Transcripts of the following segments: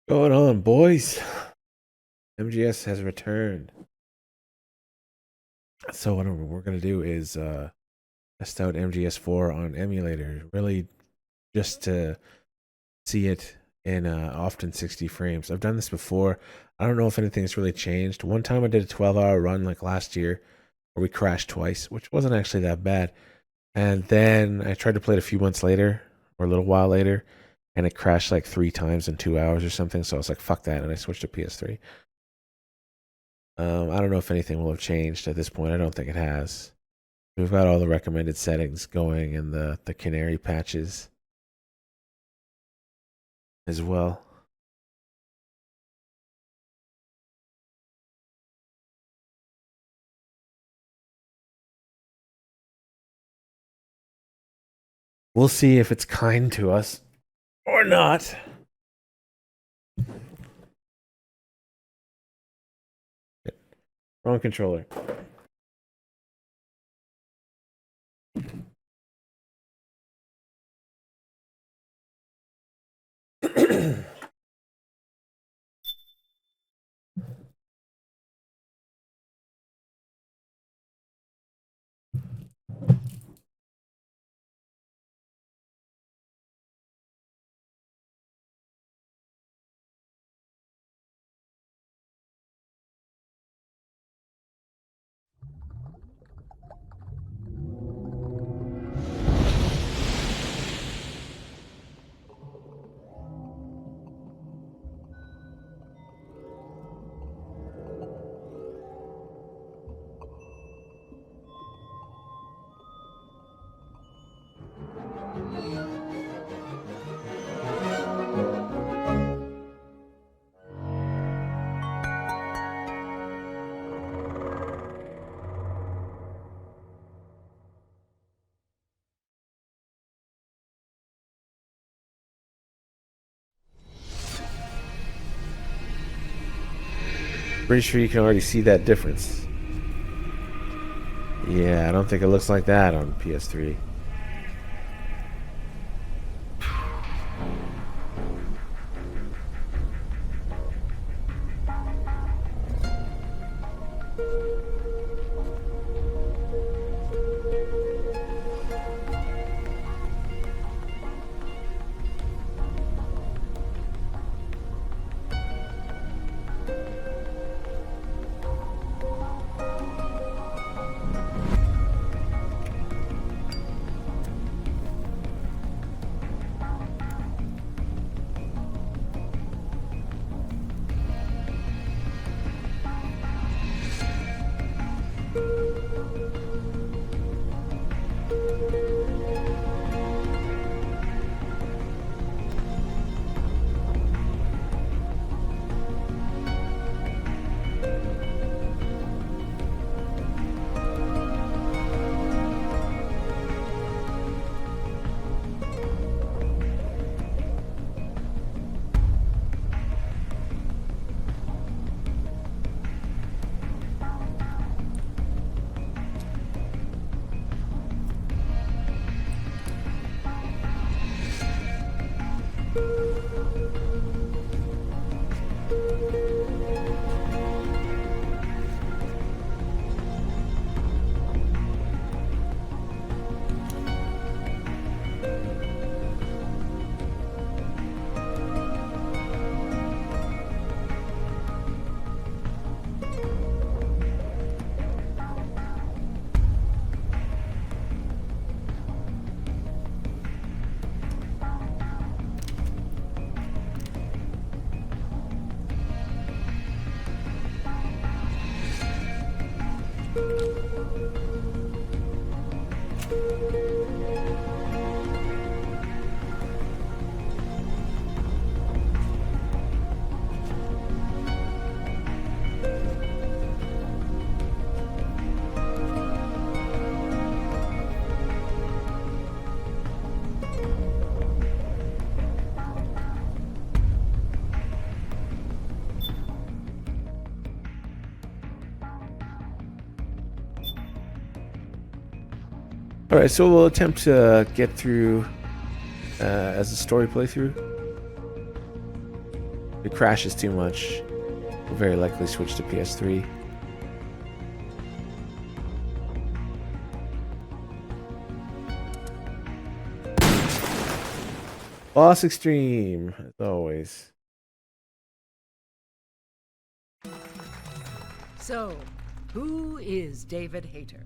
Going on, boys? MGS has returned. So what we're gonna do is test out MGS4 on emulator, really just to see it in often 60 frames. I've done this before. I don't know if anything's really changed. One time I did a 12-hour run like last year where we crashed twice, which wasn't actually that bad. And then I tried to play it a few months later or a little while later, and it crashed like 3 times in 2 hours or something. So I was like, fuck that, and I switched to PS3. I don't know if anything will have changed at this point. I don't think it has. We've got all the recommended settings going and the canary patches as well. We'll see if it's kind to us or not. Wrong controller. Pretty sure you can already see that difference. Yeah, I don't think it looks like that on PS3. All right, so we'll attempt to get through as a story playthrough. If it crashes too much, we'll very likely switch to PS3. Boss Extreme, as always. So, who is David Hayter?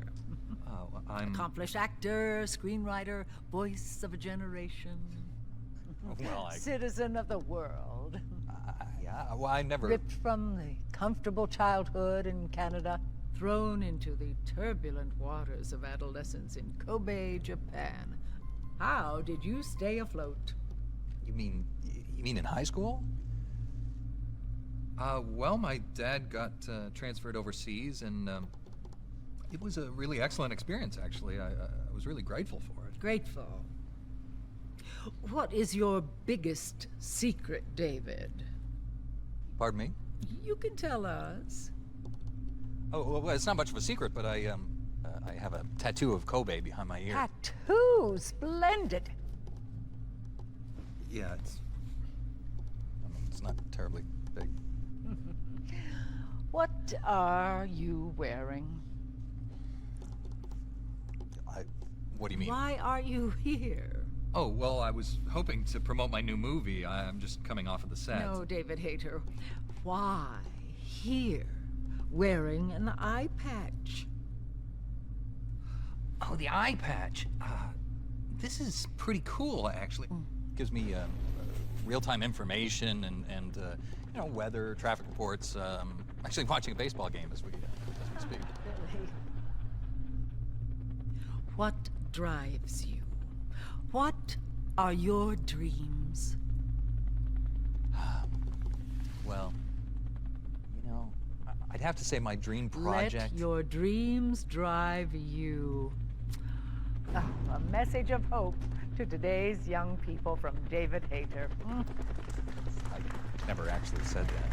I'm... Accomplished actor, screenwriter, voice of a generation. Well, Citizen of the world. yeah, well, I never... Ripped from the comfortable childhood in Canada, thrown into the turbulent waters of adolescence in Kobe, Japan. How did you stay afloat? You mean in high school? Well, my dad got transferred overseas, and it was a really excellent experience, actually. I was really grateful for it. Grateful. What is your biggest secret, David? Pardon me? You can tell us. Oh, well, it's not much of a secret, but I have a tattoo of Kobe behind my ear. Tattoo! Splendid! Yeah, it's not terribly big. What are you wearing? What do you mean? Why are you here? Oh, well, I was hoping to promote my new movie. I'm just coming off of the set. No, David Hayter. Why here, wearing an eye patch? Oh, the eye patch. This is pretty cool, actually. Gives me real-time information and you know, weather, traffic reports. Actually watching a baseball game as we speak. Really? What drives you? What are your dreams? Well, you know, I'd have to say my dream project... Let your dreams drive you. A message of hope to today's young people from David Hayter. I never actually said that.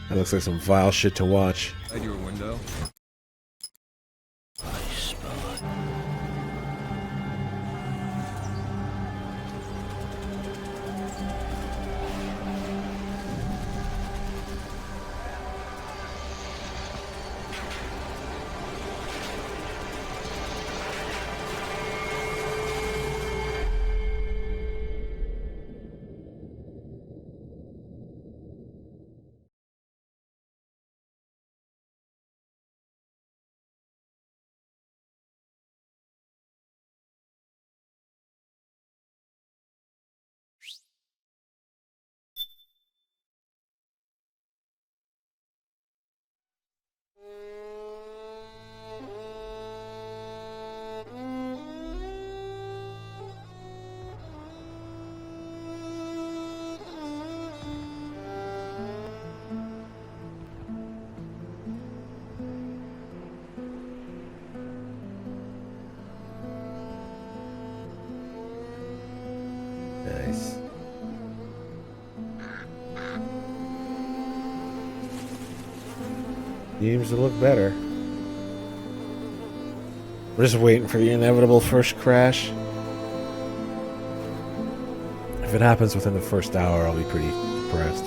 That looks like some vile shit to watch. At your window. Nice. Seems to look better. We're just waiting for the inevitable first crash. If it happens within the first hour, I'll be pretty depressed.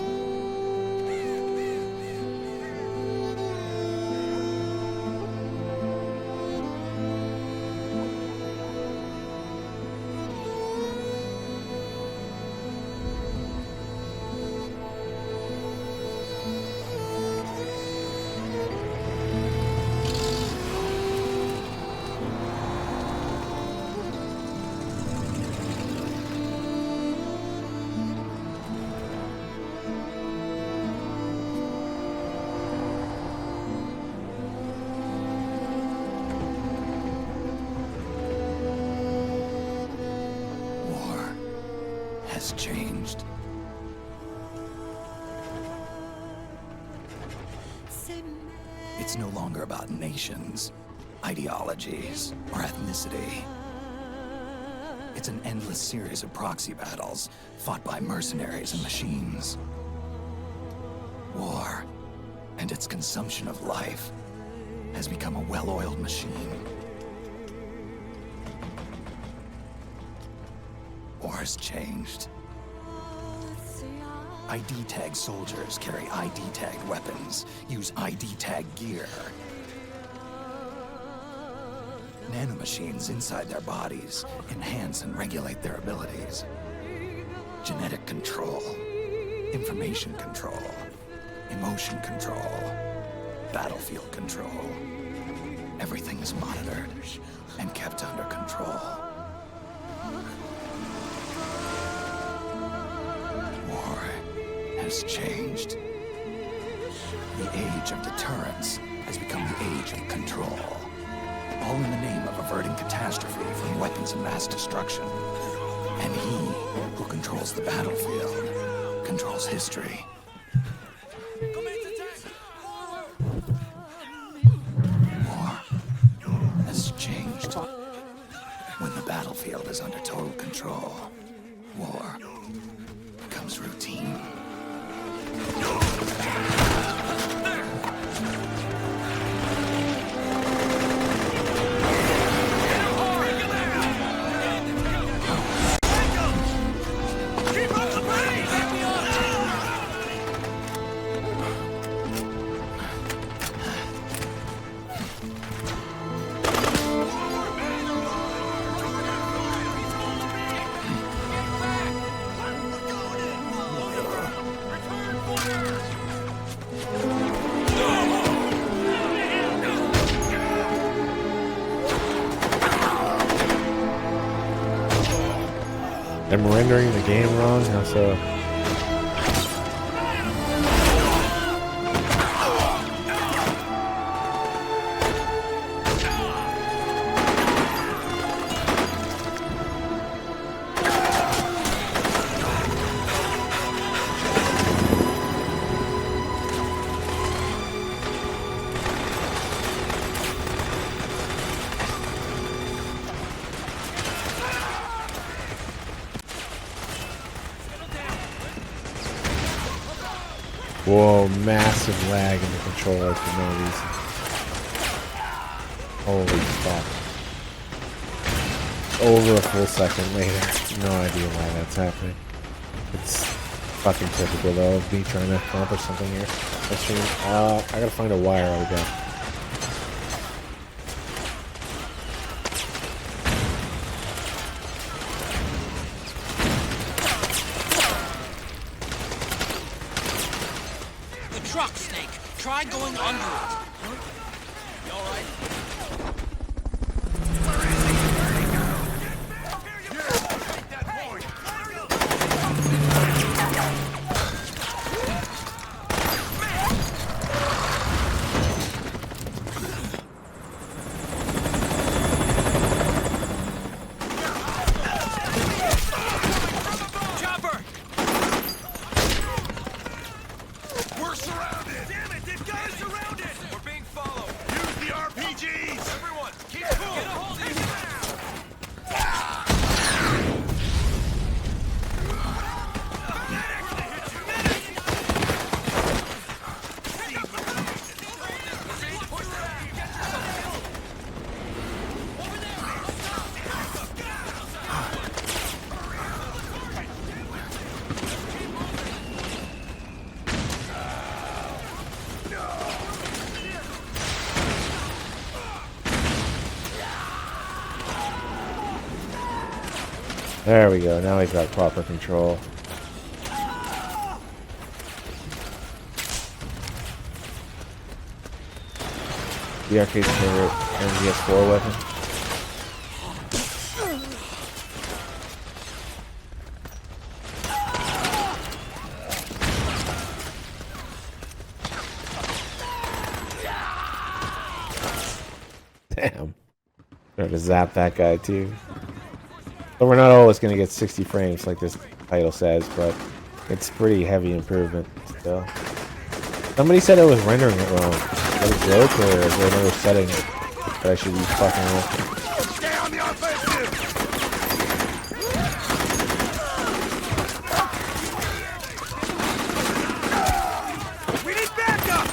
Changed. It's no longer about nations, ideologies, or ethnicity. It's an endless series of proxy battles fought by mercenaries and machines. War and its consumption of life has become a well-oiled machine. War has changed. ID tag soldiers carry ID tagged weapons, use ID tag gear. Nanomachines inside their bodies enhance and regulate their abilities. Genetic control, information control, emotion control, battlefield control. Everything is monitored and kept under control. War has changed. The age of deterrence has become the age of control. All in the name of averting catastrophe from weapons of mass destruction. And he who controls the battlefield controls history. War has changed. When the battlefield is under total control, war becomes routine. I'm rendering the game wrong, how so? Whoa, massive lag in the controller for no reason. Holy fuck. Over a full second later. No idea why that's happening. It's fucking typical though of me trying to accomplish something here. I gotta find a wire out of that. Truck, Snake. Try going under it. You all right? Where is he? Where'd he go? Take that point. Chopper! We're surrounded! Damn it, this guy's surrounded! We're being followed! Use the RPGs! Everyone, keep cool! Get a hold of him now! There we go, now he's got proper control. The arcade's favorite MGS4 weapon. Damn. Trying to zap that guy too. But we're not always going to get 60 frames like this title says, but it's pretty heavy improvement still. Somebody said I was rendering it wrong. Is that a joke, or is there another setting that I should be fucking with? Stay on the offensive! We need backup!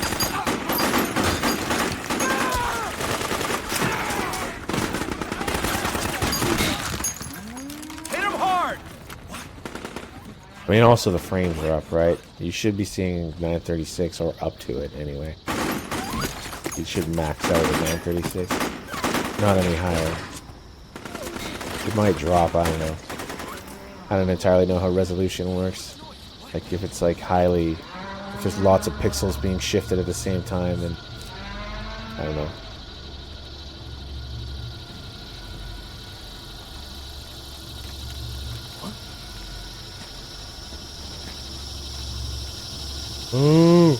Hit him hard! I mean, also the frames are up, right? You should be seeing 936 or up to it anyway. You should max out at 936. Not any higher. It might drop, I don't know. I don't entirely know how resolution works. Like if it's like highly, if there's lots of pixels being shifted at the same time, then I don't know. Ooh.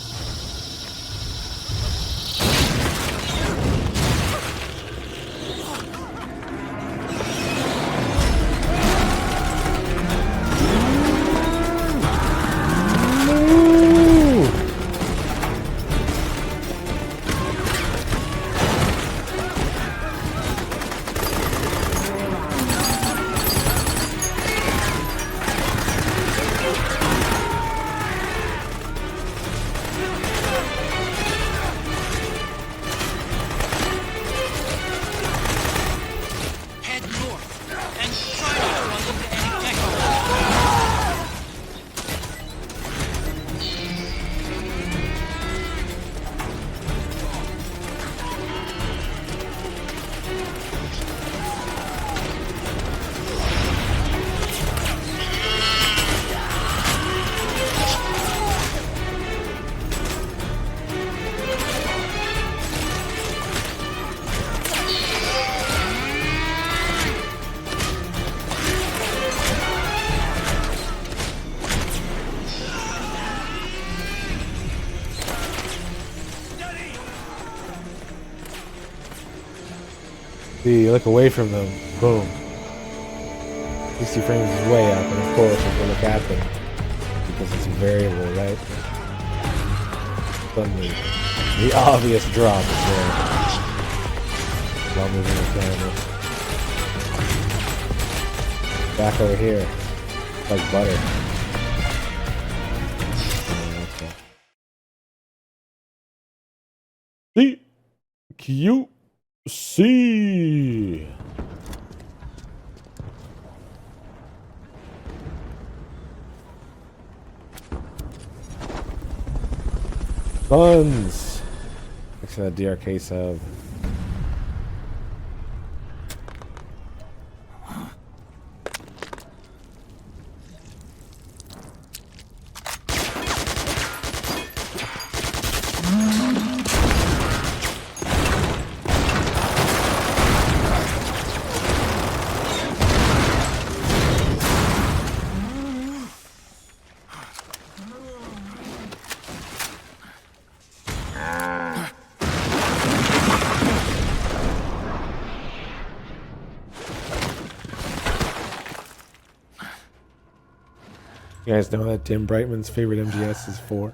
Head north and try not to run into any geckos. See, you look away from them, boom. 60 frames is way up, and of course, if you look at them, because it's a variable, right? Suddenly, the obvious drop is there. While moving the camera. Back over here, like butter. CQC. Guns. Next to that DRK sub. You guys know that Tim Brightman's favorite MGS is 4,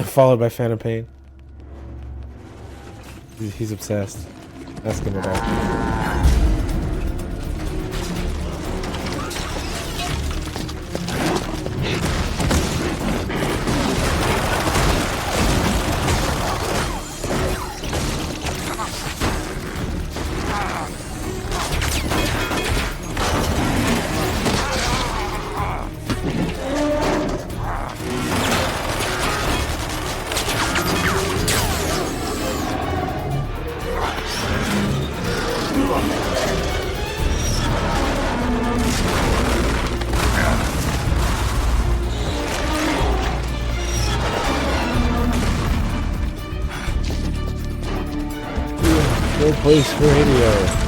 followed by Phantom Pain. He's obsessed. Ask him about it. No place for radio.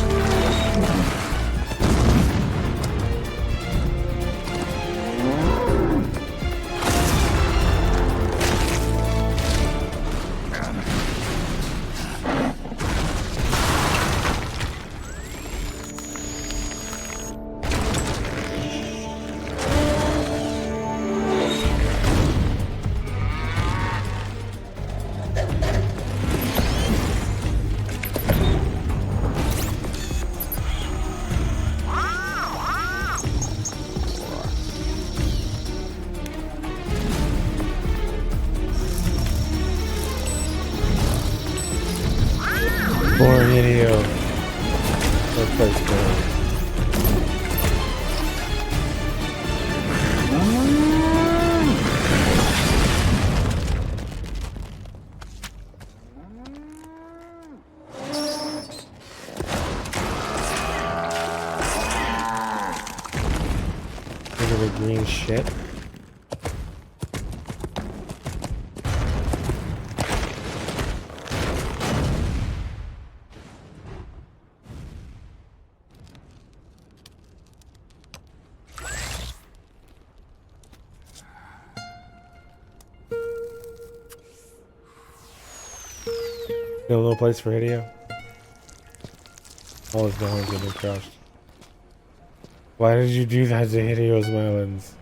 Boring video. No place for it. little green shit. Still no place for Hideo? All his melons have been crushed. Why did you do that to Hideo's melons?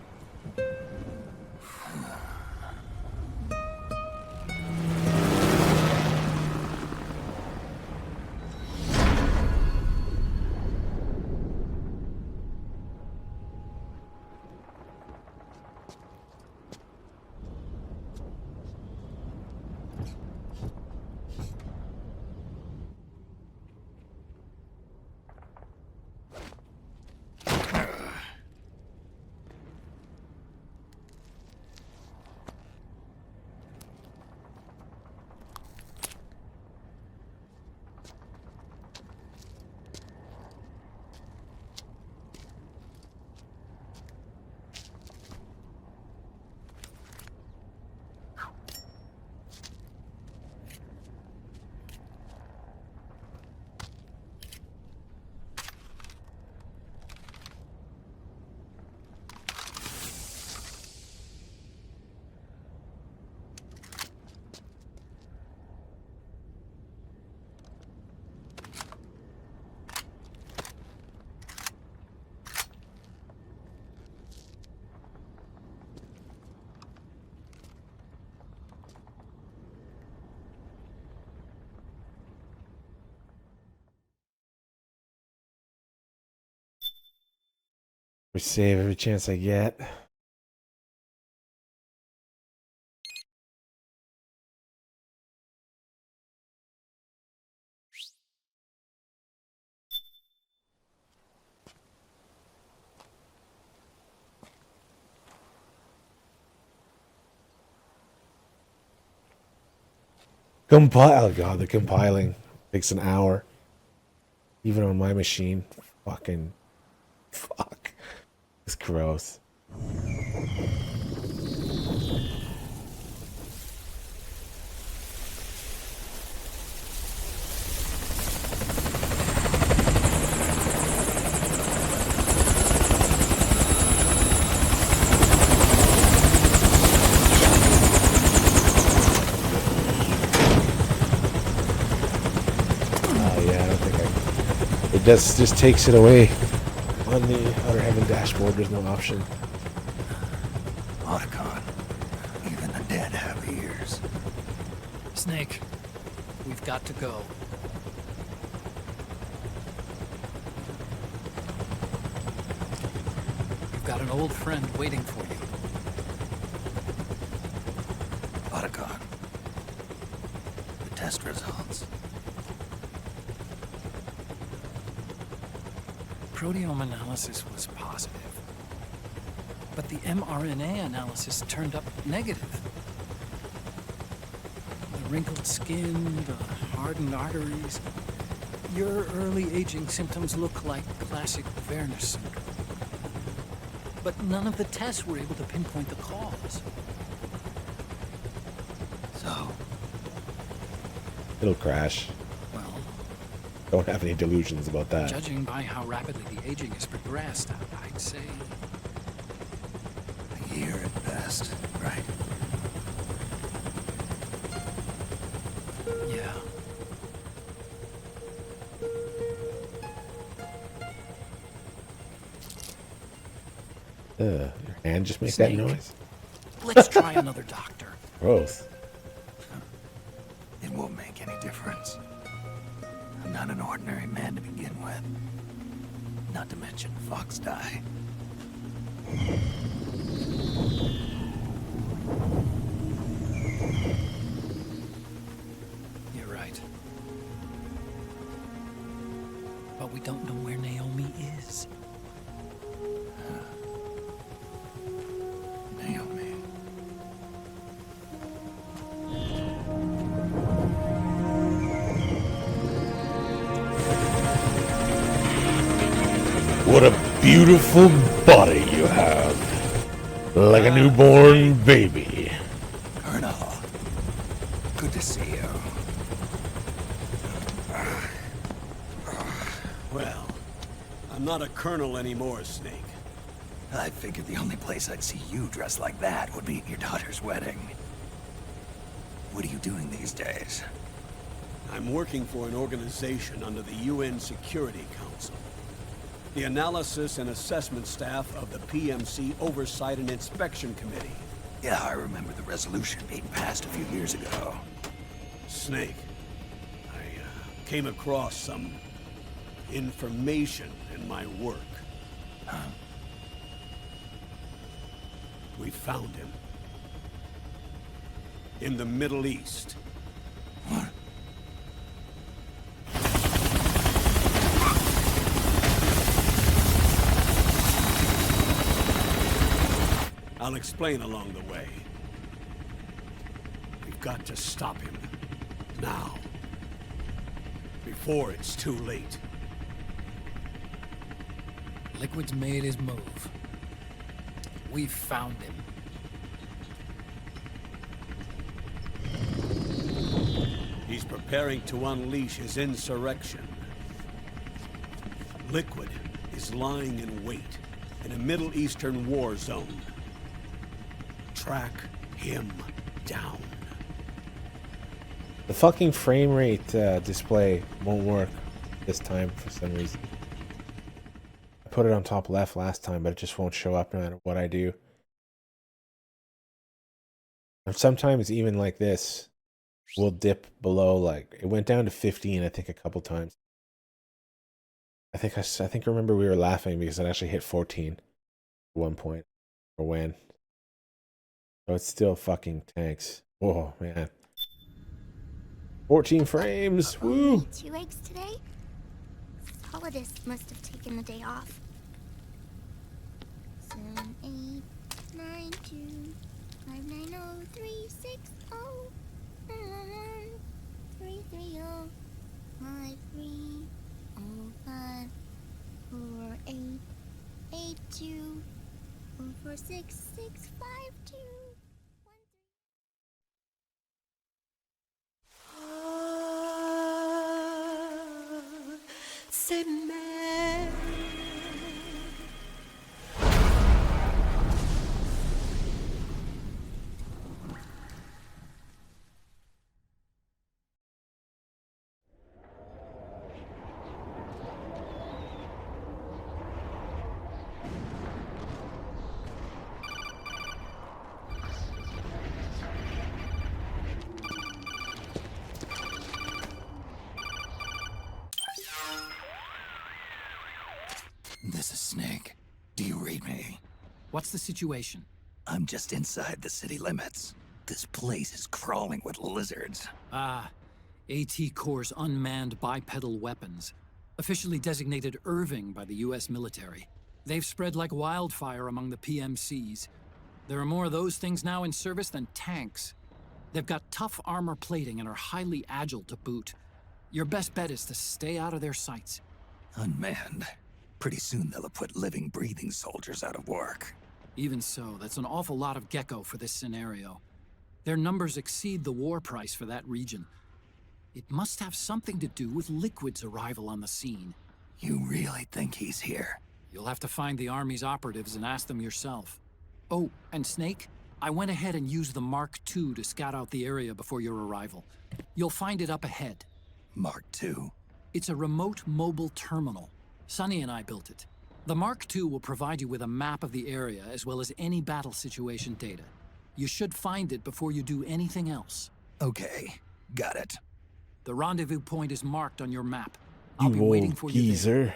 We save every chance I get. Compile. Oh god, the compiling takes an hour. Even on my machine. Fucking fuck. It's gross. It just takes it away. On the Outer Heaven dashboard, there's no option. Otacon, even the dead have ears. Snake, we've got to go. You've got an old friend waiting for you. Otacon, the test results. Proteome analysis was positive, but the mRNA analysis turned up negative. The wrinkled skin, the hardened arteries. Your early aging symptoms look like classic Werner syndrome. But none of the tests were able to pinpoint the cause. So, It'll crash. Well, Don't have any delusions about that. judging by how rapidly the aging has progressed, I'd say a year at best, right? yeah. Your hand just make Snake. that noise? Let's try another doctor. Gross. It won't make any difference. I'm not an ordinary man to begin with. Not to mention Fox die. You're right. But we don't know where Naomi is. Naomi. What a beautiful body you have. Like a newborn baby. Colonel, good to see you. Well, I'm not a colonel anymore, Snake. I figured the only place I'd see you dressed like that would be at your daughter's wedding. What are you doing these days? I'm working for an organization under the UN Security Council. The Analysis and Assessment Staff of the PMC Oversight and Inspection Committee. Yeah, I remember the resolution being passed a few years ago. Snake, I came across some information in my work. Huh? We found him. In the Middle East. What? I'll explain along the way. We've got to stop him. Now. Before it's too late. Liquid's made his move. We found him. He's preparing to unleash his insurrection. Liquid is lying in wait in a Middle Eastern war zone. Track him down. The fucking frame rate display won't work this time for some reason. I put it on top left last time, but it just won't show up no matter what I do. And sometimes even like this will dip below, like it went down to 15 I think a couple times. I think I remember we were laughing because it actually hit 14 at one point, or when. So it's still fucking tanks. Oh man. 14 frames. Woo! Only 2 eggs today? Solidus must have taken the day off. 7, 8, 9, 2, 5, 9, 0, 3, 6, 0, 3, 3, 0, 5, 3, 0, 5, 4, 8, 8, 2, 4, 4, 6, 6, 5, 2. This is Snake. Do you read me? What's the situation? I'm just inside the city limits. This place is crawling with lizards. Ah, AT Corps' unmanned bipedal weapons. Officially designated Irving by the US military. They've spread like wildfire among the PMCs. There are more of those things now in service than tanks. They've got tough armor plating and are highly agile to boot. Your best bet is to stay out of their sights. Unmanned. Pretty soon they'll have put living, breathing soldiers out of work. Even so, that's an awful lot of gecko for this scenario. Their numbers exceed the war price for that region. It must have something to do with Liquid's arrival on the scene. You really think he's here? You'll have to find the Army's operatives and ask them yourself. Oh, and Snake, I went ahead and used the Mark II to scout out the area before your arrival. You'll find it up ahead. Mark II? It's a remote mobile terminal. Sonny and I built it. The Mark II will provide you with a map of the area as well as any battle situation data. You should find it before you do anything else. Okay, got it. The rendezvous point is marked on your map. I'll You be waiting old for you there. geezer.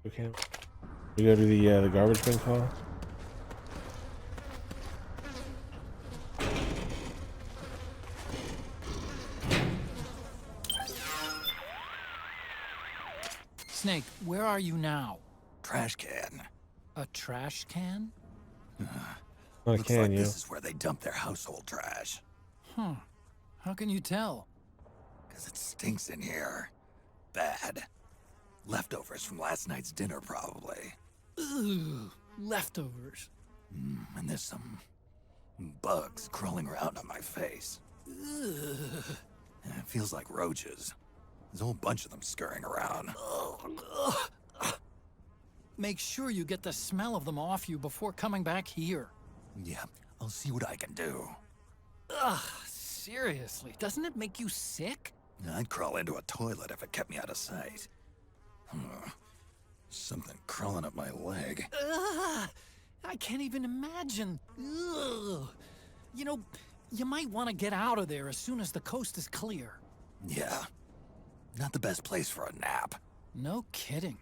Okay. We go to the garbage bin call. Snake, where are you now? Trash can. A trash can? Not a Looks can, like you. this is where they dump their household trash. Huh. How can you tell? 'Cause it stinks in here. Bad. Leftovers from last night's dinner, probably. Ugh, leftovers. And there's some bugs crawling around on my face. Ugh. It feels like roaches. There's a whole bunch of them scurrying around. Make sure you get the smell of them off you before coming back here. Yeah, I'll see what I can do. Ugh, seriously, doesn't it make you sick? I'd crawl into a toilet if it kept me out of sight. Something crawling up my leg. Ugh, I can't even imagine. Ugh. You know, you might want to get out of there as soon as the coast is clear. Yeah, not the best place for a nap. No kidding.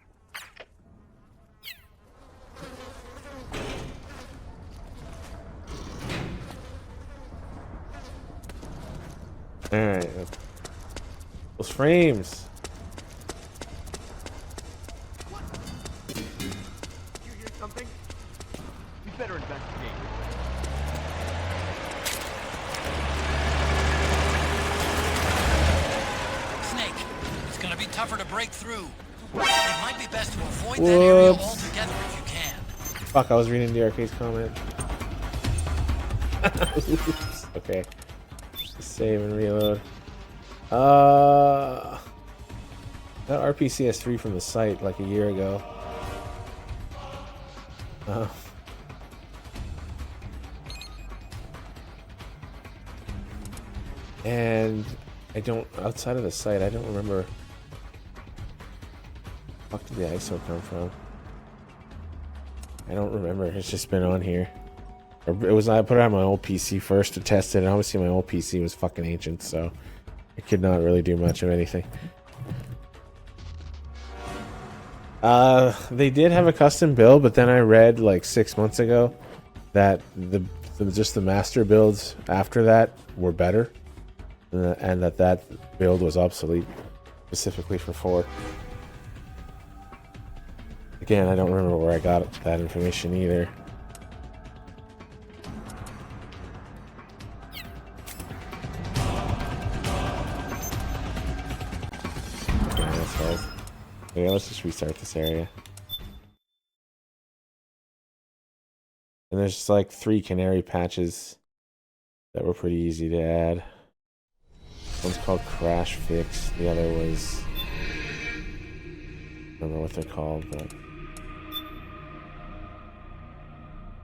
Alright. Those frames. You hear something? We better investigate. Snake, it's gonna be tougher to break through. It might be best to avoid that area Whoops. altogether if you can. Fuck, I was reading the arcade's comment. Oops. Okay. Save and reload. Got RPCS3 from the site like a year ago. And I don't, outside of the site, I don't remember. Fuck did the ISO come from? I don't remember. It's just been on here. Or it was, I put it on my old PC first to test it, and obviously my old PC was fucking ancient, so I could not really do much of anything. They did have a custom build, but then I read like 6 months ago that just the master builds after that were better, and that build was obsolete specifically for 4. Again, I don't remember where I got that information either. Okay, let's just restart this area. And there's just like 3 canary patches that were pretty easy to add. One's called Crash Fix. The other was, I don't remember what they're called, but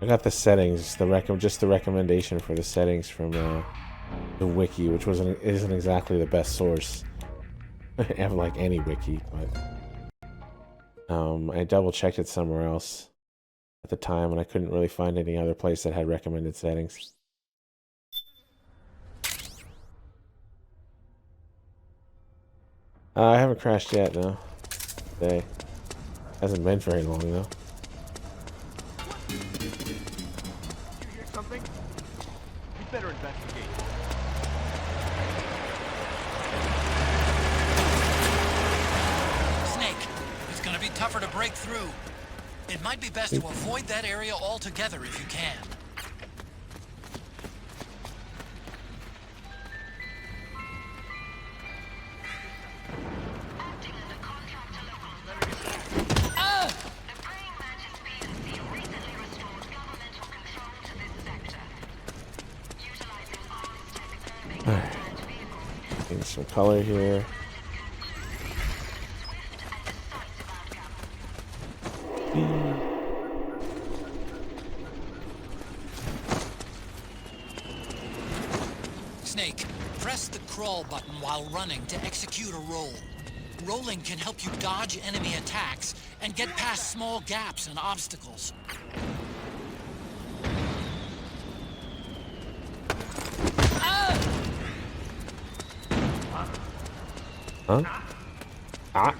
I got the settings, just the recommendation for the settings from the wiki, which isn't exactly the best source. I have like any wiki, but I double checked it somewhere else at the time, and I couldn't really find any other place that had recommended settings. I haven't crashed yet, no. Today. Hasn't been very long, though. You hear something? We better investigate. Snake, it's gonna be tougher to break through. It might be best to avoid that area altogether if you can. Getting some color here. Snake, press the crawl button while running to execute a roll. Rolling can help you dodge enemy attacks and get past small gaps and obstacles. Huh? Ah.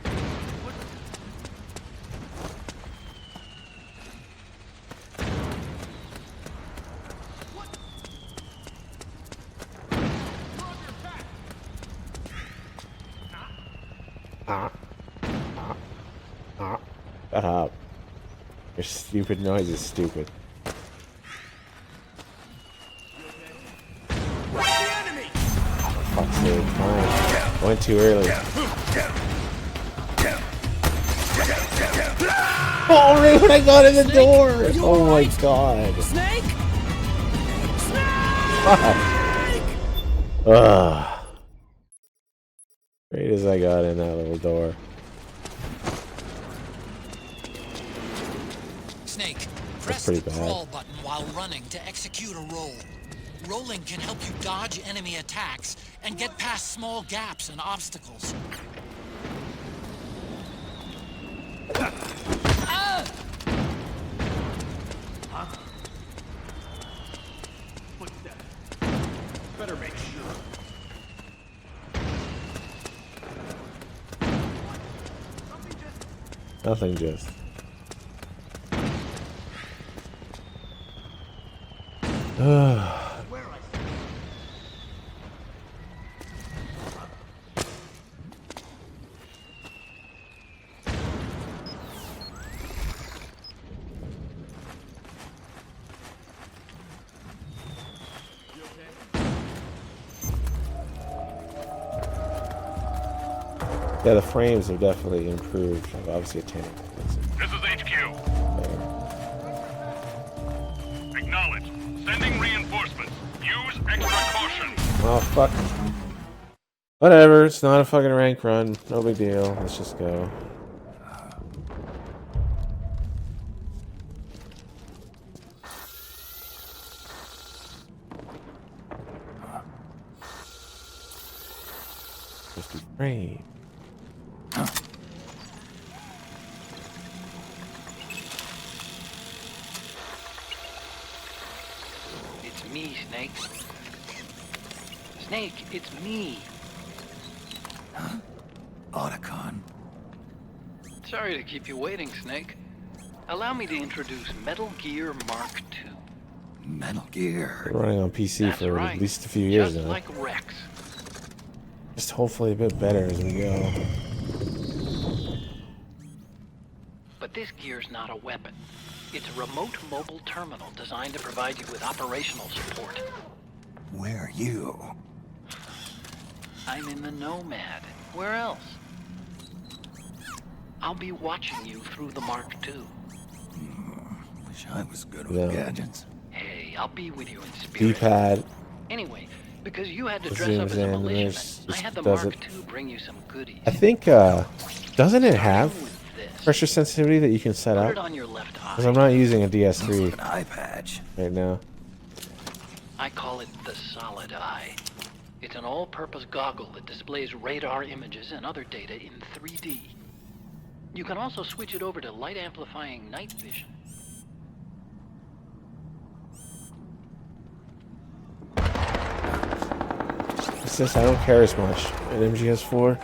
Shut up. Your stupid noise is stupid. Fuck's sake, fine. Went too early. Oh, right when I got in the door! Oh my god. Snake! Ugh. Right as I got in that little door. Snake, press pretty the bad. crawl button while running to execute a roll. Rolling can help you dodge enemy attacks and get past small gaps and obstacles. Better make sure. Nothing just. Ugh. Yeah, the frames have definitely improved. Like, obviously, a 10. This is HQ. Acknowledge. Sending reinforcements. Use extra caution. Oh, fuck. Whatever, it's not a fucking rank run. No big deal. Let's just go. Frame. It's me, Snake. Snake, it's me. Otacon. Sorry to keep you waiting, Snake. Allow me to introduce Metal Gear Mark II. Metal Gear. Been running on PC That's for right. at least a few years Just now. like Rex. Just hopefully a bit better as we go. But this gear's not a weapon. It's a remote mobile terminal designed to provide you with operational support. Where are you? I'm in the Nomad. Where else? I'll be watching you through the Mark II. Wish I was good with Yeah. gadgets. Hey, I'll be with you in spirit. D-pad. Anyway, because you had to It dress up zooms as a in, and militiaman, there's- I just had the does Mark it. II bring you some goodies. I think, doesn't it have With this, pressure sensitivity that you can set put up? it on your left Because I'm eye. not using a Looks DS3 like an eye patch. right now. I call it the Solid Eye. It's an all-purpose goggle that displays radar images and other data in 3D. You can also switch it over to light-amplifying night vision. It's just, I don't care as much at MGS4.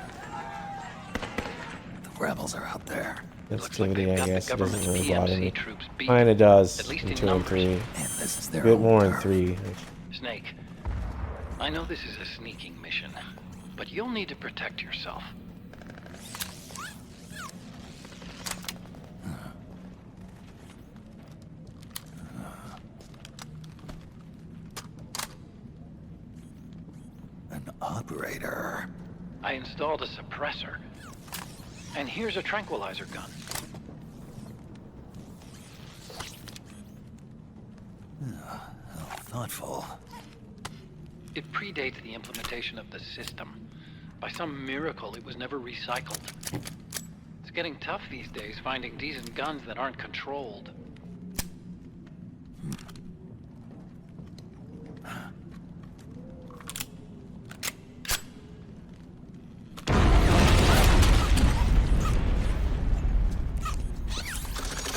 The rebels are out there. Looks like Sensitivity, they've I got the guess, it doesn't government's really bother PMC me. troops beat. Kinda does At least in in 2 and numbers. 3. And this is A their bit home more in turf. 3. Snake, I know this is a sneaking mission, but you'll need to protect yourself. An operator. I installed a suppressor. And here's a tranquilizer gun. How thoughtful. It predates the implementation of the system. By some miracle, it was never recycled. It's getting tough these days finding decent guns that aren't controlled.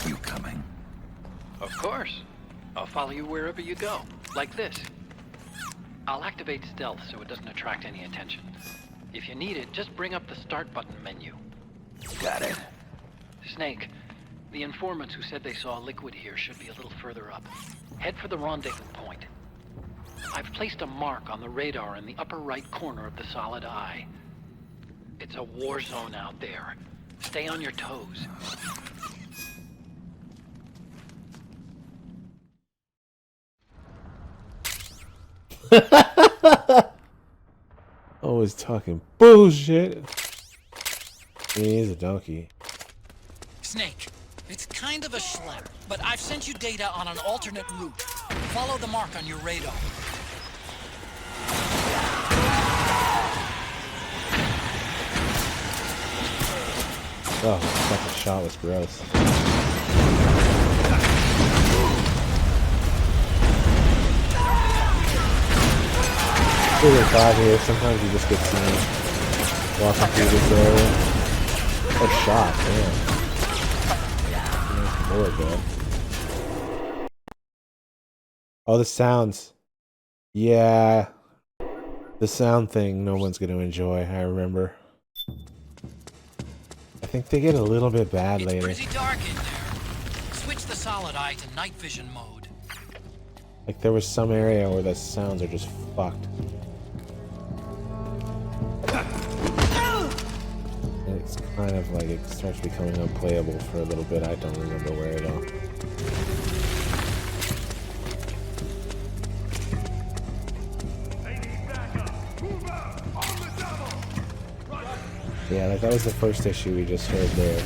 You coming? Of course. I'll follow you wherever you go, like this. I'll activate stealth so it doesn't attract any attention. If you need it, just bring up the start button menu. Got it. Snake, the informants who said they saw liquid here should be a little further up. Head for the rendezvous point. I've placed a mark on the radar in the upper right corner of the Solid Eye. It's a war zone out there. Stay on your toes. Always talking bullshit. He's a donkey. Snake, It's kind of a schlep, but I've sent you data on an alternate route. Follow the mark on your radar. Oh, the second shot was gross. Really bad here. Sometimes you just get seen walking through this area. Oh, shot, damn. Nice board, man. Oh, the sounds. Yeah. The sound thing no one's gonna enjoy, I remember. I think they get a little bit bad later. It's pretty dark in there. Switch the solid eye to night vision mode. Like there was some area where the sounds are just fucked. And it's kind of like it starts becoming unplayable for a little bit. I don't remember where at all. Yeah, like that was the first issue we just heard there.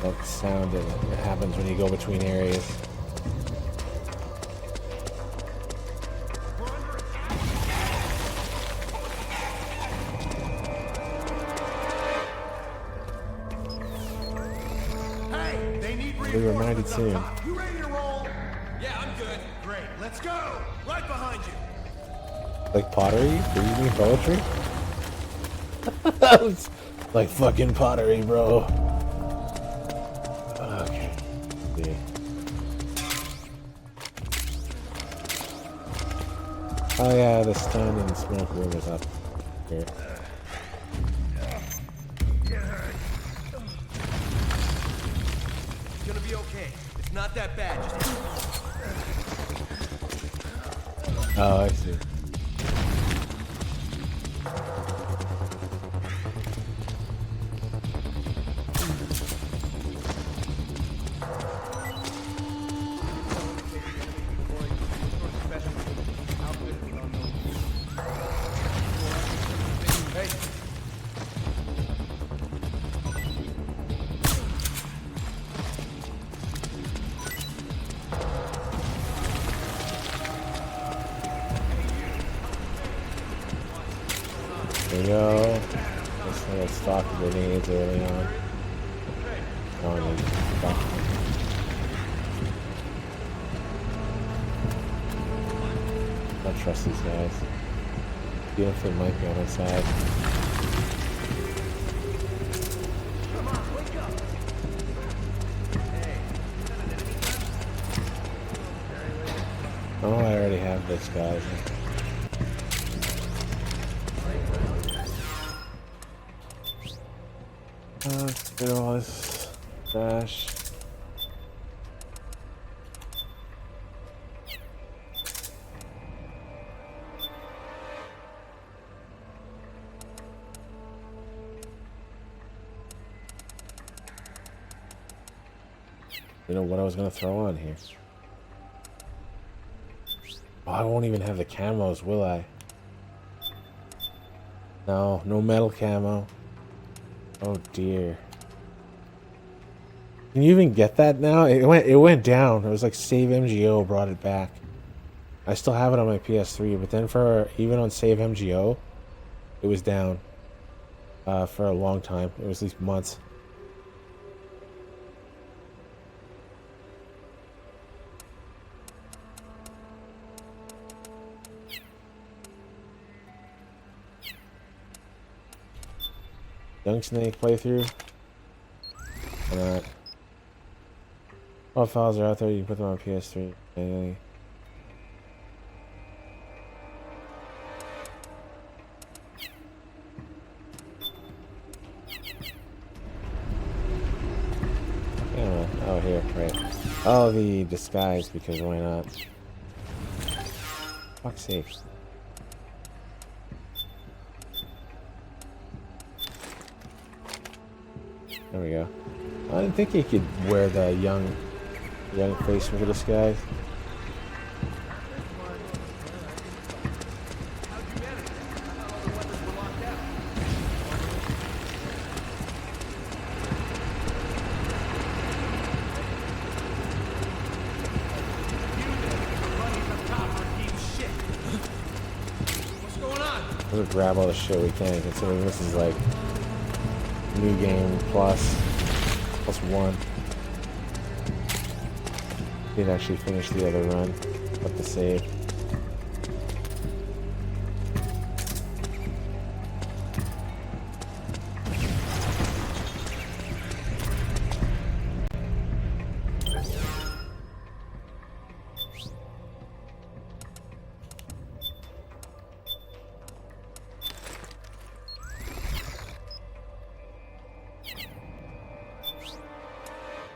That sound that happens when you go between areas. Hey, they need We'll be reminded soon. You ready to roll? Yeah, I'm good. Great, let's go. Right behind you. Like pottery? Do you mean poetry? That was like fucking pottery, bro. Okay. Yeah. Oh yeah, the stun and smoke room is up here. It's gonna be okay. It's not that bad. Just... Oh, I see. There we go. Let's like stock grenades early on. Oh, and then stock them. I don't trust these guys. Even if they might be on my side. Oh, I already have this, guys. Let's get all this trash. You know what I was gonna throw on here? Oh, I won't even have the camos, will I? No, no metal camo. Oh dear. Can you even get that now? It went down. It was like Save MGO brought it back. I still have it on my PS3, but then for even on Save MGO, it was down for a long time. It was at least months. Young Snake playthrough. Why not? All files are out there. You can put them on PS3 manually. Yeah, oh, here, right. Oh, the disguise, because why not? Fuck's sake. There we go. I didn't think he could wear the young face for this guy. Let's grab all the shit we can, considering this is like new game plus one. Did actually finish the other run, but the save.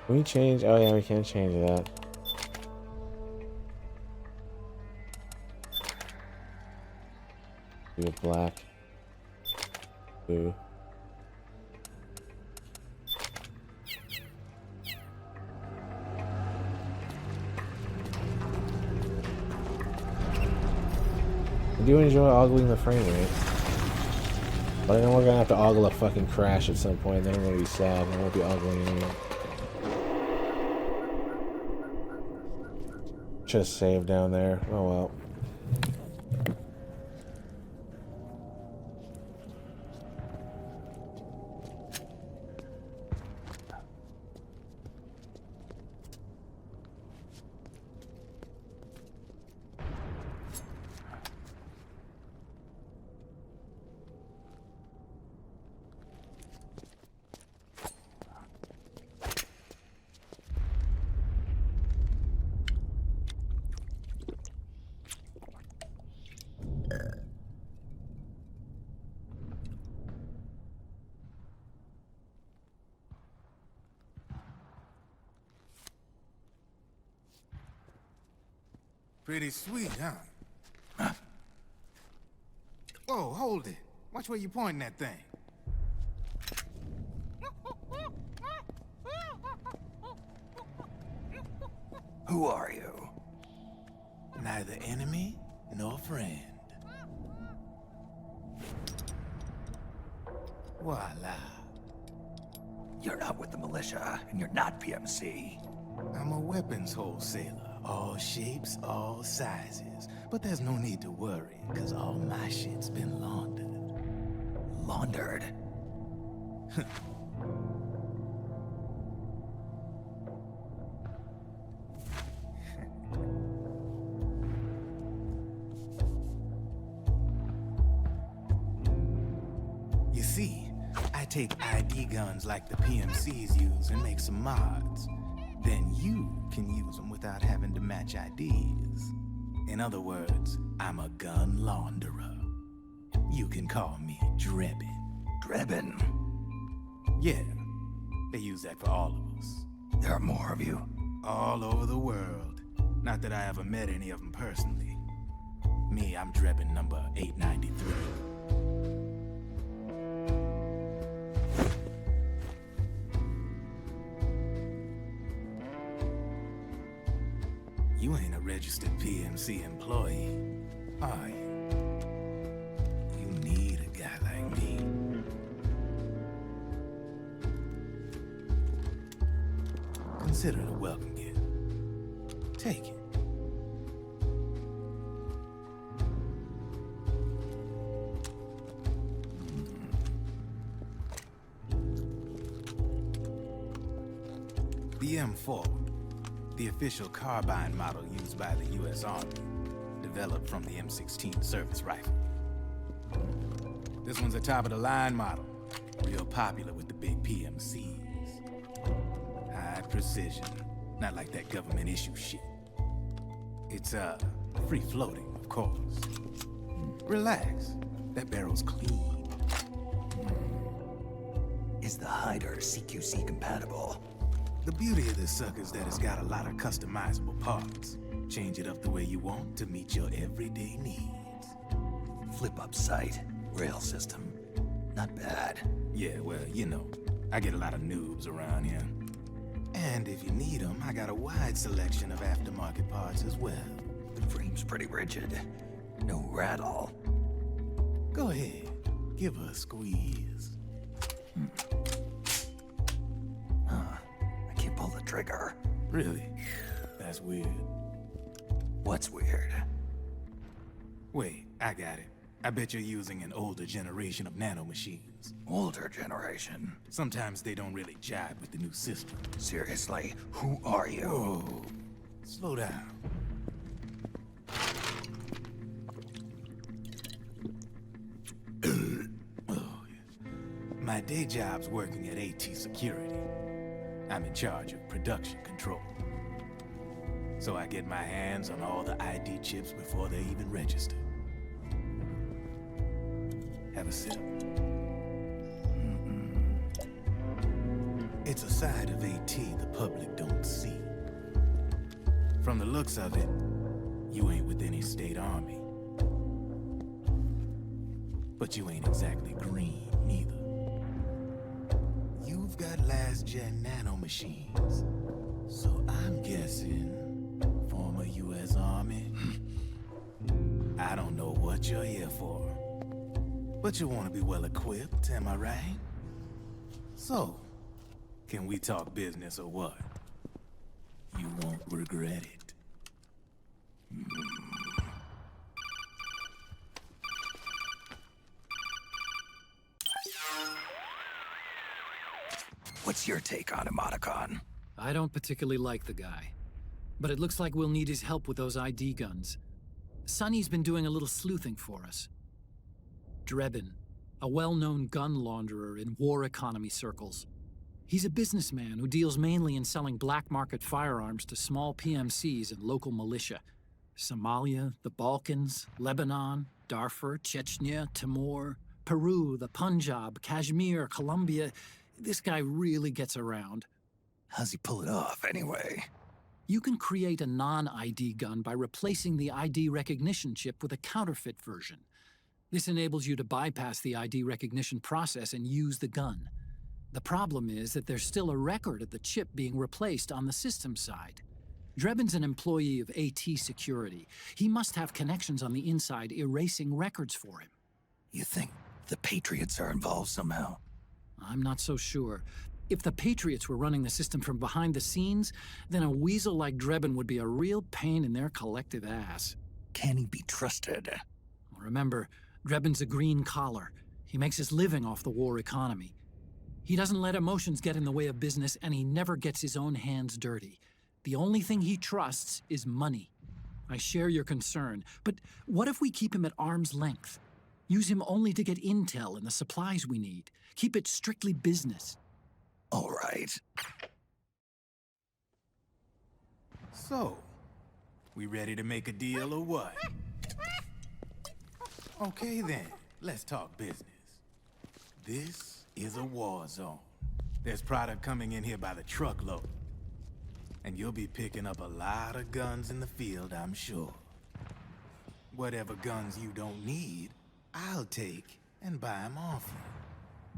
Can we change? Oh yeah, we can change that. Do it black. Blue. I do enjoy ogling the frame rate. But I know we're gonna have to ogle a fucking crash at some point, and then I'm gonna be sad. I won't be ogling anymore. Just saved down there. Oh well. Pretty sweet, huh? Whoa, hold it. Watch where you pointing that thing. Who are you? Neither enemy nor friend. Voila. You're not with the militia, and you're not PMC. I'm a weapons wholesaler. All shapes, all sizes. But there's no need to worry, because all my shit's been laundered. Laundered? You see, I take ID guns like the PMCs use and make some mods. Then you can use them without having to match IDs. In other words, I'm a gun launderer. You can call me Drebin. Drebin? Yeah, they use that for all of us. There are more of you? All over the world. Not that I ever met any of them personally. Me, I'm Drebin number 893. You ain't a registered PMC employee, are you? You need a guy like me. Consider it a welcome gift. Take it. The M4. The official carbine model used by the U.S. Army, developed from the M16 service rifle. This one's a top-of-the-line model, real popular with the big PMCs. High precision, not like that government-issue shit. It's, free-floating, of course. Relax, that barrel's clean. Is the hider CQC compatible? The beauty of this sucker is that it's got a lot of customizable parts. Change it up the way you want to meet your everyday needs. Flip-up sight, rail system. Not bad. Yeah, well, you know, I get a lot of noobs around here. And if you need them, I got a wide selection of aftermarket parts as well. The frame's pretty rigid. No rattle. Go ahead, give her a squeeze. I can't pull the trigger. Really? That's weird. What's weird? Wait, I got it. I bet you're using an older generation of nanomachines. Older generation. Sometimes they don't really jive with the new system. Seriously, who are you? Whoa. Slow down. Oh, yeah. My day job's working at AT Security. I'm in charge of production control. So I get my hands on all the ID chips before they even register. Have a sip. It's a side of AT the public don't see. From the looks of it, you ain't with any state army. But you ain't exactly green, neither. You've got last-gen nanomachines. So I'm guessing former U.S. Army. I don't know what you're here for. But you want to be well-equipped, am I right? So, can we talk business or what? You won't regret it. What's your take on him, Otacon? I don't particularly like the guy. But it looks like we'll need his help with those ID guns. Sonny's been doing a little sleuthing for us. Drebin, a well-known gun launderer in war economy circles. He's a businessman who deals mainly in selling black market firearms to small PMCs and local militia. Somalia, the Balkans, Lebanon, Darfur, Chechnya, Timor, Peru, the Punjab, Kashmir, Colombia. This guy really gets around. How's he pull it off, anyway? You can create a non-ID gun by replacing the ID recognition chip with a counterfeit version. This enables you to bypass the ID recognition process and use the gun. The problem is that there's still a record of the chip being replaced on the system side. Drebin's an employee of AT Security. He must have connections on the inside erasing records for him. You think the Patriots are involved somehow? I'm not so sure. If the Patriots were running the system from behind the scenes, then a weasel like Drebin would be a real pain in their collective ass. Can he be trusted? Remember, Drebin's a green collar. He makes his living off the war economy. He doesn't let emotions get in the way of business, and he never gets his own hands dirty. The only thing he trusts is money. I share your concern, but what if we keep him at arm's length? Use him only to get intel and the supplies we need. Keep it strictly business. All right. So, we ready to make a deal or what? Okay then, let's talk business. This is a war zone. There's product coming in here by the truckload. And you'll be picking up a lot of guns in the field, I'm sure. Whatever guns you don't need, I'll take and buy them off you.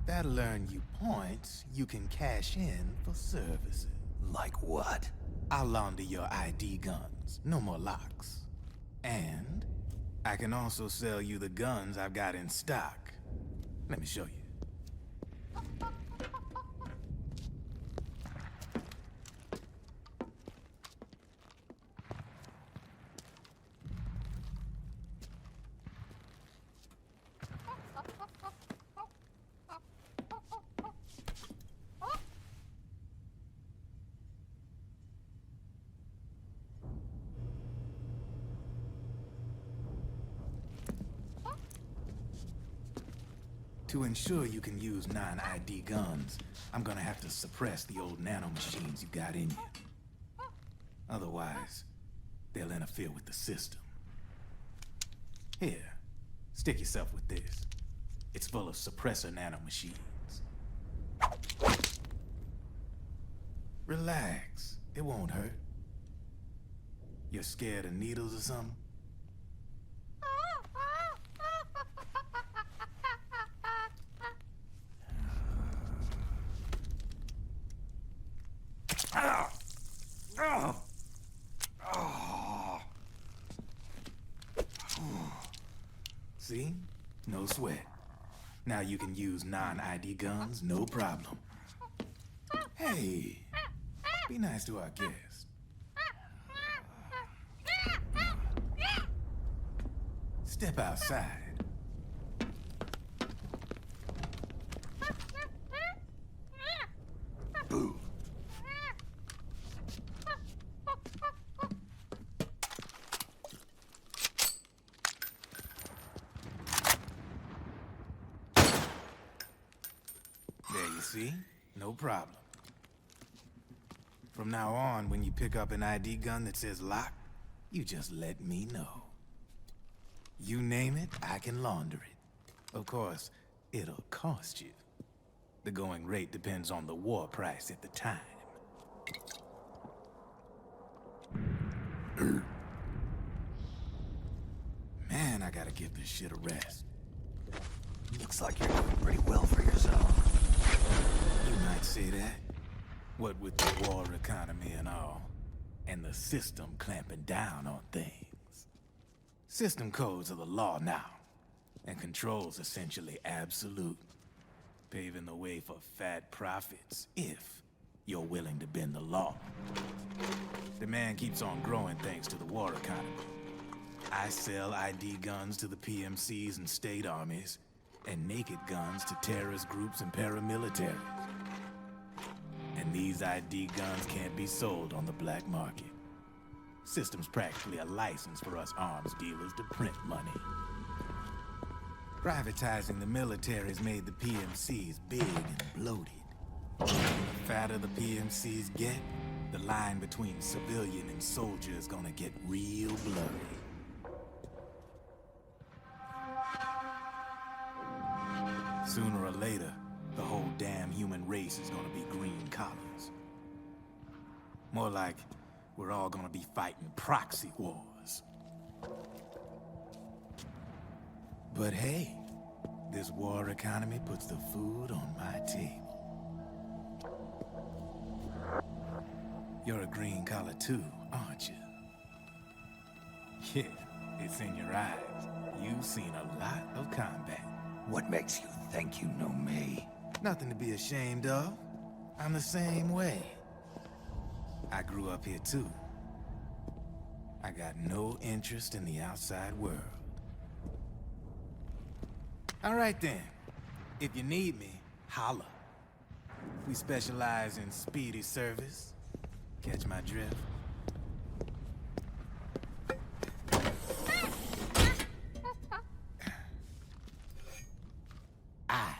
That'll earn you points you can cash in for services. Like what? I'll launder your ID guns, no more locks. And I can also sell you the guns I've got in stock. Let me show you. To ensure you can use non-ID guns, I'm gonna have to suppress the old nanomachines you got in you. Otherwise, they'll interfere with the system. Here, stick yourself with this. It's full of suppressor nanomachines. Relax, it won't hurt. You're scared of needles or something? See? No sweat. Now you can use non-ID guns, no problem. Hey, be nice to our guest. Step outside. See? No problem. From now on, when you pick up an ID gun that says lock, you just let me know. You name it, I can launder it. Of course, it'll cost you. The going rate depends on the war price at the time. Man, I gotta give this shit a rest. Looks like you're doing pretty well for yourself. You might say that. What with the war economy and all, and the system clamping down on things. System codes are the law now, and control's essentially absolute, paving the way for fat profits if you're willing to bend the law. Demand keeps on growing thanks to the war economy. I sell ID guns to the PMCs and state armies, and naked guns to terrorist groups and paramilitaries. And these ID guns can't be sold on the black market. System's practically a license for us arms dealers to print money. Privatizing the military's made the PMCs big and bloated. The fatter the PMCs get, the line between civilian and soldier is gonna get real blurry. Sooner or later, the whole damn human race is gonna be green collars. More like we're all gonna be fighting proxy wars. But hey, this war economy puts the food on my table. You're a green collar too, aren't you? Yeah, it's in your eyes. You've seen a lot of combat. What makes you think you know me? Nothing to be ashamed of. I'm the same way. I grew up here too. I got no interest in the outside world. All right then. If you need me, holla. We specialize in speedy service. Catch my drift? I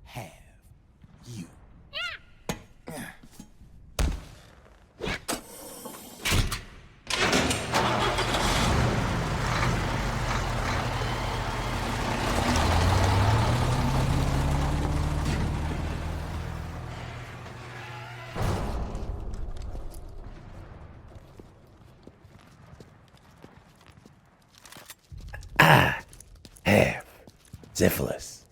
have you. Have syphilis.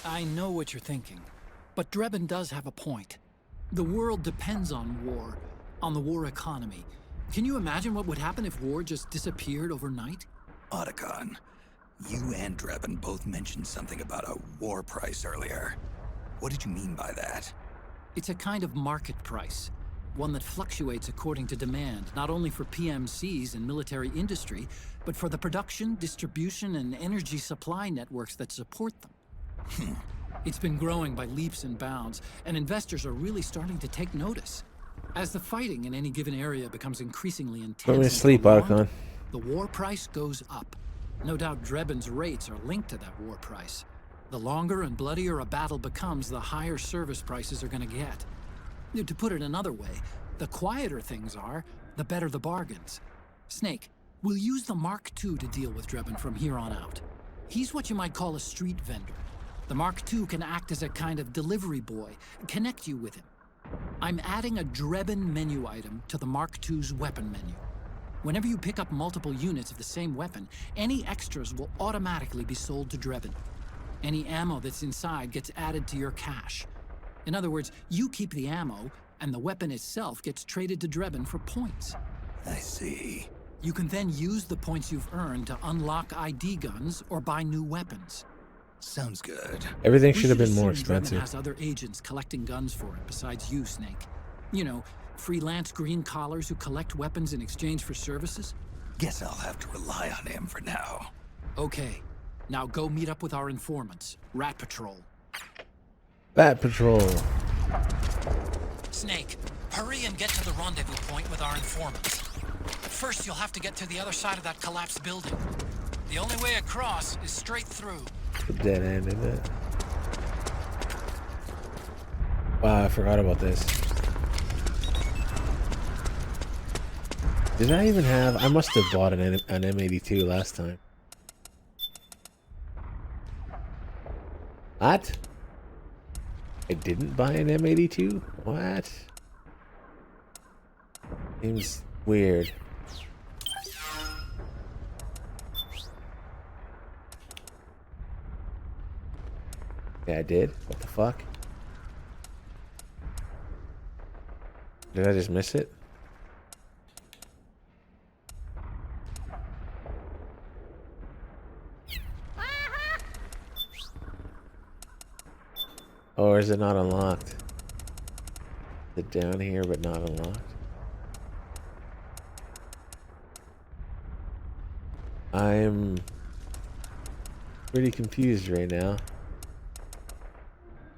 I know what you're thinking, but Drebin does have a point. The world depends on war, on the war economy. Can you imagine what would happen if war just disappeared overnight? Otacon, you and Drebin both mentioned something about a war price earlier. What did you mean by that? It's a kind of market price, one that fluctuates according to demand, not only for PMCs and military industry, but for the production, distribution, and energy supply networks that support them. It's been growing by leaps and bounds, and investors are really starting to take notice. As the fighting in any given area becomes increasingly intense, Put me to and sleep, prolonged, Otacon. the war price goes up. No doubt Drebin's rates are linked to that war price. The longer and bloodier a battle becomes, the higher service prices are going to get. To put it another way, the quieter things are, the better the bargains. Snake, we'll use the Mark II to deal with Drebin from here on out. He's what you might call a street vendor. The Mark II can act as a kind of delivery boy, connect you with him. I'm adding a Drebin menu item to the Mark II's weapon menu. Whenever you pick up multiple units of the same weapon, any extras will automatically be sold to Drebin. Any ammo that's inside gets added to your cache. In other words, you keep the ammo, and the weapon itself gets traded to Drebin for points. I see. You can then use the points you've earned to unlock ID guns or buy new weapons. Sounds good. Everything We should have been more assume Dredman expensive. has other agents collecting guns for it besides you, Snake. You know, freelance green collars who collect weapons in exchange for services? Guess I'll have to rely on him for now. Okay. Now go meet up with our informants, Rat Patrol. Bat Patrol. Snake, hurry and get to the rendezvous point with our informants. First, you'll have to get to the other side of that collapsed building. The only way across is straight through. The dead end, isn't it? Wow, I forgot about this. Did I even have... I must have bought an M82 last time. What? I didn't buy an M82? What? Seems weird. Yeah, I did. What the fuck? Did I just miss it? Or is it not unlocked? Is it down here but not unlocked? I'm pretty confused right now.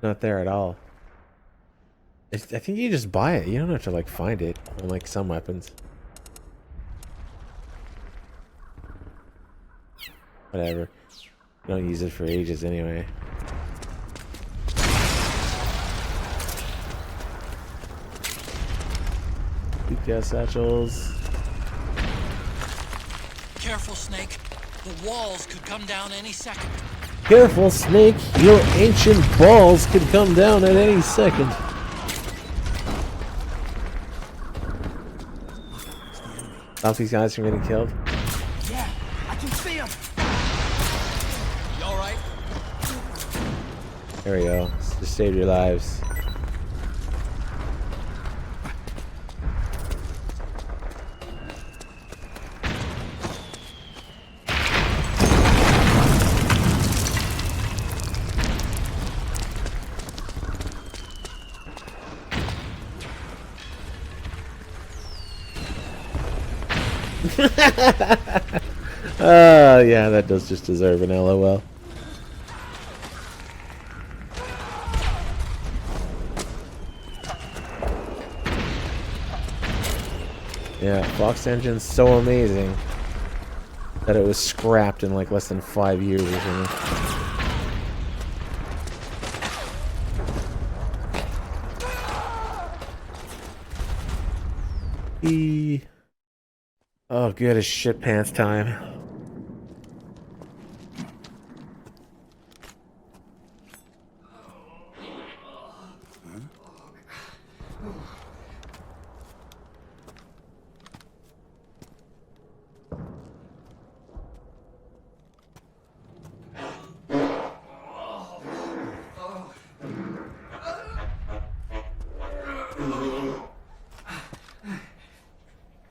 Not there at all. I think you just buy it. You don't have to like find it on like some weapons. Whatever. Don't use it for ages anyway. Keep gas satchels. Careful, Snake. The walls could come down any second. Careful, Snake. Your ancient balls could come down at any second. Stop these guys from getting killed. Yeah, I can see him. You all right? There we go. Just saved your lives. Yeah, that does just deserve an LOL. Yeah, Fox Engine's so amazing that it was scrapped in like less than 5 years or something. Oh, good as shit pants time.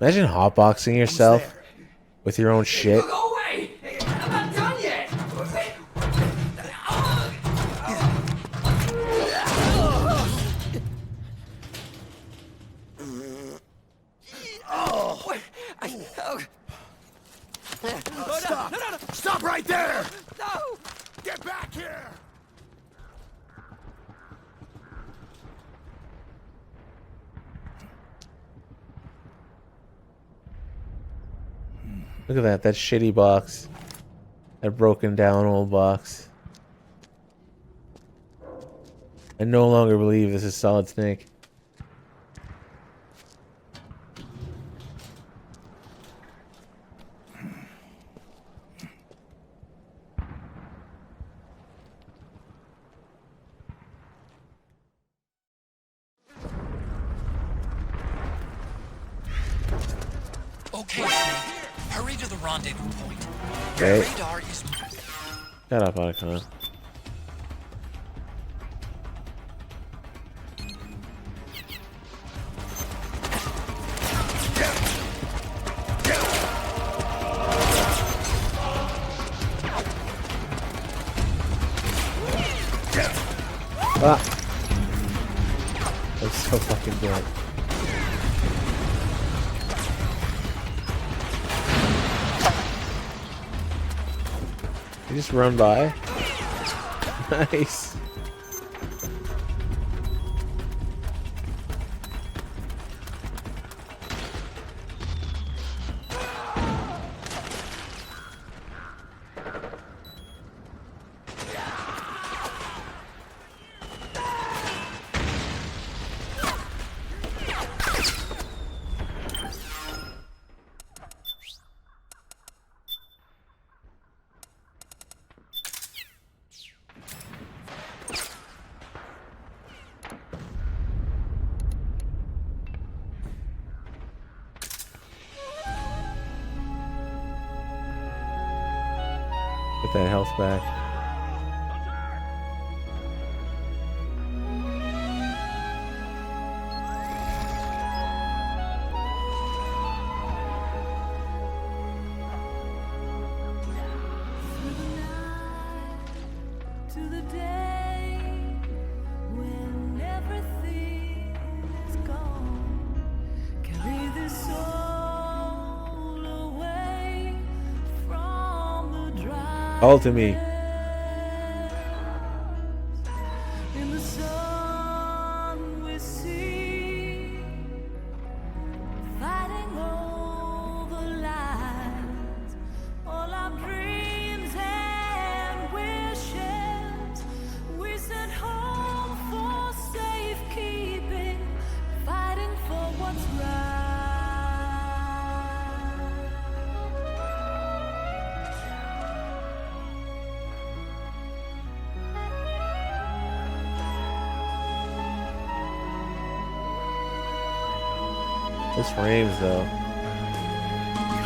Imagine hotboxing yourself with your own shit. Go away! I'm not done yet! Stop! Stop right there! No! Get back here! Look at that shitty box. That broken down old box. I no longer believe this is Solid Snake. Okay, Snake. Hurry to the rendezvous point. Your Okay. radar is... Shut up, Icon. Ah! That's so fucking dead. You just run by? Nice. Get that health back. To the day when everything is gone, carry this soul away from the dry. Call to me. In the sun we see, fighting over lives, all our dreams and wishes we sent home for safekeeping, fighting for what's right. This frames though.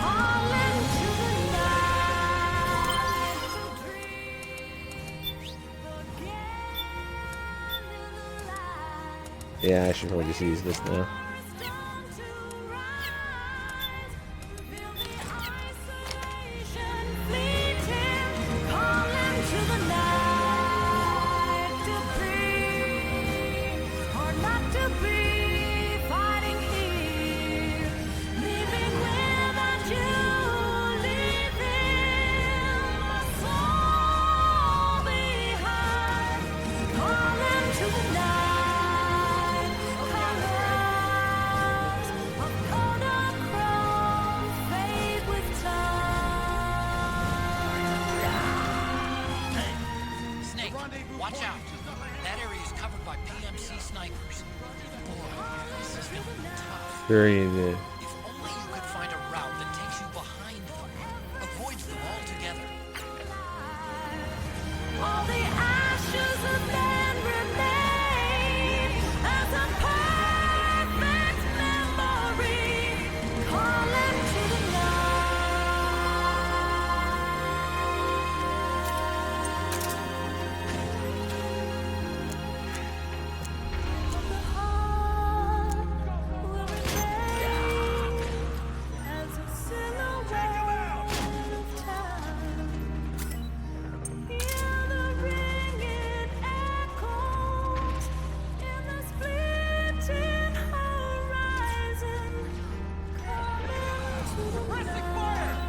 Calling to the night to dream again in the light. Yeah, I should probably just use this now. Stone to rise, feel the isolation fleeting. Calling to the night to be or not to be, fighting here, leaving without you, leaving my soul behind. Calling to the night, colors of Kodachrome fade with time. Snake, watch out. That area is covered by PMC snipers. Boy, this is gonna be tough. Very good. If only you could find a route that takes you behind them, avoids them altogether. All the ashes of men remain as a perfect memory, calling to the night. The heart will remain as a silhouette of time. Hear the ringing echoes in the splitting horizon, calling to the night.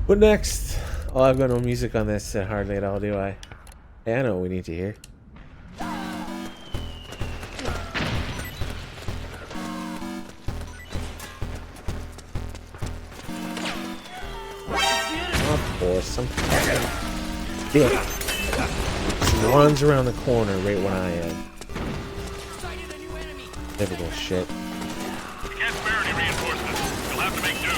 What next? Oh, I've got no music on this hardly at all, do I? Hey, I know what we need to hear. Of course, some fucking dick just runs around the corner right when I am. Typical shit. We can't spare any reinforcements. You'll have to make do.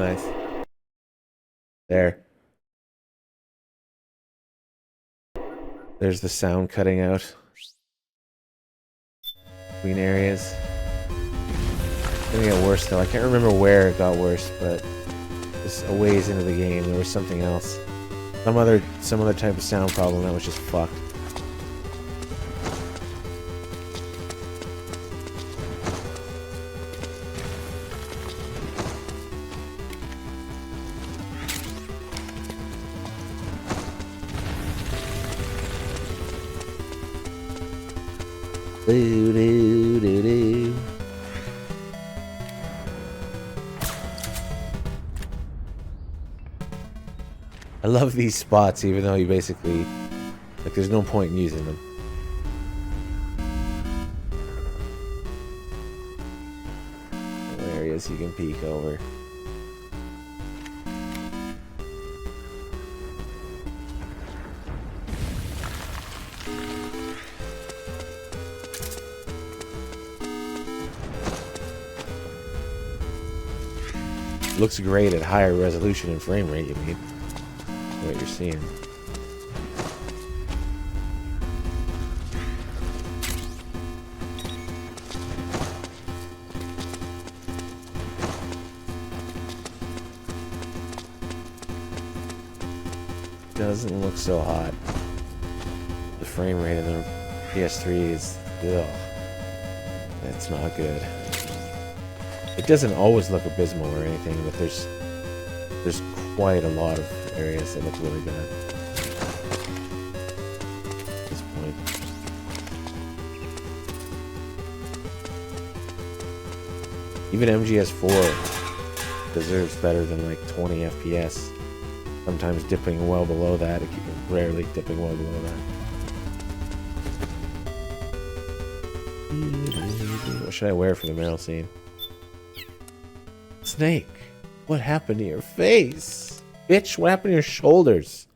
nice. There. There's the sound cutting out between areas. It's gonna get worse though. I can't remember where it got worse, but just a ways into the game there was something else. Some other type of sound problem that was just fucked. Doo, doo, doo, doo. I love these spots, even though you basically, like, there's no point in using them. Areas you can peek over. Looks great at higher resolution and frame rate, you mean? What you're seeing. Doesn't look so hot. The frame rate of the PS3 is, ugh, that's not good. It doesn't always look abysmal or anything, but there's quite a lot of areas that look really bad at this point. Even MGS4 deserves better than like 20 FPS. Sometimes dipping well below that, rarely dipping well below that. What should I wear for the Meryl scene? Snake, what happened to your face? Bitch, what happened to your shoulders?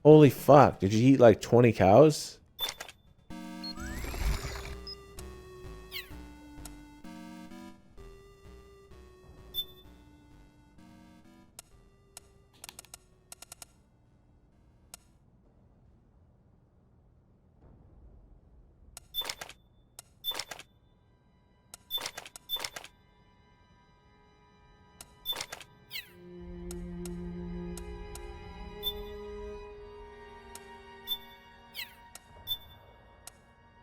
Holy fuck, did you eat like 20 cows?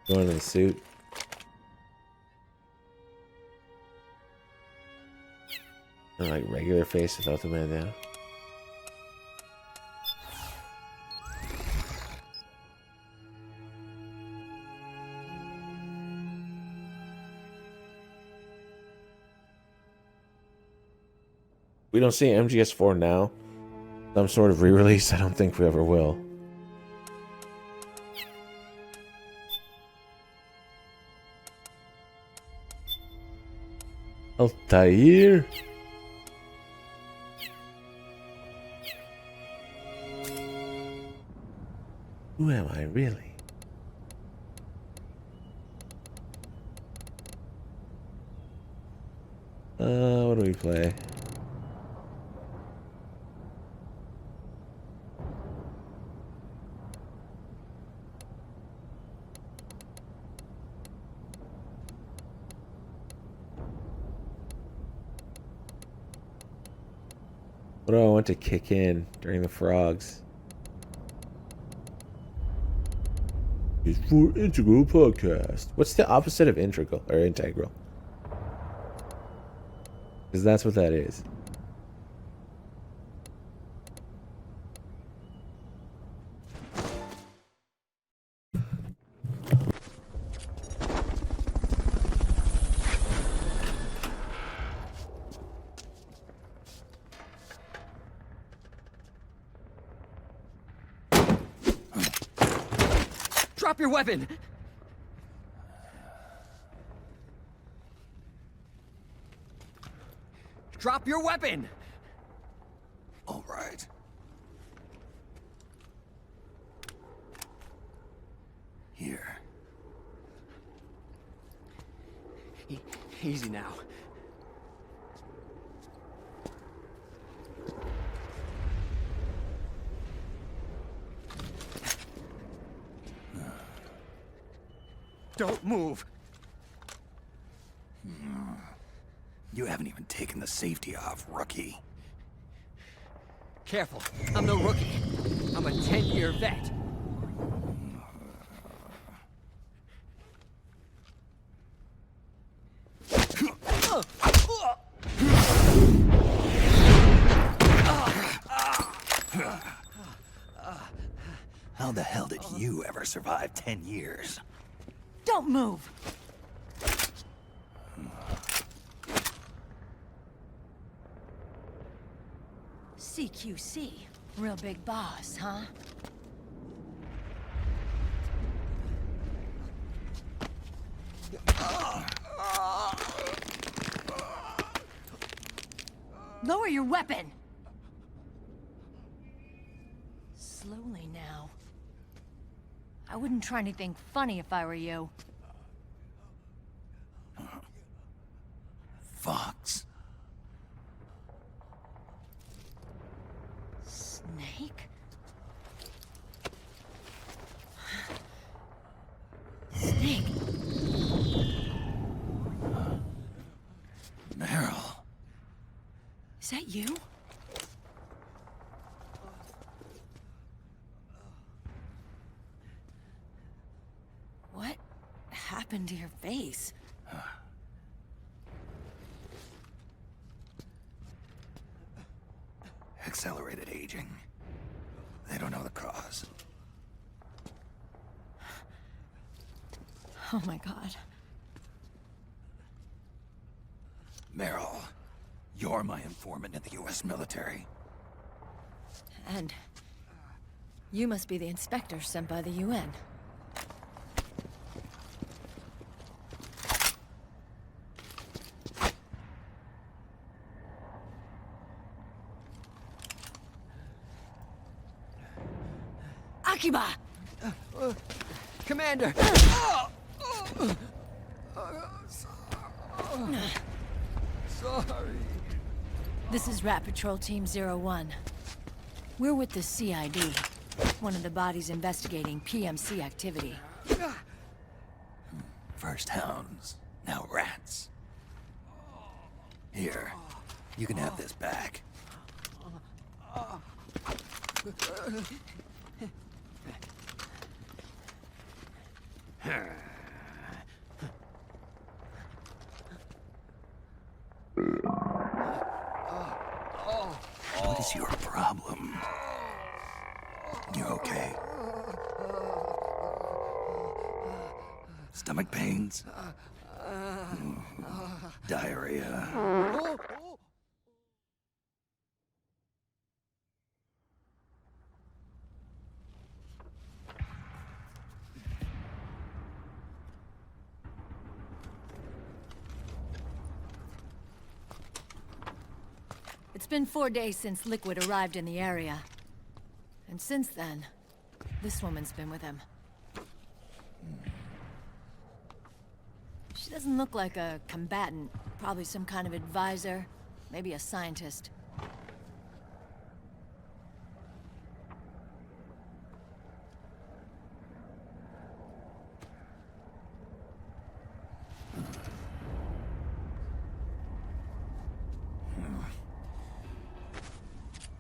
Going in the suit. And like regular face without the bandana. We don't see MGS4 now. Some sort of re-release. I don't think we ever will. Altair. Who am I really? What do we play? What do I want to kick in during the frogs? It's for Integral Podcast. What's the opposite of integral or integral? Because that's what that is. Drop your weapon! Drop your weapon! All right. Here. Easy now. Don't move. You haven't even taken the safety off, rookie. Careful. I'm no rookie. I'm a 10-year vet. How the hell did you ever survive 10 years? Don't move! CQC. Real big boss, huh? Lower your weapon! Slowly now. I wouldn't try anything funny if I were you. Fox. Snake? Snake? Meryl. Is that you? What happened to your face? Accelerated aging. They don't know the cause. Oh my god. Meryl, you're my informant in the U.S. military. And you must be the inspector sent by the UN. Akiba! Commander! Sorry. This is Rat Patrol Team 01. We're with the CID, one of the bodies investigating PMC activity. First hounds, now rats. Here, you can have this back. What is your problem? You okay? Stomach pains? Diarrhea? It's been 4 days since Liquid arrived in the area. And since then, this woman's been with him. She doesn't look like a combatant. Probably some kind of advisor, maybe a scientist.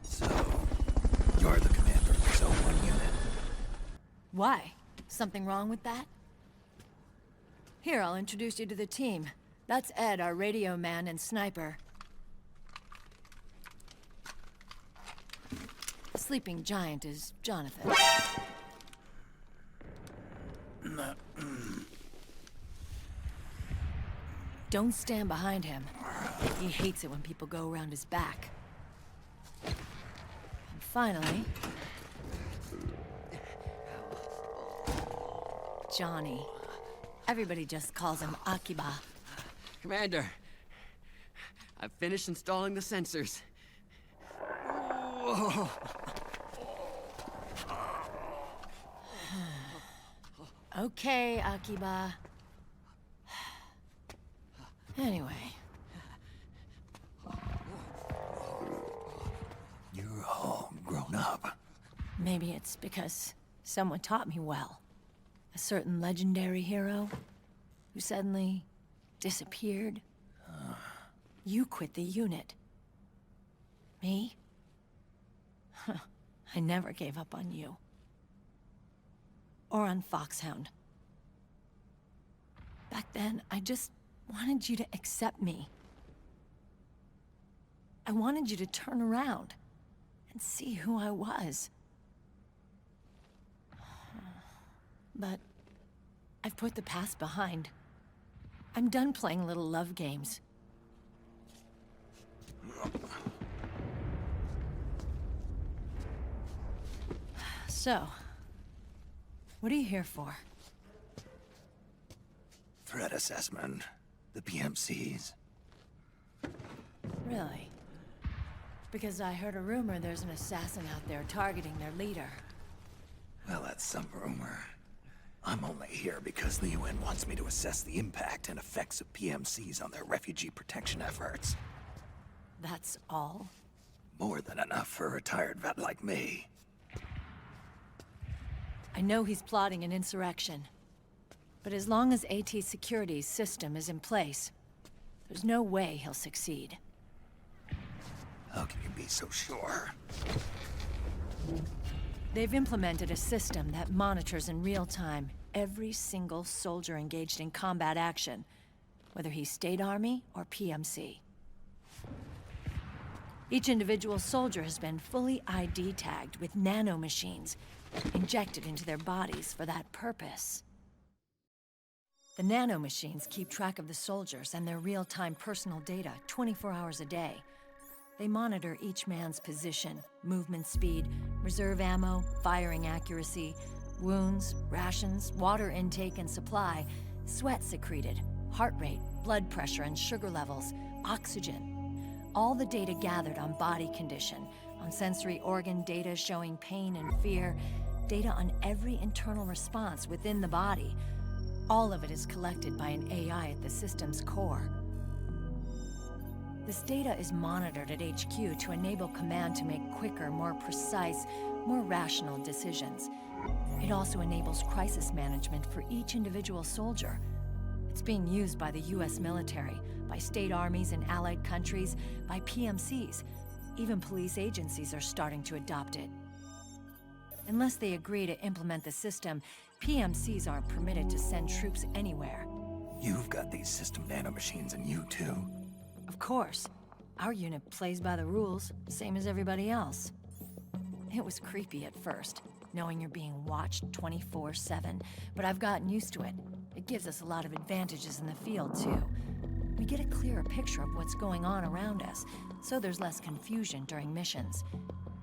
So, you're the commander of this 01 unit. Why? Something wrong with that? Here, I'll introduce you to the team. That's Ed, our radio man and sniper. The sleeping giant is Jonathan. Don't stand behind him. He hates it when people go around his back. And finally... Johnny. Everybody just calls him Akiba. Commander, I've finished installing the sensors. Whoa. Okay, Akiba. Anyway. You're all grown up. Maybe it's because someone taught me well. A certain legendary hero who suddenly disappeared. You quit the unit. Me? I never gave up on you. Or on Foxhound. Back then, I just wanted you to accept me. I wanted you to turn around and see who I was. But I've put the past behind. I'm done playing little love games. So, what are you here for? Threat assessment. The PMCs. Really? Because I heard a rumor there's an assassin out there targeting their leader. Well, that's some rumor. I'm only here because the UN wants me to assess the impact and effects of PMCs on their refugee protection efforts. That's all? More than enough for a retired vet like me. I know he's plotting an insurrection. But as long as AT Security's system is in place, there's no way he'll succeed. How can you be so sure? They've implemented a system that monitors in real time every single soldier engaged in combat action, whether he's State Army or PMC. Each individual soldier has been fully ID tagged with nanomachines injected into their bodies for that purpose. The nanomachines keep track of the soldiers and their real-time personal data 24 hours a day. They monitor each man's position, movement speed, reserve ammo, firing accuracy, wounds, rations, water intake and supply, sweat secreted, heart rate, blood pressure and sugar levels, oxygen. All the data gathered on body condition, on sensory organ data showing pain and fear, data on every internal response within the body. All of it is collected by an AI at the system's core. This data is monitored at HQ to enable command to make quicker, more precise, more rational decisions. It also enables crisis management for each individual soldier. It's being used by the US military, by state armies in allied countries, by PMCs. Even police agencies are starting to adopt it. Unless they agree to implement the system, PMCs aren't permitted to send troops anywhere. You've got these system nanomachines in you too. Of course. Our unit plays by the rules, same as everybody else. It was creepy at first, knowing you're being watched 24/7, but I've gotten used to it. It gives us a lot of advantages in the field, too. We get a clearer picture of what's going on around us, so there's less confusion during missions.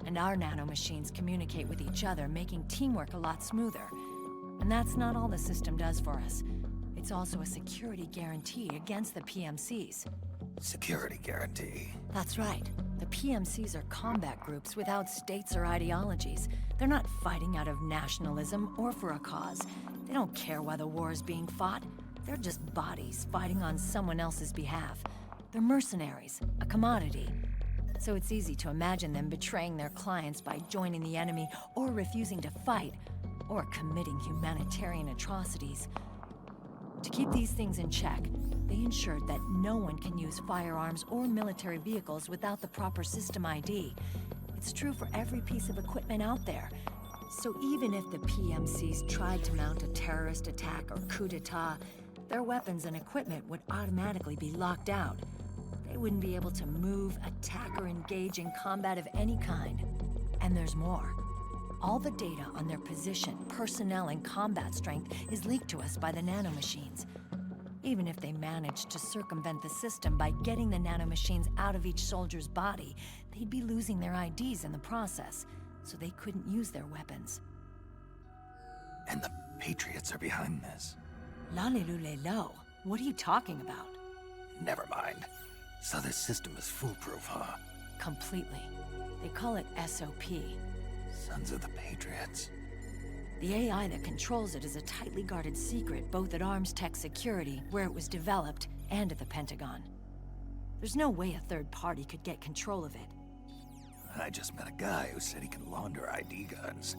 And our nanomachines communicate with each other, making teamwork a lot smoother. And that's not all the system does for us. It's also a security guarantee against the PMCs. Security guarantee? That's right. The PMCs are combat groups without states or ideologies. They're not fighting out of nationalism or for a cause. They don't care why the war is being fought. They're just bodies fighting on someone else's behalf. They're mercenaries, a commodity. So it's easy to imagine them betraying their clients by joining the enemy or refusing to fight, or committing humanitarian atrocities. To keep these things in check, they ensured that no one can use firearms or military vehicles without the proper system ID. It's true for every piece of equipment out there. So even if the PMCs tried to mount a terrorist attack or coup d'etat, their weapons and equipment would automatically be locked out. They wouldn't be able to move, attack, or engage in combat of any kind. And there's more. All the data on their position, personnel, and combat strength is leaked to us by the nanomachines. Even if they managed to circumvent the system by getting the nanomachines out of each soldier's body, they'd be losing their IDs in the process, so they couldn't use their weapons. And the Patriots are behind this. Lalilulelo, what are you talking about? Never mind. So this system is foolproof, huh? Completely. They call it SOP. Sons of the Patriots. The AI that controls it is a tightly guarded secret, both at Arms Tech Security, where it was developed, and at the Pentagon. There's no way a third party could get control of it. I just met a guy who said he can launder ID guns.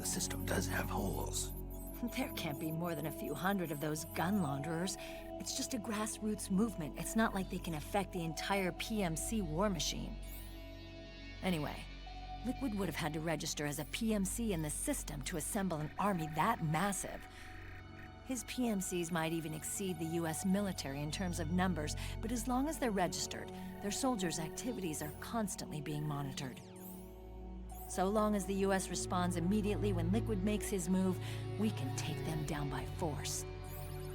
The system does have holes. There can't be more than a few hundred of those gun launderers. It's just a grassroots movement. It's not like they can affect the entire PMC war machine. Anyway, Liquid would have had to register as a PMC in the system to assemble an army that massive. His PMCs might even exceed the US military in terms of numbers, but as long as they're registered, their soldiers' activities are constantly being monitored. So long as the US responds immediately when Liquid makes his move, we can take them down by force.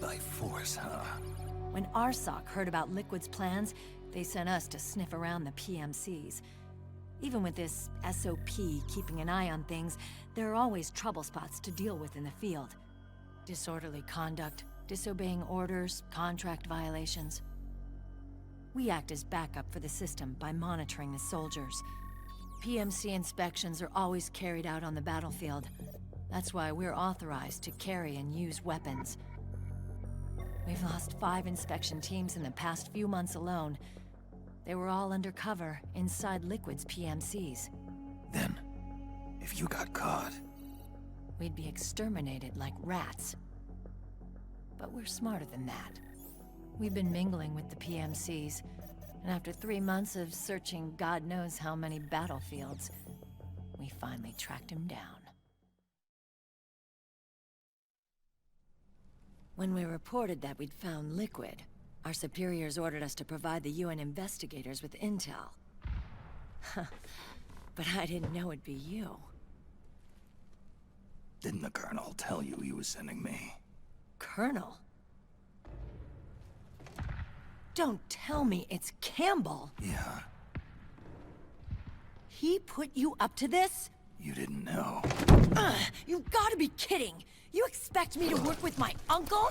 By force, huh? When RSOC heard about Liquid's plans, they sent us to sniff around the PMCs. Even with this SOP keeping an eye on things, there are always trouble spots to deal with in the field. Disorderly conduct, disobeying orders, contract violations. We act as backup for the system by monitoring the soldiers. PMC inspections are always carried out on the battlefield. That's why we're authorized to carry and use weapons. We've lost 5 inspection teams in the past few months alone. They were all undercover, inside Liquid's PMCs. Then, if you got caught... we'd be exterminated like rats. But we're smarter than that. We've been mingling with the PMCs, and after 3 months of searching God knows how many battlefields, we finally tracked him down. When we reported that we'd found Liquid, our superiors ordered us to provide the UN investigators with intel. But I didn't know it'd be you. Didn't the Colonel tell you he was sending me? Colonel? Don't tell me it's Campbell! Yeah. He put you up to this? You didn't know. You gotta be kidding! You expect me to work with my uncle?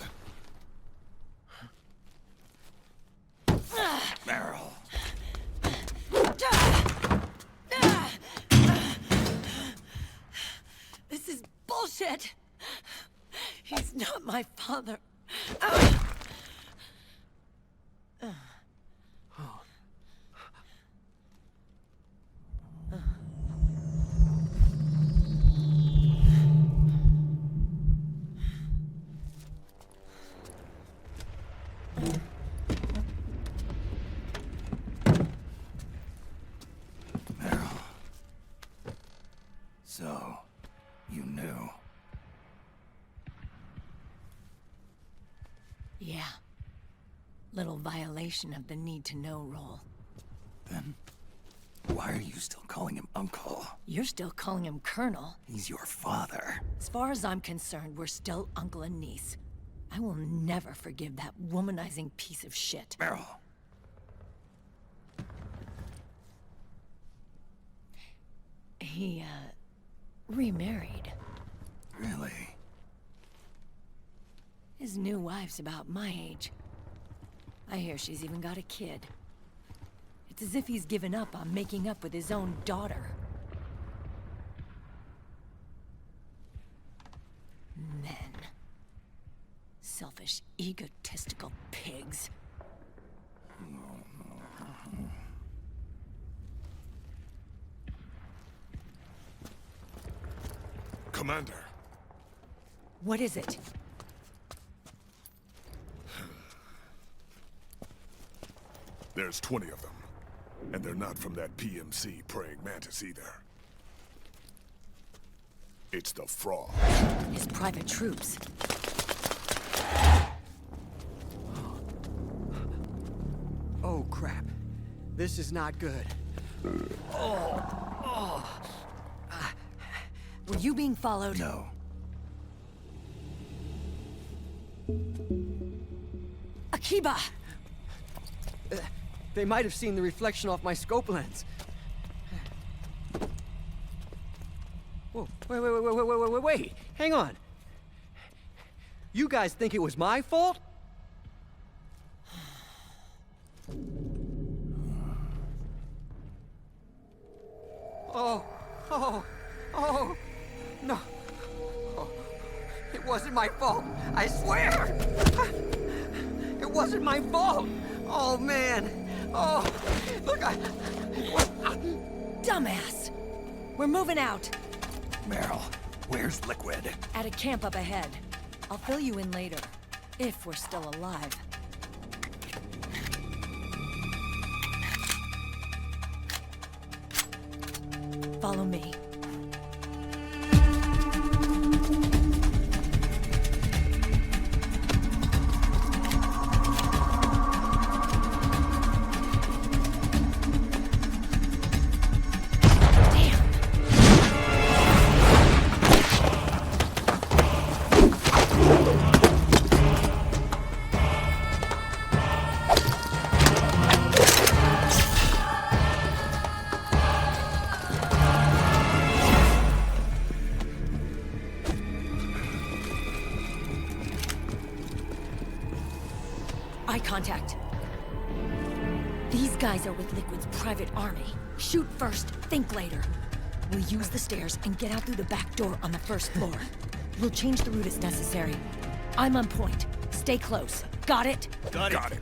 Meryl. This is bullshit! He's not my father. Meryl. So, you knew. Yeah. Little violation of the need-to-know rule. Then, why are you still calling him Uncle? You're still calling him Colonel. He's your father. As far as I'm concerned, we're still uncle and niece. I will never forgive that womanizing piece of shit. Meryl. He, remarried. Really? His new wife's about my age. I hear she's even got a kid. It's as if he's given up on making up with his own daughter. Men. Selfish, egotistical pigs. Commander. What is it? There's 20 of them. And they're not from that PMC praying mantis either. It's the Frog. His private troops. Oh, crap. This is not good. Were you being followed? No. Akiba! They might have seen the reflection off my scope lens. Whoa, wait. Hang on. You guys think it was my fault? Oh, no. Oh, it wasn't my fault, I swear! It wasn't my fault! Oh, man. Oh, look, Dumbass! We're moving out. Meryl, Where's Liquid? At a camp up ahead. I'll fill you in later. If we're still alive. Follow me. Eye contact. These guys are with Liquid's private army. Shoot first, think later. We'll use the stairs and get out through the back door on the first floor. We'll change the route as necessary. I'm on point. Stay close. Got it? Got it.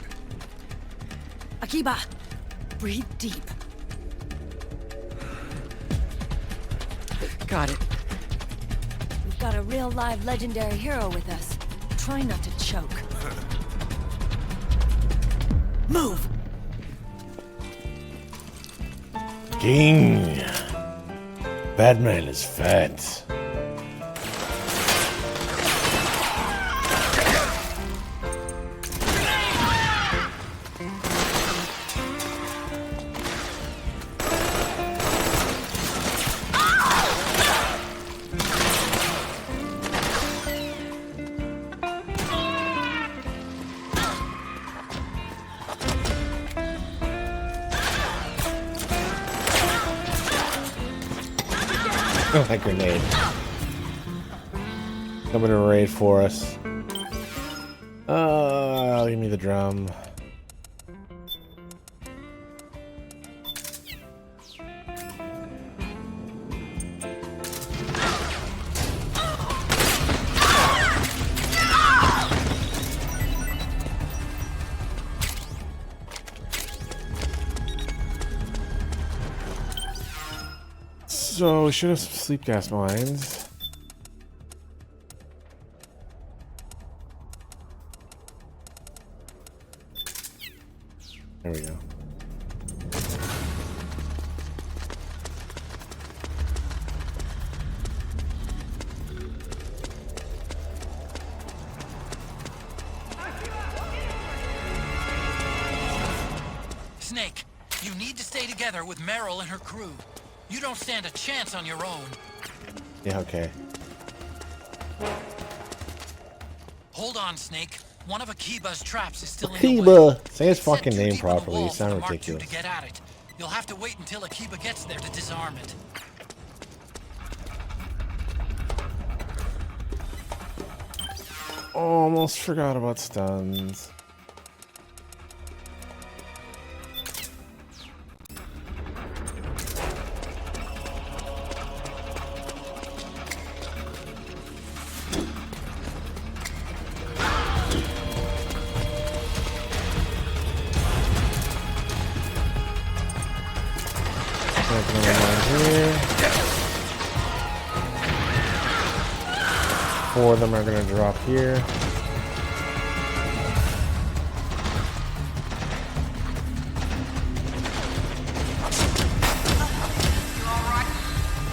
Akiba, breathe deep. Got it. We've got a real live legendary hero with us. Try not to choke. Move! King. Batman is fat. That grenade. Coming to raid for us. Give me the drum. So we should have some sleep gas mines. There we go. Snake, you need to stay together with Meryl and her crew. You don't stand a chance on your own. Yeah, okay. Hold on, Snake. One of Akiba's traps is still in the way. Akiba! Say his It's set fucking too name deep in the properly. wall You for sound the Mark II ridiculous. to get at it. You'll have to wait until Akiba gets there to disarm it. Almost forgot about stuns. Four of them are going to drop here.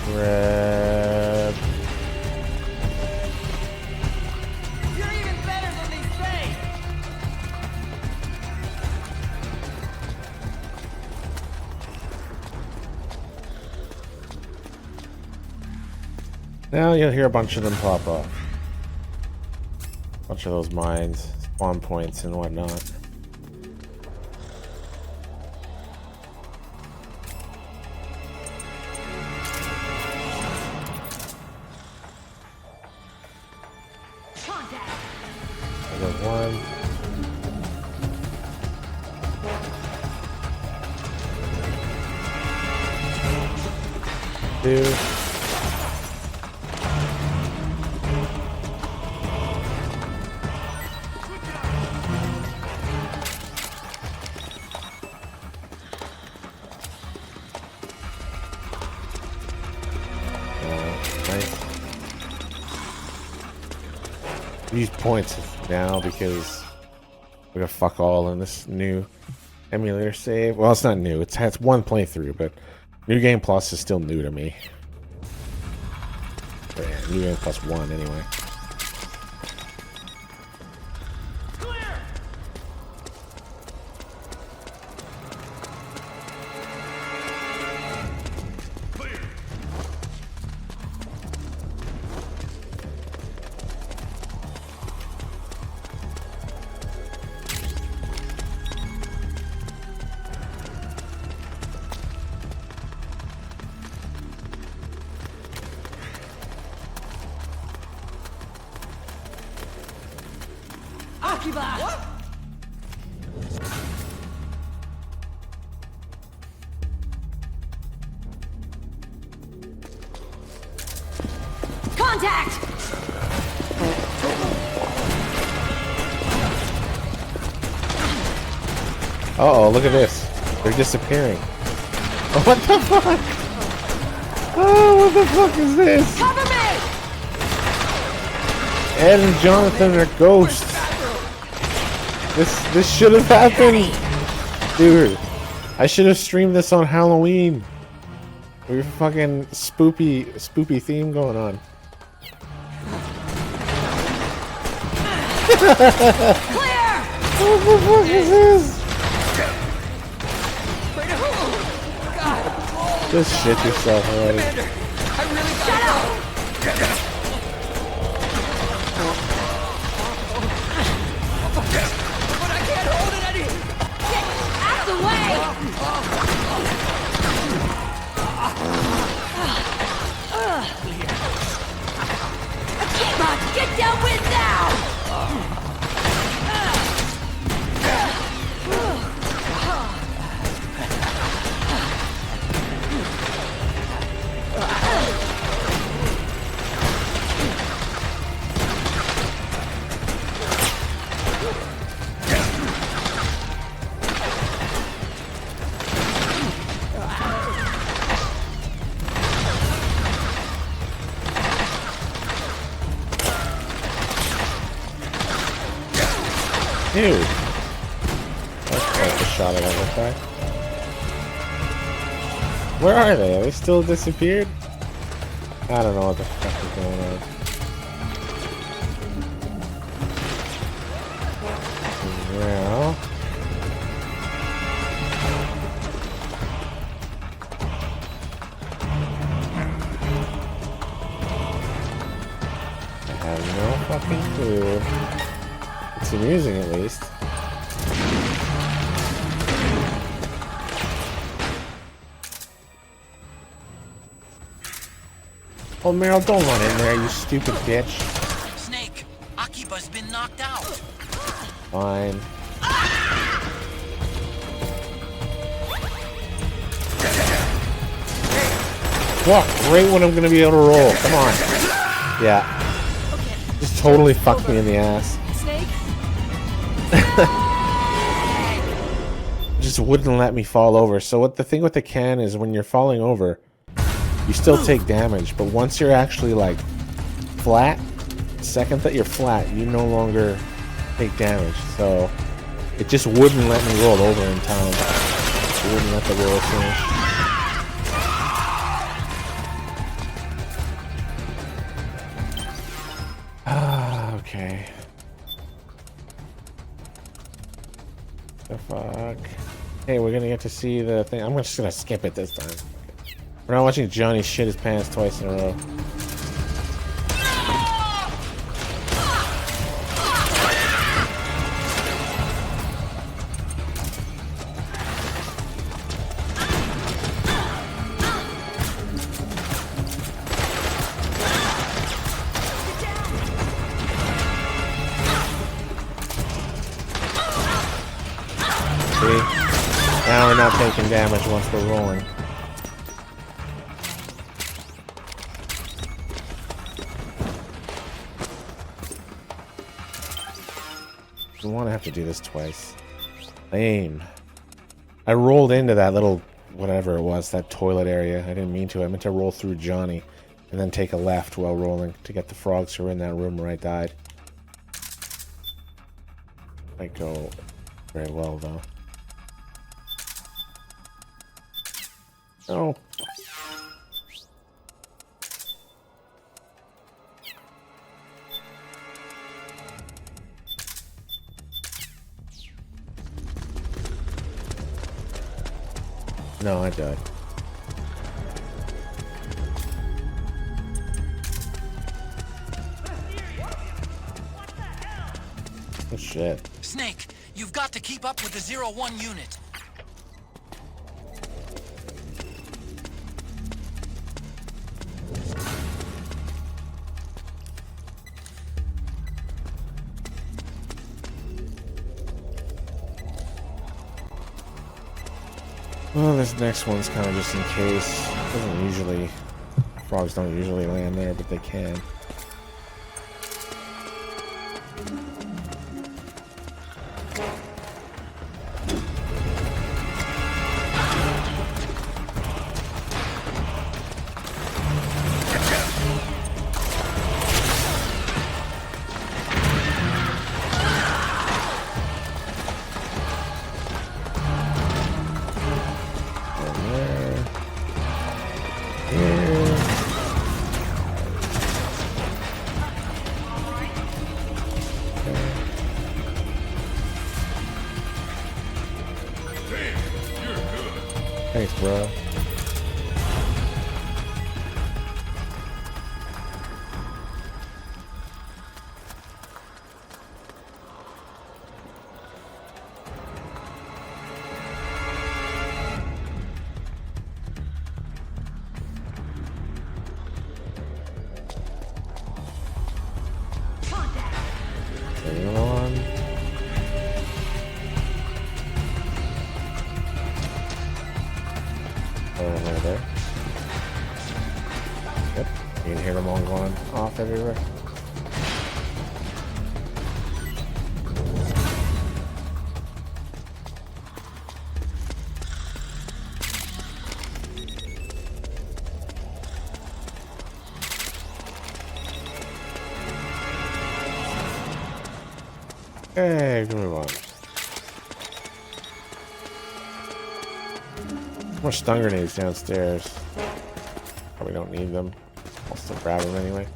Grab. You're even better than they say! Now you'll hear a bunch of them pop up. A bunch of those mines, spawn points, and whatnot. There's one. Two. Nice. use points now because we got fuck all in this new emulator save. Well, it's not new. It's one playthrough, but New Game Plus is still new to me. Or, yeah, New Game Plus 1 anyway. What? Contact! Uh-oh, look at this. They're disappearing. What the fuck? Oh, what the fuck is this? Cover me! Ed and Jonathan are ghosts. This should have happened. Dude, I should have streamed this on Halloween. We have a fucking spoopy theme going on. Clear! What the fuck is this? Just shit yourself already. I really shut up! But I can't hold it any. Get out of the way! Akima, get down with now! Dude. That's like a shot at that guy. Where are they? Are they still disappeared? I don't know what the fuck is going on. Well... I have no fucking clue. It's amusing, at least. Oh, Meryl, don't run in there, you stupid bitch. Snake, Akiba's been knocked out. Fine. Fuck, right when I'm gonna be able to roll. Come on. Yeah. Just totally fucked me in the ass. Snake? Just wouldn't let me fall over. So what the thing with the can is when you're falling over, you still take damage, but once you're actually like flat, the second that you're flat, you no longer take damage. So it just wouldn't let me roll over in time. It wouldn't let the roll finish. Ah, okay. The fuck. Hey, we're gonna get to see the thing. I'm just gonna skip it this time. We're not watching Johnny shit his pants twice in a row. See? Now we're not taking damage once we're rolling. I don't want to have to do this twice. Lame. I rolled into that little whatever it was, that toilet area. I didn't mean to. I meant to roll through Johnny and then take a left while rolling to get the frogs who were in that room where I died. Might go very well though. Oh. No, I died. Oh shit. Snake, you've got to keep up with the 0-1 unit. Well, this next one's kind of just in case. Doesn't usually, frogs don't usually land there, but they can. Thanks, bro. Hang on. Over there. Yep, you can hear them all going off everywhere. Okay, we can move on. More stun grenades downstairs. Probably don't need them. I'll still grab them anyway.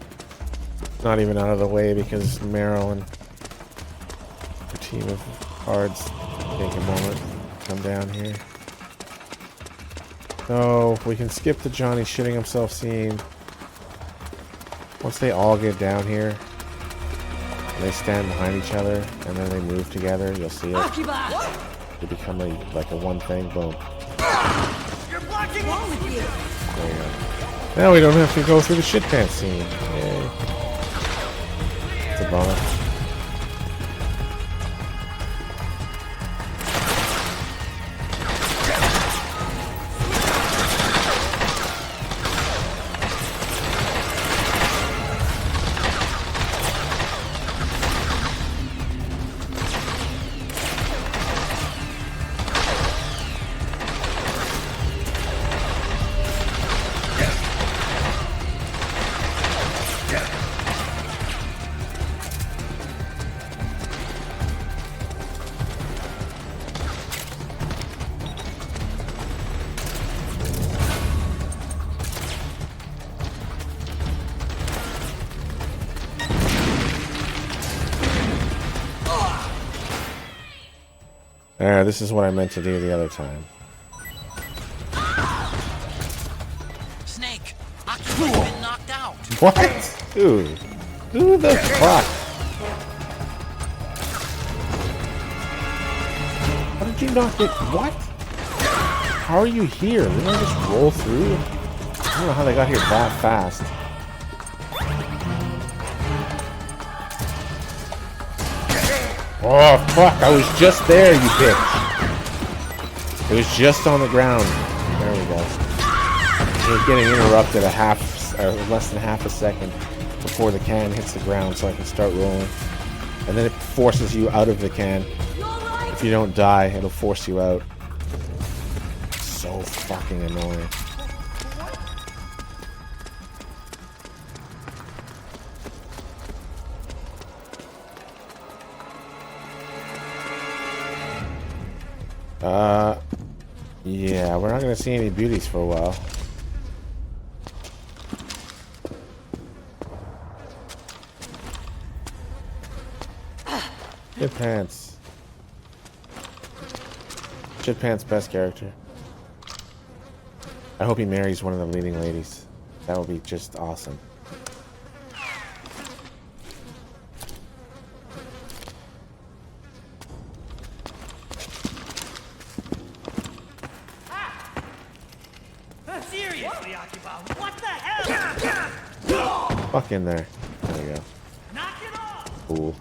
Not even out of the way because Meryl and her team of cards take a moment to come down here. So we can skip the Johnny shitting himself scene. Once they all get down here, they stand behind each other and then they move together. You'll see it. They become like a one thing. Boom. You're blocking wrong with you. There you go. Now we don't have to go through the shit pants scene. Yay. It's a bonus. There, this is what I meant to do the other time. Snake, Aki's been knocked out. What? Dude. Who the fuck? How did you not get... What? How are you here? Didn't I just roll through? I don't know how they got here that fast. Oh, fuck. I was just there, you bitch. It was just on the ground. There we go. It was getting interrupted less than half a second before the can hits the ground so I can start rolling. And then it forces you out of the can. If you don't die, it'll force you out. So fucking annoying. Yeah, we're not gonna see any beauties for a while. Shit Pants. Shit Pants best character. I hope he marries one of the leading ladies. That would be just awesome. Seriously, Akiba, what the hell? Fuck in there. There we go. Knock it off! Cool.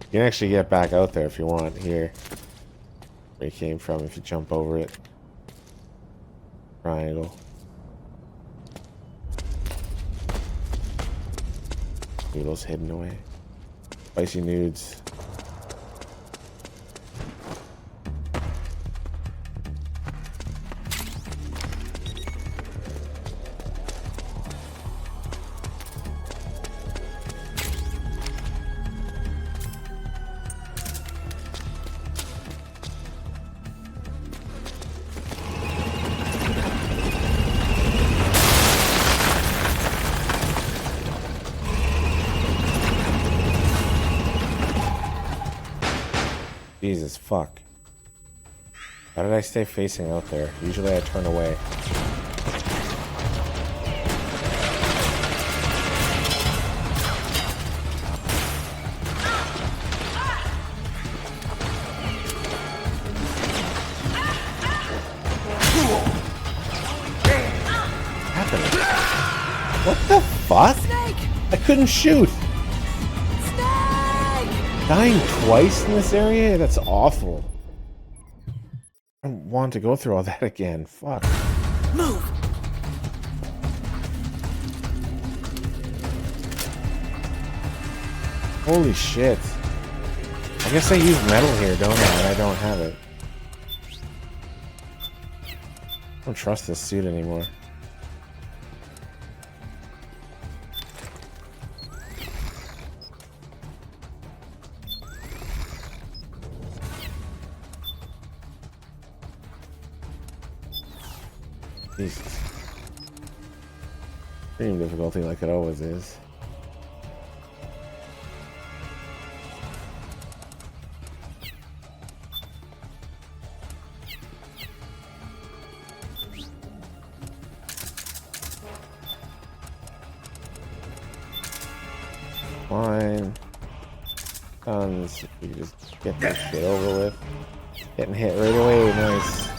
You can actually get back out there if you want here. Where you came from if you jump over it. Triangle. Noodles hidden away. Spicy nudes. Jesus fuck. How did I stay facing out there? Usually I turn away. What happened? What the fuck? Snake! I couldn't shoot! Dying twice in this area? That's awful. I don't want to go through all that again. Fuck. Move! Holy shit. I guess I use metal here, don't I? And I don't have it. I don't trust this suit anymore. Jesus. Extreme difficulty like it always is. Fine. Guns. If you just get this shit over with. Getting hit right away. Nice.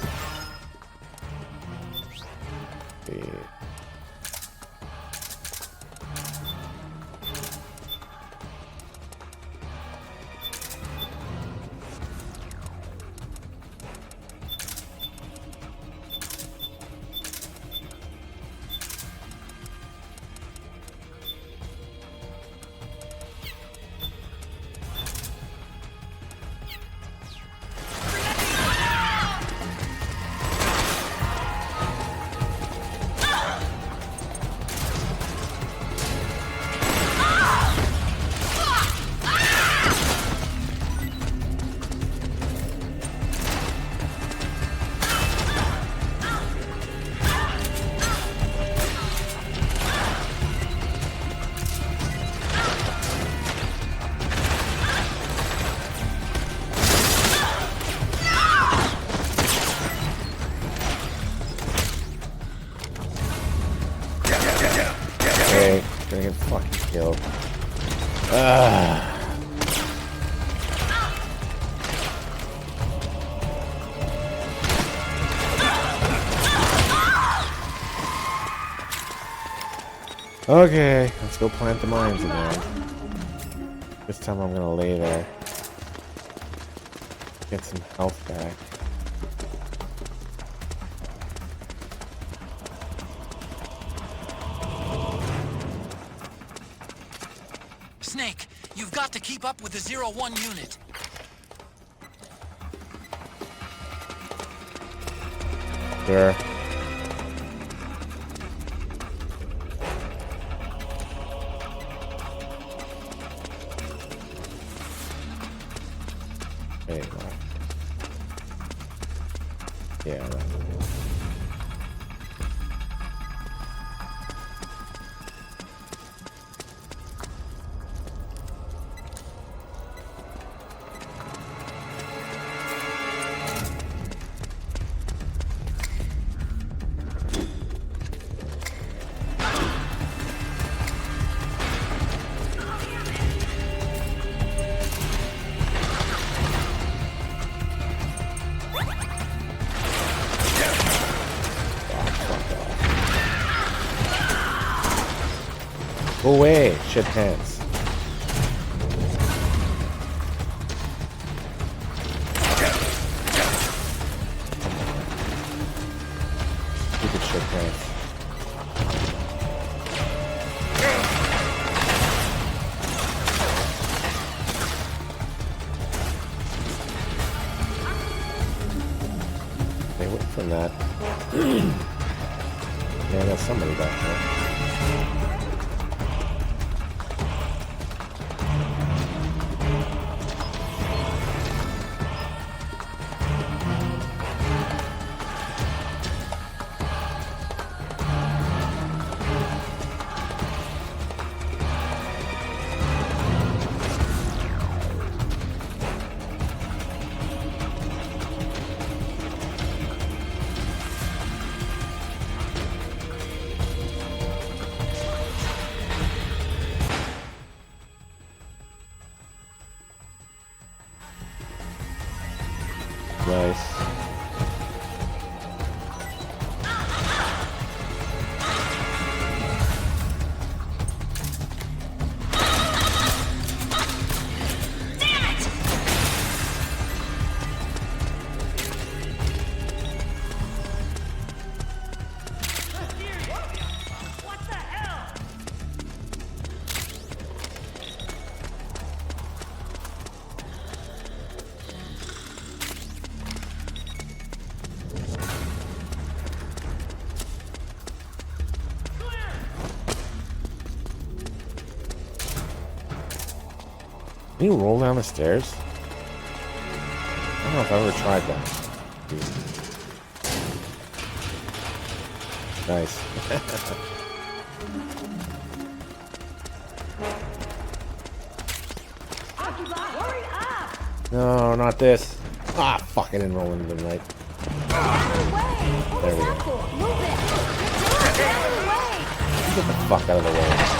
Gonna get fucking killed. Okay, let's go plant the mines again. This time I'm gonna lay there. Get some health back. Snake, you've got to keep up with the 0-1 unit. Sure. Hey, wow. Yeah, right. Go away, shit pants. Stupid shit pants. They went from that. Yeah, that's somebody back there. Nice. Can you roll down the stairs? I don't know if I've ever tried that. Nice. No, not this. Ah, fuck, I didn't roll into the right. There we go. Get the fuck out of the way.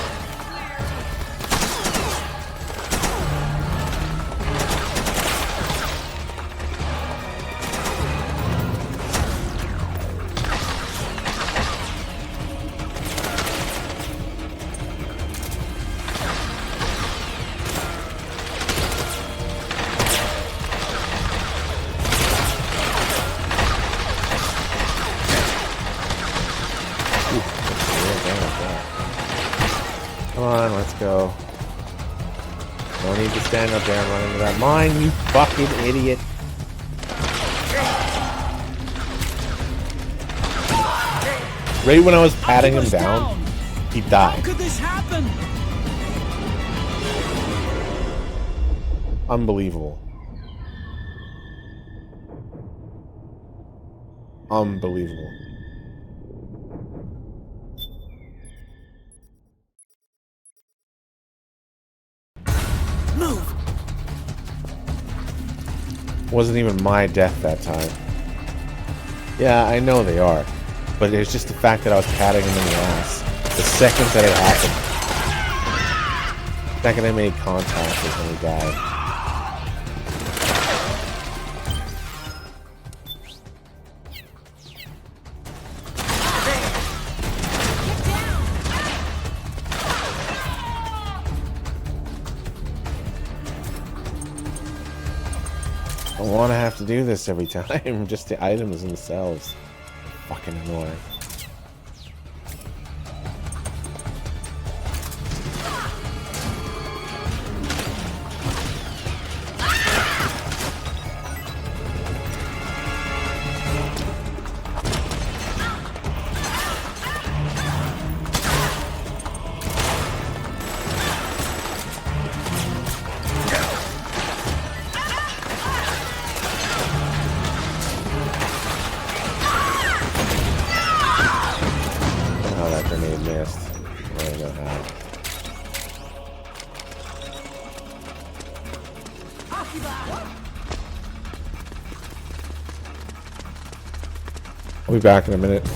Come on, let's go. No need to stand up there and run into that mine, you fucking idiot. Right when I was patting him down, he died. How could this happen? Unbelievable. Unbelievable. Move. Wasn't even my death that time. Yeah, I know they are. But it's just the fact that I was patting him in the ass. The second that it happened. The second I made contact with when he died. I don't want to have to do this every time. Just the items themselves. Fucking annoying. I'll be back in a minute.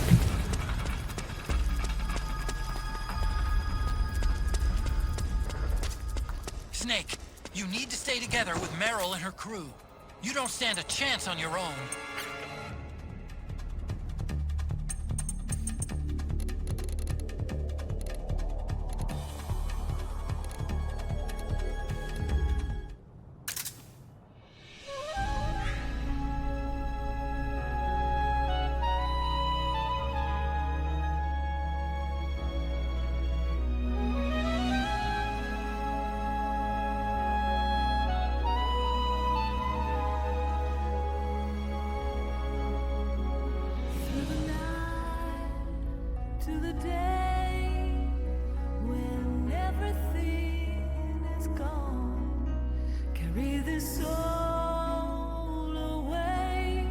Snake, you need to stay together with Meryl and her crew. You don't stand a chance on your own. To the day when everything is gone, carry this soul away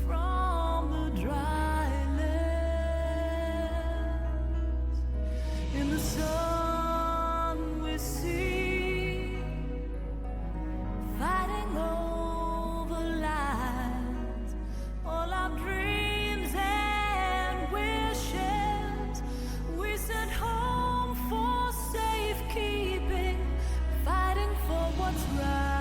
from the dry lands. In the sun we see, fighting over lies, all our dreams and wishes we sent home for safekeeping, fighting for what's right.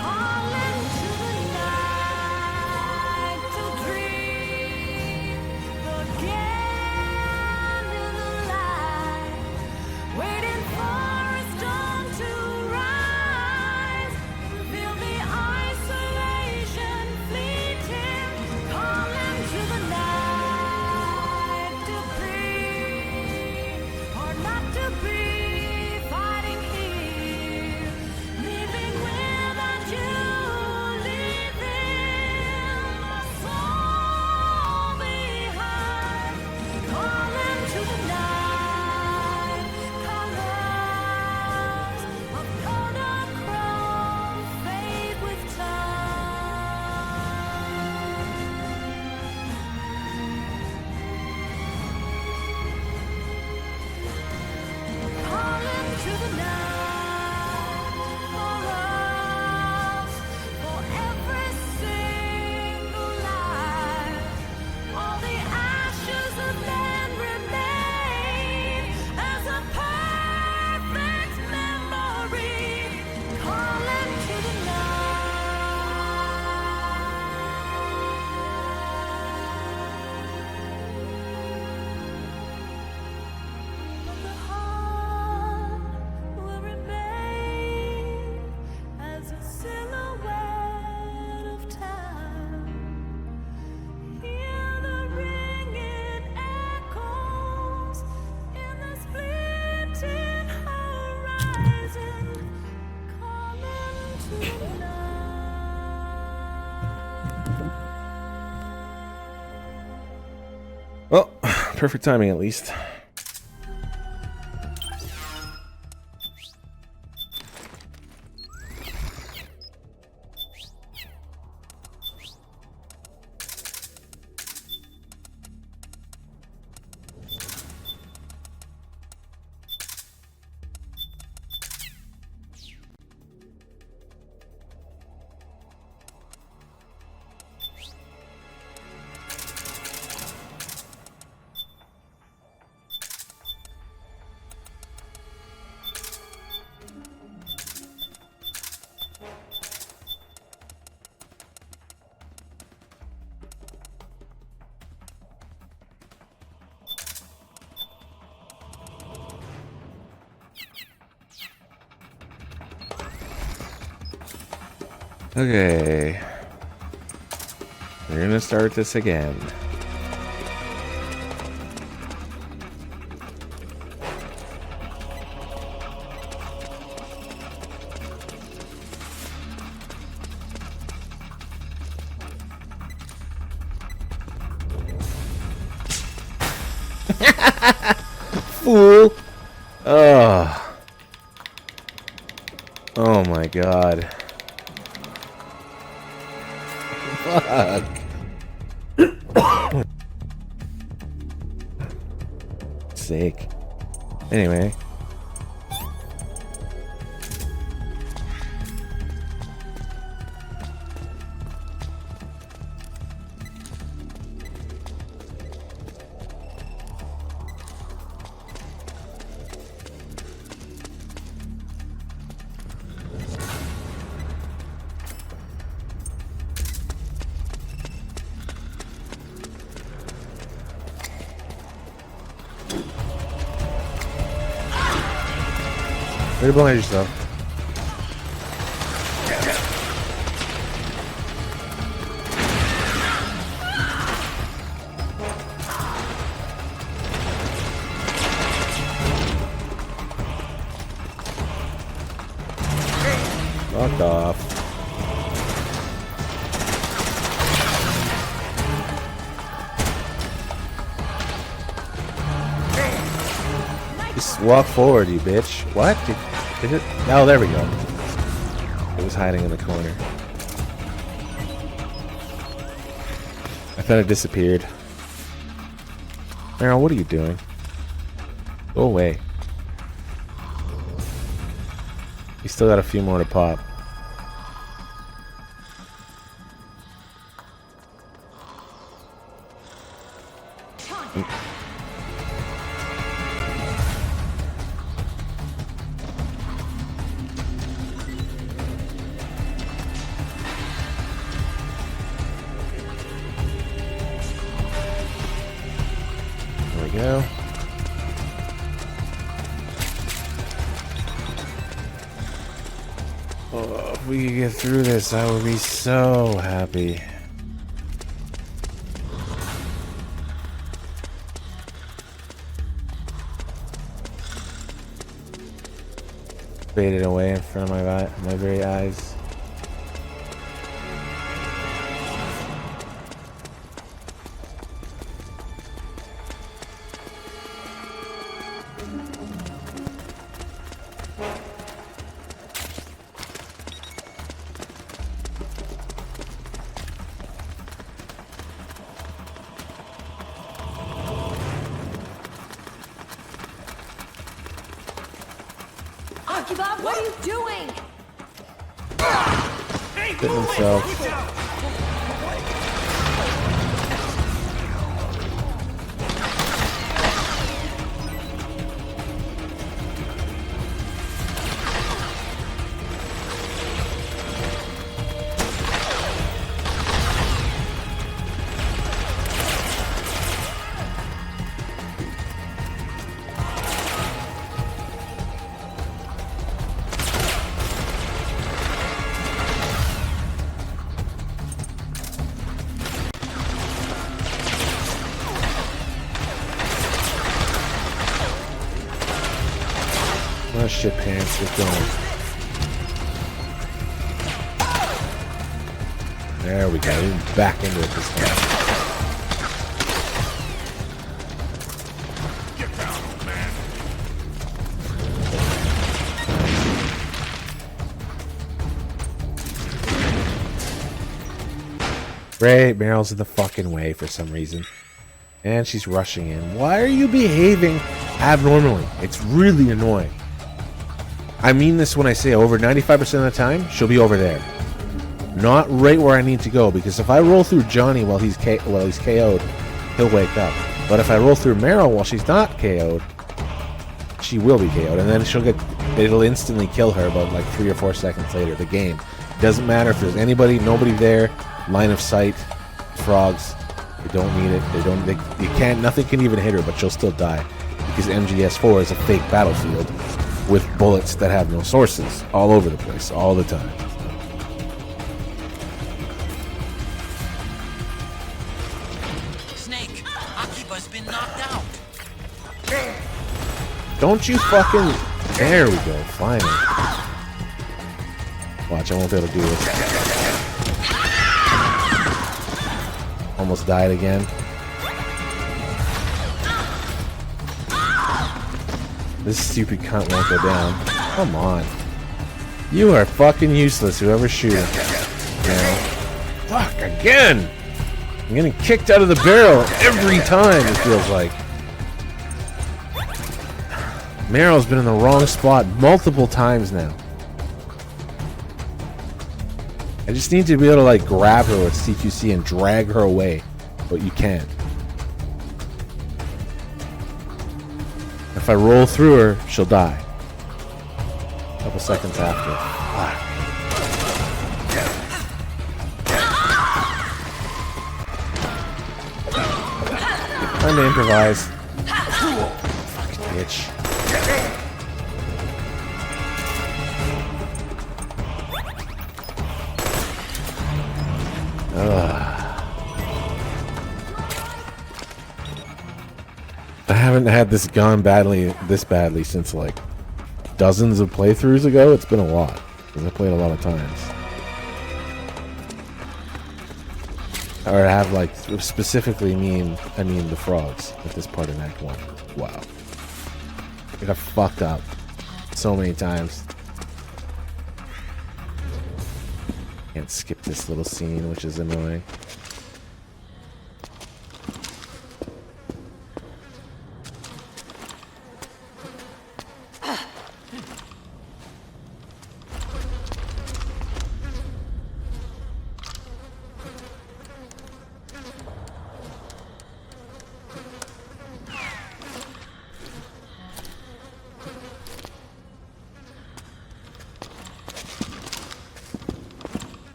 Calling to the night to dream again in the light, waiting for its dawn to rise. Feel the isolation fleeting, calling to the night to be or not to be, fighting here, leaving without you, leaving my soul behind, calling to the night, colors of Kodachrome fade with time, calling to the night for us, for every single life. All the ashes of men remain as a perfect memory, calling to the night. The heart will remain as a silhouette of time. Hear the ringing echoes in the splitting horizon, calling to the Well, perfect timing at least. Okay. We're gonna start this again. Fool. Oh my god. Fuck. Sake. Anyway. Way to blind yourself. Fuck off. Just walk forward, you bitch. What? Is it? Oh, there we go. It was hiding in the corner. I thought it disappeared. Meryl, what are you doing? Go away. You still got a few more to pop. There we go. Oh, if we could get through this, I would be so happy. Faded away in front of my very eyes. Bob, what are you doing? Hit himself. Oh shit pants, get going. There we go, we're back into it this time. Get down, old man. Great, Meryl's in the fucking way for some reason. And she's rushing in. Why are you behaving abnormally? It's really annoying. I mean this when I say over 95% of the time, she'll be over there. Not right where I need to go, because if I roll through Johnny while he's KO'd, he'll wake up. But if I roll through Meryl while she's not KO'd, she will be KO'd, and then it'll instantly kill her about like 3 or 4 seconds later. The game doesn't matter if there's nobody there, line of sight, frogs. They don't need it. Nothing can even hit her, but she'll still die because MGS4 is a fake battlefield with bullets that have no sources all over the place, all the time. Snake, Akiba's been knocked out. Don't you fucking... There we go, finally. Watch, I won't be able to do this. Almost died again. This stupid cunt won't go down. Come on. You are fucking useless, whoever's shooting. Now. Fuck, again! I'm getting kicked out of the barrel every time, it feels like. Meryl's been in the wrong spot multiple times now. I just need to be able to like grab her with CQC and drag her away, but you can't. If I roll through her, she'll die. A couple seconds after. Time to improvise. Fucking bitch. I haven't had this gone this badly since like dozens of playthroughs ago. It's been a lot because I played a lot of times. Or I have like specifically I mean the frogs at this part in Act 1. Wow. I got fucked up so many times. Can't skip this little scene, which is annoying.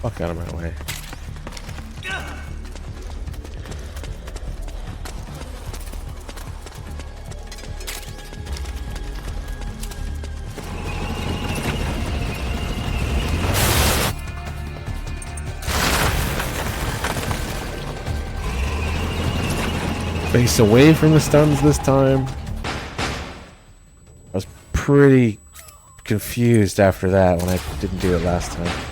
Fuck out of my way. Face away from the stuns this time. I was pretty confused after that when I didn't do it last time.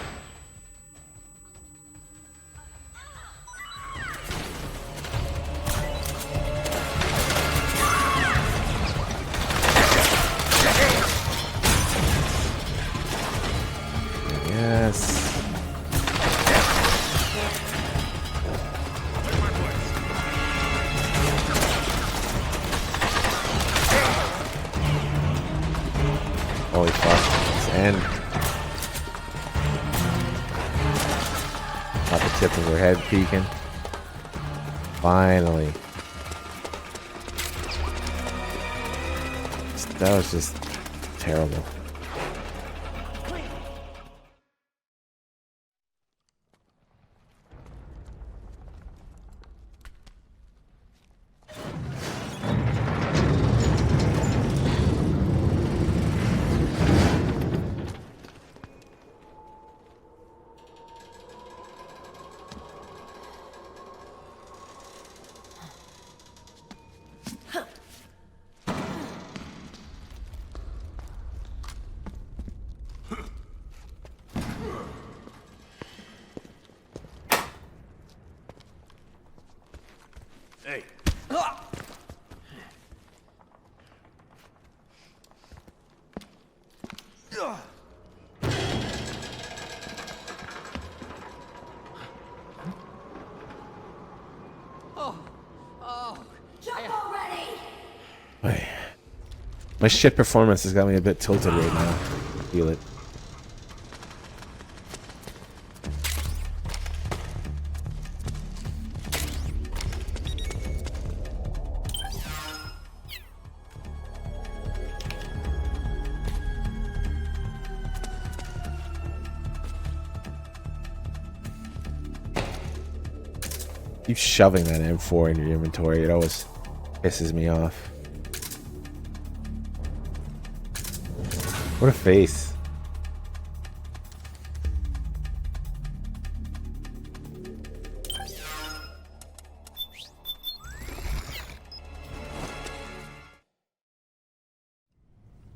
Holy fuck, it's end. Not the tip of her head peeking. Finally. That was just terrible. Hey. Jump already! My shit performance has got me a bit tilted right now. I feel it. Keep shoving that M4 in your inventory. It always pisses me off. What a face.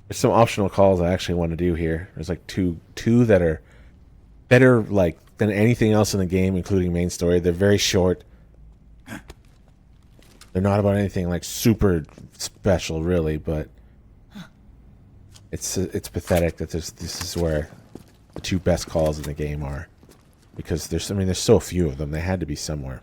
There's some optional calls I actually want to do here. There's like two that are better like than anything else in the game, including main story. They're very short. They're not about anything like super special, really, but it's pathetic that this is where the two best calls in the game are, because there's so few of them. They had to be somewhere.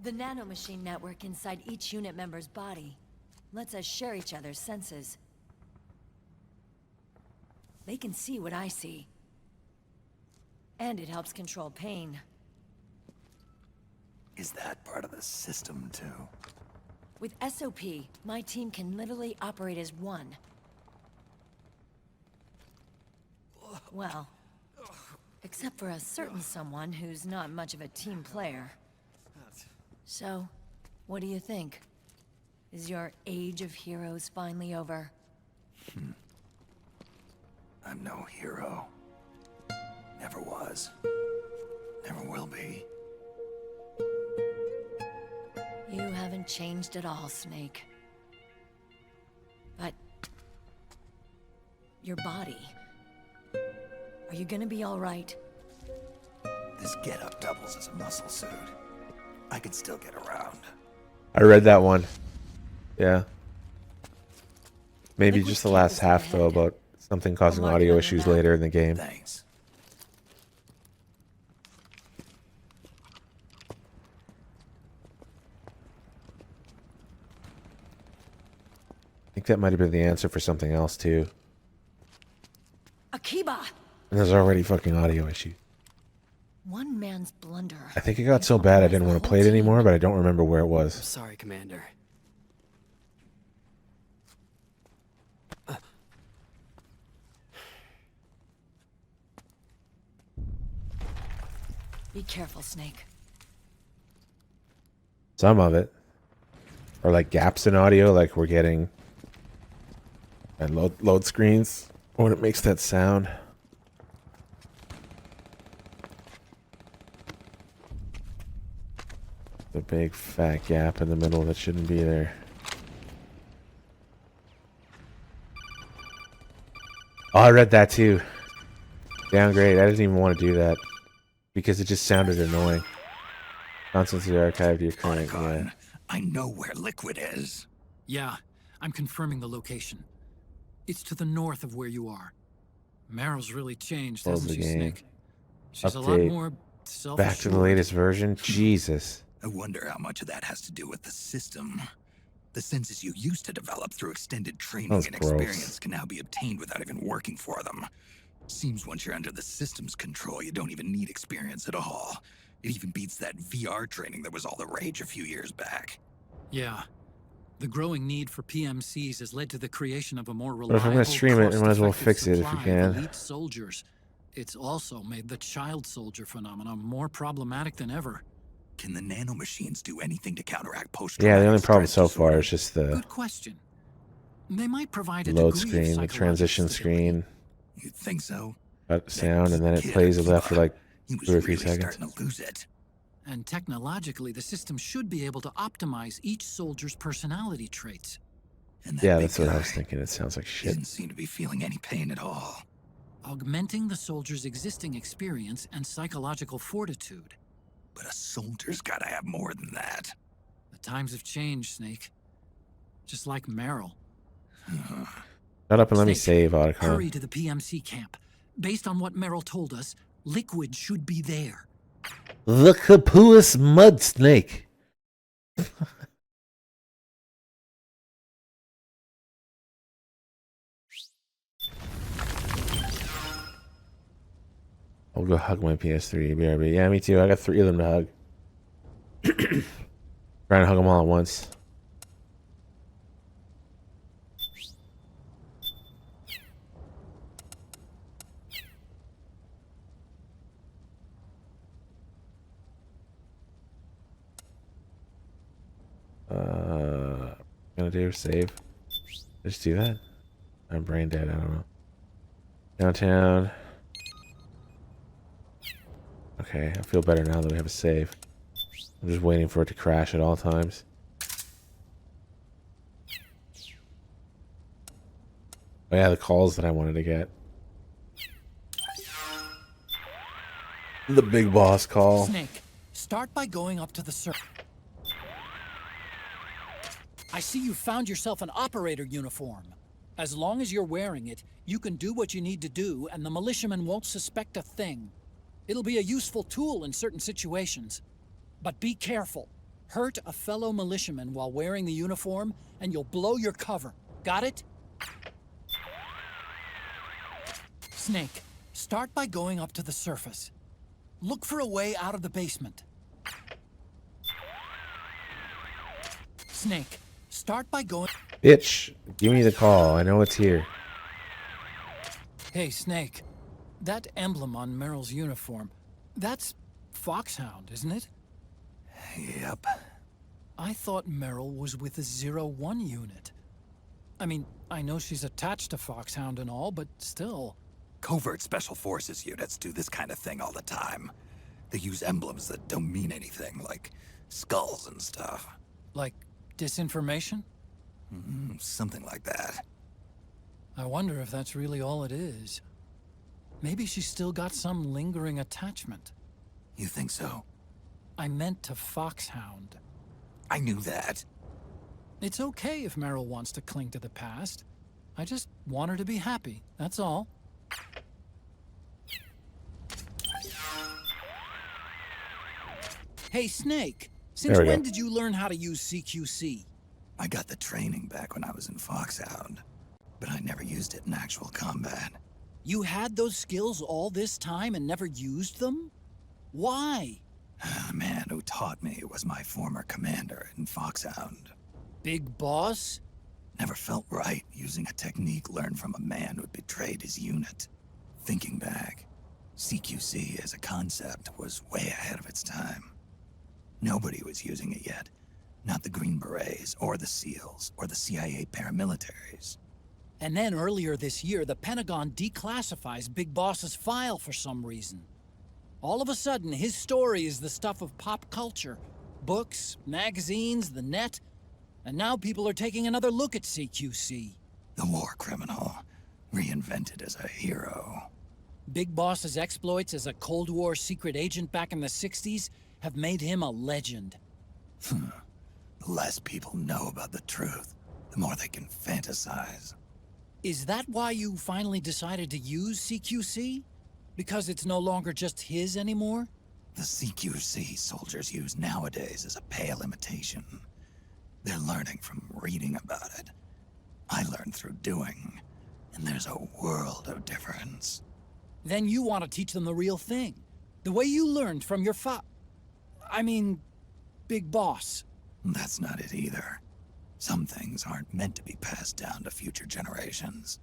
The nanomachine network inside each unit member's body lets us share each other's senses. They can see what I see. And it helps control pain. Is that part of the system, too? With SOP, my team can literally operate as one. Well, except for a certain someone who's not much of a team player. So, what do you think? Is your age of heroes finally over? I'm no hero. Never was. Never will be. You haven't changed at all, Snake. But... your body... are you gonna be alright? This getup doubles as a muscle suit. I can still get around. I read that one. Yeah. Maybe just the last half, though, about something causing audio issues later in the game. Thanks. I think that might have been the answer for something else, too. Akiba! And there's already fucking audio issues. One man's blunder. I think it got so bad I didn't want to play it anymore, but I don't remember where it was. Sorry, Commander. Be careful, Snake. Some of it. Or like gaps in audio, like we're getting... and load screens when it makes that sound. The big fat gap in the middle that shouldn't be there. Oh, I read that too. Downgrade. I didn't even want to do that because it just sounded annoying. Constantly archived your current. Yeah. I know where Liquid is. Yeah, I'm confirming the location. It's to the north of where you are. Meryl's really changed, Close hasn't the she, game. Snake? She's a lot Update. more self-assured. Back to the latest version. Jesus. I wonder how much of that has to do with the system. The senses you used to develop through extended training That's and gross. experience can now be obtained without even working for them. Seems once you're under the system's control, you don't even need experience at all. It even beats that VR training that was all the rage a few years back. Yeah. The growing need for PMCs has led to the creation of a more But reliable, if I'm gonna stream it, I might as well cost-effective fix it if you supply of can. elite soldiers. It's also made the child soldier phenomenon more problematic than ever. Can the nanomachines do anything to counteract Yeah, post-traumatic the only problem stress so far disorder? is just the Good question. They might provide a load degree of screen, the psychological transition stability. screen, You'd think so. sound, and then it plays it after like He was 2 or 3 really seconds. starting to lose it. And technologically, the system should be able to optimize each soldier's personality traits. And that Yeah, big that's what I guy was thinking. It sounds like shit. didn't seem to be feeling any pain at all. Augmenting the soldier's existing experience and psychological fortitude. But a soldier's gotta have more than that. The times have changed, Snake. Just like Meryl. Shut up and let me Snake, save, Otacon. Hurry to the PMC camp. Based on what Meryl told us, Liquid should be there. The Capuus Mud Snake. I'll go hug my PS3, BRB. Yeah, me too. I got 3 of them to hug. Trying to hug them all at once. Gonna do save. Just do that. I'm brain dead. I don't know. Downtown. Okay, I feel better now that we have a save. I'm just waiting for it to crash at all times. Oh yeah, the calls that I wanted to get. The big boss call. Snake, start by going up to the surface. I see you found yourself an operator uniform. As long as you're wearing it, you can do what you need to do, and the militiamen won't suspect a thing. It'll be a useful tool in certain situations. But be careful. Hurt a fellow militiaman while wearing the uniform, and you'll blow your cover. Got it? Snake, start by going up to the surface. Look for a way out of the basement. Snake, start by going... Bitch, give me the call. I know it's here. Hey, Snake. That emblem on Meryl's uniform, that's Foxhound, isn't it? Yep. I thought Meryl was with the 01 unit. I mean, I know she's attached to Foxhound and all, but still... Covert Special Forces units do this kind of thing all the time. They use emblems that don't mean anything, like skulls and stuff. Like disinformation? Something like that. I wonder if that's really all it is. Maybe she's still got some lingering attachment. You think so? I meant to Foxhound. I knew that. It's okay if Meryl wants to cling to the past. I just want her to be happy, that's all. Hey, Snake. Since when did you learn how to use CQC? I got the training back when I was in Foxhound, but I never used it in actual combat. You had those skills all this time and never used them? Why? The man who taught me was my former commander in Foxhound. Big Boss? Never felt right using a technique learned from a man who'd betrayed his unit. Thinking back, CQC as a concept was way ahead of its time. Nobody was using it yet. Not the Green Berets, or the SEALs, or the CIA paramilitaries. And then earlier this year, the Pentagon declassifies Big Boss's file for some reason. All of a sudden, his story is the stuff of pop culture. Books, magazines, the net. And now people are taking another look at CQC. The war criminal, reinvented as a hero. Big Boss's exploits as a Cold War secret agent back in the 60s have made him a legend. The less people know about the truth, the more they can fantasize. Is that why you finally decided to use CQC? Because it's no longer just his anymore? The CQC soldiers use nowadays is a pale imitation. They're learning from reading about it. I learned through doing, and there's a world of difference. Then you want to teach them the real thing. The way you learned from your Big Boss. That's not it either. Some things aren't meant to be passed down to future generations.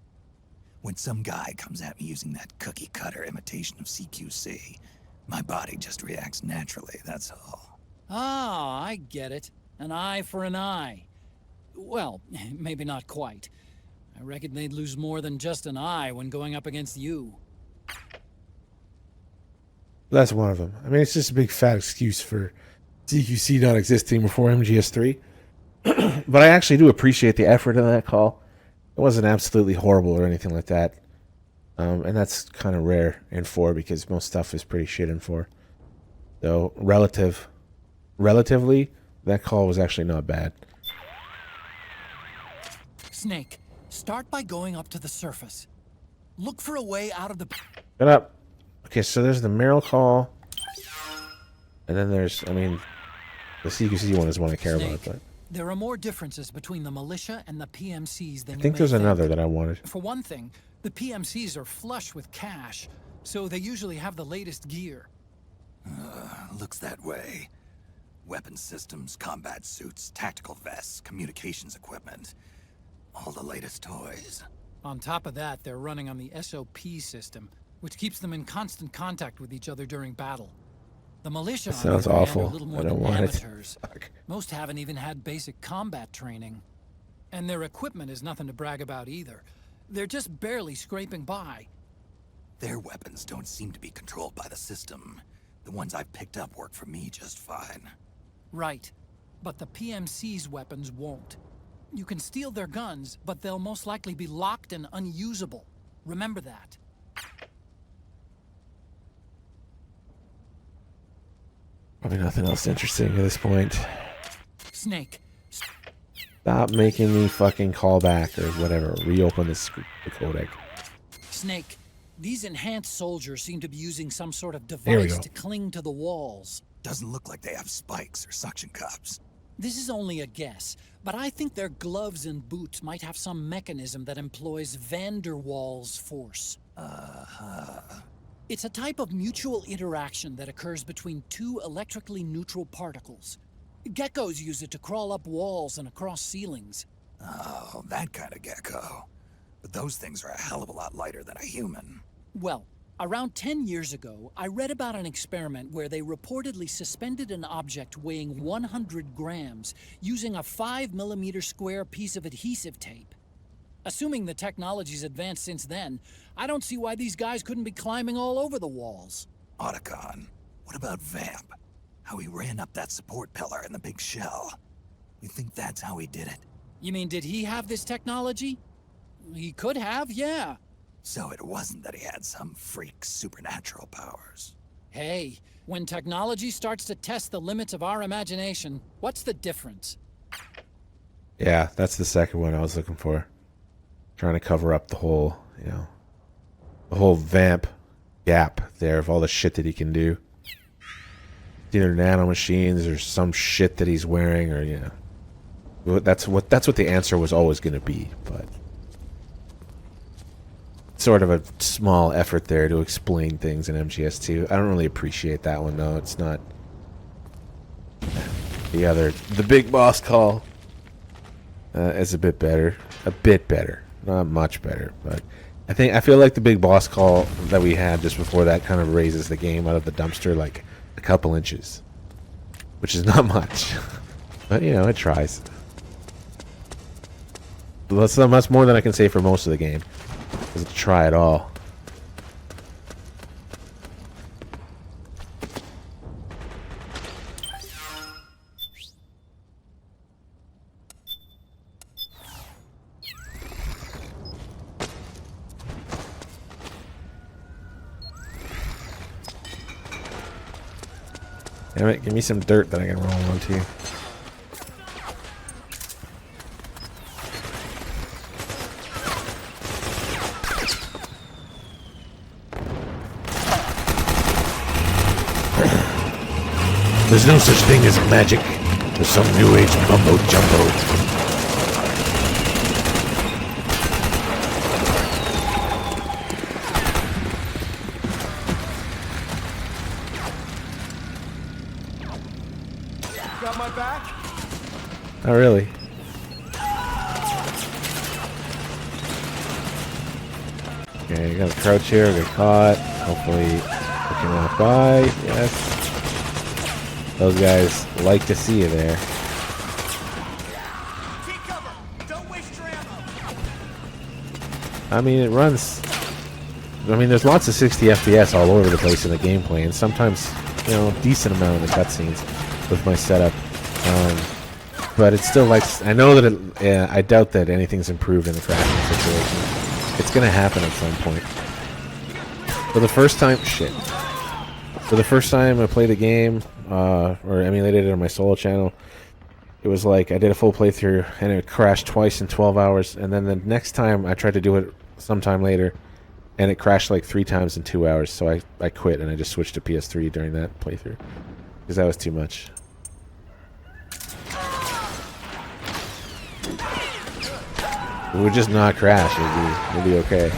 When some guy comes at me using that cookie-cutter imitation of CQC, my body just reacts naturally, that's all. Ah, I get it. An eye for an eye. Well, maybe not quite. I reckon they'd lose more than just an eye when going up against you. That's one of them. I mean, it's just a big fat excuse for CQC not existing before MGS3. But I actually do appreciate the effort in that call. It wasn't absolutely horrible or anything like that. And that's kind of rare in 4 because most stuff is pretty shit in 4. So, relatively, that call was actually not bad. Snake, start by going up to the surface. Look for a way out of the... Shut up. Okay, so there's the Meryl call. And then there's, the CQC one is one I care about, but... There are more differences between the militia and the PMCs than I think there's another that I wanted. For one thing, the PMCs are flush with cash. So they usually have the latest gear. Looks that way. Weapon systems, combat suits, tactical vests, communications equipment. All the latest toys. On top of that, they're running on the SOP system, which keeps them in constant contact with each other during battle. The militia That sounds on the other hand, awful. are a little more I don't than want it. amateurs. Most haven't even had basic combat training. And their equipment is nothing to brag about either. They're just barely scraping by. Their weapons don't seem to be controlled by the system. The ones I've picked up work for me just fine. Right. But the PMC's weapons won't. You can steal their guns, but they'll most likely be locked and unusable. Remember that. Probably nothing else interesting at this point. Snake. Stop making me fucking call back or whatever. Reopen the codec. Snake. These enhanced soldiers seem to be using some sort of There we device go. to cling to the walls. Doesn't look like they have spikes or suction cups. This is only a guess, but I think their gloves and boots might have some mechanism that employs van der Waals force. It's a type of mutual interaction that occurs between two electrically neutral particles. Geckos use it to crawl up walls and across ceilings. Oh, that kind of gecko. But those things are a hell of a lot lighter than a human. Well, around 10 years ago, I read about an experiment where they reportedly suspended an object weighing 100 grams using a 5mm square piece of adhesive tape. Assuming the technology's advanced since then, I don't see why these guys couldn't be climbing all over the walls. Otacon, what about Vamp? How he ran up that support pillar in the big shell. You think that's how he did it? You mean, did he have this technology? He could have, yeah. So it wasn't that he had some freak supernatural powers. Hey, when technology starts to test the limits of our imagination, what's the difference? Yeah, that's the second one I was looking for. Trying to cover up the whole, the whole Vamp gap there of all the shit that he can do. Either nanomachines or some shit that he's wearing, or that's what the answer was always going to be. But sort of a small effort there to explain things in MGS2. I don't really appreciate that one though. It's not the big boss call is a bit better, not much better, but I feel like the big boss call that we had just before that kind of raises the game out of the dumpster like a couple inches, which is not much, but it tries. That's not much more than I can say for most of the game. Doesn't try at all. Damn it, give me some dirt that I can roll onto. There's no such thing as magic. There's some new age mumbo jumbo. Got my back? Not really. Okay, I gotta crouch here, get caught. Hopefully I can walk by. Yes. Those guys like to see you there. Take cover! Don't waste your ammo! I mean, it runs. I mean, there's lots of 60 FPS all over the place in the gameplay, and sometimes, a decent amount of the cutscenes with my setup. But it's still like, I know that I doubt that anything's improved in the crashing situation. It's gonna happen at some point. For the first time, For the first time I played the game, or emulated it on my solo channel, it was like I did a full playthrough and it crashed twice in 12 hours, and then the next time I tried to do it sometime later and it crashed like 3 times in 2 hours, so I quit and I just switched to PS3 during that playthrough because that was too much. It would just not crash, it'd be okay.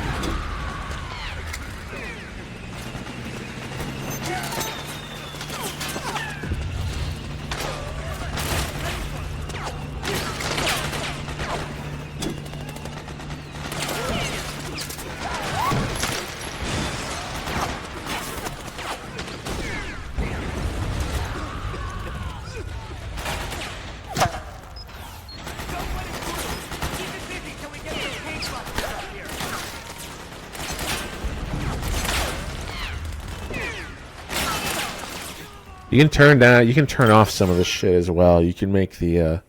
You can turn down, you can turn off some of the shit as well. You can make the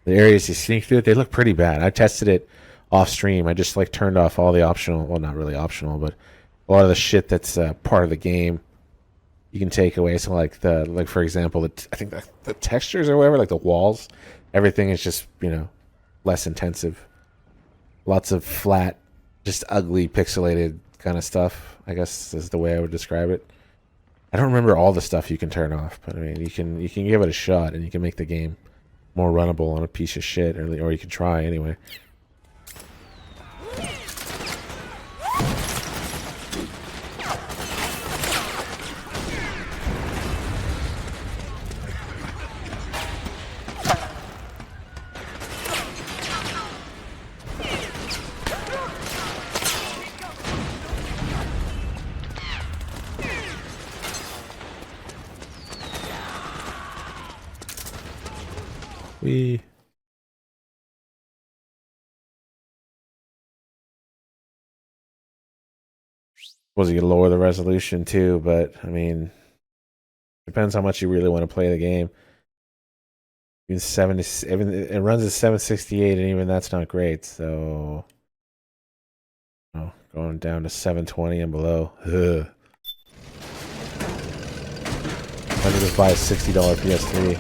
areas you sneak through, they look pretty bad. I tested it off stream. I just like turned off all the optional, well, not really optional, but a lot of the shit that's part of the game. You can take away. So like for example, I think the textures or whatever, like the walls, everything is just, you know, less intensive. Lots of flat, just ugly, pixelated kind of stuff, I guess is the way I would describe it. I don't remember all the stuff you can turn off, but I mean, you can give it a shot and you can make the game more runnable on a piece of shit, or you can try anyway. Suppose you could lower the resolution too, but I mean, depends how much you really want to play the game. Even it runs at 768, and even that's not great. So, going down to 720 and below. Ugh. I could just buy a $60 PS3.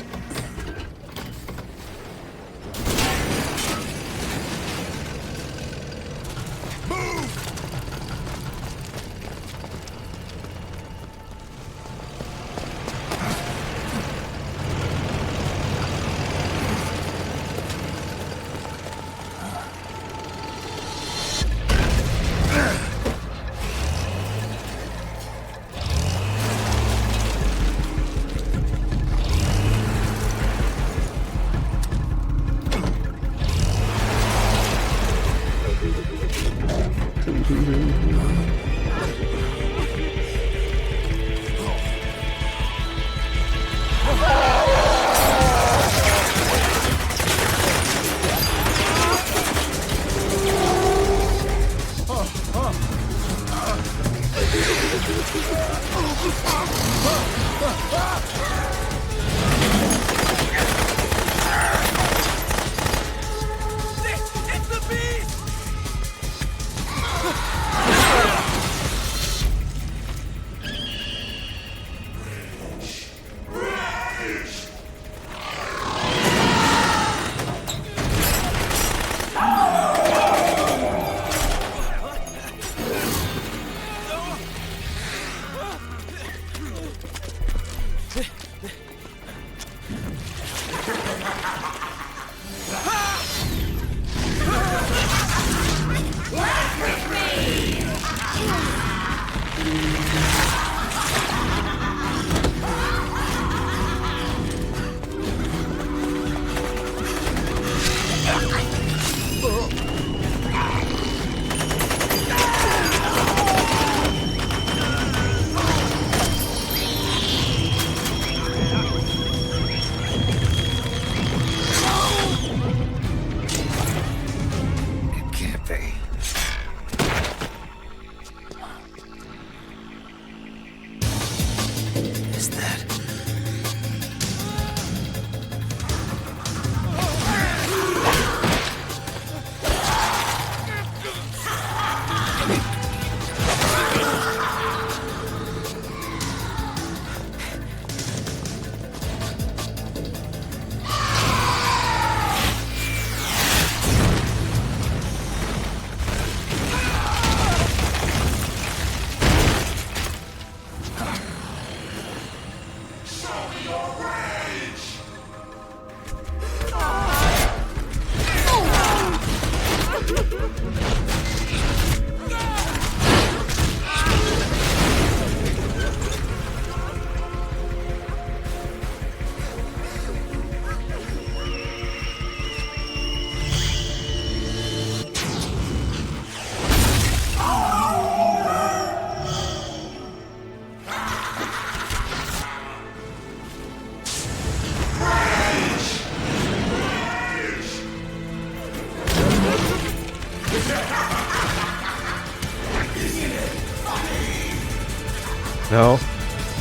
No,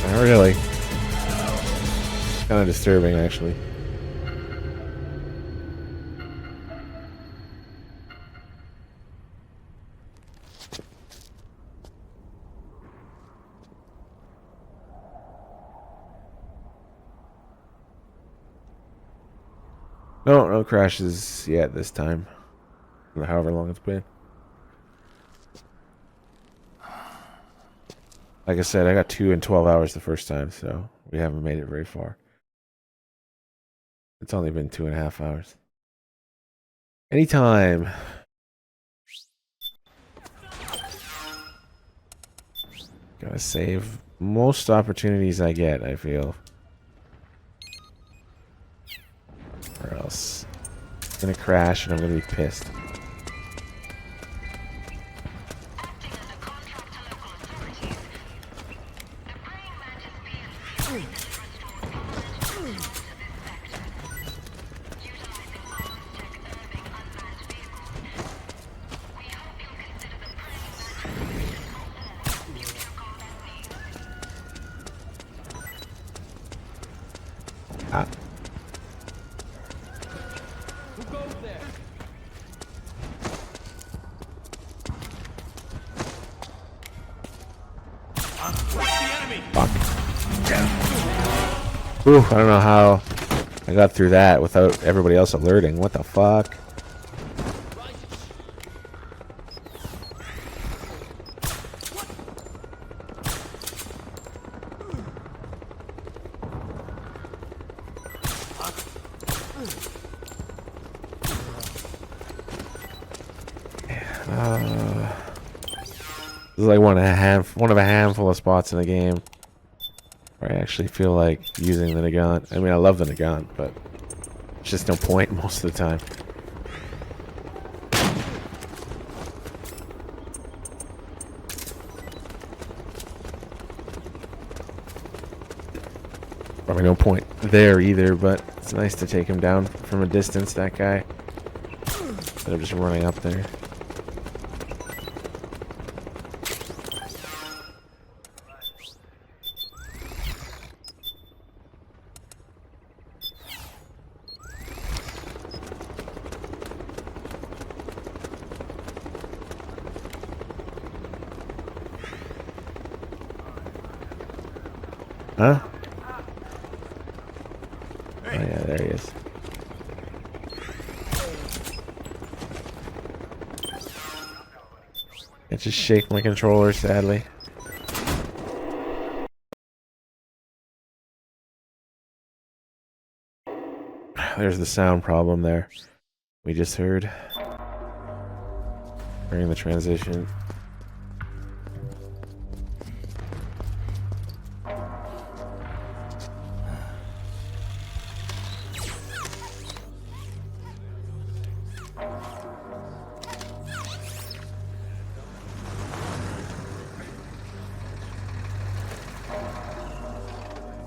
not really. Kind of disturbing, actually. No crashes yet this time. However long it's been. Like I said, I got 2 in 12 hours the first time, so we haven't made it very far. It's only been 2.5 hours. Anytime. Gotta save most opportunities I get, I feel. Or else it's gonna crash and I'm gonna be pissed. Ah. Who goes there? Fuck. Ooh, I don't know how I got through that without everybody else alerting. What the fuck? This is like one of a handful of spots in the game where I actually feel like using the Nagant. I mean, I love the Nagant, but there's just no point most of the time. Probably no point there either, but it's nice to take him down from a distance, that guy, instead of just running up there. Huh? Oh yeah, there he is. I just shake my controller, sadly. There's the sound problem there. We just heard during the transition.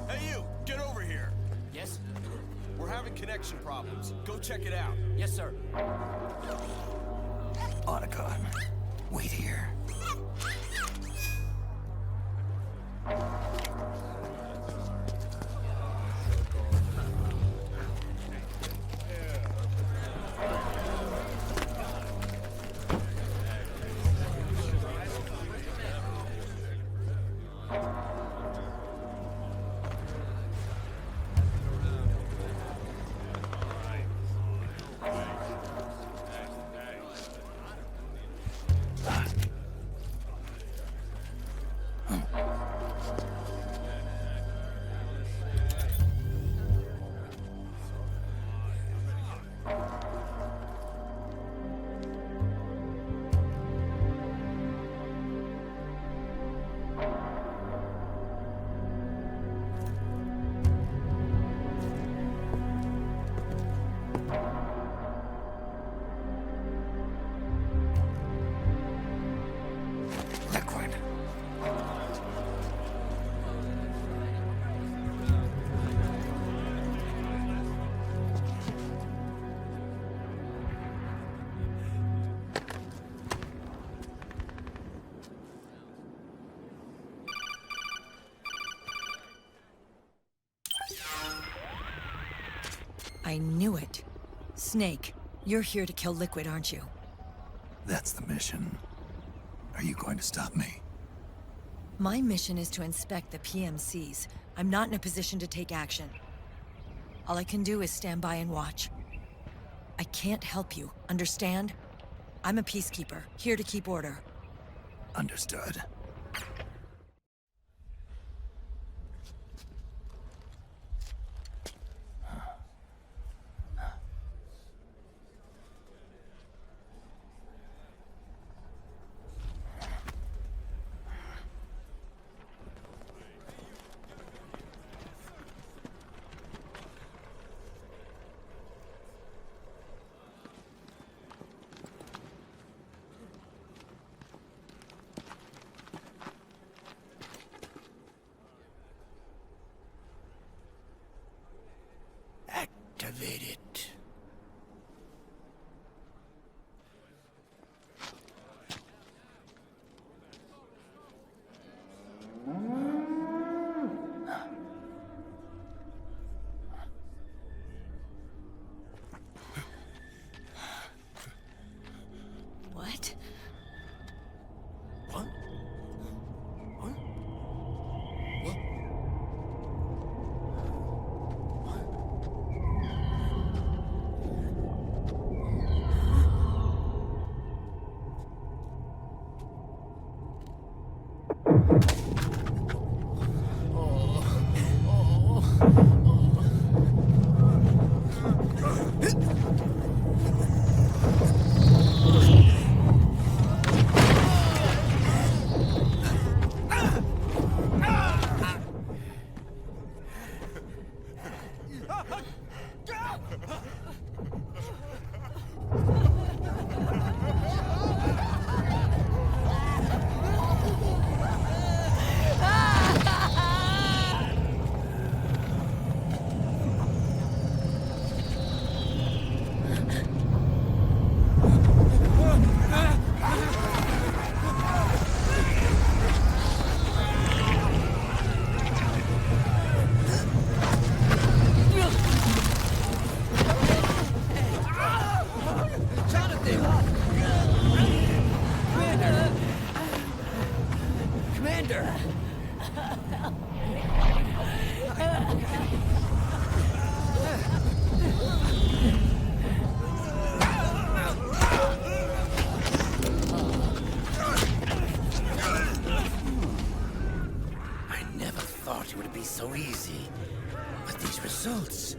Hey you, get over here. Yes? We're having connection problems. Go check it out. Yes, sir. Otacon, wait here. I knew it. Snake, you're here to kill Liquid, aren't you? That's the mission. Are you going to stop me? My mission is to inspect the PMCs. I'm not in a position to take action. All I can do is stand by and watch. I can't help you, understand? I'm a peacekeeper, here to keep order. Understood. Activate it. What? What? What? What? Commander! I never thought it would be so easy. But these results...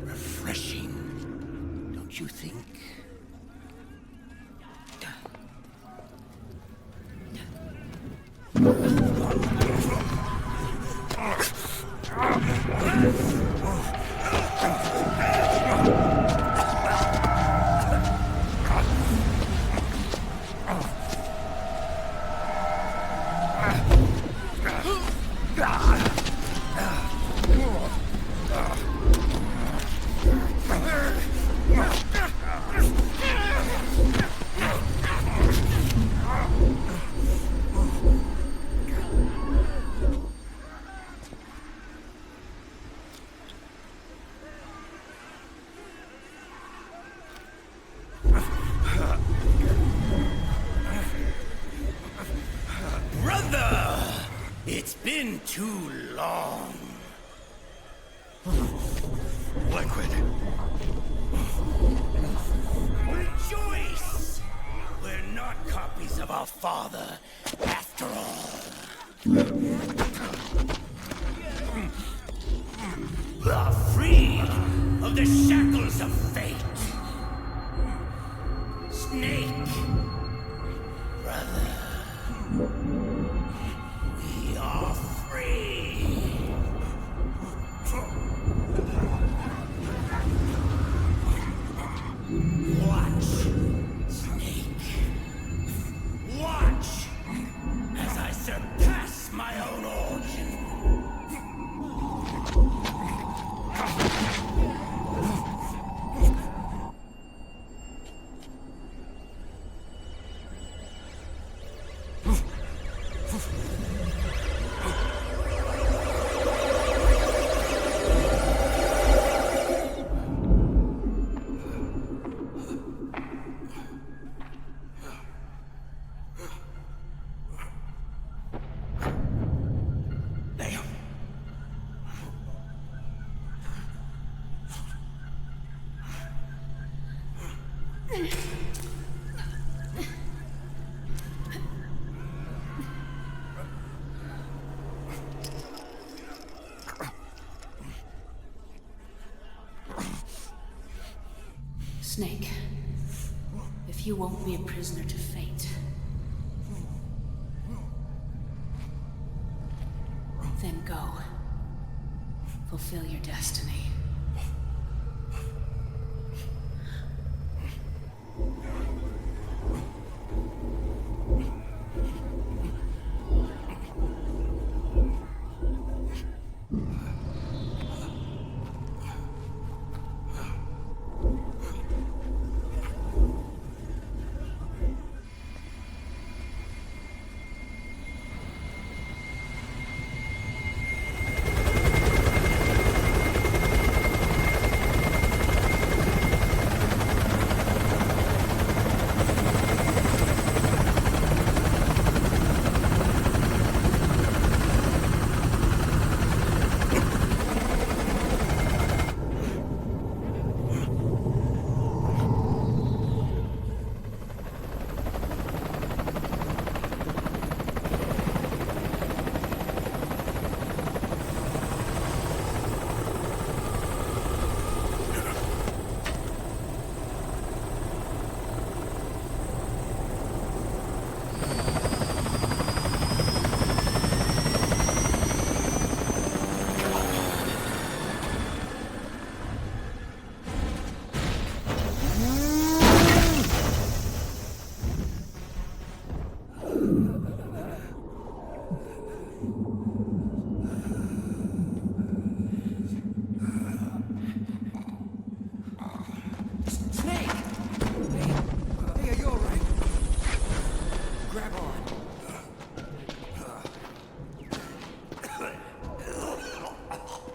refreshing. Don't you think? Brother! It's been too long. Liquid. Rejoice! We're not copies of our father, after all. We're freed of the shackles of fate. Snake. Brother. We are free. Watch, Snake. Watch as I surpass my own origin. Snake, if you won't be a prisoner to fate, then go. Fulfill your destiny.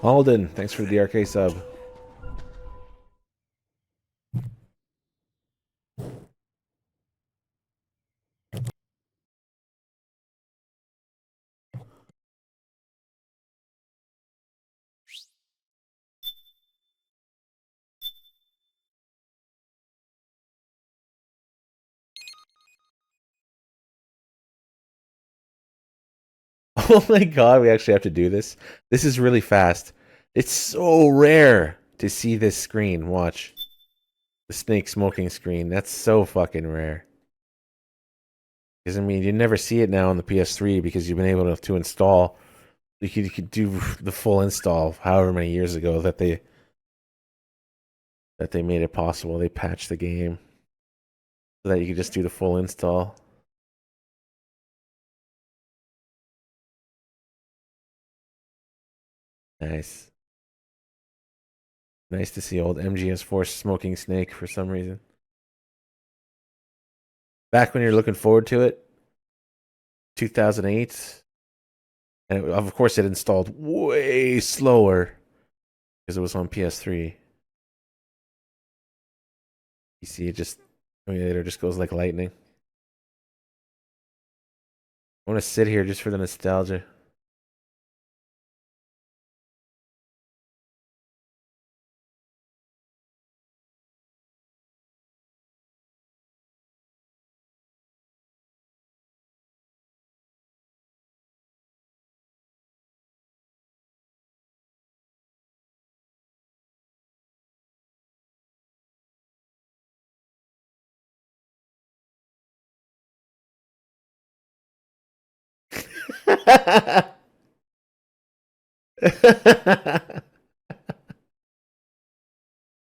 Alden, thanks for the DRK sub. Oh my god, we actually have to do this. This is really fast. It's so rare to see this screen. Watch. The snake smoking screen. That's so fucking rare. Because, I mean, you never see it now on the PS3 because you've been able to install. You could do the full install however many years ago that they made it possible. They patched the game so that you could just do the full install. Nice. Nice to see old MGS4 smoking snake for some reason. Back when you're looking forward to it, 2008, and of course it installed way slower because it was on PS3. You see, it just emulator just goes like lightning. I want to sit here just for the nostalgia.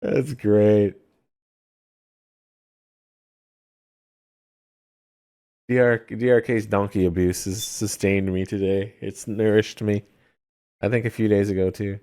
That's great. DRK's donkey abuse has sustained me today. It's nourished me. I think a few days ago too.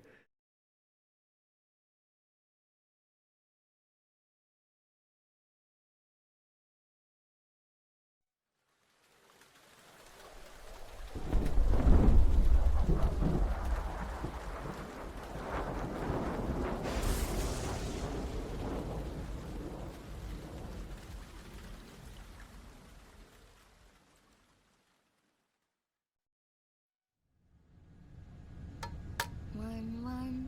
One,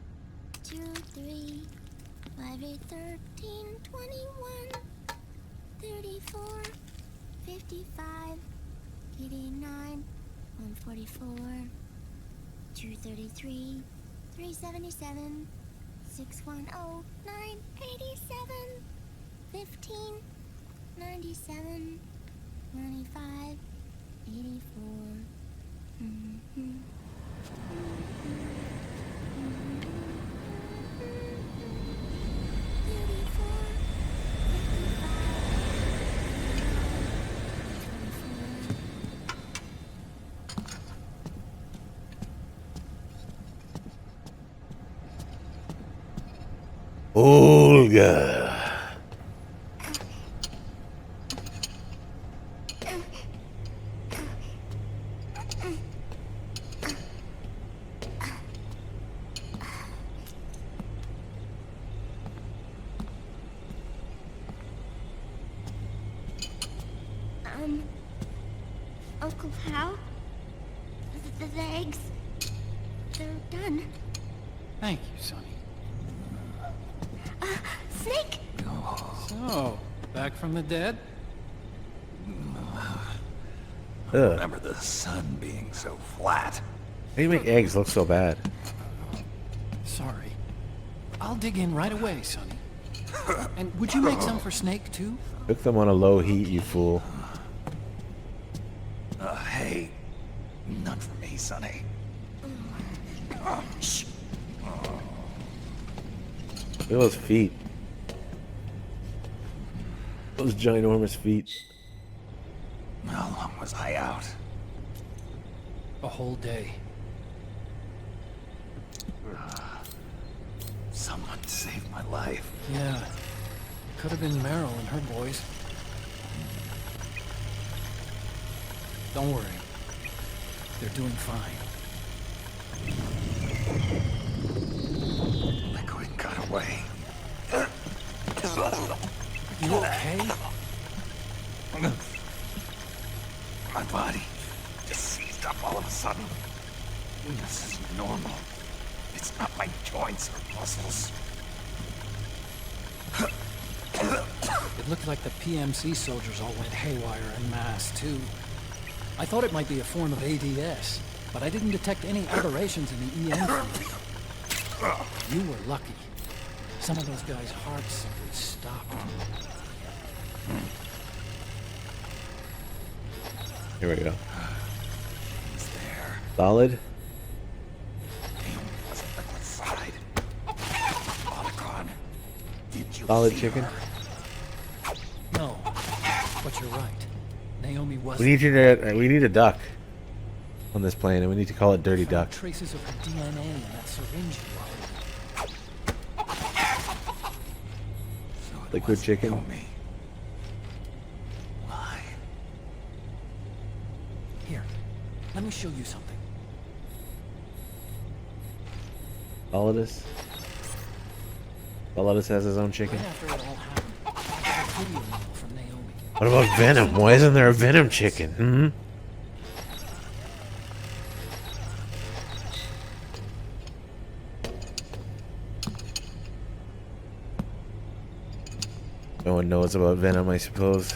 2, 3, 5, 8, 13, 21. 34, 55, 89, 144, 233, 377, 610, 987, 15, 97, 95, 84. Olga. Uncle Hal? The eggs, they're done. Thank you, Sonny. Snake! So, back from the dead? I remember the sun being so flat. How do you make eggs look so bad? Sorry. I'll dig in right away, Sonny. And would you make some for Snake, too? Cook them on a low heat, you fool. Hey, none for me, Sonny. Shh. Look at those feet. Those ginormous feet. How long was I out? A whole day. Someone saved my life. Yeah. Could have been Meryl and her boys. Don't worry. They're doing fine. Liquid got away. You okay? My body just seized up all of a sudden. This isn't normal. It's not my joints or muscles. It looked like the PMC soldiers all went haywire en masse, too. I thought it might be a form of ADS, but I didn't detect any aberrations in the EM field. You were lucky. Some of those guys' hearts simply stopped. Here we go. He's there. Solid. Wasn't liquefied. Otacon, did you Solid see chicken. her? No, but you're right. Naomi was. We need a duck on this plane, and we need to call it Dirty Duck. Traces of her DNA in that syringe you offered. Liquid chicken. Naomi. Why? Here, let me show you something. Solidus. Solidus has his own chicken. Right after it all happened, I got a video mail from Naomi. What about Venom? Why isn't there a Venom chicken? Hmm? No one knows about Venom, I suppose.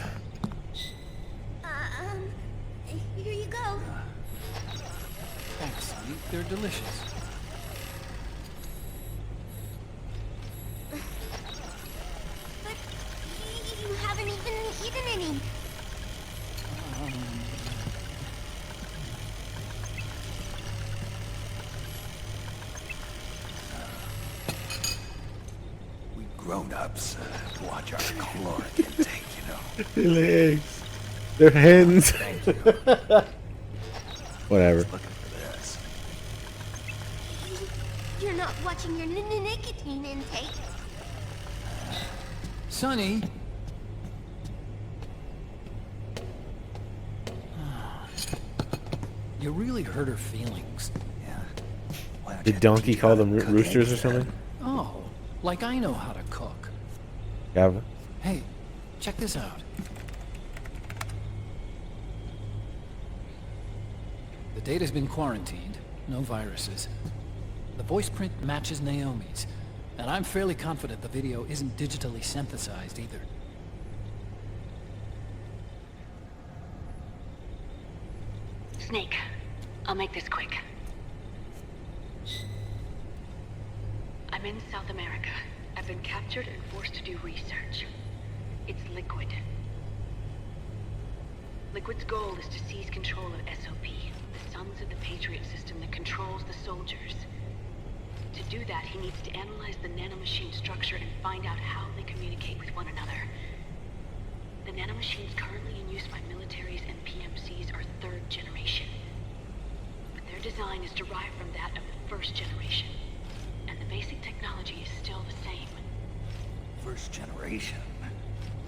Here you go. Thanks, Sonny. They're delicious. But you haven't even eaten any. We grown-ups watch our caloric intake, you know. They're eggs. They're hens. Thank you. Whatever. Looking for this. You're not watching your nicotine intake. Sonny! You really hurt her feelings. Yeah. Why don't Did you Donkey teach call her them how to cook roosters or eggs, then? something? Oh, like I know how to cook. Gavin? Hey, check this out. The data's been quarantined, no viruses. The voice print matches Naomi's, and I'm fairly confident the video isn't digitally synthesized either. Snake, I'll make this quick. I'm in South America. I've been captured and forced to do research. It's Liquid. Liquid's goal is to seize control of SOP, the sons of the Patriot system that controls the soldiers. To do that, he needs to analyze the nanomachine structure and find out how they communicate with one another. The nanomachines currently in use by militaries and PMCs are third generation. But their design is derived from that of the first generation. And the basic technology is still the same. First generation?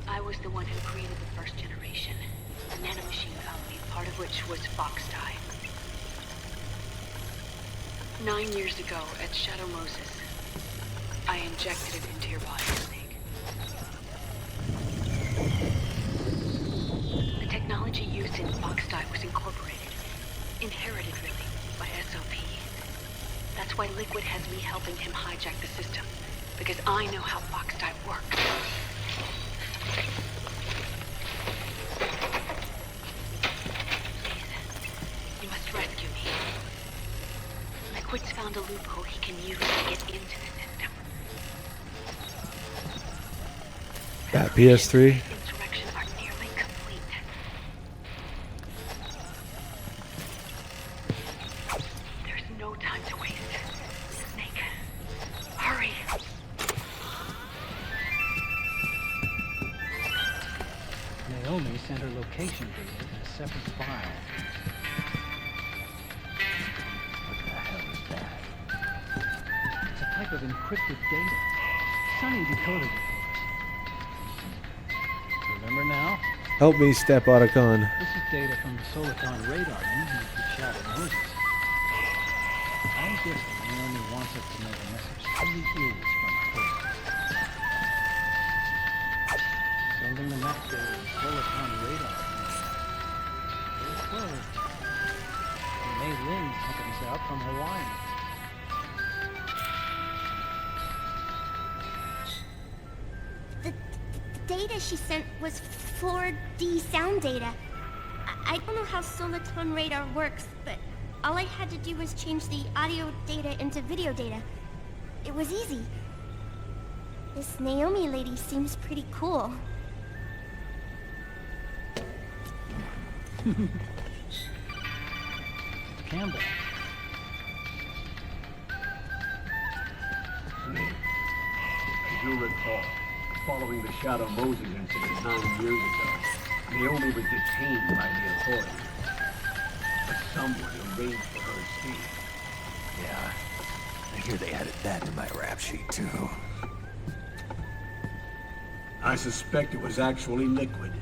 I was the one who created the first generation. A nanomachine colony, part of which was Foxdie. 9 years ago, at Shadow Moses, I injected it into your body, Snake. The technology used in Foxdie was incorporated, inherited really, by SOP. That's why Liquid has me helping him hijack the system, because I know how Foxdie works. Please, you must rescue me. Liquid's found a loophole he can use to get into the system. That PS3. Insurrection are nearly complete. There's no time to waste. Snake, hurry. Naomi sent her location data in a separate file. Type of encrypted data. Sonny decoded it for us. Remember now? Help me, Step Otacon. This is data from the Soliton radar used to Shadow Moses. I'm guessing Naomi wants us to know the message really is from her. Sending the map data to Soliton radar. Very close. And Mei Lin's helping us out from Hawaii. The data she sent was 4D sound data. I don't know how Soliton radar works, but all I had to do was change the audio data into video data. It was easy. This Naomi lady seems pretty cool. Campbell. As you recall, following the Shadow Moses incident 9 years ago, Naomi was detained by the authorities. But someone arranged for her escape. Yeah, I hear they added that to my rap sheet, too. I suspect it was actually Liquid.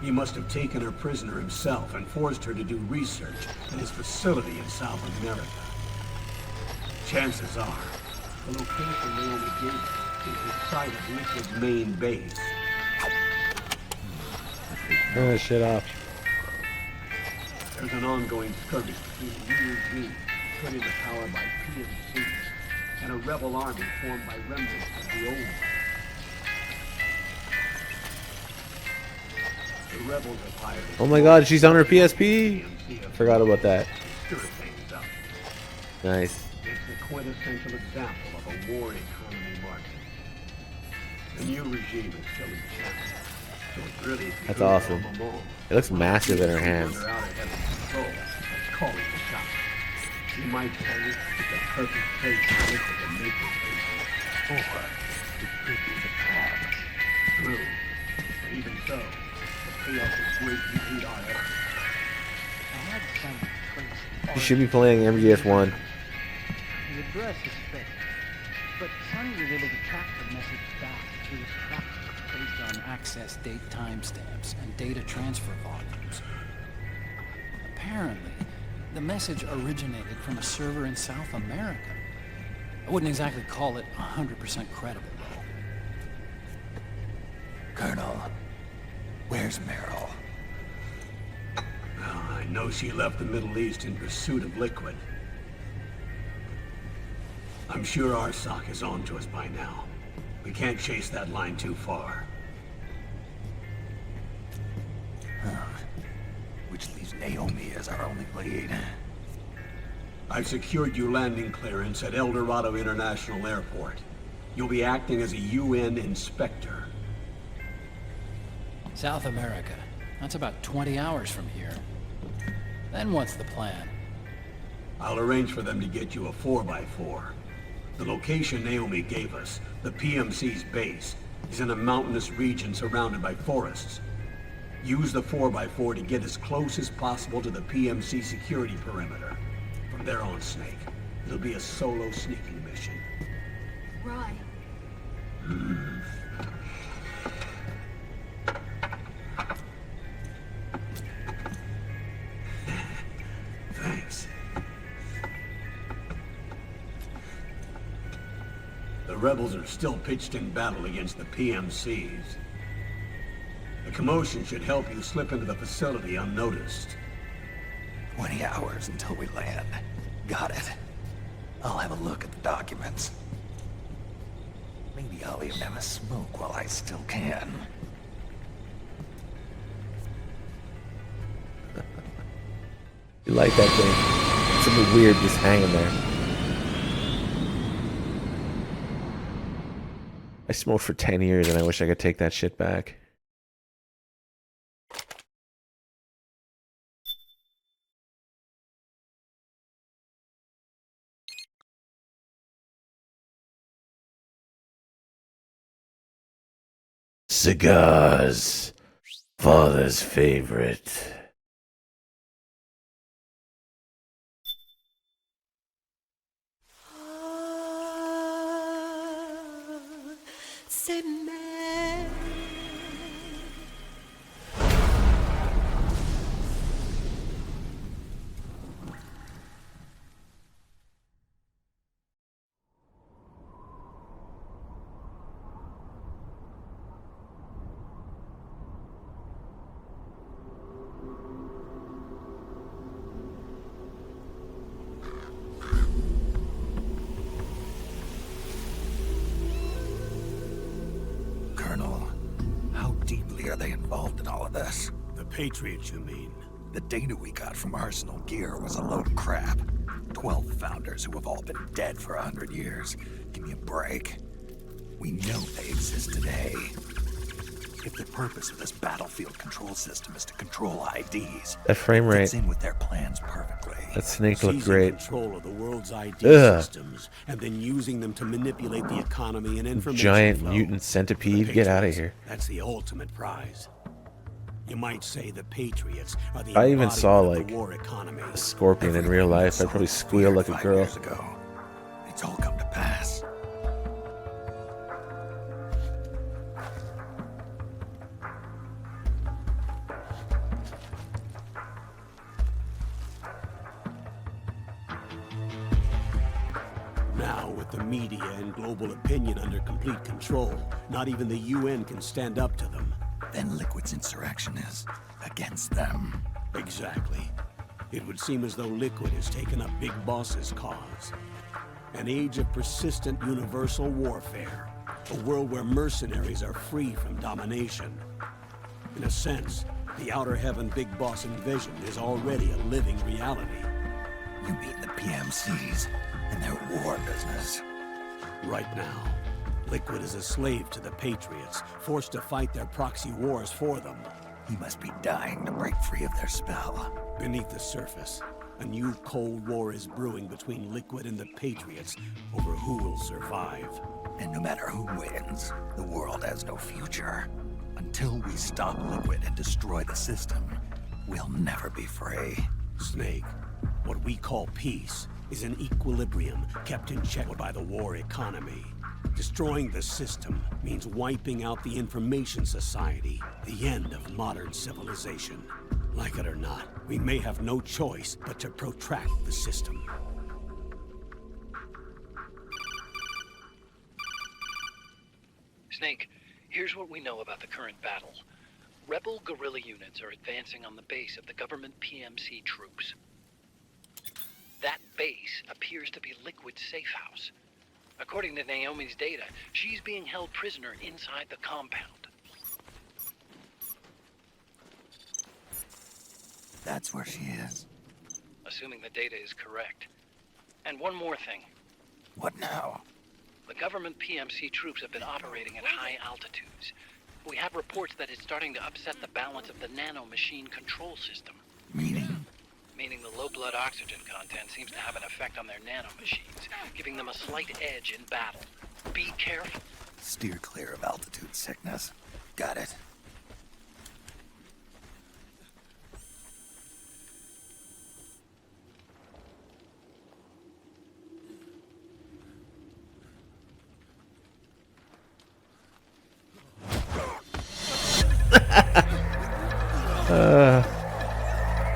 He must have taken her prisoner himself and forced her to do research in his facility in South America. Chances are, the location Naomi gave us is the site of Liquid's main base. Turn that shit off. There's an ongoing skirmish between the new regime, put into power by PMC, and a rebel army formed by remnants of the old. The rebels have hired Oh my god, she's on her PSP. Forgot about that. stir things up. Nice. It's the quintessential example of a war economy market. The new regime is still in charge, so it's really That's awesome. It looks massive in her hands. They're out of heavy control. That's calling the shots. You might say it's a perfect place for Liquid to make his base. Or it could be the past. True. But even so, the payoff is great to beat our efforts. I had some crazy. You should be playing MGS1. The address is fake, but Sonny was able to track the message back to his tracker based on access date timestamps and data transfer volumes. Apparently, the message originated from a server in South America. I wouldn't exactly call it 100% credible, though. Colonel, where's Meryl? Well, I know she left the Middle East in pursuit of Liquid. I'm sure RSOC is on to us by now. We can't chase that line too far. which leaves Naomi as our only lead. I've secured you landing clearance at El Dorado International Airport. You'll be acting as a UN inspector. South America. That's about 20 hours from here. Then what's the plan? I'll arrange for them to get you a 4x4. The location Naomi gave us, the PMC's base, is in a mountainous region surrounded by forests. Use the 4x4 to get as close as possible to the PMC security perimeter. From there on, Snake, it'll be a solo sneaking mission. Right. Thanks. The rebels are still pitched in battle against the PMCs. The commotion should help you slip into the facility unnoticed. 20 hours until we land. Got it. I'll have a look at the documents. Maybe I'll even have a smoke while I still can. You like that thing? It's a bit weird just hanging there. I smoked for 10 years and I wish I could take that shit back. Cigars. Father's favorite. Colonel, how deeply are they involved in all of this? The Patriots, you mean? The data we got from Arsenal Gear was a load of crap. 12 founders who have all been dead for 100 years. Give me a break. We know they exist today. If the purpose of this battlefield control system is to control IDs, That frame it rate. fits in with their plans perfectly. That snake looked Seizing great. control of the world's ID Ugh. systems, and then using them to manipulate the economy and information Giant flow. mutant The centipede. Get out of Patriots, here. That's the ultimate prize. You might say the Patriots are the I even saw, embodiment of like, the war economy. a scorpion in real life. I'd probably squeal like a 5 girl. years ago. It's all come to pass. Now, with the media and global opinion under complete control, not even the UN can stand up to them. Then Liquid's insurrection is against them. Exactly. It would seem as though Liquid has taken up Big Boss's cause. An age of persistent universal warfare. A world where mercenaries are free from domination. In a sense, the Outer Heaven Big Boss envisioned is already a living reality. You mean the PMCs and their war business? Right now, Liquid is a slave to the Patriots, forced to fight their proxy wars for them. He must be dying to break free of their spell. Beneath the surface, a new Cold War is brewing between Liquid and the Patriots over who will survive. And no matter who wins, the world has no future. Until we stop Liquid and destroy the system, we'll never be free. Snake, what we call peace is an equilibrium kept in check by the war economy. Destroying the system means wiping out the information society, the end of modern civilization. Like it or not, we may have no choice but to protract the system. Snake, here's what we know about the current battle. Rebel guerrilla units are advancing on the base of the government PMC troops. That base appears to be Liquid's safe house. According to Naomi's data, she's being held prisoner inside the compound. That's where she is. Assuming the data is correct. And one more thing. What now? The government PMC troops have been operating at high altitudes. We have reports that it's starting to upset the balance of the nanomachine control system. Meaning? Meaning the low blood oxygen content seems to have an effect on their nanomachines, giving them a slight edge in battle. Be careful. Steer clear of altitude sickness. Got it.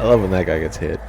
I love when that guy gets hit.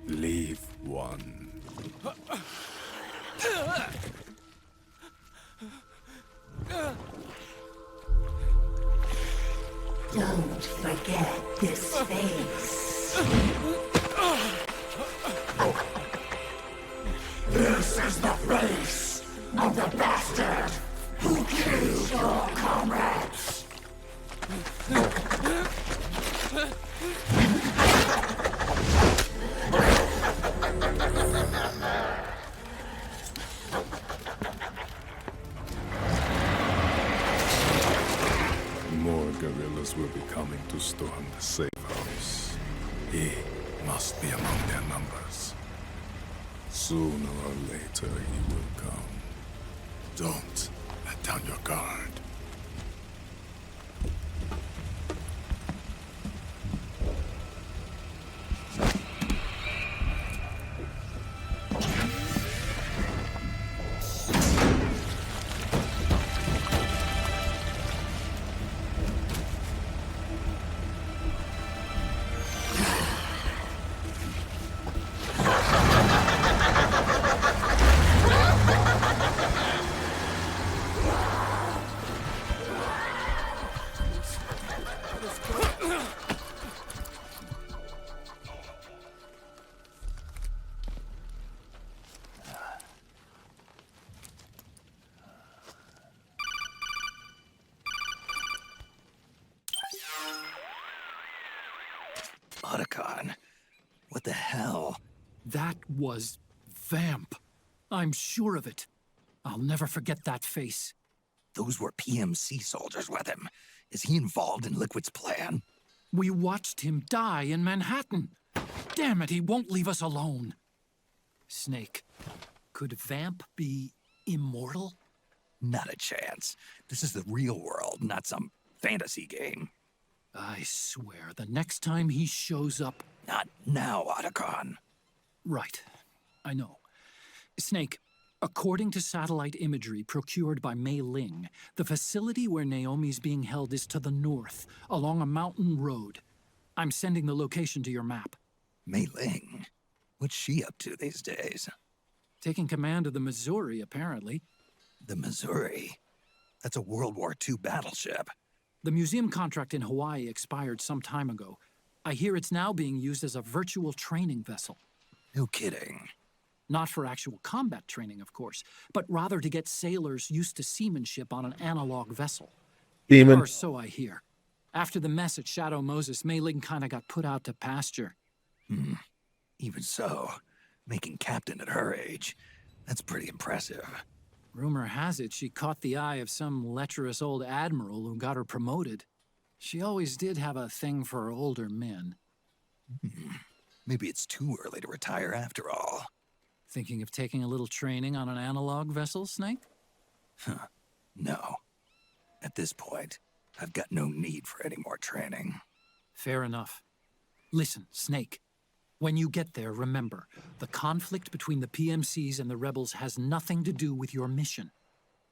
Leave one. Don't forget this face. This is the face of the bastard who killed your comrades. More guerrillas will be coming to storm the safe house. He must be among their numbers. Sooner or later he will come. Don't let down your guard. Otacon. What the hell? That was Vamp. I'm sure of it. I'll never forget that face. Those were PMC soldiers with him. Is he involved in Liquid's plan? We watched him die in Manhattan. Damn it, he won't leave us alone. Snake, could Vamp be immortal? Not a chance. This is the real world, not some fantasy game. I swear, the next time he shows up... Not now, Otacon. Right. I know. Snake, according to satellite imagery procured by Mei Ling, the facility where Naomi's being held is to the north, along a mountain road. I'm sending the location to your map. Mei Ling? What's she up to these days? Taking command of the Missouri, apparently. The Missouri? That's a World War II battleship. The museum contract in Hawaii expired some time ago. I hear it's now being used as a virtual training vessel. No kidding. Not for actual combat training, of course, but rather to get sailors used to seamanship on an analog vessel. Demon. Or so I hear. After the mess at Shadow Moses, Mei Ling kinda got put out to pasture. Even so, making captain at her age, that's pretty impressive. Rumor has it she caught the eye of some lecherous old admiral who got her promoted. She always did have a thing for older men. Maybe it's too early to retire after all. Thinking of taking a little training on an analog vessel, Snake? No. At this point, I've got no need for any more training. Fair enough. Listen, Snake. When you get there, remember, the conflict between the PMCs and the rebels has nothing to do with your mission.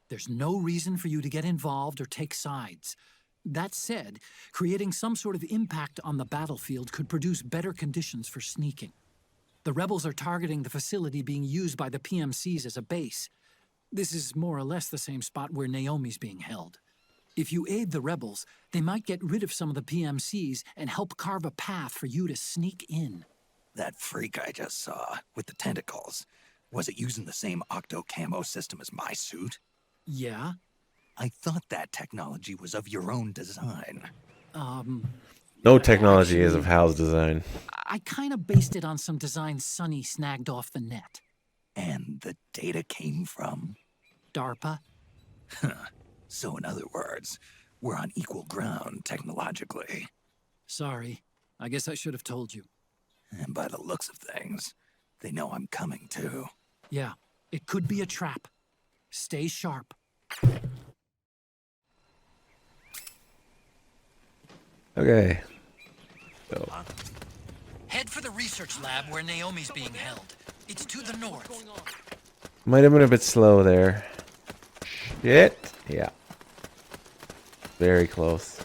There's no reason for you to get involved or take sides. That said, creating some sort of impact on the battlefield could produce better conditions for sneaking. The rebels are targeting the facility being used by the PMCs as a base. This is more or less the same spot where Naomi's being held. If you aid the rebels, they might get rid of some of the PMCs and help carve a path for you to sneak in. That freak I just saw, with the tentacles, was it using the same octo-camo system as my suit? Yeah? I thought that technology was of your own design. No technology is of Hal's design. I kinda based it on some design Sonny snagged off the net. And the data came from? DARPA? So in other words, we're on equal ground technologically. Sorry. I guess I should have told you. And by the looks of things, they know I'm coming too. Yeah, it could be a trap. Stay sharp. Okay. So. Head for the research lab where Naomi's being held. It's to the north. Might have been a bit slow there. Shit. Yeah. Very close.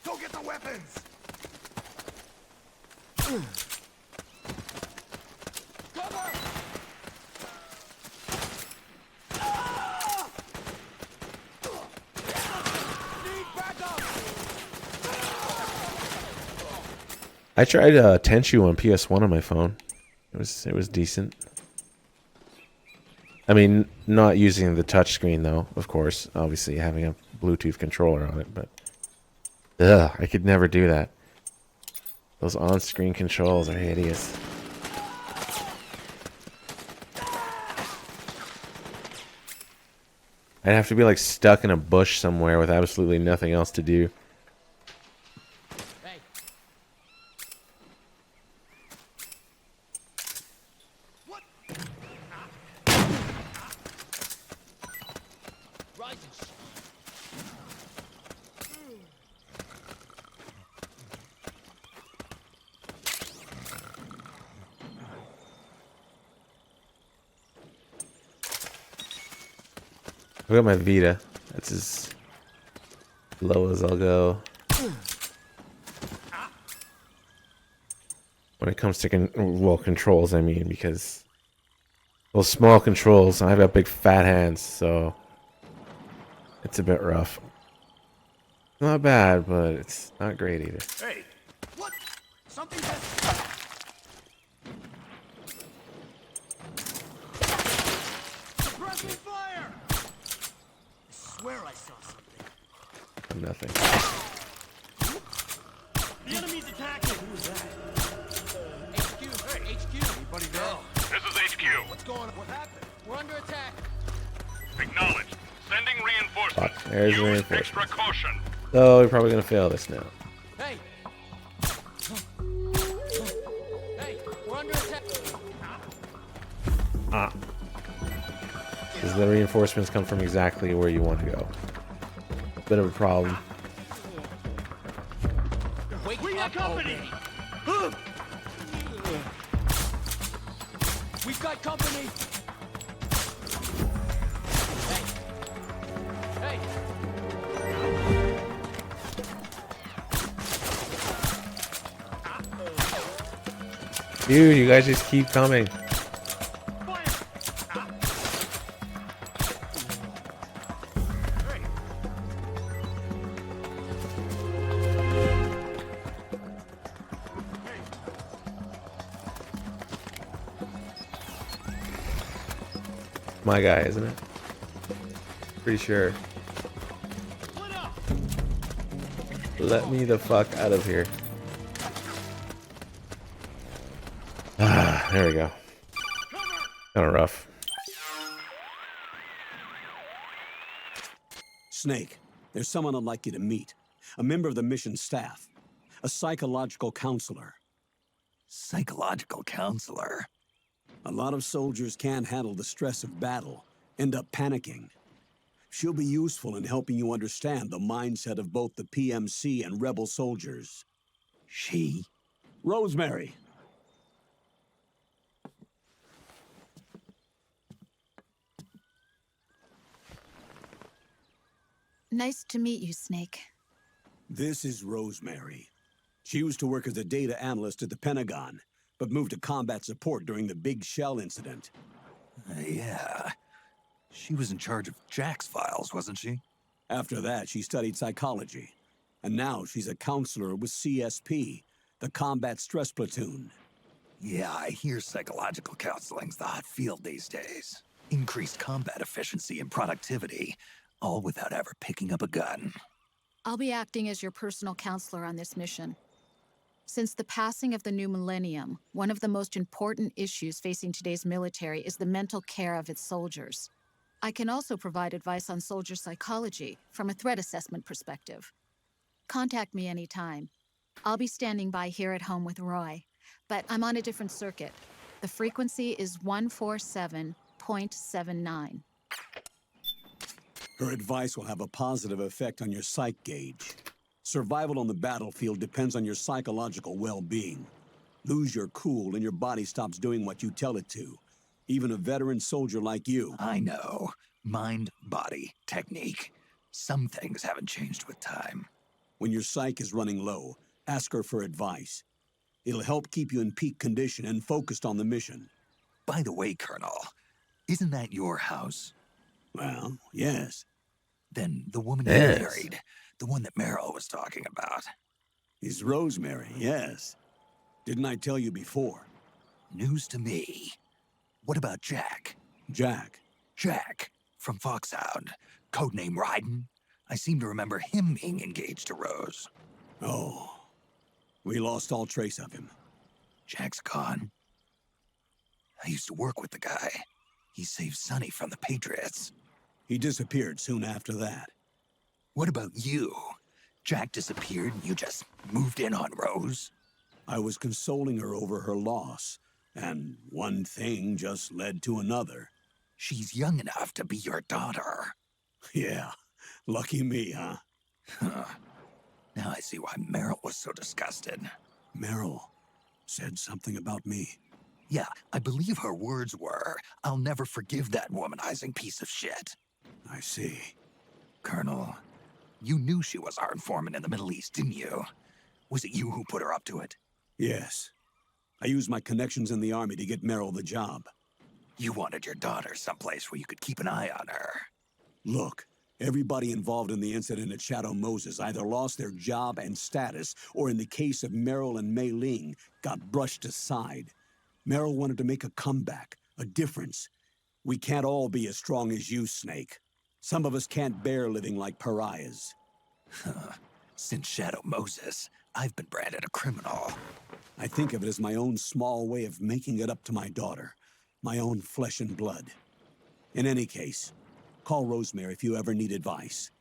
Go get the weapons! I tried Tenchu on PS1 on my phone. It was decent. I mean, not using the touchscreen though, of course. Obviously, having a Bluetooth controller on it, but I could never do that. Those on-screen controls are hideous. I'd have to be like stuck in a bush somewhere with absolutely nothing else to do. I got my Vita. That's as low as I'll go. When it comes to controls, I mean, because those small controls, I've got big fat hands, so it's a bit rough. Not bad, but it's not great either. Hey, what? Something just... Suppressing fire! I swear I saw something. Nothing. The enemy's attacking! Who is that? HQ, hey, HQ. Anybody there? This is HQ. What's going on? What happened? We're under attack. Acknowledged. Sending reinforcements. Fuck, there's Use reinforcements. extra caution. Oh, we're probably gonna fail this now. Hey! Hey, we're under attack. Because the reinforcements come from exactly where you want to go. Bit of a problem. We got company! We've got company! Hey! Dude, you guys just keep coming. My guy, isn't it? Pretty sure. Let me the fuck out of here. Ah, there we go. Kind of rough. Snake, there's someone I'd like you to meet. A member of the mission staff. A psychological counselor. Psychological counselor? A lot of soldiers can't handle the stress of battle, end up panicking. She'll be useful in helping you understand the mindset of both the PMC and rebel soldiers. She? Rosemary. Nice to meet you, Snake. This is Rosemary. She used to work as a data analyst at the Pentagon, but moved to combat support during the Big Shell incident. Yeah. She was in charge of Jack's files, wasn't she? After that, she studied psychology. And now she's a counselor with CSP, the Combat Stress Platoon. Yeah, I hear psychological counseling's the hot field these days. Increased combat efficiency and productivity, all without ever picking up a gun. I'll be acting as your personal counselor on this mission. Since the passing of the new millennium, one of the most important issues facing today's military is the mental care of its soldiers. I can also provide advice on soldier psychology from a threat assessment perspective. Contact me anytime. I'll be standing by here at home with Roy, but I'm on a different circuit. The frequency is 147.79. Her advice will have a positive effect on your psych gauge. Survival on the battlefield depends on your psychological well-being. Lose your cool and your body stops doing what you tell it to. Even a veteran soldier like you. I know. Mind, body, technique. Some things haven't changed with time. When your psyche is running low, ask her for advice. It'll help keep you in peak condition and focused on the mission. By the way, Colonel, isn't that your house? Well, yes. Then the woman you Yes. married, the one that Meryl was talking about. Is Rosemary, yes. Didn't I tell you before? News to me. What about Jack? Jack? Jack, from Foxhound. Codename Ryden. I seem to remember him being engaged to Rose. Oh. We lost all trace of him. Jack's gone. I used to work with the guy. He saved Sonny from the Patriots. He disappeared soon after that. What about you? Jack disappeared and you just moved in on Rose? I was consoling her over her loss, and one thing just led to another. She's young enough to be your daughter. Yeah, lucky me, huh? Now I see why Meryl was so disgusted. Meryl said something about me. Yeah, I believe her words were, "I'll never forgive that womanizing piece of shit." I see. Colonel, you knew she was our informant in the Middle East, didn't you? Was it you who put her up to it? Yes. I used my connections in the army to get Meryl the job. You wanted your daughter someplace where you could keep an eye on her. Look, everybody involved in the incident at Shadow Moses either lost their job and status, or in the case of Meryl and Mei Ling, got brushed aside. Meryl wanted to make a comeback, a difference. We can't all be as strong as you, Snake. Some of us can't bear living like pariahs. Since Shadow Moses, I've been branded a criminal. I think of it as my own small way of making it up to my daughter. My own flesh and blood. In any case, call Rosemary if you ever need advice.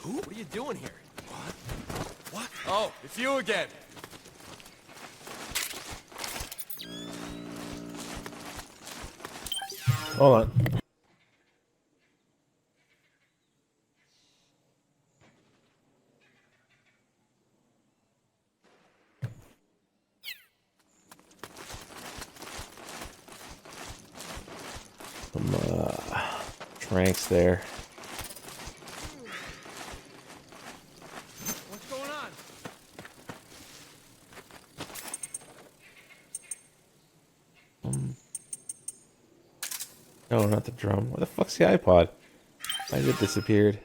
What are you doing here? What? Oh, it's you again. Hold on. Some tranks there. What's going on? No, not the drum. What the fuck's the iPod? Why did it disappeared?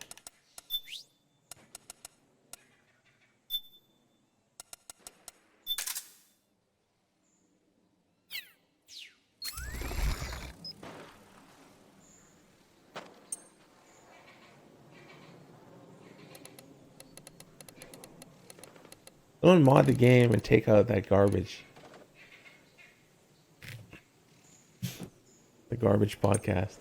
Someone mod the game and take out that garbage. The garbage podcast.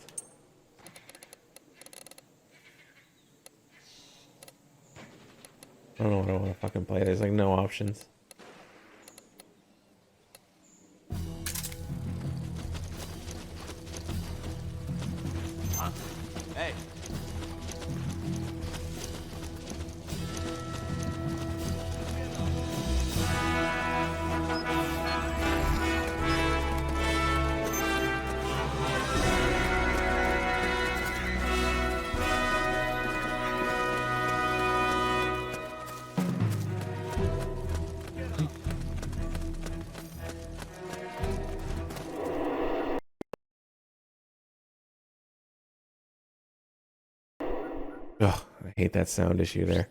I don't know what I want to fucking play. There's like no options. Huh? Hey. Ugh, I hate that sound issue there.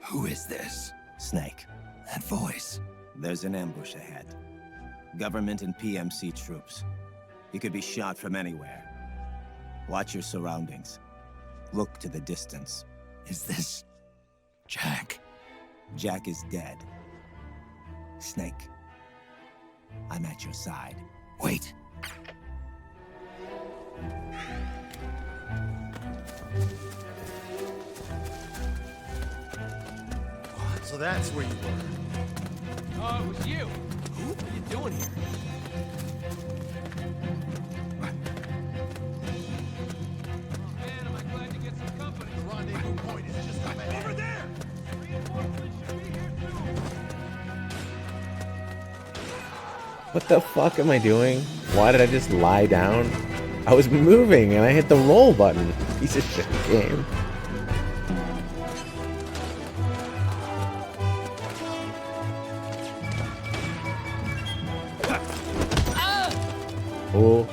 Who is this? Snake. That voice. There's an ambush ahead. Government and PMC troops. You could be shot from anywhere. Watch your surroundings. Look to the distance. Is this... Jack? Jack is dead. Snake, I'm at your side. Wait. So that's where you were. Oh, it was you. What are you doing here? Man, am I glad to get some company. The rendezvous point is just up ahead. Over there! Reinforcements should be here soon. What the fuck am I doing? Why did I just lie down? I was moving and I hit the roll button. Piece of shit game. Oh.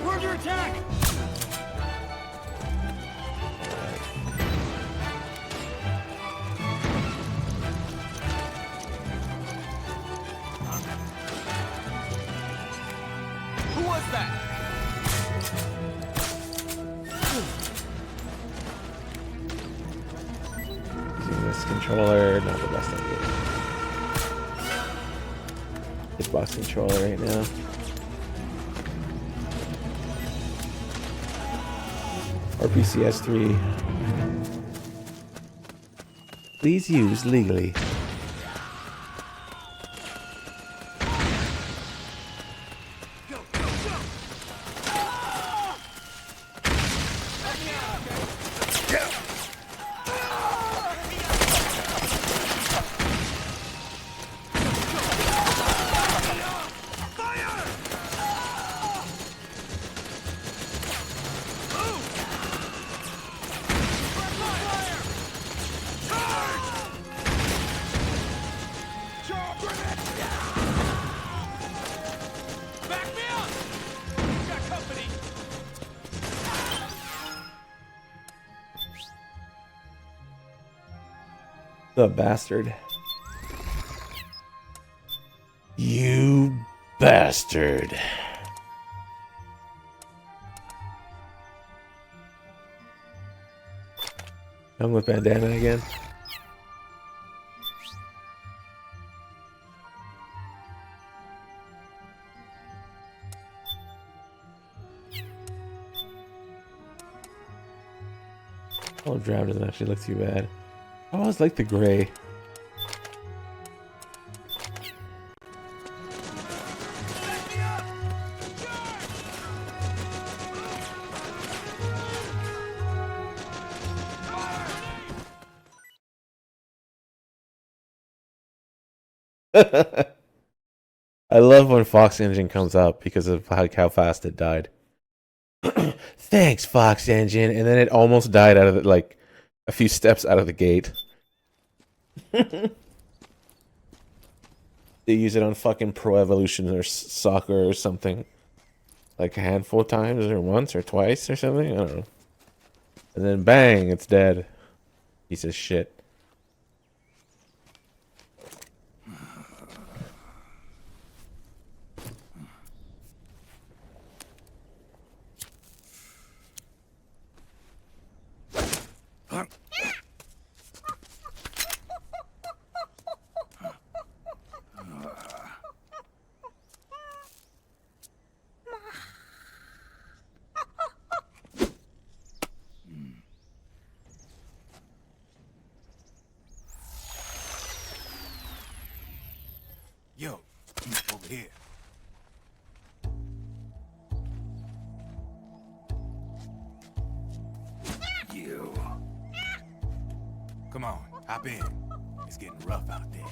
We're under attack! Who was that? Using this controller, not the best idea. Xbox controller right now. RPCS3. Please use legally. The bastard. You bastard. Come with bandana again. Olive drab doesn't actually look too bad. I always like the gray. I love when Fox Engine comes up because of how fast it died. Thanks, Fox Engine, and then it almost died out of the, like a few steps out of the gate. They use it on fucking Pro Evolution or soccer or something. like a handful of times, or once or twice or something. I don't know. And then bang, it's dead. Piece of shit. Yo, over here. You. Come on, hop in. It's getting rough out there.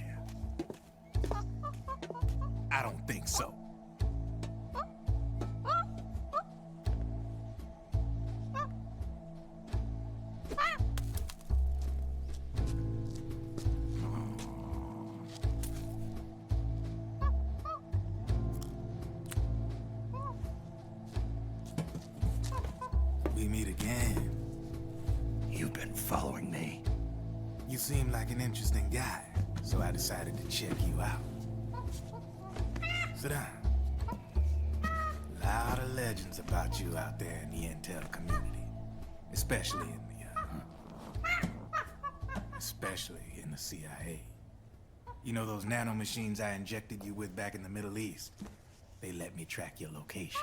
I don't think so. We meet again. You've been following me. You seem like an interesting guy, so I decided to check you out. Sit down. A lot of legends about you out there in the intel community, especially in the CIA. You know those nanomachines I injected you with back in the Middle East? They let me track your location.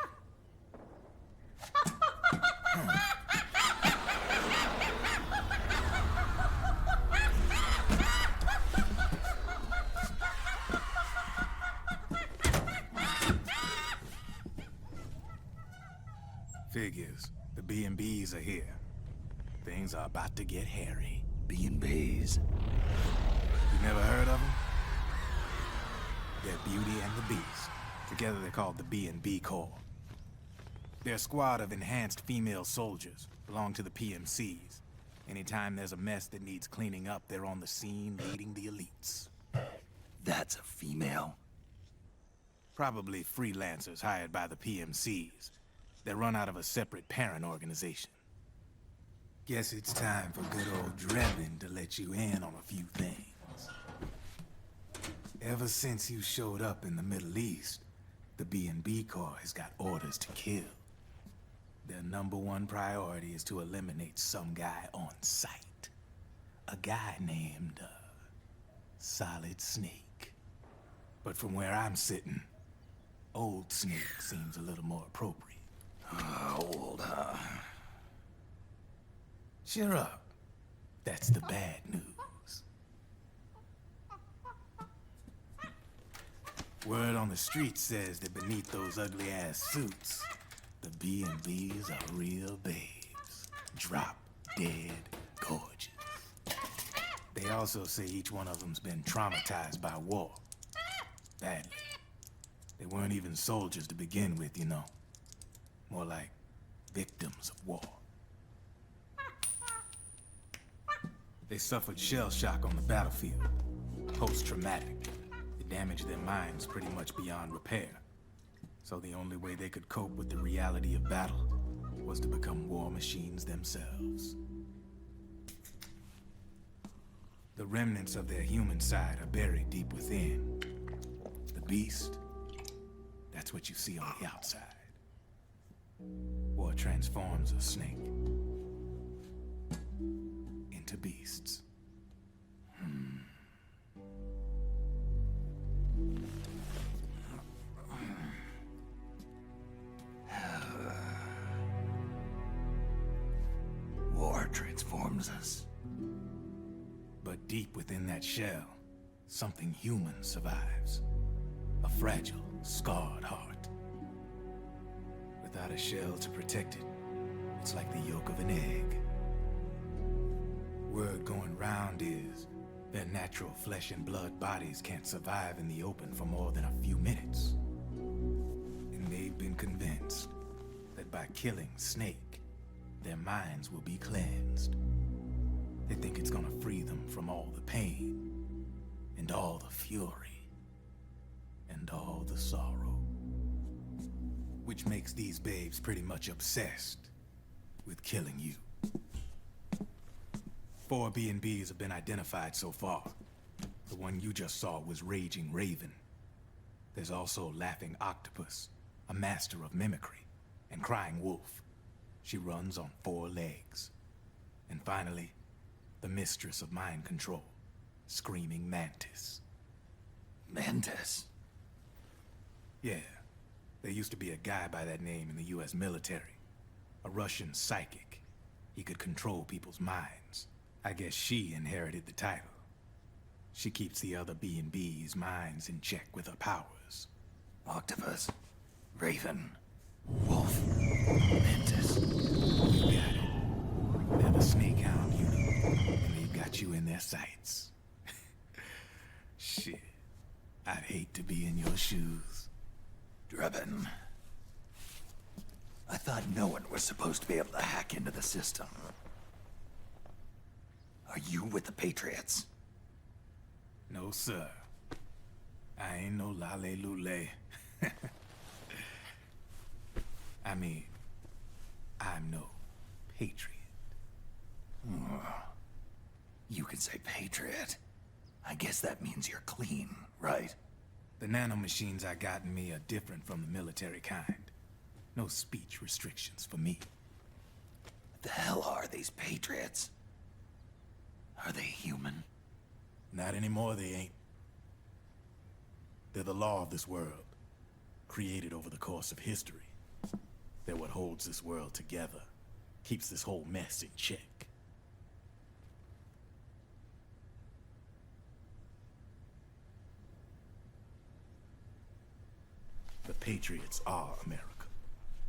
Figures. The B&Bs are here. Things are about to get hairy. B&Bs. You never heard of them? They're Beauty and the Beast. Together they're called the B&B Corps. They're a squad of enhanced female soldiers, belong to the PMCs. Anytime there's a mess that needs cleaning up, they're on the scene leading the elites. That's a female? Probably freelancers hired by the PMCs. They run out of a separate parent organization. Guess it's time for good old Drebin to let you in on a few things. Ever since you showed up in the Middle East, the B&B Corps has got orders to kill. Their #1 priority is to eliminate some guy on sight. A guy named, Solid Snake. But from where I'm sitting, Old Snake seems a little more appropriate. Old, huh? Cheer up. That's the bad news. Word on the street says that beneath those ugly-ass suits, the B&Bs are real babes. Drop dead gorgeous. They also say each one of them's been traumatized by war. Badly. They weren't even soldiers to begin with, you know. More like victims of war. They suffered shell shock on the battlefield. Post-traumatic. It damaged their minds pretty much beyond repair. So the only way they could cope with the reality of battle was to become war machines themselves. The remnants of their human side are buried deep within. The beast, that's what you see on the outside. War transforms a snake into beasts. War transforms us. But deep within that shell, something human survives. A fragile, scarred heart. Without a shell to protect it, it's like the yolk of an egg. Word going round is their natural flesh and blood bodies can't survive in the open for more than a few minutes. And they've been convinced that by killing Snake, their minds will be cleansed. They think it's gonna free them from all the pain, and all the fury, and all the sorrow. which makes these babes pretty much obsessed with killing you. 4 B&Bs have been identified so far. The one you just saw was Raging Raven. There's also Laughing Octopus, a master of mimicry, and Crying Wolf. She runs on 4 legs. And finally, the mistress of mind control, Screaming Mantis. Mantis? Yeah. There used to be a guy by that name in the US military. A Russian psychic. He could control people's minds. I guess she inherited the title. She keeps the other B&B's minds in check with her powers. Octopus, Raven, Wolf, Mantis. You got it. They're the Snakehound unit, and they've got you in their sights. Shit. I'd hate to be in your shoes. Drebin. I thought no one was supposed to be able to hack into the system. Are you with the Patriots? No, sir. I ain't no lale-lule. I mean, I'm no patriot. You can say patriot. I guess that means you're clean, right? The nanomachines I got in me are different from the military kind. No speech restrictions for me. What the hell are these Patriots? Are they human? Not anymore, they ain't. They're the law of this world, created over the course of history. They're what holds this world together, keeps this whole mess in check. The Patriots are America,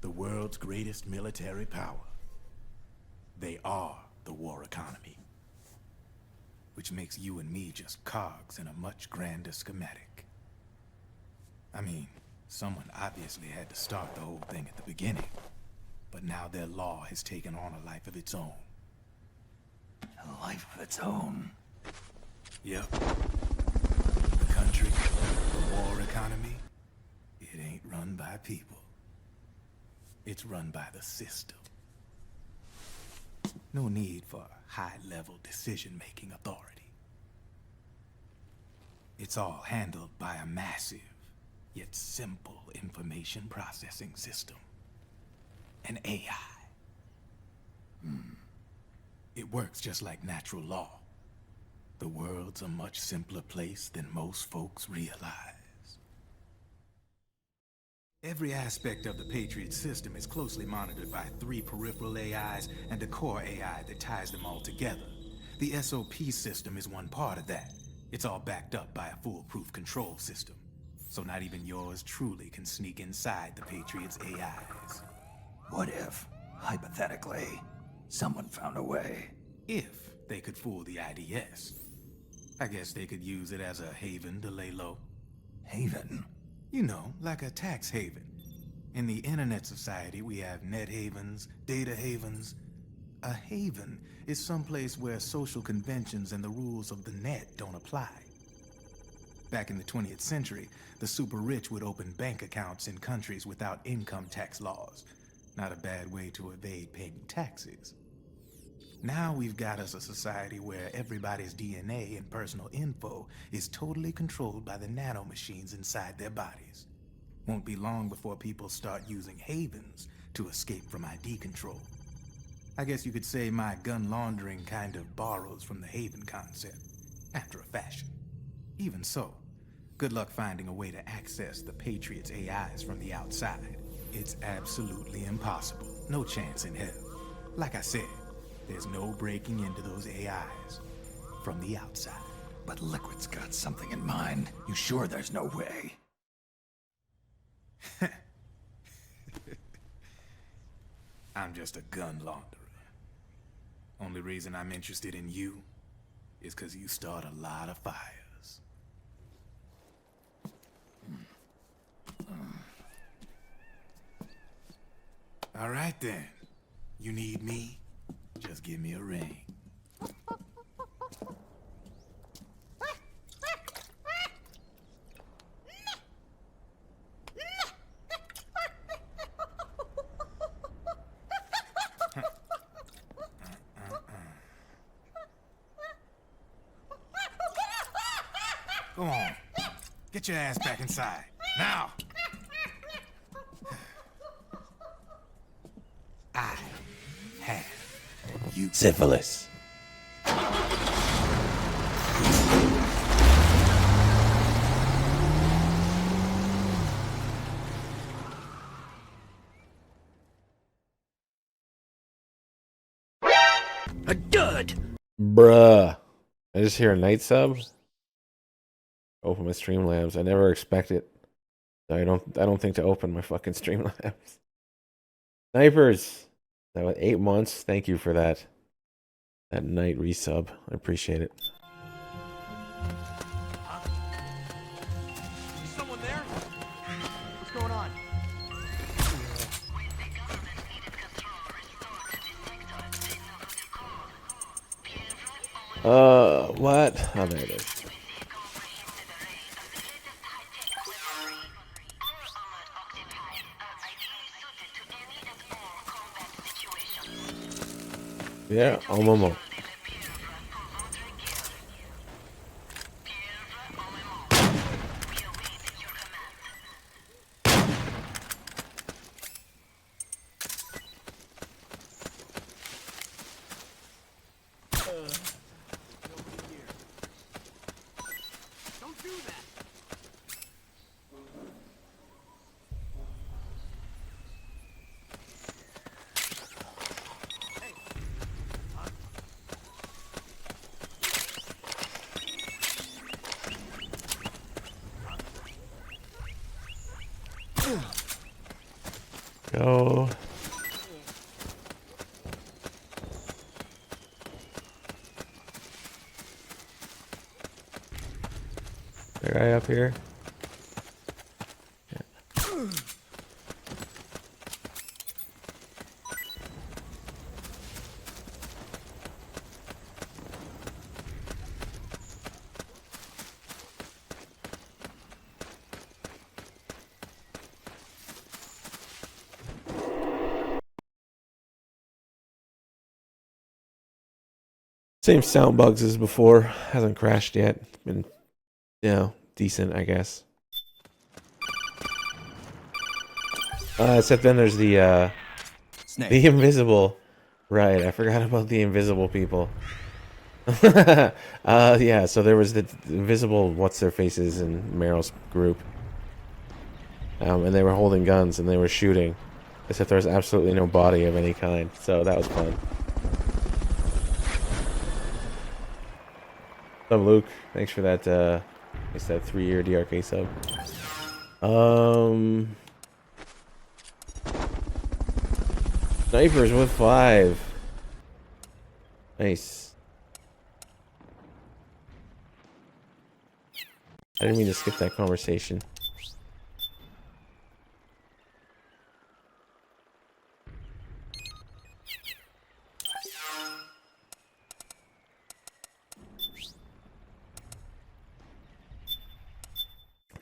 the world's greatest military power. They are the war economy, which makes you and me just cogs in a much grander schematic. I mean, someone obviously had to start the whole thing at the beginning, but now their law has taken on a life of its own. A life of its own? Yep. The country, the war economy, it ain't run by people. It's run by the system. No need for high-level decision-making authority. It's all handled by a massive, yet simple information processing system. An AI. It works just like natural law. The world's a much simpler place than most folks realize. Every aspect of the Patriot system is closely monitored by 3 peripheral AIs and a core AI that ties them all together. The SOP system is one part of that. It's all backed up by a foolproof control system. So not even yours truly can sneak inside the Patriots' AIs. What if, hypothetically, someone found a way? If they could fool the IDS. I guess they could use it as a haven to lay low. Haven? You know, like a tax haven. In the internet society, we have net havens, data havens. A haven is someplace where social conventions and the rules of the net don't apply. Back in the 20th century, the super rich would open bank accounts in countries without income tax laws. Not a bad way to evade paying taxes. Now we've got us a society where everybody's DNA and personal info is totally controlled by the nanomachines inside their bodies. Won't be long before people start using havens to escape from ID control. I guess you could say my gun laundering kind of borrows from the haven concept, after a fashion. Even so, good luck finding a way to access the Patriots' AIs from the outside. It's absolutely impossible. No chance in hell. Like I said, there's no breaking into those AIs from the outside. But Liquid's got something in mind. You sure there's no way? I'm just a gun launderer. Only reason I'm interested in you is because you start a lot of fires. All right then. You need me? Just give me a ring. Get your ass back inside. Now! I have you. Syphilis. A dud! Bruh. I just hear a night sub. Open my Streamlabs. I never expect it. So I don't think to open my fucking Streamlabs. Snipers. That was 8 months. Thank you for that. That night resub. I appreciate it. Is someone there? What's going on? What? Oh, there it is. Yeah, Momo. Don't do that. Go. There guy up here. Same sound bugs as before. Hasn't crashed yet. Been, decent, I guess. Except then there's the invisible. Right, I forgot about the invisible people. Yeah, so there was the invisible what's-their-faces in Meryl's group. And they were holding guns and they were shooting. Except there was absolutely no body of any kind. So that was fun. What's up, Luke? Thanks for that, it's that 3-year DRK sub. Snipers with 5. Nice. I didn't mean to skip that conversation.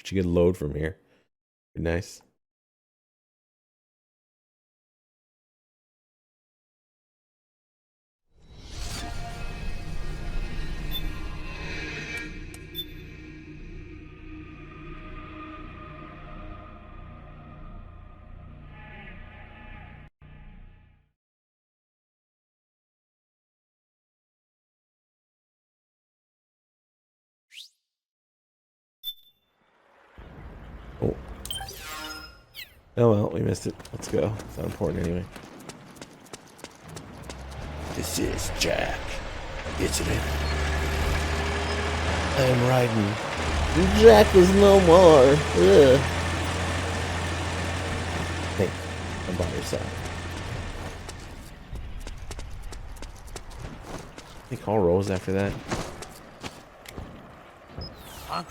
Should get a load from here. Be nice. Oh. Oh well, we missed it. Let's go. It's not important anyway. This is Jack, isn't it? I am riding. Jack is no more. Ugh. Hey, I'm by your side. They call rolls after that. Huh?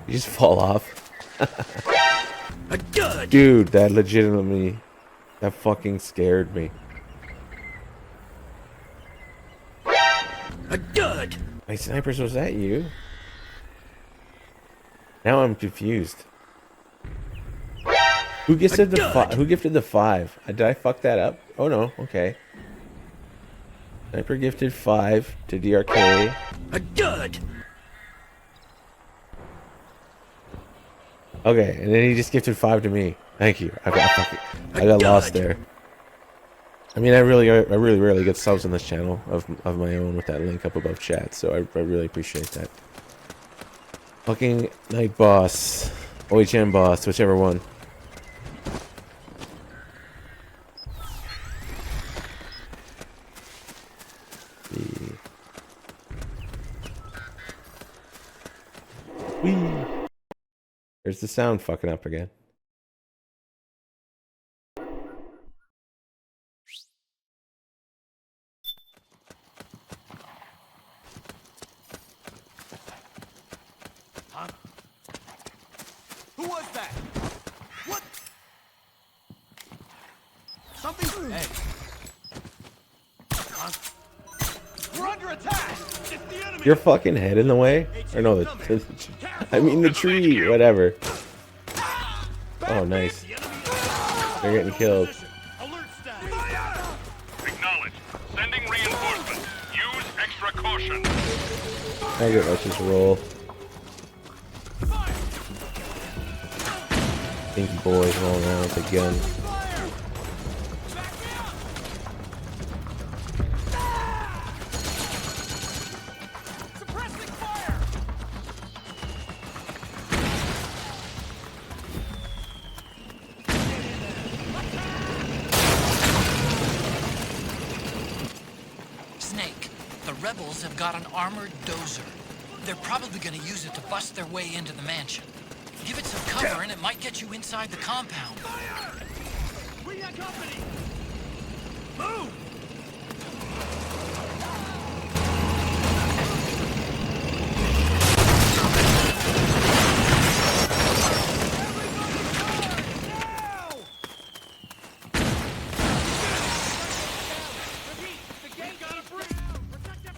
You just fall off. Dude, that legitimately, that fucking scared me. Hey, snipers, was that you? Now I'm confused. Who gifted the Who gifted the 5? Did I fuck that up? Oh no. Okay. Sniper gifted 5 to DRK. Okay, and then he just gifted 5 to me. Thank you. I got lost there. I mean, I really rarely get subs on this channel of my own with that link up above chat, so I really appreciate that. Fucking night boss, OHM boss, whichever one. Whee! There's the sound fucking up again. Huh? Who was that? What? Something. Hey. Huh? We're under attack. It's the enemy. Your fucking head in the way? Or no, I mean the tree, whatever. Oh, nice. They're getting killed. Acknowledged. Sending reinforcements. Use extra caution. Let's just roll. Stinky boys rolling around with a gun. Snake, the rebels have got an armored dozer. They're probably gonna use it to bust their way into the mansion. Give it some cover and it might get you inside the compound. We got company. Move.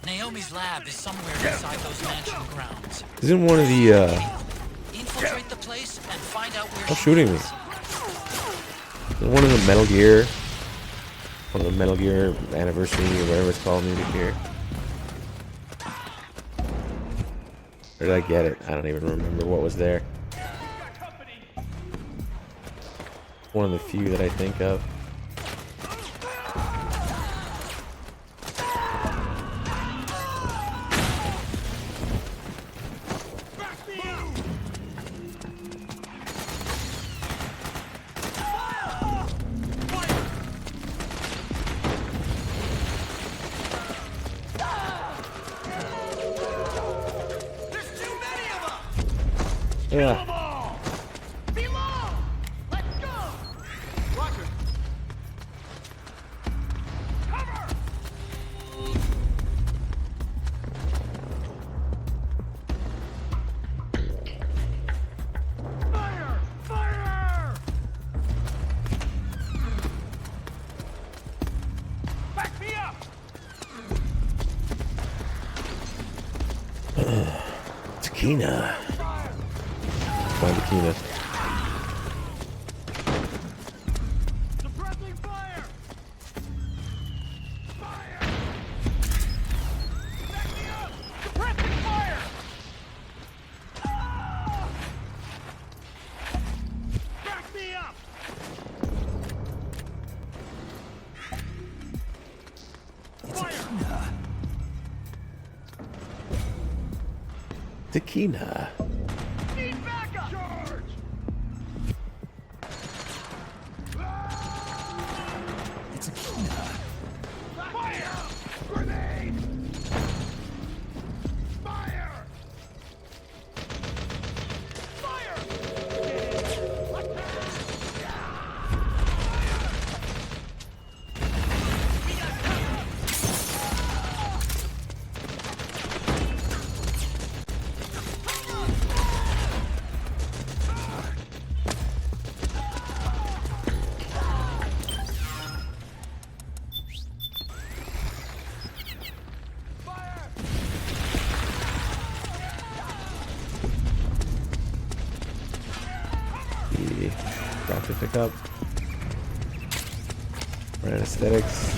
Naomi's lab is somewhere inside those mansion grounds. Isn't one of the Infiltrate the place and find out where Stop shooting me. Isn't one of the Metal Gear anniversary or whatever it's called music here? Or did I get it? I don't even remember what was there. One of the few that I think of. Yeah. Takina. Find Takina. Takina. It's a Kina. Fire! Grenade! Fire! see. Drop to pick up. For anesthetics.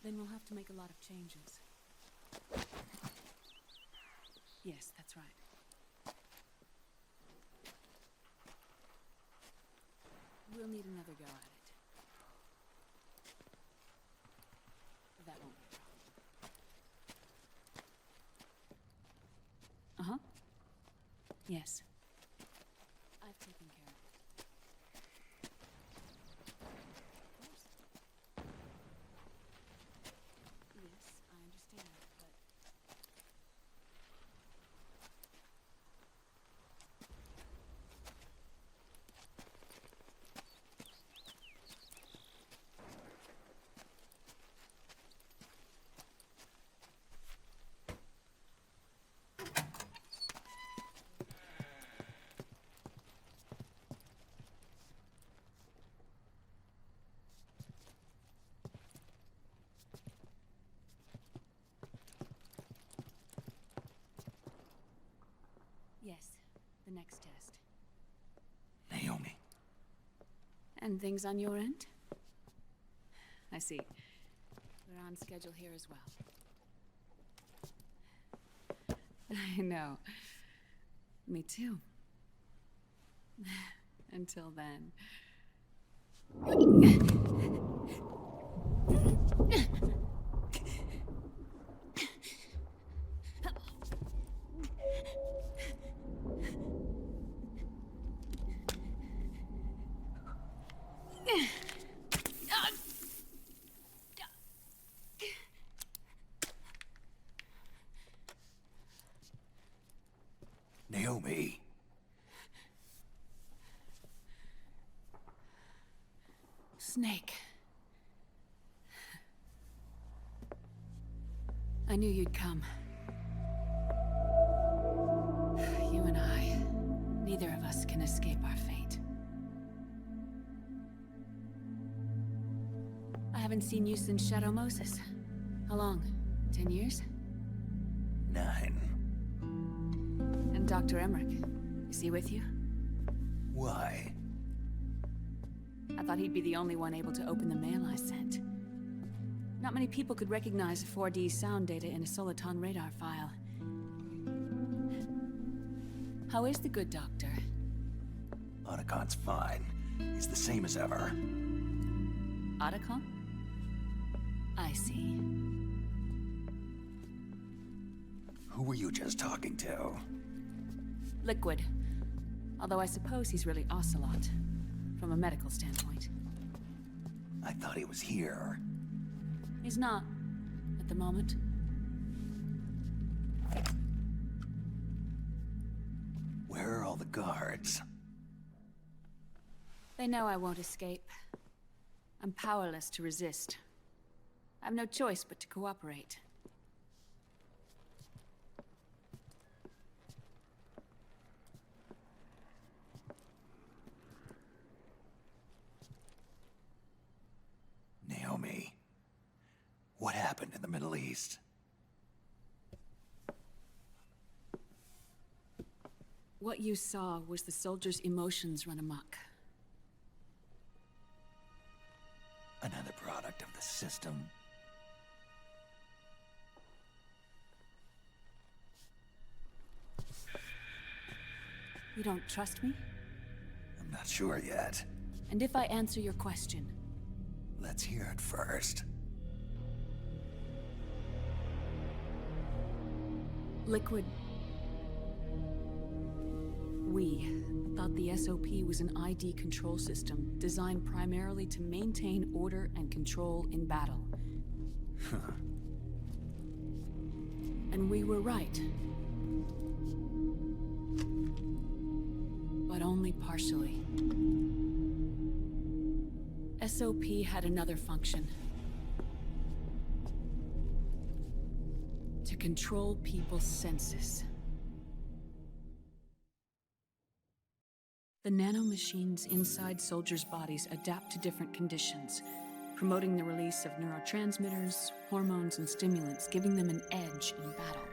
Then we'll have to make a lot of changes. Yes, that's right. We'll need another go at it. That won't be a problem. Uh-huh. Yes. I've taken care of it. Yes, I understand, but... Yes, the next test. Naomi. And things on your end? I see. We're on schedule here as well. I know. Me too. Until then. Naomi. Snake. I knew you'd come. You and I, neither of us can escape our fate. I haven't seen you since Shadow Moses. How long? 10 years? 9. And Dr. Emmerich, is he with you? Why? I thought he'd be the only one able to open the mail I sent. Not many people could recognize 4D sound data in a Soliton radar file. How is the good doctor? Otacon's fine. He's the same as ever. Otacon? I see. Who were you just talking to? Liquid. Although I suppose he's really Ocelot, from a medical standpoint. I thought he was here. He's not, at the moment. Where are all the guards? They know I won't escape. I'm powerless to resist. I have no choice but to cooperate. Naomi, what happened in the Middle East? What you saw was the soldiers' emotions run amok. Another product of the system. You don't trust me? I'm not sure yet. And if I answer your question? Let's hear it first. Liquid... We thought the SOP was an ID control system designed primarily to maintain order and control in battle. And we were right. But only partially. SOP had another function. To control people's senses. The nanomachines inside soldiers' bodies adapt to different conditions, promoting the release of neurotransmitters, hormones, and stimulants, giving them an edge in battle.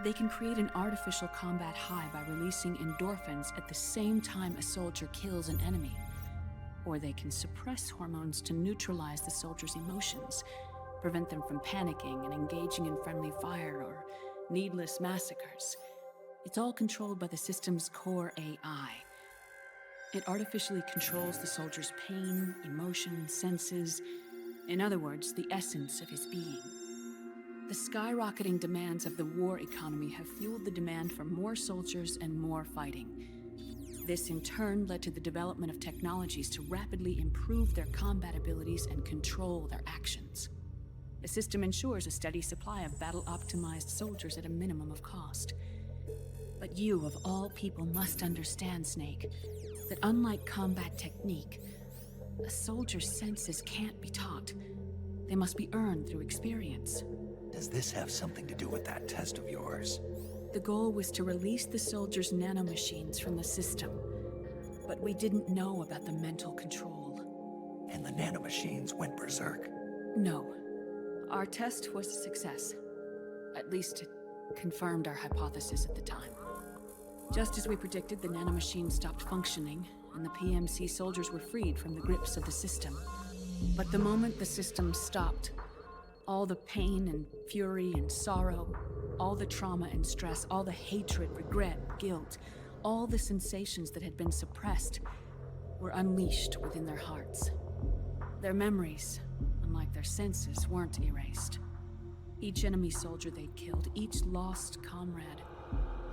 They can create an artificial combat high by releasing endorphins at the same time a soldier kills an enemy. Or they can suppress hormones to neutralize the soldier's emotions, prevent them from panicking and engaging in friendly fire or needless massacres. It's all controlled by the system's core AI. It artificially controls the soldier's pain, emotion, senses, in other words, the essence of his being. The skyrocketing demands of the war economy have fueled the demand for more soldiers and more fighting. This in turn led to the development of technologies to rapidly improve their combat abilities and control their actions. The system ensures a steady supply of battle-optimized soldiers at a minimum of cost. But you, of all people, must understand, Snake, that unlike combat technique, a soldier's senses can't be taught. They must be earned through experience. Does this have something to do with that test of yours? The goal was to release the soldiers' nanomachines from the system, but we didn't know about the mental control. And the nanomachines went berserk? No. Our test was a success. At least it confirmed our hypothesis at the time. Just as we predicted, the nanomachines stopped functioning, and the PMC soldiers were freed from the grips of the system. But the moment the system stopped, all the pain and fury and sorrow, all the trauma and stress, all the hatred, regret, guilt, all the sensations that had been suppressed were unleashed within their hearts. Their memories, unlike their senses, weren't erased. Each enemy soldier they'd killed, each lost comrade,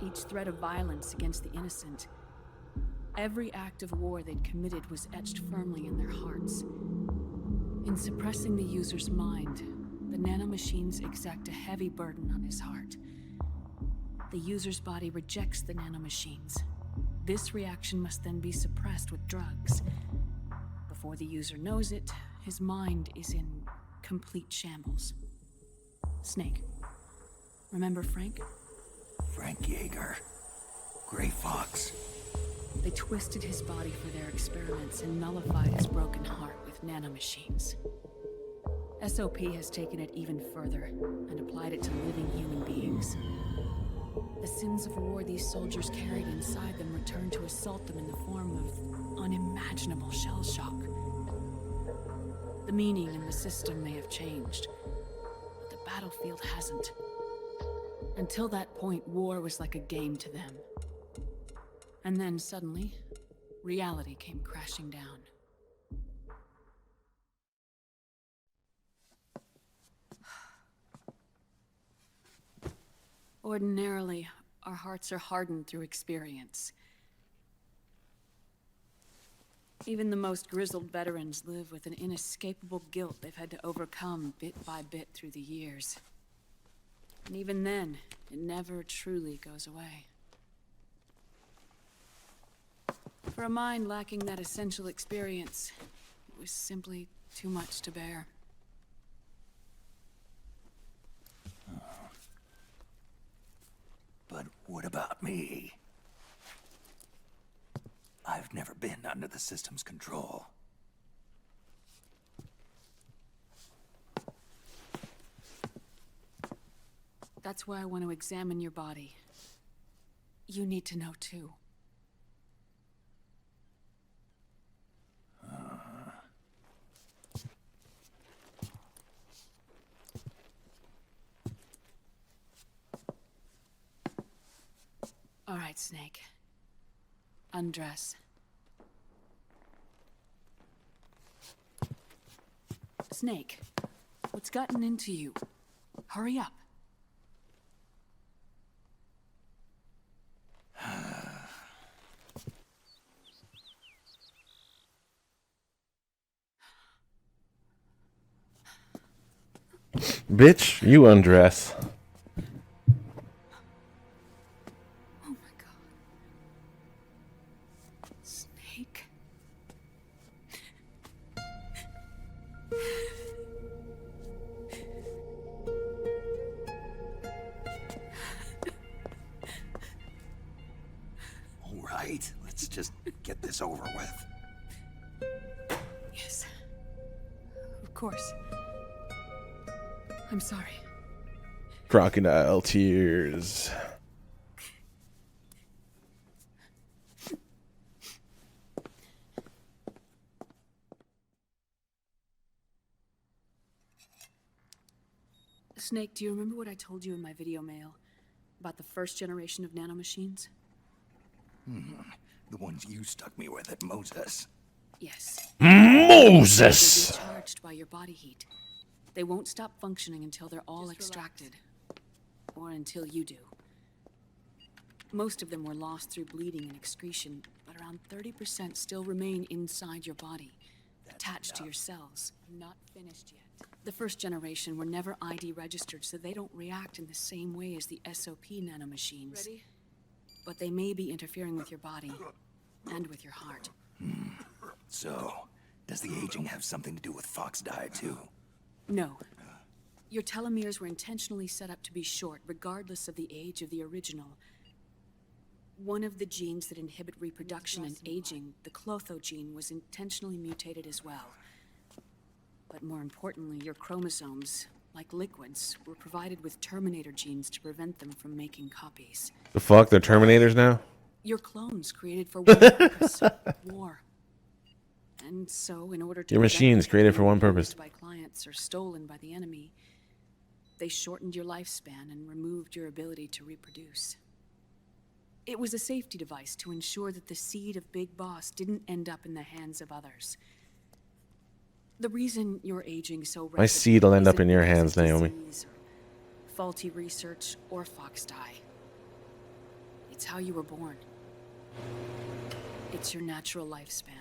each threat of violence against the innocent, every act of war they'd committed was etched firmly in their hearts. In suppressing the user's mind, the nanomachines exact a heavy burden on his heart. The user's body rejects the nanomachines. This reaction must then be suppressed with drugs. Before the user knows it, his mind is in complete shambles. Snake. Remember Frank? Frank Yeager. Gray Fox. They twisted his body for their experiments and nullified his broken heart with nanomachines. SOP has taken it even further and applied it to living human beings. The sins of war these soldiers carried inside them return to assault them in the form of unimaginable shell shock. The meaning and the system may have changed, but the battlefield hasn't. Until that point, war was like a game to them. And then suddenly, reality came crashing down. Ordinarily, our hearts are hardened through experience. Even the most grizzled veterans live with an inescapable guilt they've had to overcome bit by bit through the years. And even then, it never truly goes away. For a mind lacking that essential experience, it was simply too much to bear. But what about me? I've never been under the system's control. That's why I want to examine your body. You need to know too. All right, Snake. Undress. Snake, what's gotten into you? Hurry up. Bitch, you undress. Oh my god. Snake. All right, let's just get this over with. Yes. Of course. I'm sorry. Crocodile tears. Snake, do you remember what I told you in my video mail about the first generation of nanomachines? The ones you stuck me with at Moses. Yes. Moses! They're recharged by your body heat. They won't stop functioning until they're all extracted. Or until you do. Most of them were lost through bleeding and excretion, but around 30% still remain inside your body, attached to your cells. Not finished yet. The first generation were never ID registered, so they don't react in the same way as the SOP nanomachines. Ready? But they may be interfering with your body and with your heart. So, does the aging have something to do with Fox die too? No. Your telomeres were intentionally set up to be short, regardless of the age of the original. One of the genes that inhibit reproduction and aging, the Clotho gene, was intentionally mutated as well. But more importantly, your chromosomes, like liquids, were provided with Terminator genes to prevent them from making copies. The fuck? They're Terminators now? Your clones created for one purpose, war. And so, in order to Your machines created for one used purpose. by clients or stolen by the enemy, they shortened your lifespan and removed your ability to reproduce. It was a safety device to ensure that the seed of Big Boss didn't end up in the hands of others. The reason you're aging so rapidly My seed will end up isn't in your because hands, of Naomi. disease or faulty research or fox die. It's how you were born. It's your natural lifespan.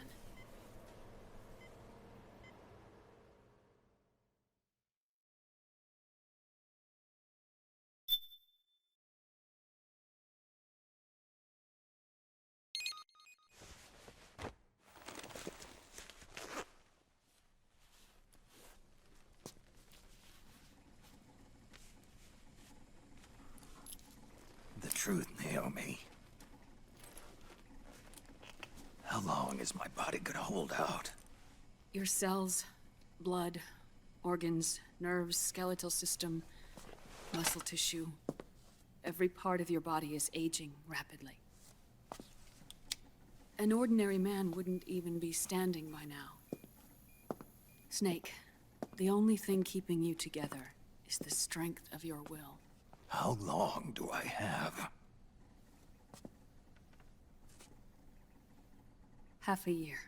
The truth, Naomi. How long is my body gonna hold out? Your cells, blood, organs, nerves, skeletal system, muscle tissue. Every part of your body is aging rapidly. An ordinary man wouldn't even be standing by now. Snake, the only thing keeping you together is the strength of your will. How long do I have? Half a year.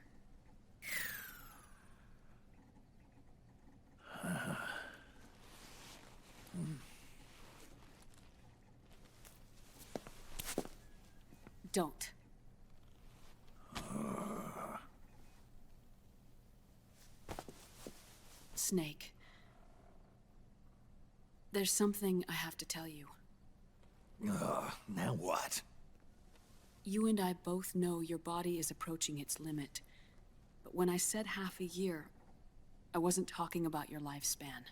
Don't. Snake. There's something I have to tell you. Now what? You and I both know your body is approaching its limit. But when I said half a year, I wasn't talking about your lifespan.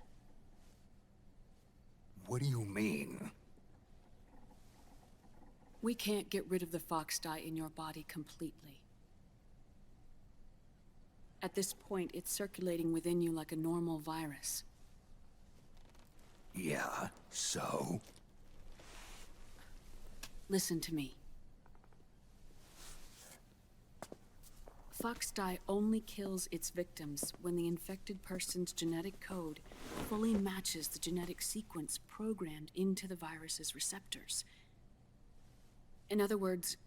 What do you mean? We can't get rid of the fox dye in your body completely. At this point, it's circulating within you like a normal virus. Yeah, so? Listen to me. Fox dye only kills its victims when the infected person's genetic code fully matches the genetic sequence programmed into the virus's receptors. In other words,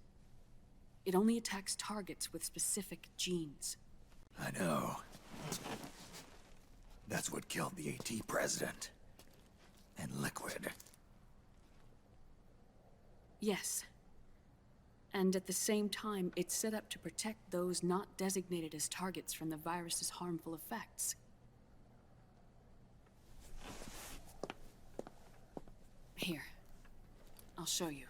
It only attacks targets with specific genes. I know. That's what killed the AT president. And Liquid. Yes. And at the same time, it's set up to protect those not designated as targets from the virus's harmful effects. Here. I'll show you.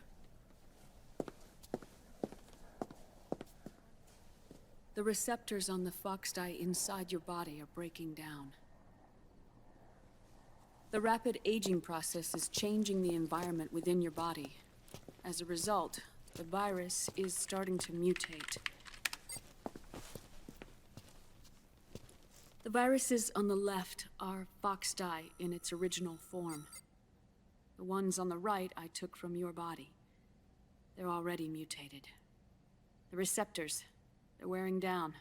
The receptors on the fox dye inside your body are breaking down. The rapid aging process is changing the environment within your body. As a result, the virus is starting to mutate. The viruses on the left are fox dye in its original form. The ones on the right I took from your body. They're already mutated. The receptors, they're wearing down.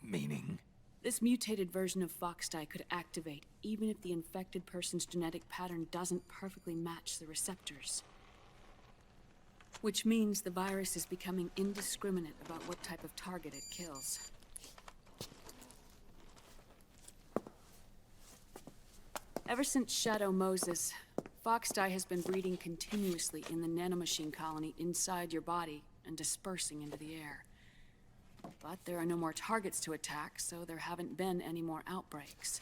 Meaning? This mutated version of fox dye could activate even if the infected person's genetic pattern doesn't perfectly match the receptors. Which means the virus is becoming indiscriminate about what type of target it kills. Ever since Shadow Moses, fox dye has been breeding continuously in the nanomachine colony inside your body and dispersing into the air. But there are no more targets to attack, so there haven't been any more outbreaks.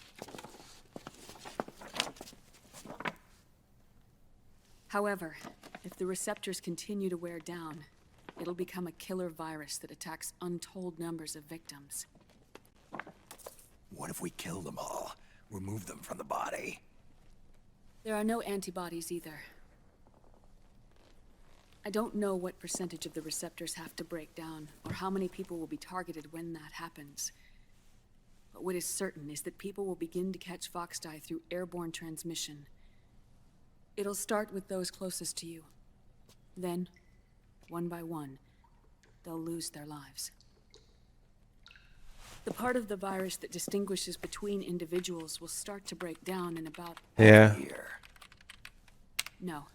However, if the receptors continue to wear down, it'll become a killer virus that attacks untold numbers of victims. What if we kill them all? Remove them from the body? There are no antibodies either. I don't know what percentage of the receptors have to break down, or how many people will be targeted when that happens. But what is certain is that people will begin to catch fox dye through airborne transmission. It'll start with those closest to you. Then, one by one, they'll lose their lives. The part of the virus that distinguishes between individuals will start to break down in about a year. No.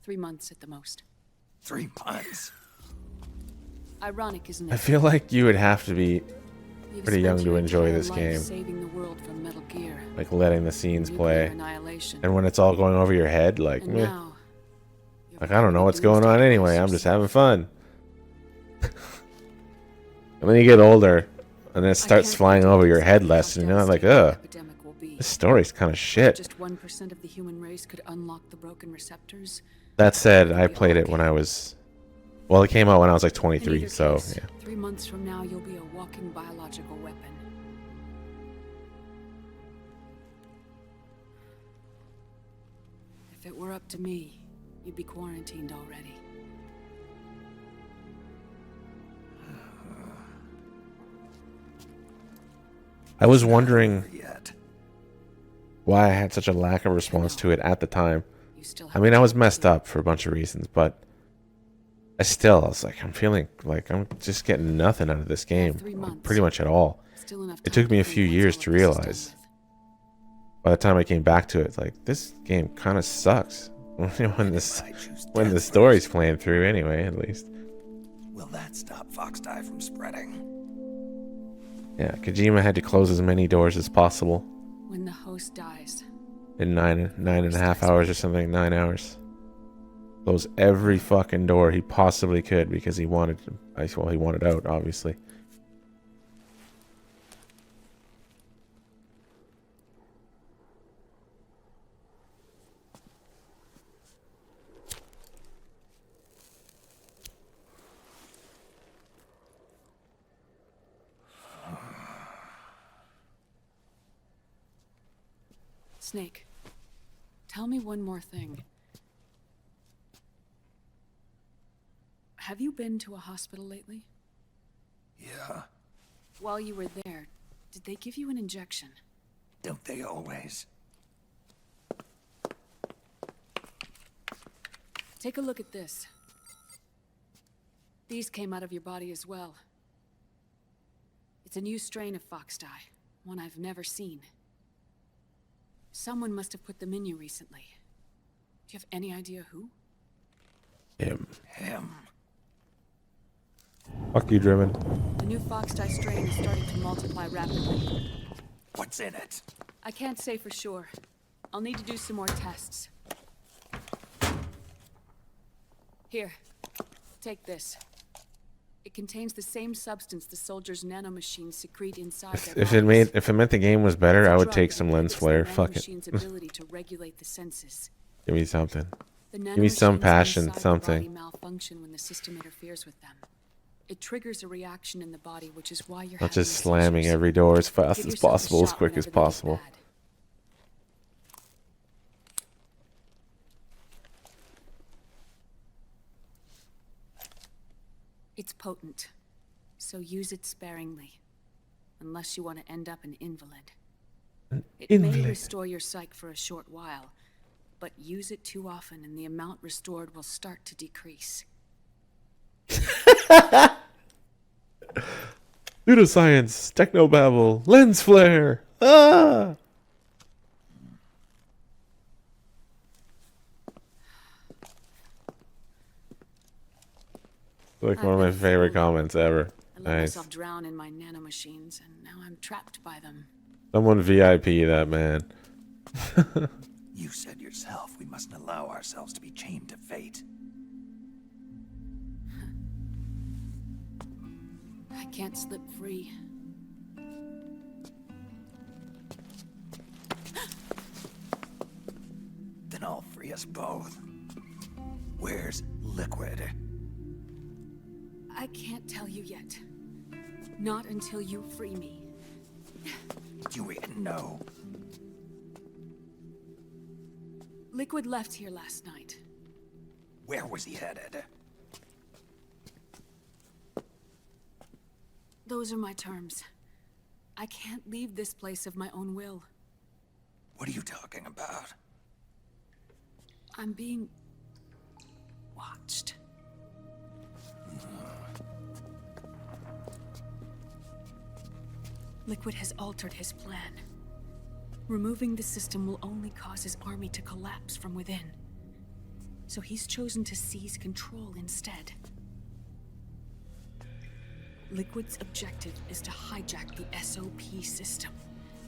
3 months at the most. 3 months? Ironic, isn't it? I feel like you would have to be You've pretty spent young to your enjoy entire this life game. saving the world from Metal Gear. Like letting the scenes play. Annihilation. And when it's all going over your head, like, And meh. now, Like, I don't know what's going on anyway. I'm just having fun. And then you get older, and it starts flying over your head less, and you're not like, ugh. This story's kind of shit. just 1% of the human race could unlock the broken receptors. That said, I played it when I was... Well, it came out when I was like In 23, either so, case, yeah. 3 months from now, you'll be a walking biological weapon. If it were up to me, you'd be quarantined already. I was wondering why I had such a lack of response to it at the time. I mean, I was messed up for a bunch of reasons, but I was like, I'm feeling like I'm just getting nothing out of this game, pretty much at all. It took me a few years to realize. By the time I came back to it, like, this game kind of sucks. when the story's playing through, anyway, at least. Will that stop fox dye from spreading? Yeah, Kojima had to close as many doors as possible When the host dies, in nine and a half hours or something, 9 hours. Close every fucking door he possibly could because he wanted out, obviously. Snake, tell me one more thing. Have you been to a hospital lately? Yeah. While you were there, did they give you an injection? Don't they always? Take a look at this. These came out of your body as well. It's a new strain of fox dye, one I've never seen. Someone must have put them in you recently. Do you have any idea who? Him. Him. Fuck you, Driven. The new fox-die strain is starting to multiply rapidly. What's in it? I can't say for sure. I'll need to do some more tests. Here, take this. It contains the same substance the soldiers' nanomachines secrete inside their bodies. If it meant the game was better, I would take some lens flare. Fuck it. Ability to regulate the senses. Give me something. The Give me some nanomachines passion, inside the something. body malfunction when the system interferes with them. It triggers a reaction in the body, which is why you're Not having just slamming seizures. every door as fast Give as yourself a possible, as shot quick as whenever they get possible. bad. It's potent, so use it sparingly, unless you want to end up an invalid. It may restore your psyche for a short while, but use it too often and the amount restored will start to decrease. Pseudoscience, technobabble, lens flare. Ah! Like one of my favorite comments ever. I let Nice. myself drown in my nanomachines, and now I'm trapped by them. Someone VIP that man. You said yourself we mustn't allow ourselves to be chained to fate. I can't slip free. Then I'll free us both. Where's Liquid? I can't tell you yet. Not until you free me. Do we know? Liquid left here last night. Where was he headed? Those are my terms. I can't leave this place of my own will. What are you talking about? I'm being watched. Liquid has altered his plan. Removing the system will only cause his army to collapse from within. So he's chosen to seize control instead. Liquid's objective is to hijack the SOP system.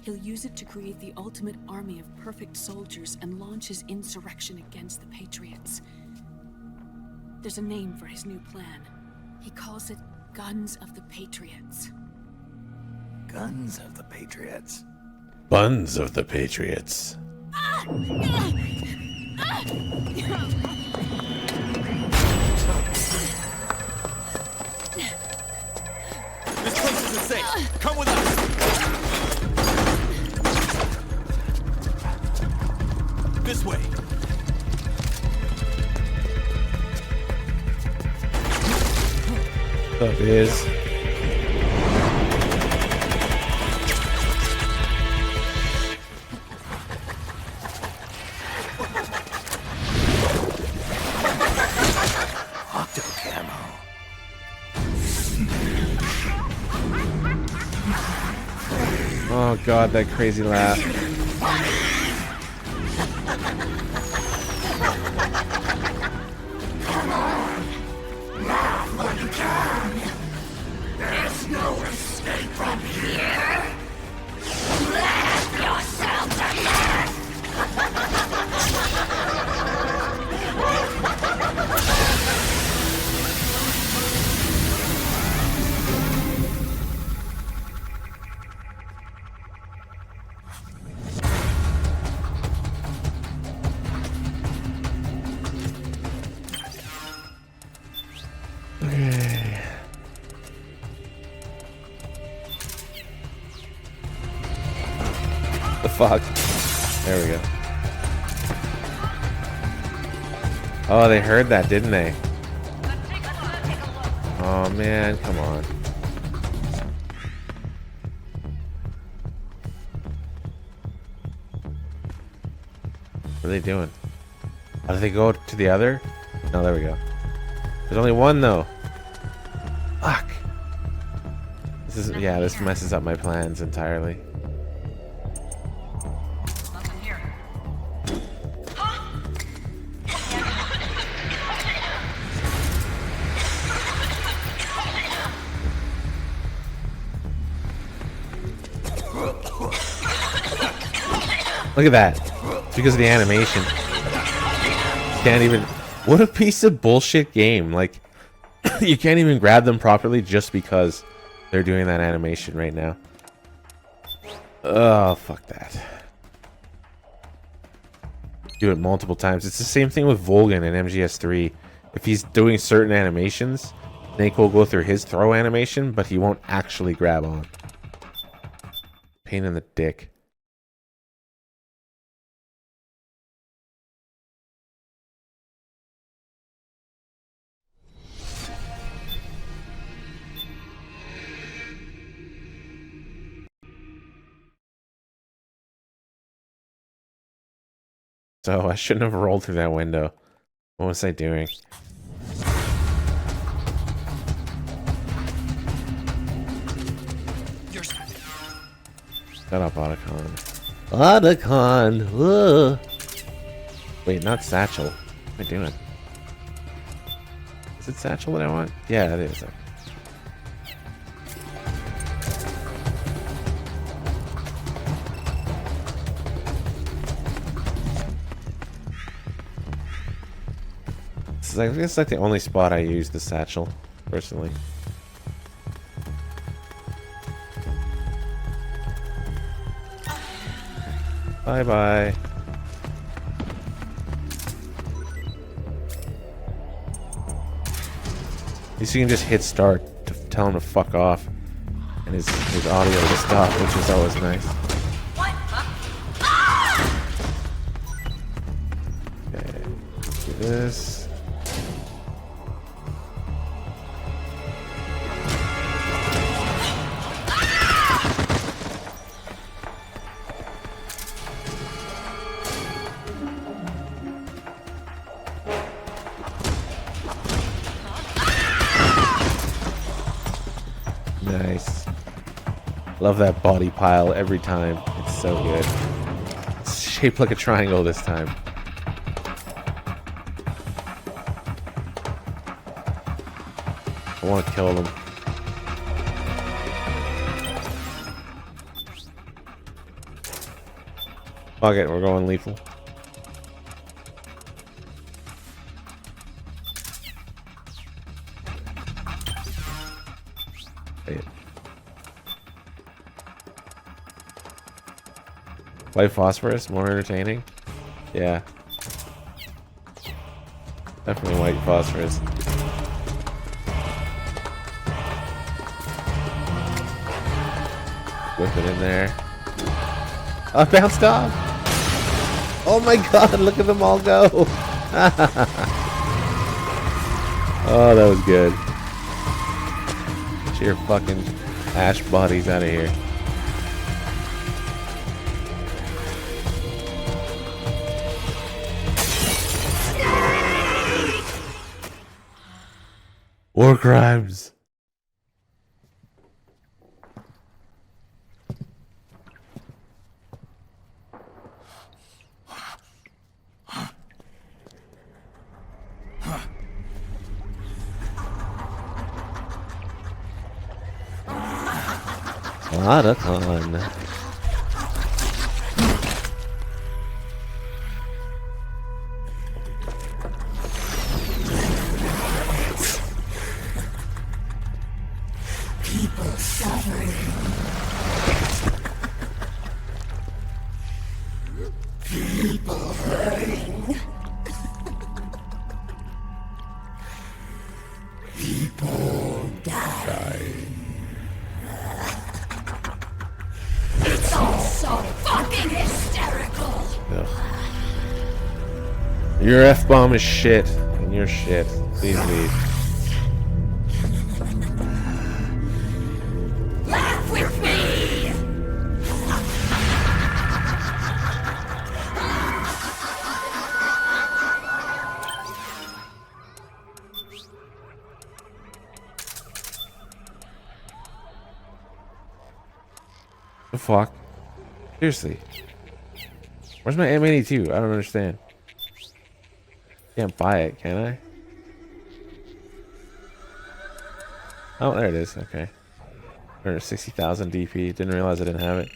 He'll use it to create the ultimate army of perfect soldiers and launch his insurrection against the Patriots. There's a name for his new plan. He calls it Guns of the Patriots. Guns of the Patriots. Buns of the Patriots. This place isn't safe. Come with us. This way. What's up, is? Oh god, that crazy laugh. Come on! Laugh when you can! There's no escape from here! Laugh yourself to death! Okay. The fuck? There we go. Oh, they heard that, didn't they? Oh man, come on. What are they doing? Oh, did they go to the other? No, there we go. There's only one though. Fuck. This is, yeah, this messes up my plans entirely. Look at that. It's because of the animation. Can't even... What a piece of bullshit game. Like, you can't even grab them properly just because they're doing that animation right now. Oh, fuck that. Do it multiple times. It's the same thing with Volgan in MGS3. If he's doing certain animations, Snake will go through his throw animation, but he won't actually grab on. Pain in the dick. So I shouldn't have rolled through that window. What was I doing? Shut up, Otacon. Otacon! Whoa. Wait, not Satchel. What am I doing? Is it Satchel that I want? Yeah, it is. I guess it's like the only spot I use the satchel, personally. Bye-bye. At least you can just hit start to tell him to fuck off. And his audio to stop, which is always nice. Okay, let's do this. Nice. Love that body pile every time. It's so good. It's shaped like a triangle this time. I want to kill them. Fuck it, we're going lethal. White phosphorus, more entertaining? Yeah. Definitely white phosphorus. Whip it in there. Oh, it bounced off! Oh my god, look at them all go! Oh, that was good. Get your fucking ash bodies out of here. War crimes. Otacon. People suffering. People hurting. People dying. It's all so fucking hysterical. Ugh. Your F-bomb is shit, and you're shit. Please leave. Laugh with me! The fuck? Seriously. Where's my M82? I don't understand. Can't buy it, can I? Oh, there it is. Okay. 160,000 DP. Didn't realize I didn't have it.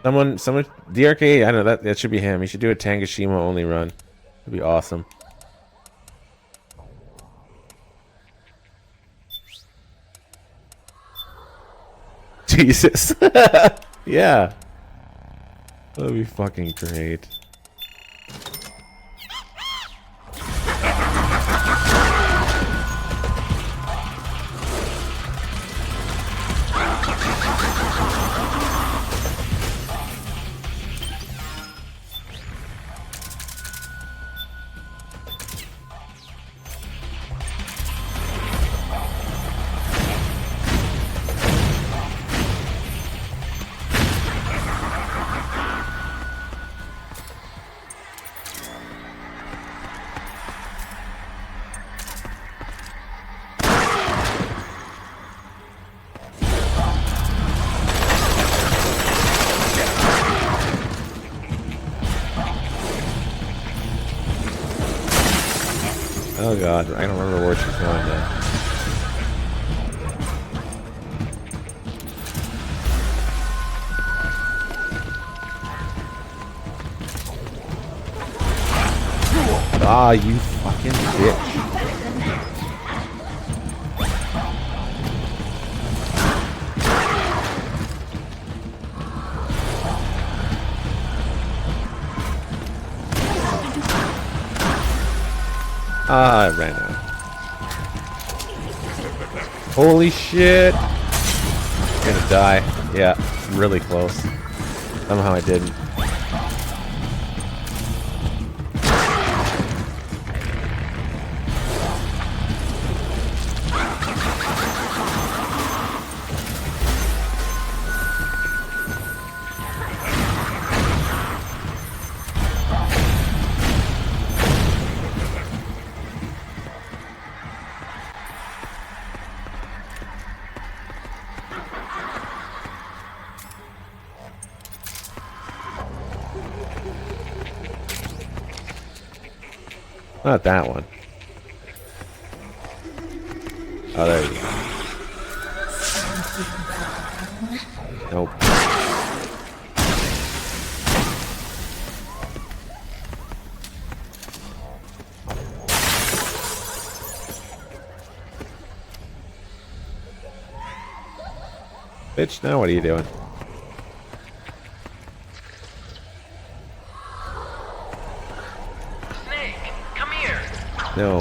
Someone, DRK. I know that should be him. He should do a Tangashima only run. It'd be awesome. Jesus. Yeah. That'd be fucking great. Oh god, I don't remember where she's going now. Ah, you fucking bitch. Ah, I ran out. Holy shit! I'm gonna die. Yeah, really close. Somehow I didn't. Not that one. Oh, there you go. Nope. Bitch, now what are you doing? No.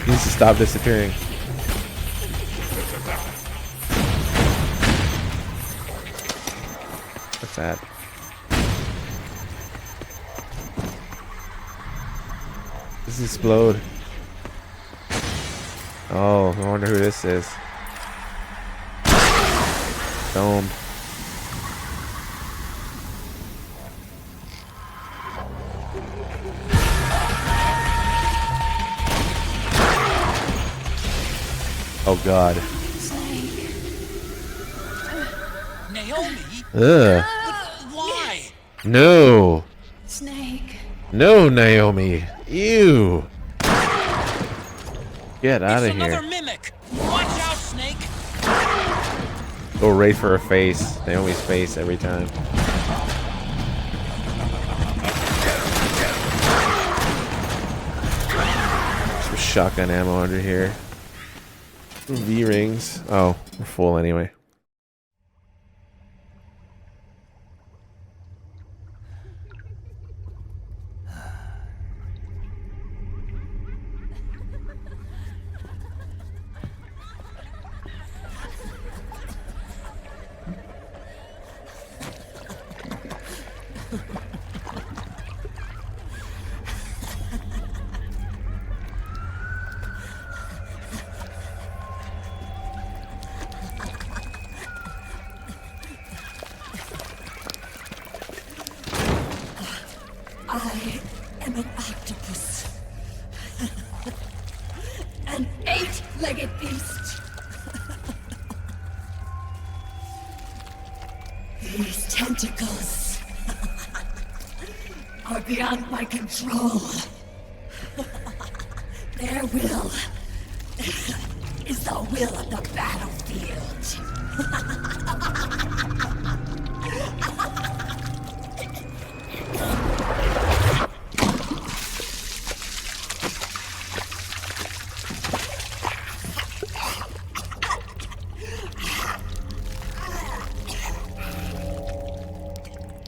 He needs to stop disappearing. What's that? This explode. Oh, I wonder who this is. Domed. Oh god. Naomi? Ugh. Why? No. Snake. No, Naomi. Ew. Get out of here. Another mimic. Watch out, Snake. Go right for her face. Naomi's face every time. Some shotgun ammo under here. V-rings. Oh, we're full anyway. I am an octopus. An 8-legged beast. These tentacles are beyond my control. Their will is the will of the battlefield.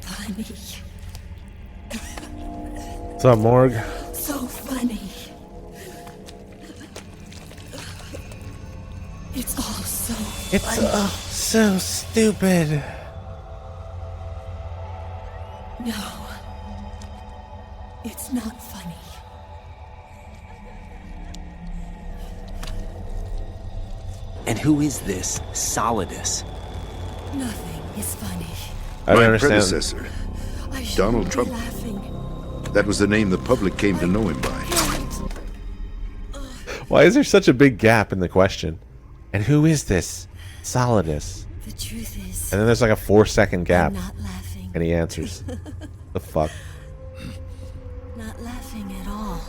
Funny. What's up, Morg? So funny. It's all so It's funny. all so stupid. No. It's not funny. And who is this Solidus? Nothing is funny. I don't My understand. predecessor, I shouldn't Donald be Trump. laughing. That was the name the public came to know him by. Why is there such a big gap in the question? And who is this Solidus? The truth is, And then there's like a 4-second gap. I'm not laughing. And he answers. The fuck? Not laughing at all.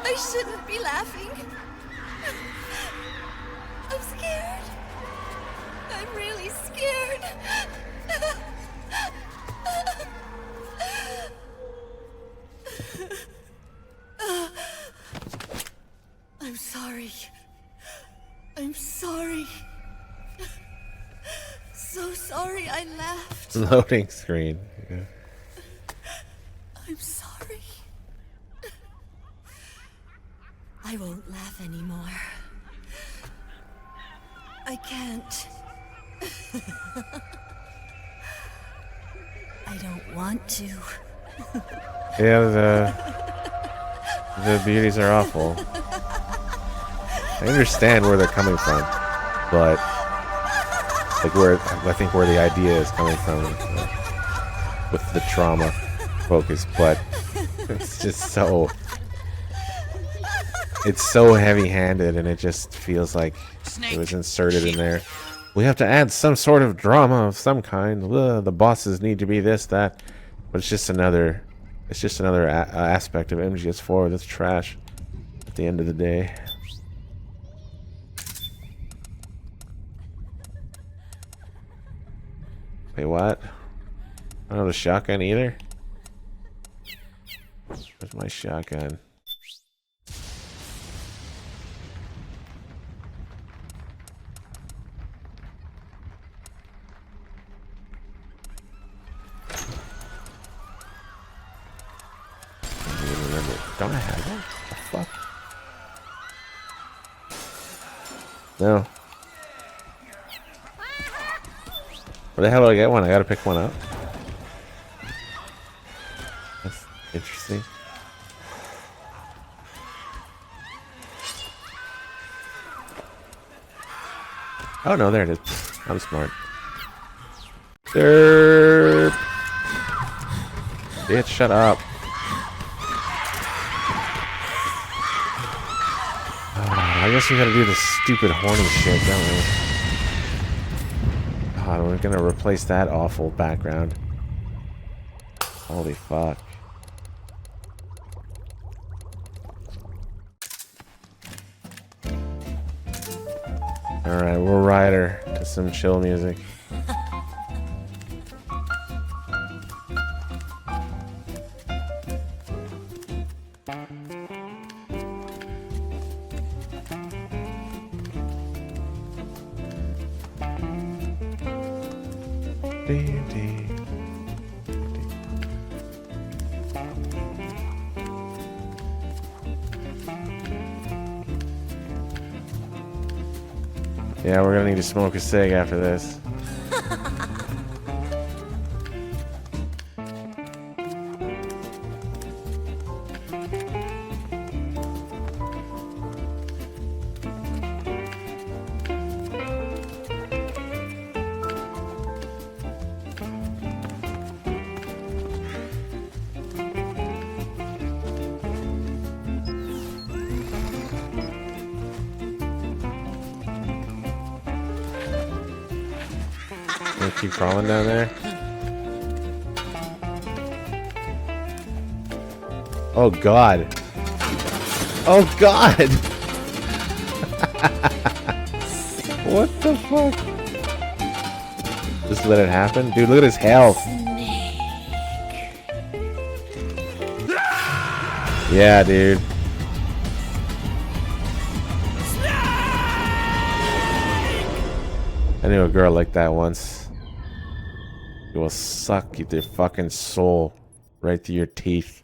I shouldn't be laughing. I'm scared. I'm really scared. I'm sorry. I'm sorry. So sorry I laughed. Loading screen. Yeah. I'm sorry. I won't laugh anymore. I can't. I don't want to. Yeah, the beauties are awful. I understand where they're coming from, but like I think where the idea is coming from with the trauma focus, but it's just it's so heavy-handed, and it just feels like it was inserted in there. We have to add some sort of drama of some kind. The bosses need to be this, that, but it's just another aspect of MGS4 that's trash at the end of the day. Wait, what? I don't have a shotgun either? Where's my shotgun? I don't even remember. Don't I have one? The fuck? No. Where the hell do I get one? I gotta pick one up. That's interesting. Oh no, there it is. I'm smart. Derp. Bitch, shut up. I guess we gotta do this stupid horny shit, don't we? God, we're gonna replace that awful background. Holy fuck. Alright, we'll ride her to some chill music. Yeah, we're gonna need to smoke a cig after this. gonna keep crawling down there. Oh god. Oh god. What the fuck? Just let it happen? Dude, look at his health. Yeah, dude. I knew a girl like that once. It will suck your fucking soul right through your teeth.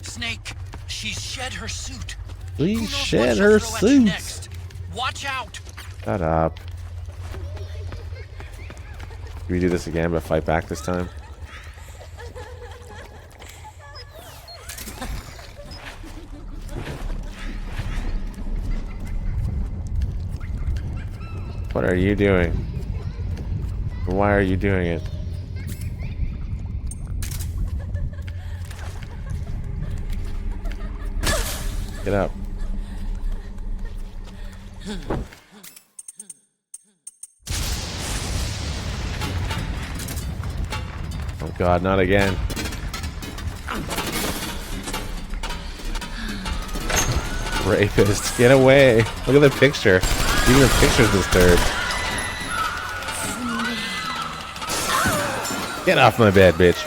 Snake, she's shed her suit. Please shed her suit. Watch out. Shut up. Can we do this again, but fight back this time? What are you doing? Why are you doing it? Get up. Oh god, not again. Rapist, get away. Look at the picture. Even the picture's disturbed. Get off my bed, bitch.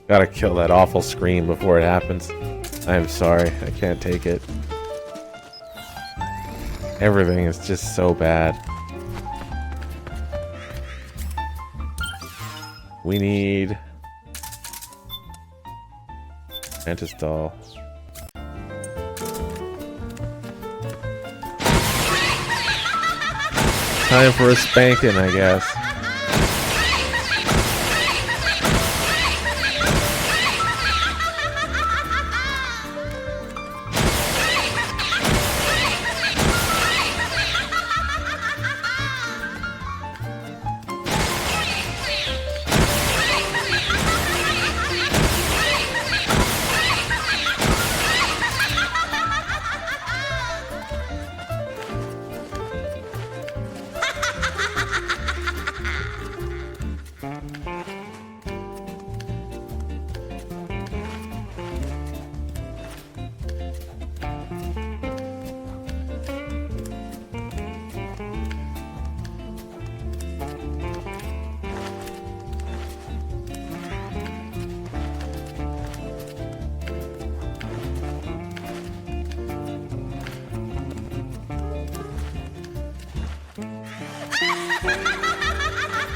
Gotta kill that awful scream before it happens. I am sorry. I can't take it. Everything is just so bad. We need Mantis doll. Time for a spanking, I guess.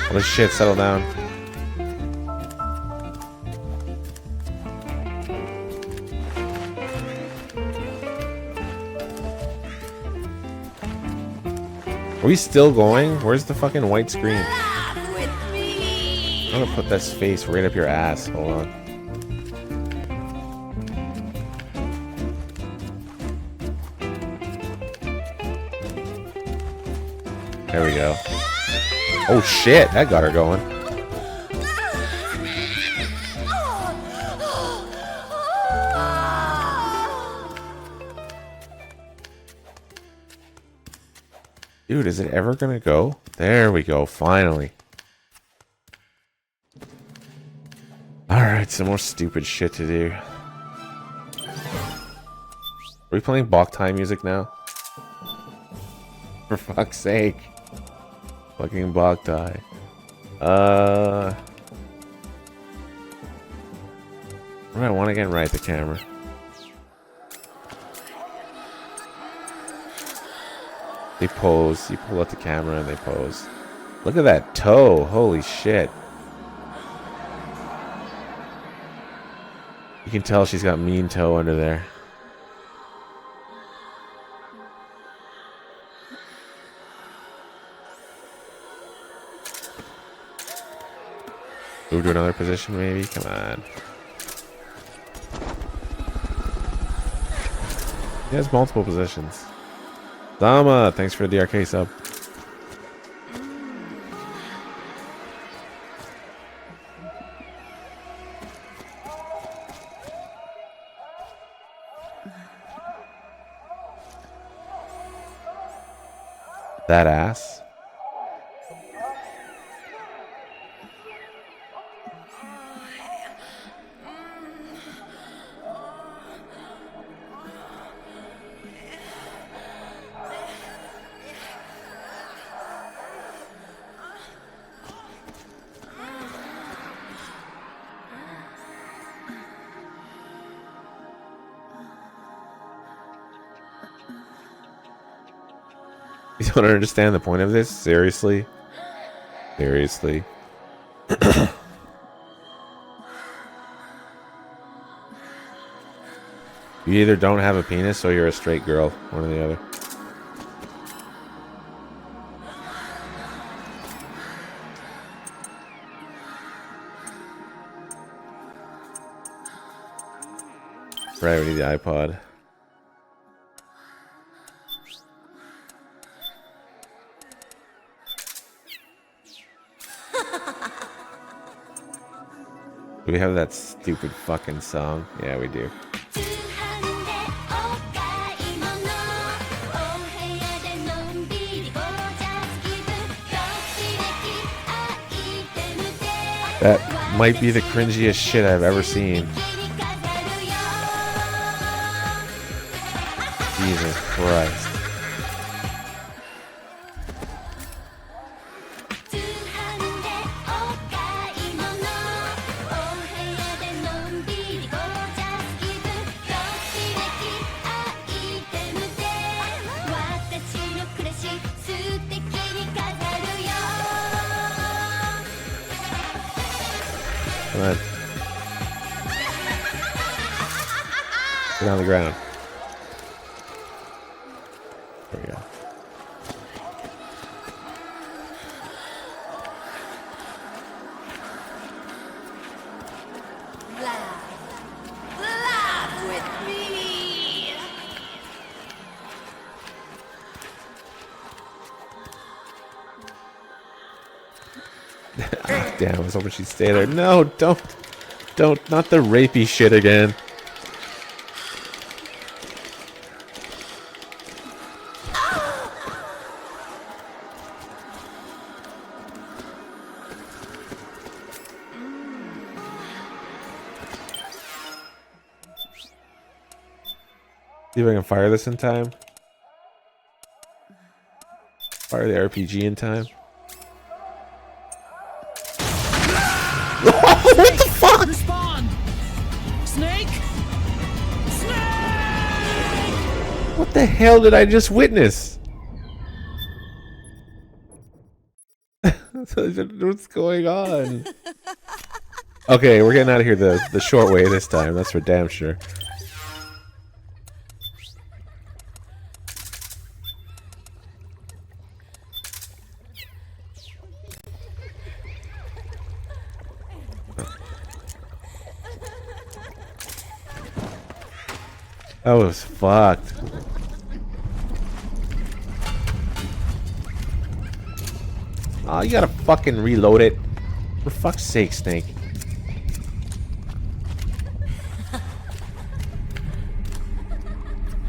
Holy shit, settle down. Are we still going? Where's the fucking white screen? I'm gonna put this face right up your ass. Hold on. There we go. Oh shit, that got her going. Dude, is it ever gonna go? There we go, finally. Alright, some more stupid shit to do. Are we playing Boktai music now? For fuck's sake. Fucking Boktai. What do I want again? Right, the camera. They pose. You pull out the camera and they pose. Look at that toe. Holy shit. You can tell she's got mean toe under there. Move to another position, maybe? Come on. He has multiple positions. Dama, thanks for the RK sub. That ass. You don't understand the point of this? Seriously? Seriously? You either don't have a penis or you're a straight girl. One or the other. Right, we need the iPod. Do we have that stupid fucking song? Yeah, we do. That might be the cringiest shit I've ever seen. Jesus Christ. Come on. Get on the ground. There we go. Laugh with me. Damn, I was hoping she'd stay there. No, don't, not the rapey shit again. See if I can fire this in time. Fire the RPG in time. What the fuck? Respond! Snake! What the hell did I just witness? What's going on? Okay, we're getting out of here the short way this time. That's for damn sure. That was fucked. Oh, you gotta fucking reload it. For fuck's sake, Snake.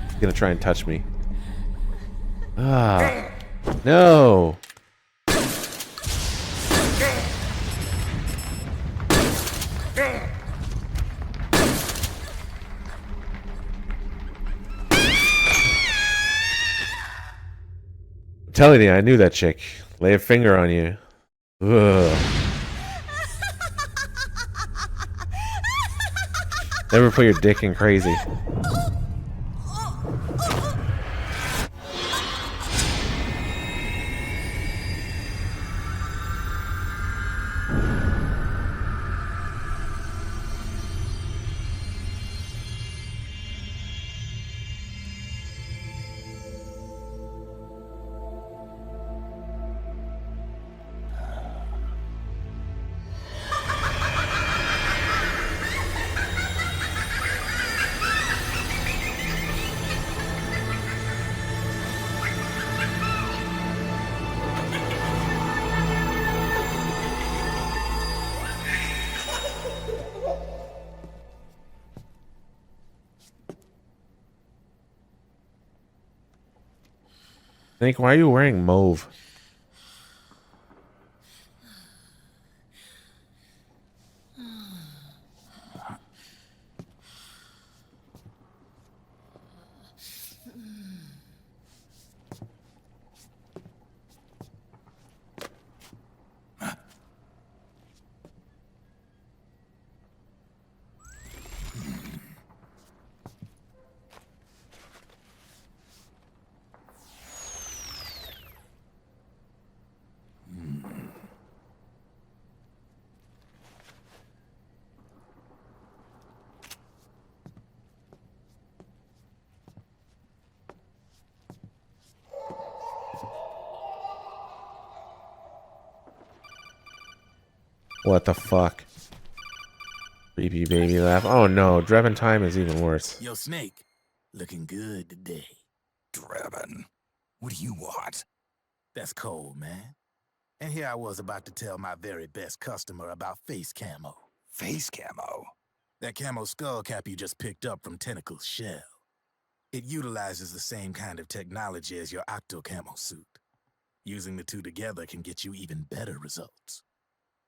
He's gonna try and touch me. Ah. No. I'm telling you, I knew that chick. Lay a finger on you. Ugh. Never put your dick in crazy. Snake, why are you wearing mauve? What the fuck? Creepy baby laugh. Oh no, Drebin time is even worse. Yo, Snake, looking good today. Drebin, what do you want? That's cold, man. And here I was about to tell my very best customer about face camo. Face camo? That camo skull cap you just picked up from Tentacle's shell. It utilizes the same kind of technology as your octo camo suit. Using the two together can get you even better results.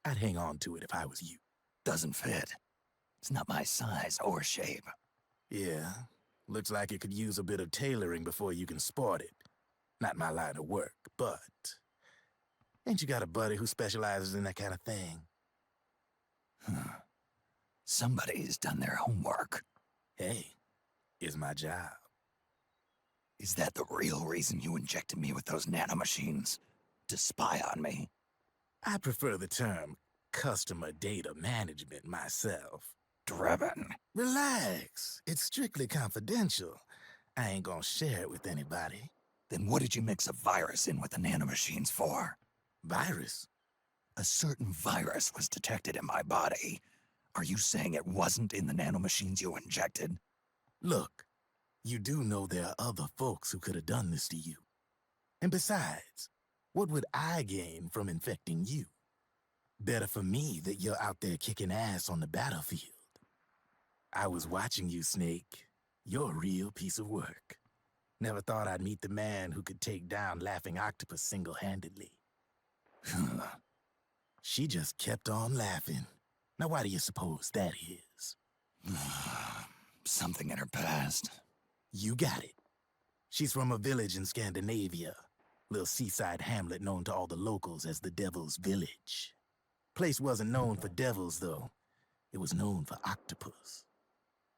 I'd hang on to it if I was you. Doesn't fit. It's not my size or shape. Yeah, looks like it could use a bit of tailoring before you can sport it. Not my line of work, but... Ain't you got a buddy who specializes in that kind of thing? Somebody's done their homework. Hey, it's my job. Is that the real reason you injected me with those nanomachines? To spy on me? I prefer the term customer data management myself. Drebin. Relax. It's strictly confidential. I ain't gonna share it with anybody. Then what did you mix a virus in with the nanomachines for? Virus? A certain virus was detected in my body. Are you saying it wasn't in the nanomachines you injected? Look, you do know there are other folks who could have done this to you. And besides, what would I gain from infecting you? Better for me that you're out there kicking ass on the battlefield. I was watching you, Snake. You're a real piece of work. Never thought I'd meet the man who could take down Laughing Octopus single-handedly. She just kept on laughing. Now why do you suppose that is? Something in her past. You got it. She's from a village in Scandinavia. Little seaside hamlet known to all the locals as the Devil's Village. Place wasn't known for devils, though. It was known for octopus.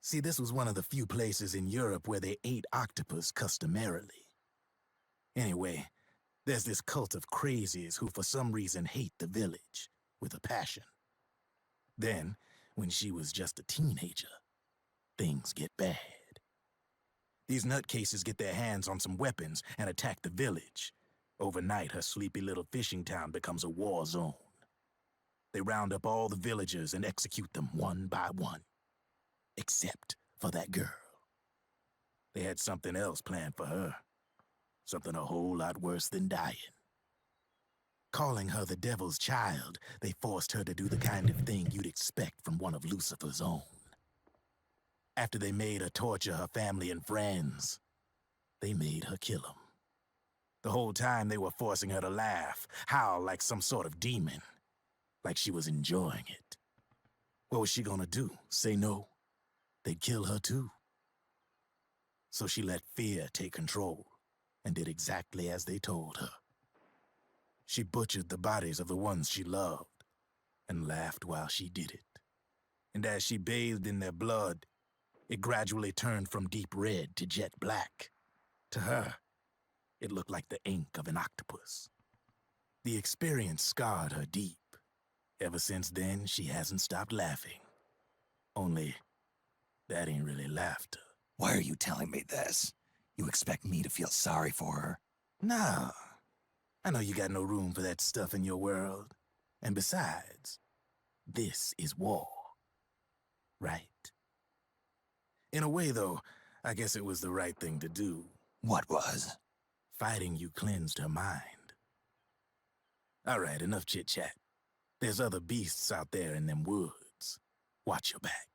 See, this was one of the few places in Europe where they ate octopus customarily. Anyway, there's this cult of crazies who for some reason hate the village with a passion. Then, when she was just a teenager, things get bad. These nutcases get their hands on some weapons and attack the village. Overnight, her sleepy little fishing town becomes a war zone. They round up all the villagers and execute them one by one. Except for that girl. They had something else planned for her. Something a whole lot worse than dying. Calling her the devil's child, they forced her to do the kind of thing you'd expect from one of Lucifer's own. After they made her torture her family and friends, they made her kill them. The whole time they were forcing her to laugh, howl like some sort of demon. Like she was enjoying it. What was she gonna do? Say no? They'd kill her too. So she let fear take control and did exactly as they told her. She butchered the bodies of the ones she loved and laughed while she did it. And as she bathed in their blood, it gradually turned from deep red to jet black. To her, it looked like the ink of an octopus. The experience scarred her deep. Ever since then, she hasn't stopped laughing. Only, that ain't really laughter. Why are you telling me this? You expect me to feel sorry for her? Nah. I know you got no room for that stuff in your world. And besides, this is war. Right? In a way, though, I guess it was the right thing to do. What was? Fighting you cleansed her mind. All right, enough chit-chat. There's other beasts out there in them woods. Watch your back.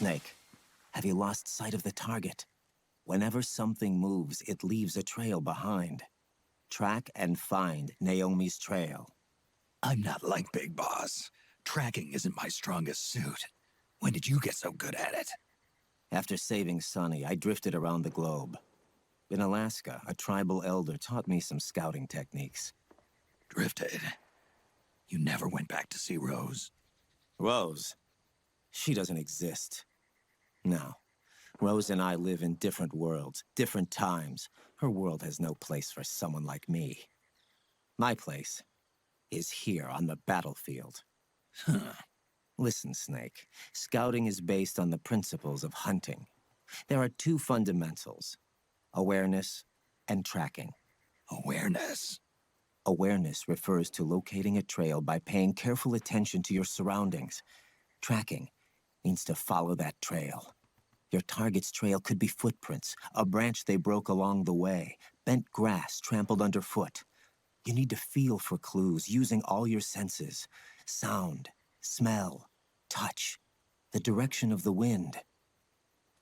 Snake, have you lost sight of the target? Whenever something moves, it leaves a trail behind. Track and find Naomi's trail. I'm not like Big Boss. Tracking isn't my strongest suit. When did you get so good at it? After saving Sonny, I drifted around the globe. In Alaska, a tribal elder taught me some scouting techniques. Drifted? You never went back to see Rose? Rose? She doesn't exist. No. Rose and I live in different worlds, different times. Her world has no place for someone like me. My place is here on the battlefield. Huh. Listen, Snake. Scouting is based on the principles of hunting. There are two fundamentals: awareness and tracking. Awareness? Awareness refers to locating a trail by paying careful attention to your surroundings. Tracking means to follow that trail. Your target's trail could be footprints, a branch they broke along the way, bent grass trampled underfoot. You need to feel for clues using all your senses: sound, smell, touch, the direction of the wind.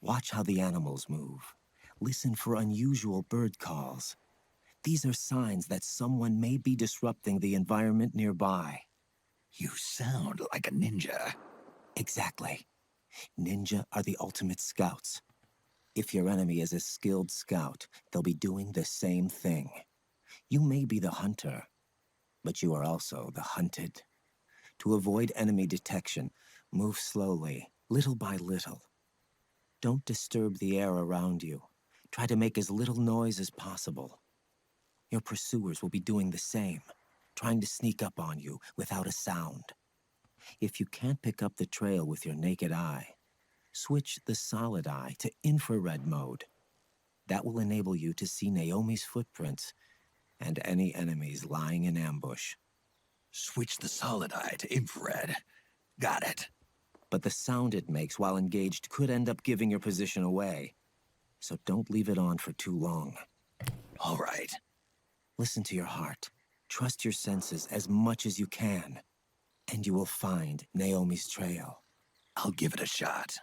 Watch how the animals move. Listen for unusual bird calls. These are signs that someone may be disrupting the environment nearby. You sound like a ninja. Exactly. Ninja are the ultimate scouts. If your enemy is a skilled scout, they'll be doing the same thing. You may be the hunter, but you are also the hunted. To avoid enemy detection, move slowly, little by little. Don't disturb the air around you. Try to make as little noise as possible. Your pursuers will be doing the same, trying to sneak up on you without a sound. If you can't pick up the trail with your naked eye, switch the solid eye to infrared mode. That will enable you to see Naomi's footprints and any enemies lying in ambush. Switch the solid eye to infrared. Got it. But the sound it makes while engaged could end up giving your position away. So don't leave it on for too long. All right. Listen to your heart. Trust your senses as much as you can. And you will find Naomi's trail. I'll give it a shot.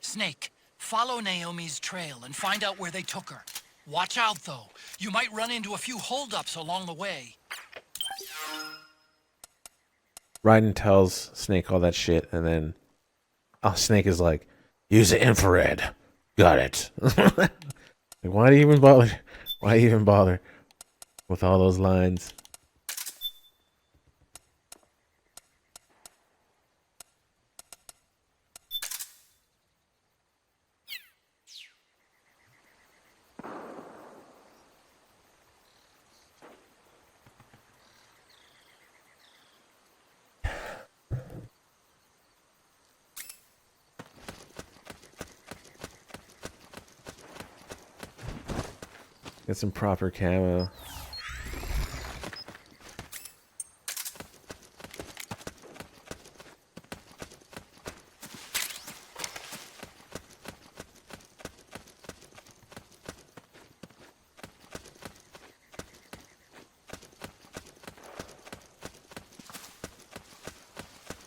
Snake, follow Naomi's trail and find out where they took her. Watch out, though. You might run into a few holdups along the way. Raiden tells Snake all that shit, and then Snake is like, use the infrared. Got it. Like, why do you even bother? Why even bother with all those lines? Get some proper camo.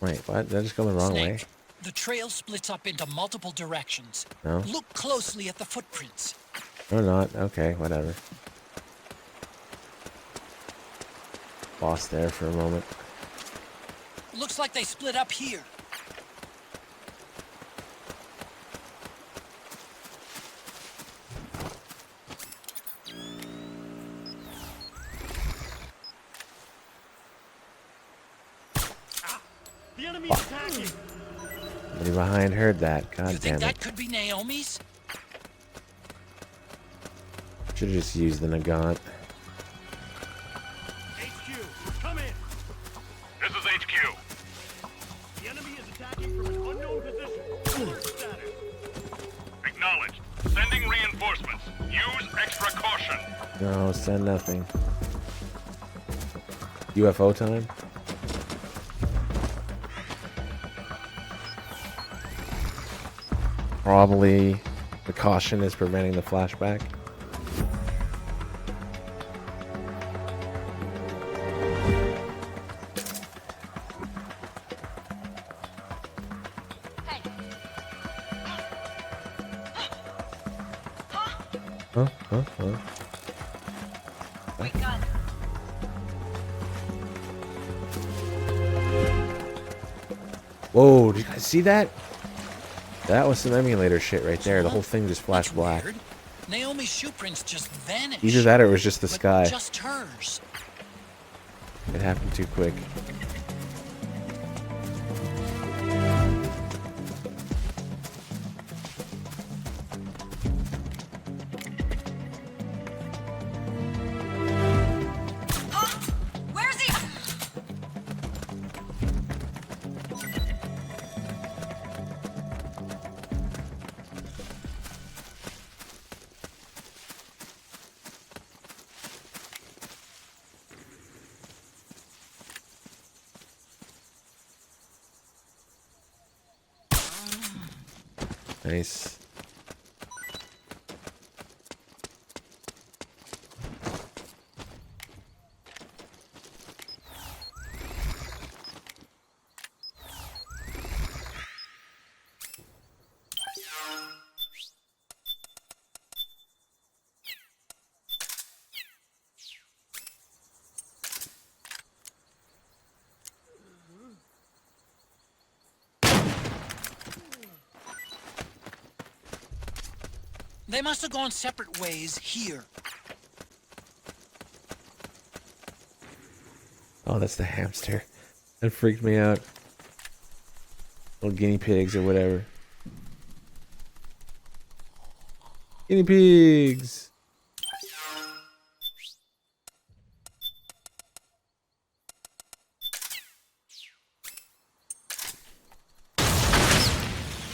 Wait, what? Did I just go the wrong way? Snake, the trail splits up into multiple directions. No? Look closely at the footprints. Or not. Okay, whatever. Lost there for a moment. Looks like they split up here. The enemy is attacking! Somebody behind heard that. God You damn think it. that could be Naomi's? Should have just used the Nagant. HQ, come in! This is HQ. The enemy is attacking from an unknown position. Alert status. Acknowledged. Sending reinforcements. Use extra caution. No, send nothing. UFO time? Probably the caution is preventing the flashback. Huh? Whoa, did you guys see that? That was some emulator shit right there. The whole thing just flashed black. Naomi's shoe prints just vanished. Either that or it was just the sky. Just hers. It happened too quick. Where's he? Nice. They must have gone separate ways here. Oh, that's the hamster. That freaked me out. Little guinea pigs or whatever. Guinea pigs!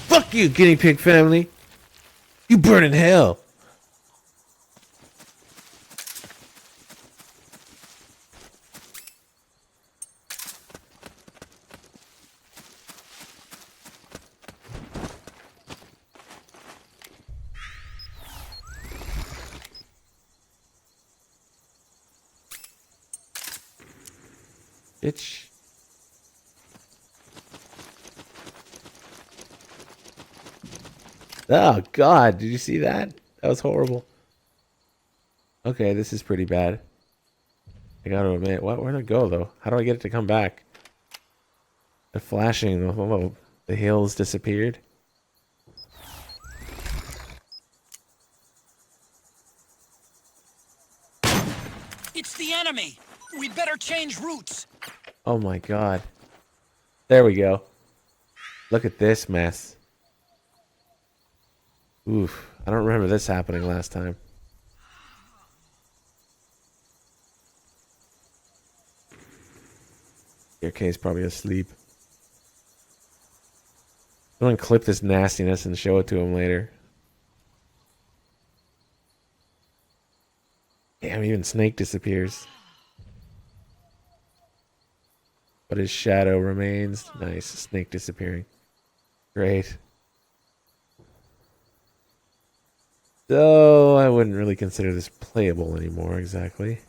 Fuck you, guinea pig family! You burn in hell! Bitch. Oh god, did you see that? That was horrible. Okay, this is pretty bad. I gotta admit, where'd it go though? How do I get it to come back? The flashing, the hills disappeared. It's the enemy. We'd better change routes. Oh my god. There we go. Look at this mess. Oof. I don't remember this happening last time. Kay's probably asleep. I'm gonna clip this nastiness and show it to him later. Damn, even Snake disappears. But his shadow remains. Nice. Snake disappearing. Great. So, I wouldn't really consider this playable anymore, exactly.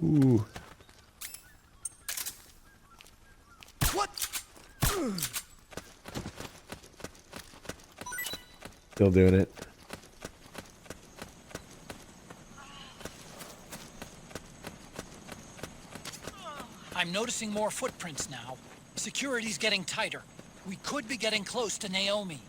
Ooh. What? Still doing it. I'm noticing more footprints now. Security's getting tighter. We could be getting close to Naomi.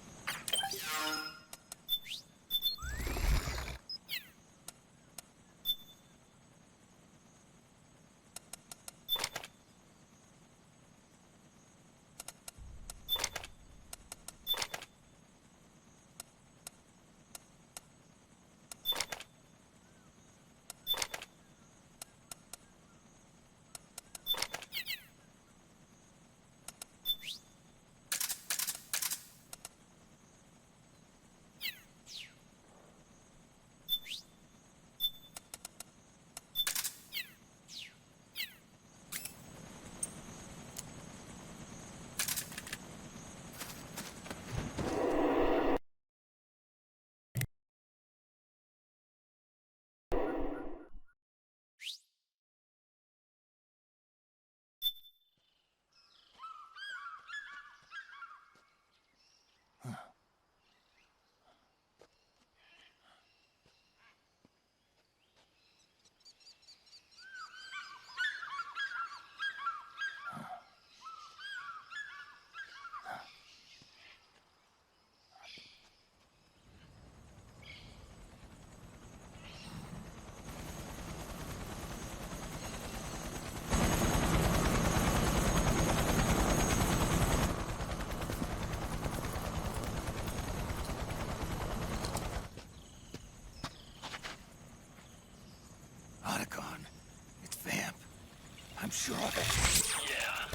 I'm sure of it. Yeah,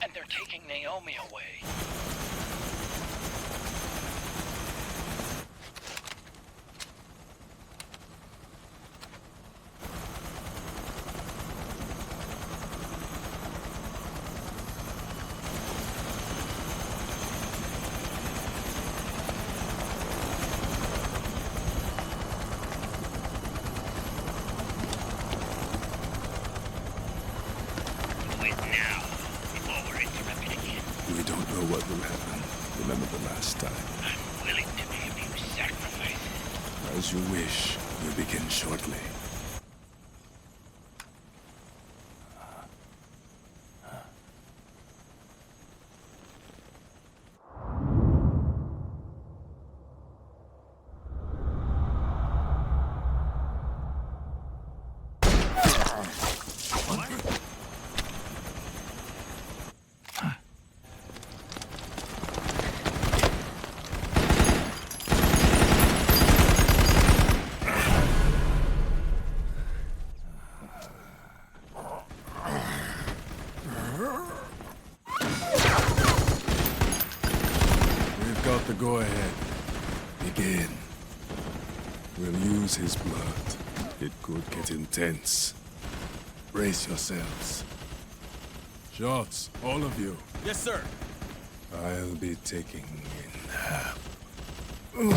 and they're taking Naomi away. What will happen? Remember the last time. I'm willing to be a few sacrifices. As you wish. We'll begin shortly. The go-ahead. Begin. We'll use his blood. It could get intense. Brace yourselves. Shots, all of you. Yes, sir. I'll be taking in.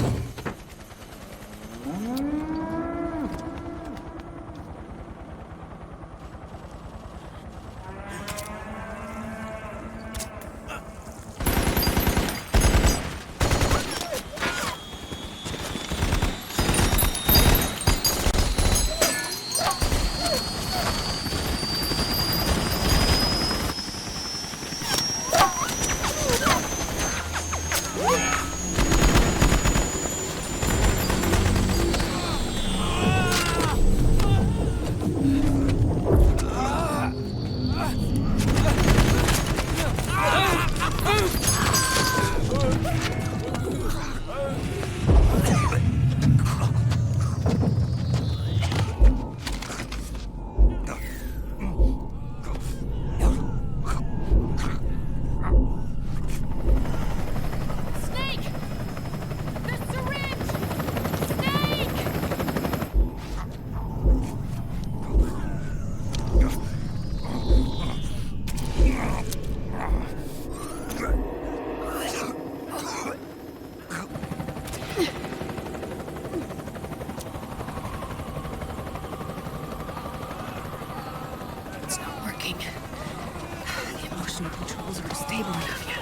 working. The emotional controls aren't stable enough yet.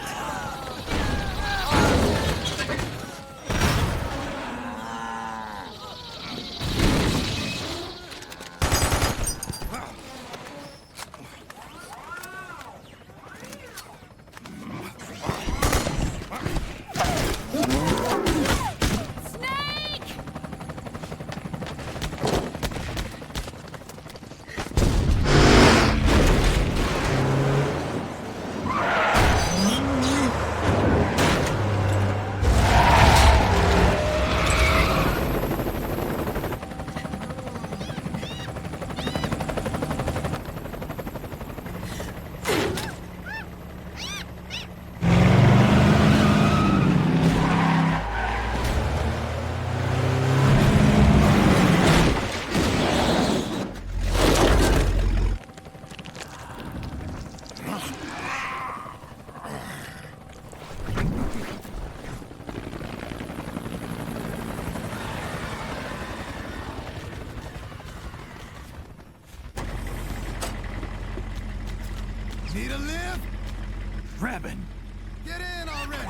Need a lift? Revan! Get in already!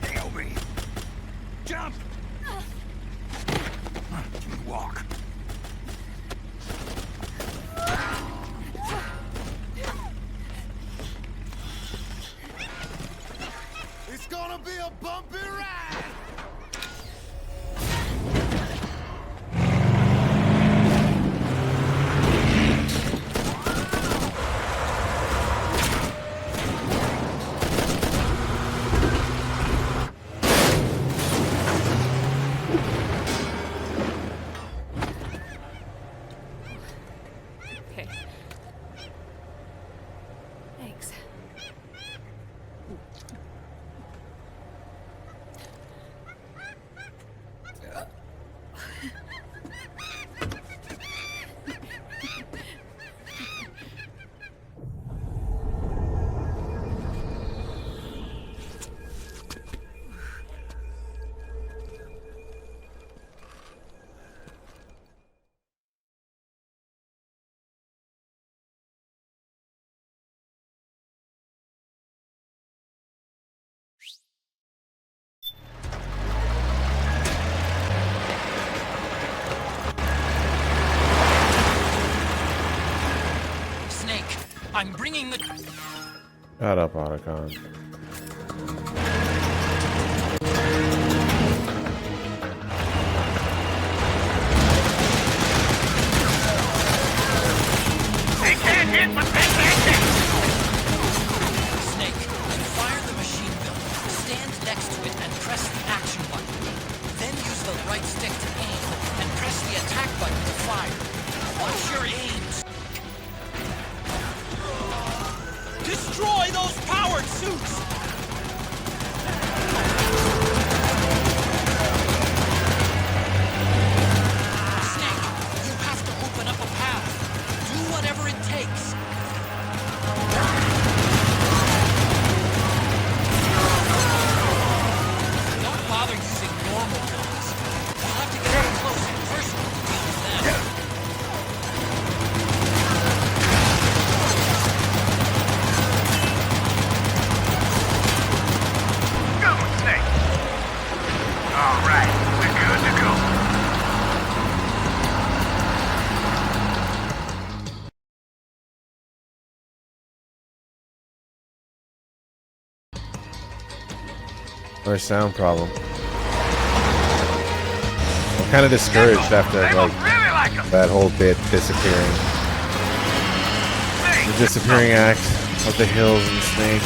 Nail me! Jump! Walk. It's gonna be a bumpy ride! Okay. Thanks. Snake, I'm bringing the... Shut up, Otacon. They can't hit what they can't hit! Snake, you fire the machine gun, stand next to it and press the action button. Then use the right stick to aim, and press the attack button to fire. Watch your aims. Destroy those powered suits! Snake, you have to open up a path. Do whatever it takes. Don't bother using normal guns. You'll have to get up close and personally use them. Go, Snake! All right, we're good to go. Or sound problem. I'm kind of discouraged after like that whole bit disappearing. The disappearing act of the hills and Snake.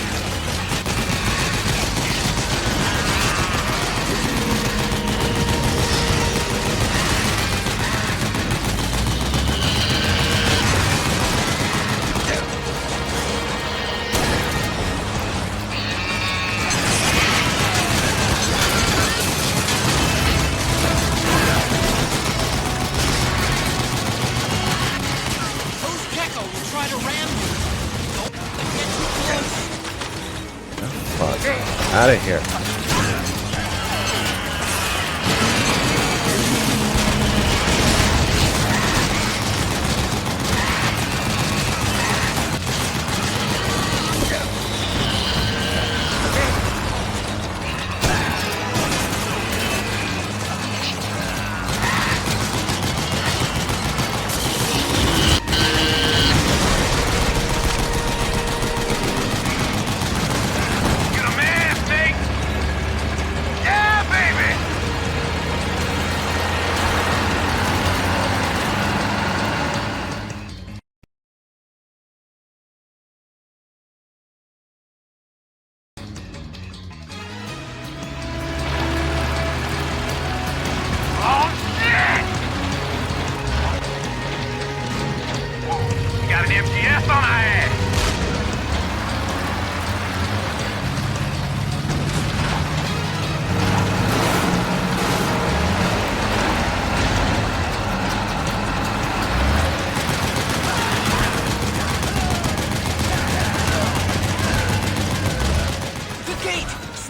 Those Gecko will try to ram you. Don't get too close. Fuck. Out of here.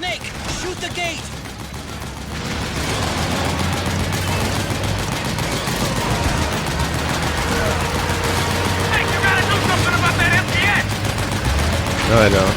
Snake, shoot the gate! Hey, you gotta do something about that MTS! No, I don't.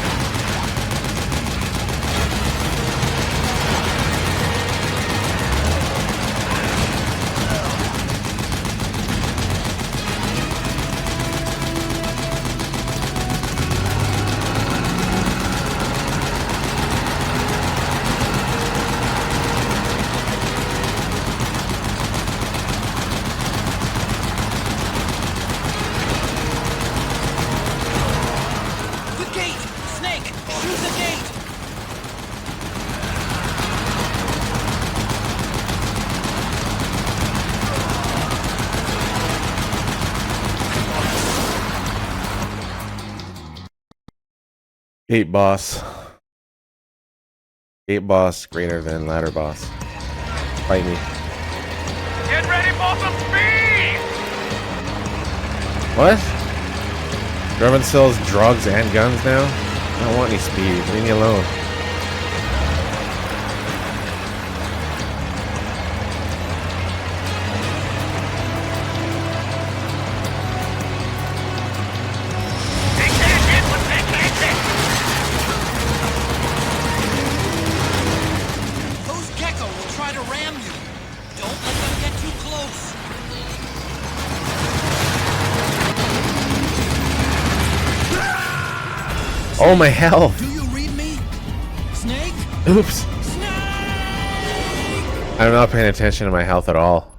The gate! Snake, shoot the gate! Gate boss. Gate boss greater than ladder boss. Fight me. Get ready for some speed! What? German sells drugs and guns now? I don't want any speed. Leave me alone. They can't hit what they can't hit! Those Gecko will try to ram you. Don't let them get too close. Oh, my health! Do you read me? Snake? Oops. I'm not paying attention to my health at all.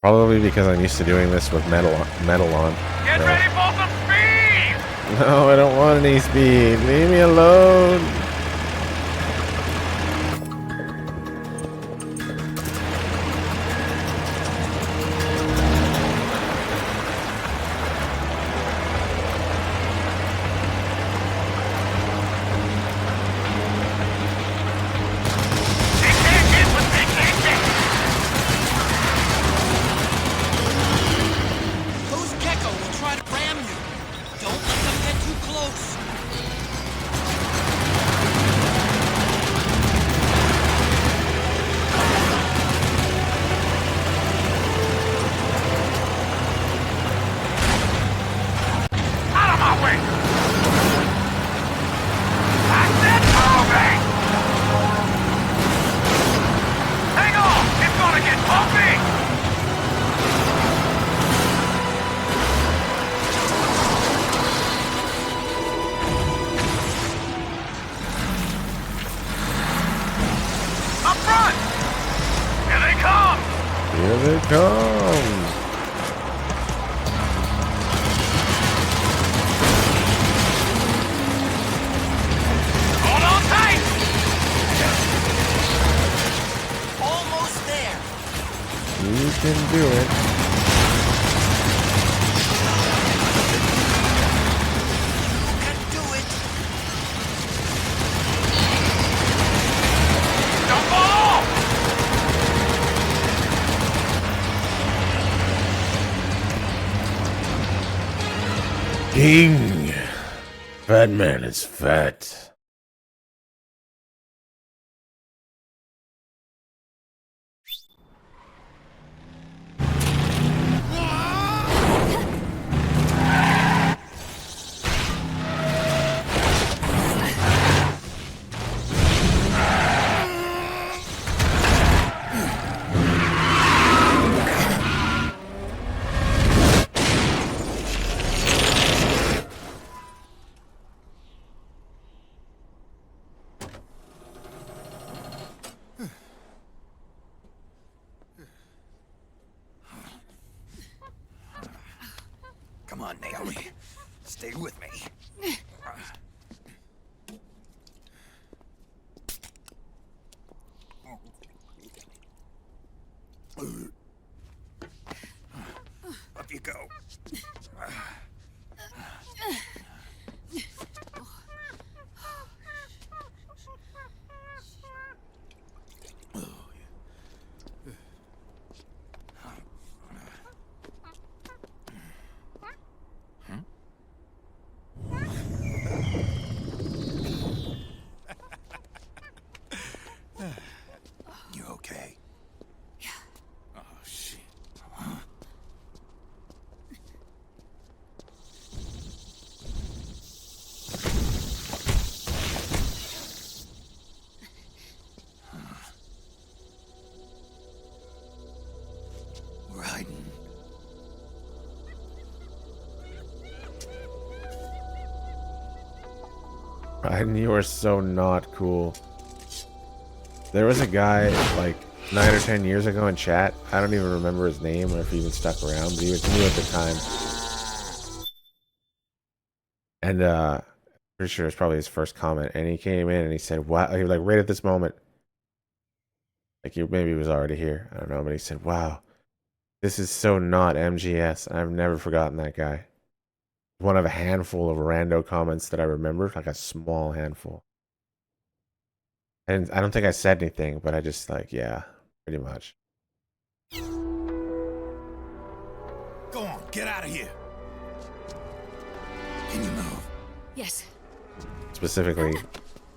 Probably because I'm used to doing this with metal on. Get so. ready for some speed! No, I don't want any speed. Leave me alone. They can't hit what they can't hit! Those Gecko will try to ram you. Don't let them get too close. Out of my way! I said moving! Hang on! It's gonna get bumpy! Up front! Here they come! Here they come. Hold on tight! Almost there. You can do it. You can do it. Don't fall off! King. Fat man is fat. Come on, Naomi. Stay with me. Up you go. Raiden, you are so not cool. There was a guy like 9 or 10 years ago in chat. I don't even remember his name or if he even stuck around, but he was new at the time. And pretty sure it's probably his first comment. And he came in and he said, "Wow!" He was like, right at this moment, like maybe he was already here. I don't know, but he said, "Wow, this is so not MGS." I've never forgotten that guy. One of a handful of rando comments that I remember, like a small handful. And I don't think I said anything, but I just like, yeah, pretty much. Go on, get out of here. Can you move? Yes. Specifically,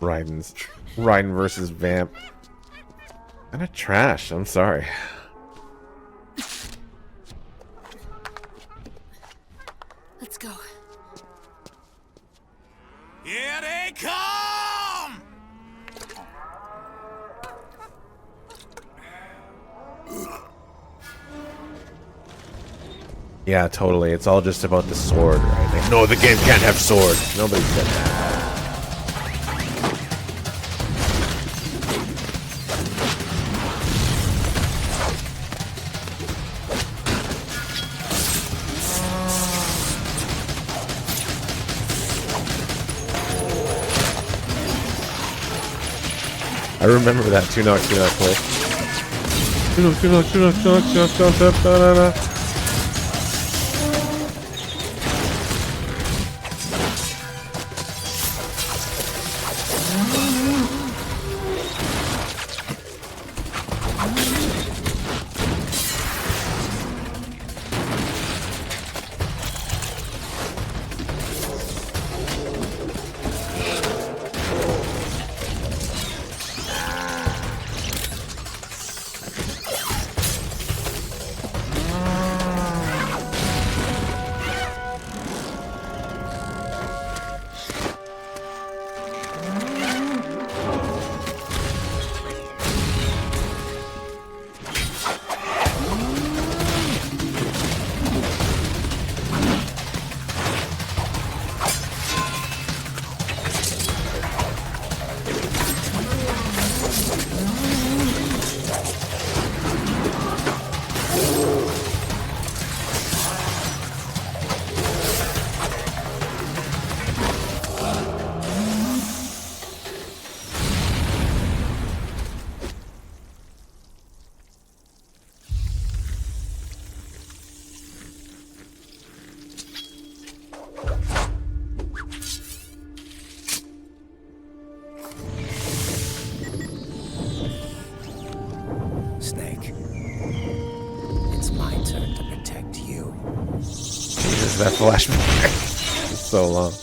Raiden versus Vamp. Kinda trash, I'm sorry. Let's go. Here they come! Yeah, totally. It's all just about the sword, right? Like, no, the game can't have sword. Nobody said that. I remember that 2-knock clip. 2-knock. Snake, it's my turn to protect you. Jesus, that flashback is so long.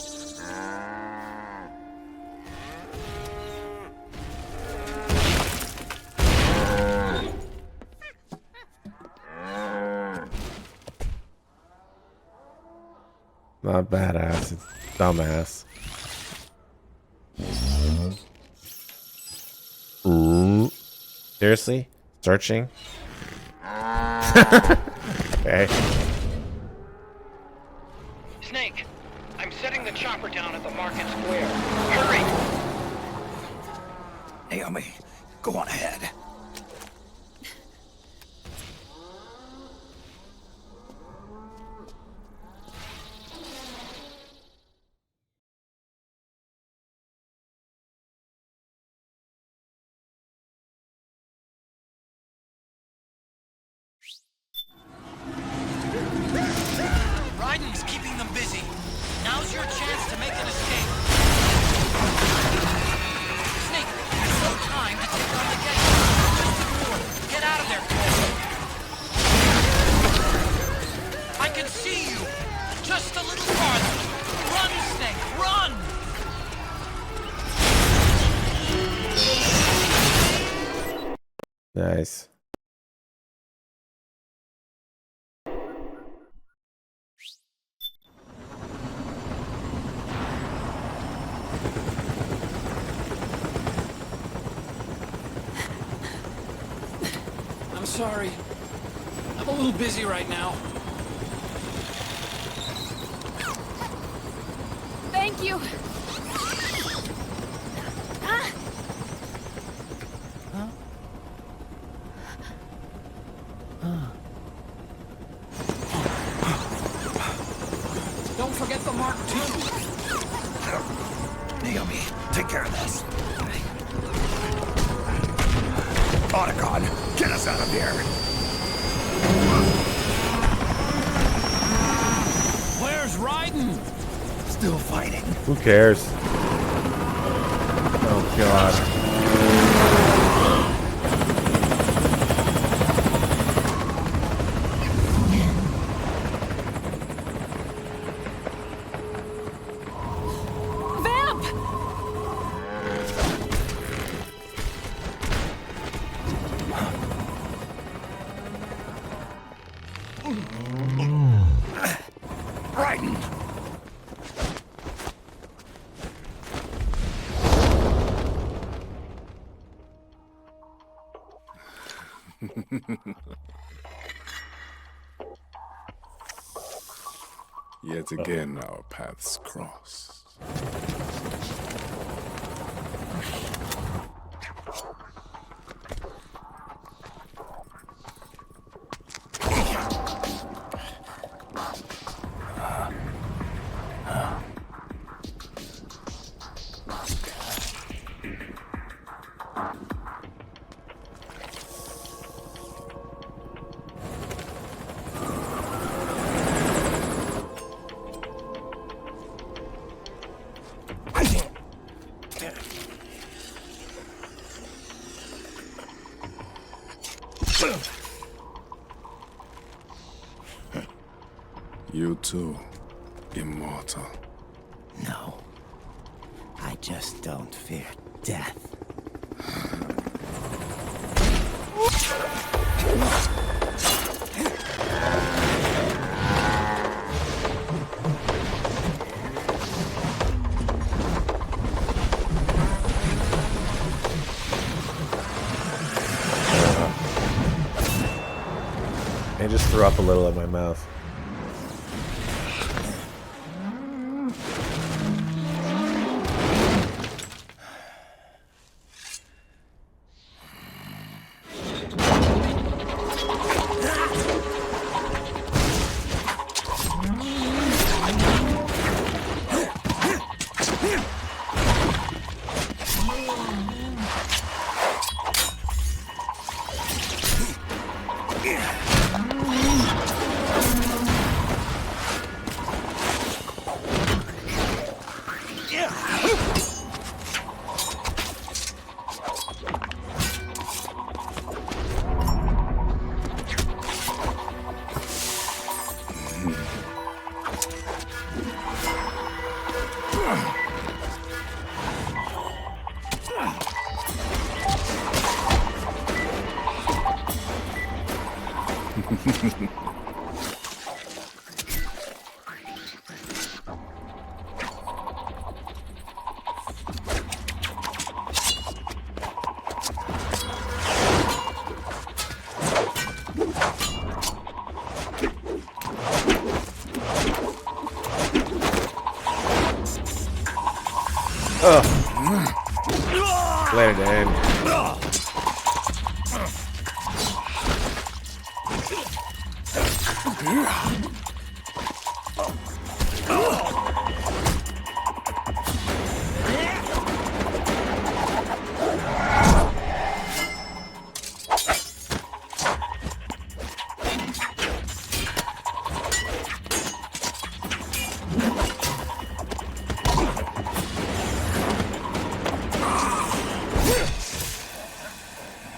Not badass, it's dumbass. Ooh. Seriously? Searching? Okay. Snake, I'm setting the chopper down at the market square. Hurry! Naomi, go on ahead. Raiden's keeping them busy. Now's your chance to make an escape. Snake, there's no time to take on the gate. Just ignore them. Get out of there, Cole. I can see you. Just a little farther. Run, Snake, run! Nice. I'm sorry. I'm a little busy right now. Thank you. Otacon, get us out of here. Where's Raiden? Still fighting. Who cares? Oh god. Raiden! Yet again, our paths cross. You too, immortal. No. I just don't fear death. I just threw up a little at my mouth. Let it end.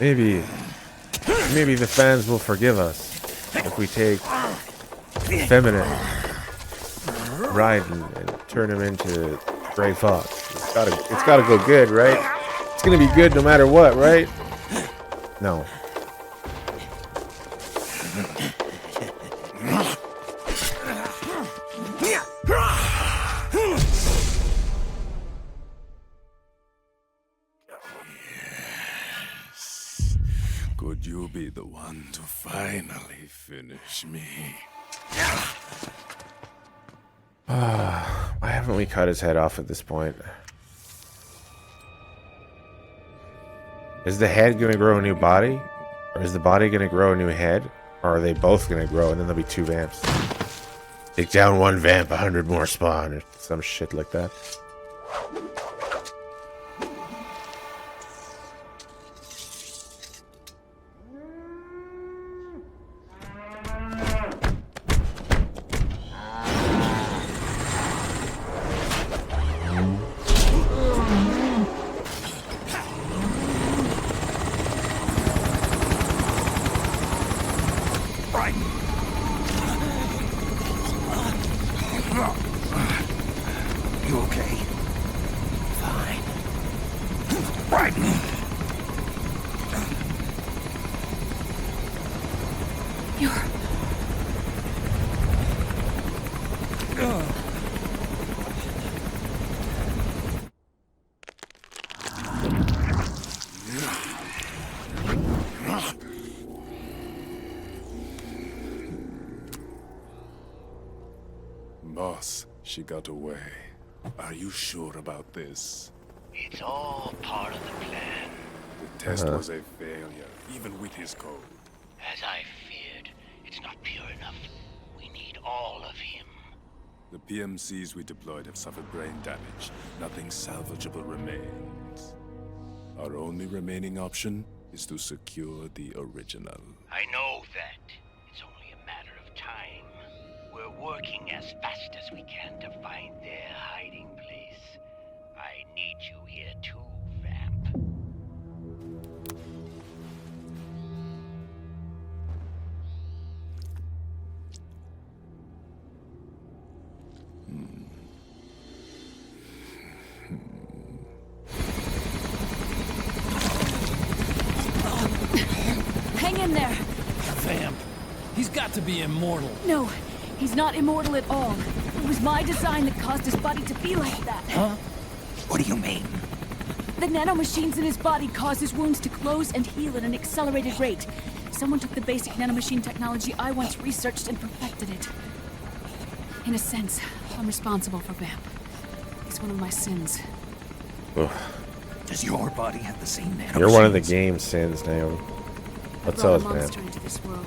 Maybe the fans will forgive us if we take feminine Raiden and turn him into Gray Fox. It's gotta go good, right? It's gonna be good no matter what, right? No. Could you be the one to finally finish me? Why haven't we cut his head off at this point? Is the head gonna grow a new body? Or is the body gonna grow a new head? Or are they both gonna grow and then there'll be two vamps? Take down one vamp, 100 more spawn, or some shit like that. Boss, she got away. Are you sure about this? It's all part of the plan. The test was a failure, even with his code. As I feared, it's not pure enough. We need all of him. The PMCs we deployed have suffered brain damage. Nothing salvageable remains. Our only remaining option is to secure the original. I know that. It's only a matter of time. We're working as fast as we can to find their hiding place. I need you here too, Vamp. Hang in there. Vamp. He's got to be immortal. No, he's not immortal at all. It was my design that caused his body to be like that. Huh? What do you mean? The nanomachines in his body cause his wounds to close and heal at an accelerated rate. Someone took the basic nanomachine technology I once researched and perfected it. In a sense, I'm responsible for Vamp. It's one of my sins. Ugh. Does your body have the same nanomachines? You're one of the game's sins, Naomi. I What's brought a else, man? monster into this world.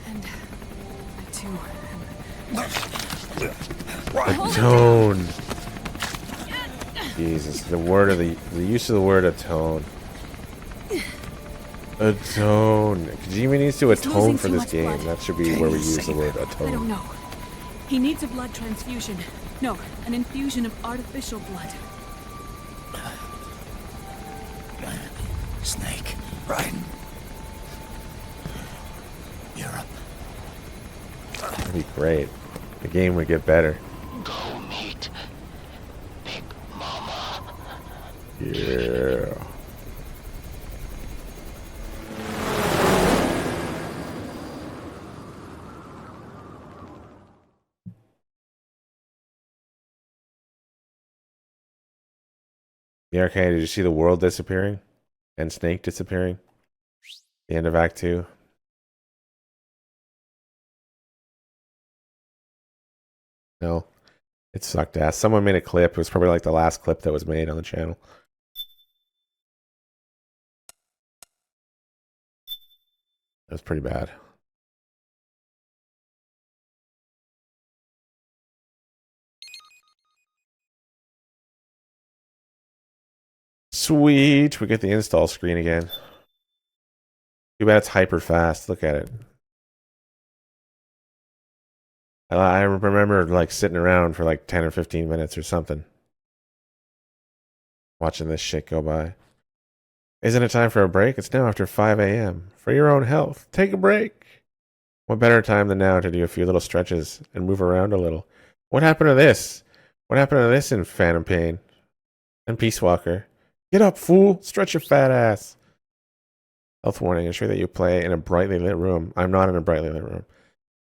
And I too am... Atone. Jesus, the word of the use of the word atone. Atone. Kojima needs to atone for this game. That should be where we use the word I don't atone. know. He needs a blood transfusion. No, an infusion of artificial blood. Snake, right? Europe. That'd be great. The game would get better. Go meet Big Mama. Yeah. Yeah, okay, did you see the world disappearing? And Snake disappearing? The end of Act 2? No. It sucked ass. Someone made a clip. It was probably like the last clip that was made on the channel. That was pretty bad. Sweet. We get the install screen again. Too bad it's hyper fast. Look at it. I remember like sitting around for like 10 or 15 minutes or something. Watching this shit go by. Isn't it time for a break? It's now after 5 a.m. For your own health, take a break. What better time than now to do a few little stretches and move around a little? What happened to this? What happened to this in Phantom Pain? And Peace Walker? Get up, fool! Stretch your fat ass! Health warning, ensure that you play in a brightly lit room. I'm not in a brightly lit room.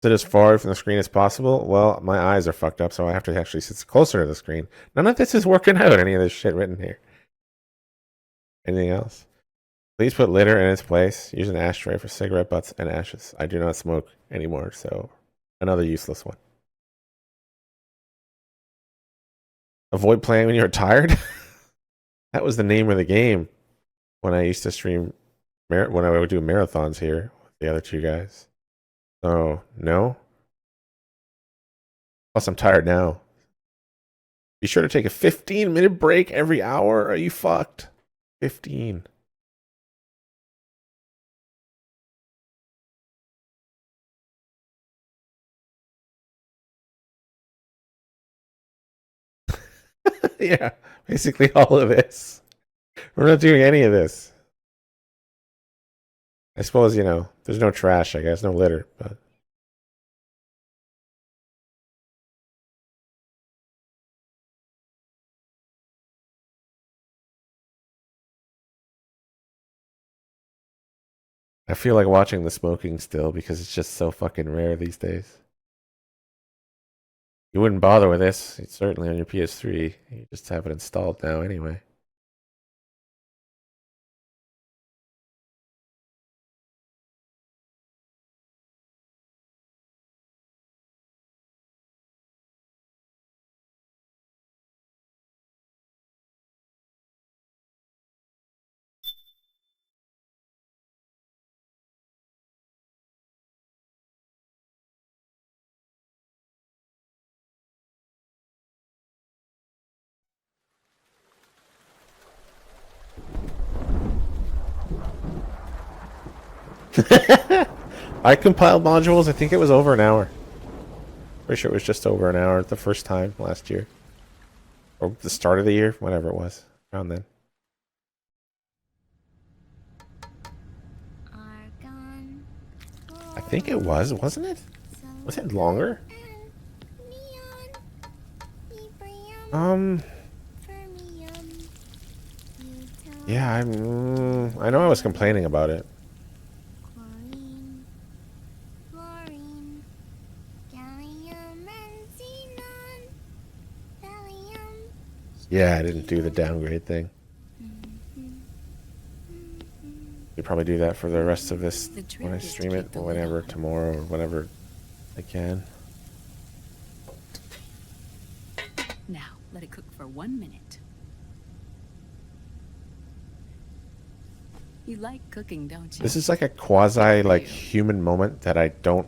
Sit as far from the screen as possible. Well, my eyes are fucked up, so I have to actually sit closer to the screen. None of this is working out, any of this shit written here. Anything else? Please put litter in its place. Use an ashtray for cigarette butts and ashes. I do not smoke anymore, so another useless one. Avoid playing when you're tired? That was the name of the game when I used to stream, when I would do marathons here with the other two guys. So, no? Plus, I'm tired now. Be sure to take a 15-minute break every hour. Are you fucked? 15. Yeah, basically all of this. We're not doing any of this. I suppose, you know, there's no trash, I guess, no litter, but... I feel like watching the smoking still because it's just so fucking rare these days. You wouldn't bother with this. It's certainly on your PS3. You just have it installed now anyway. I compiled modules. I think it was over an hour. Pretty sure it was just over an hour the first time last year. Or the start of the year, whatever it was. Around then. I think it was, wasn't it? Was it longer? Yeah, I know I was complaining about it. Yeah, I didn't do the downgrade thing. You probably do that for the rest of this when I stream it, or whenever, tomorrow, or whenever I can. Now, let it cook for 1 minute. You like cooking, don't you? This is like a quasi like human moment that I don't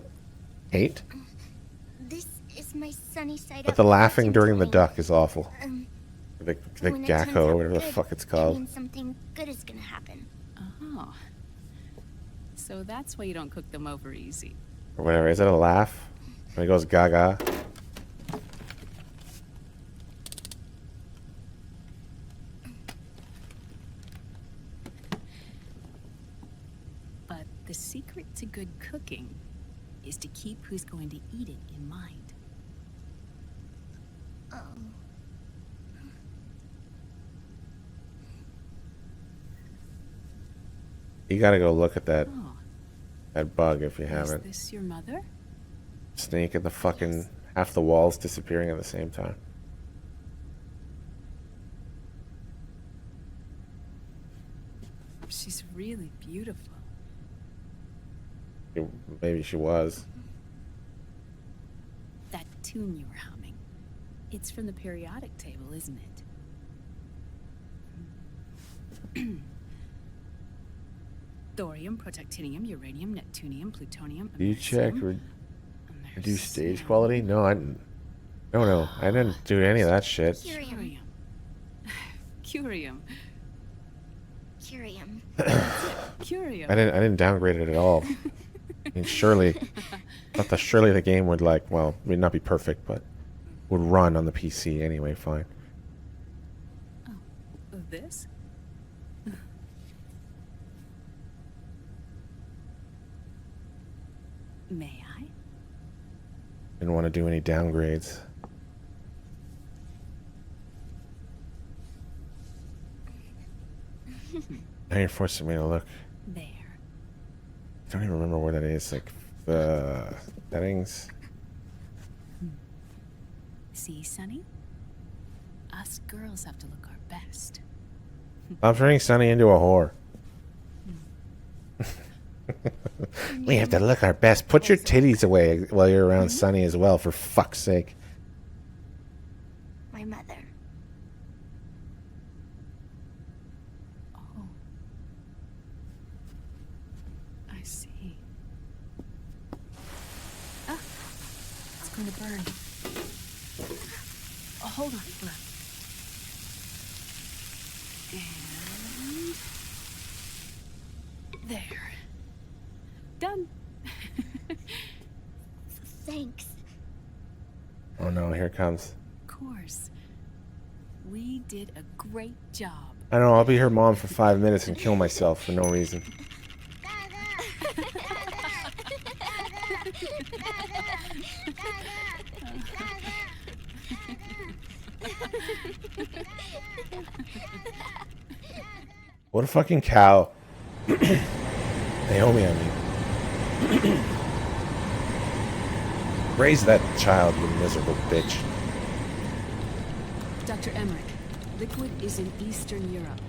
hate. This is my sunny side But up the laughing during the today. duck is awful. The When it turns gecko, out whatever the good, fuck it's it called. means something good is gonna happen. Oh. So that's why you don't cook them over easy. Or whatever. Is it a laugh? When he goes gaga. But the secret to good cooking is to keep who's going to eat it in mind. Oh. You gotta go look at that that bug if you haven't. Is this your mother? Snake and the fucking half the walls disappearing at the same time. She's really beautiful. Maybe she was. That tune you were humming. It's from the periodic table, isn't it? Thorium, protactinium, uranium, neptunium, plutonium. Do you check reduce stage quality? No, I didn't do any of that shit. Curium. Curium. Curium. Curium. I didn't downgrade it at all. I mean, surely the game would would not be perfect, but would run on the PC anyway, fine. Oh, this? May I? Didn't want to do any downgrades. Now you're forcing me to look. There. I don't even remember where that is. Like the settings. See, Sonny? Us girls have to look our best. I'm turning Sunny into a whore. We have to look our best. Put your titties away while you're around Sunny as well, for fuck's sake. My mother. Oh. I see. Ah, it's going to burn. Oh, hold on, look. And there. Done. Thanks. Oh no, here it comes. Of course. We did a great job. I know, I'll be her mom for 5 minutes and kill myself for no reason. What a fucking cow. Naomi, I mean. Raise that child, you miserable bitch. Dr. Emmerich, Liquid is in Eastern Europe.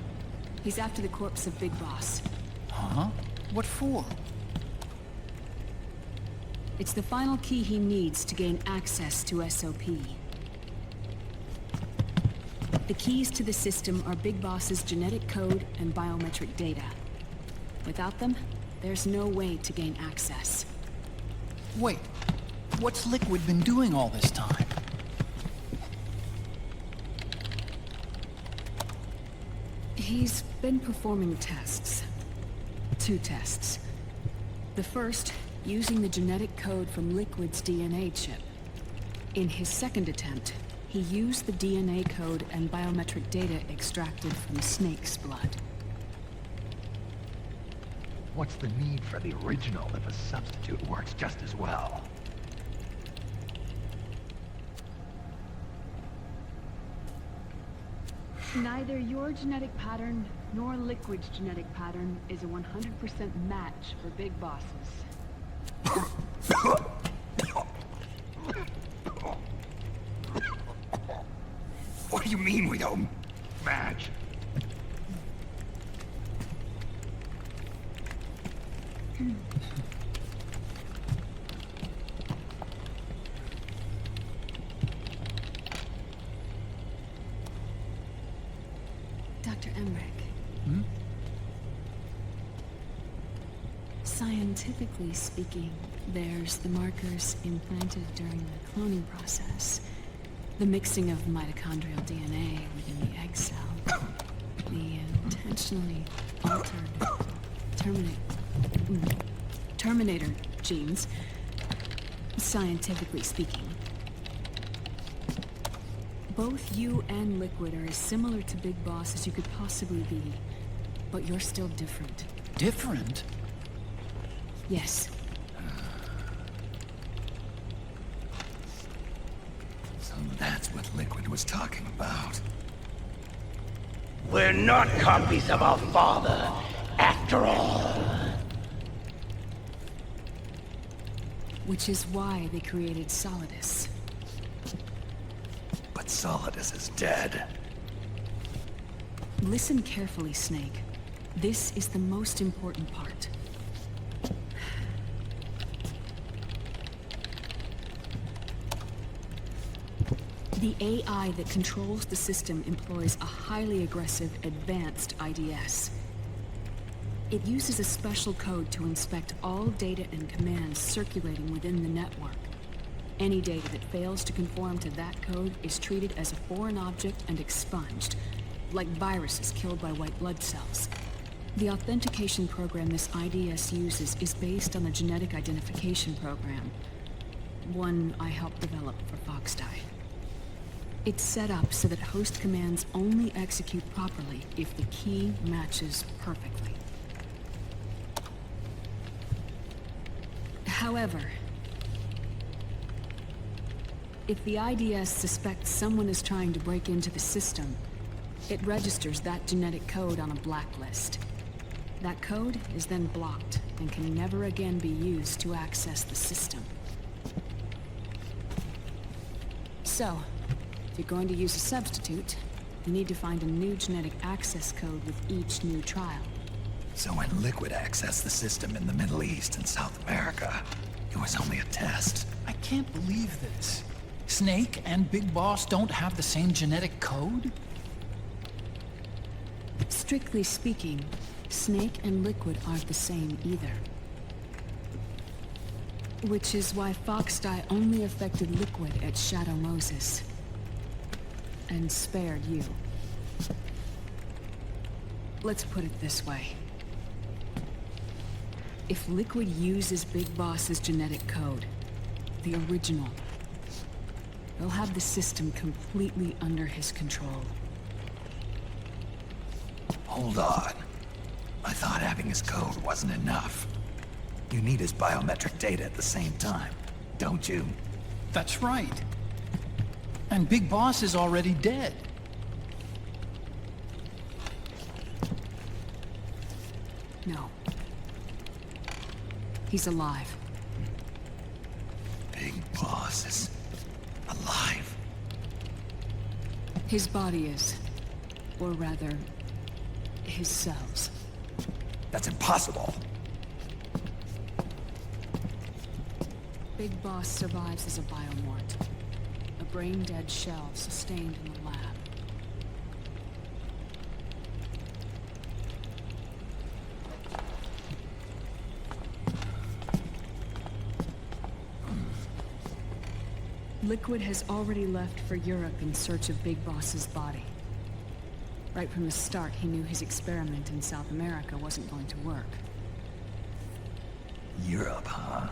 He's after the corpse of Big Boss. Huh? What for? It's the final key he needs to gain access to SOP. The keys to the system are Big Boss's genetic code and biometric data. Without them, there's no way to gain access. Wait, what's Liquid been doing all this time? He's been performing tests. 2 tests. The first, using the genetic code from Liquid's DNA chip. In his second attempt, he used the DNA code and biometric data extracted from Snake's blood. What's the need for the original if a substitute works just as well? Neither your genetic pattern nor Liquid's genetic pattern is a 100% match for Big Bosses. What do you mean we don't match? Dr. Emmerich. Hmm? Scientifically speaking, there's the markers implanted during the cloning process. The mixing of mitochondrial DNA within the egg cell. The intentionally altered terminator genes. Scientifically speaking. Both you and Liquid are as similar to Big Boss as you could possibly be. But you're still different. Different? Yes. So that's what Liquid was talking about. We're not copies of our father, after all. Which is why they created Solidus. But Solidus is dead. Listen carefully, Snake. This is the most important part. The AI that controls the system employs a highly aggressive, advanced IDS. It uses a special code to inspect all data and commands circulating within the network. Any data that fails to conform to that code is treated as a foreign object and expunged, like viruses killed by white blood cells. The authentication program this IDS uses is based on the genetic identification program, one I helped develop for Foxdie. It's set up so that host commands only execute properly if the key matches perfectly. However, if the IDS suspects someone is trying to break into the system, it registers that genetic code on a blacklist. That code is then blocked and can never again be used to access the system. So, if you're going to use a substitute, you need to find a new genetic access code with each new trial. So when Liquid accessed the system in the Middle East and South America, it was only a test. I can't believe this. Snake and Big Boss don't have the same genetic code? Strictly speaking, Snake and Liquid aren't the same either. Which is why Foxdie only affected Liquid at Shadow Moses. And spared you. Let's put it this way. If Liquid uses Big Boss's genetic code, the original, he'll have the system completely under his control. Hold on. I thought having his code wasn't enough. You need his biometric data at the same time, don't you? That's right. And Big Boss is already dead. No. He's alive. Big Boss is alive. His body is. Or rather, his cells. That's impossible. Big Boss survives as a biomort. A brain-dead shell sustained in the lab. Liquid has already left for Europe in search of Big Boss's body. Right from the start, he knew his experiment in South America wasn't going to work. Europe, huh?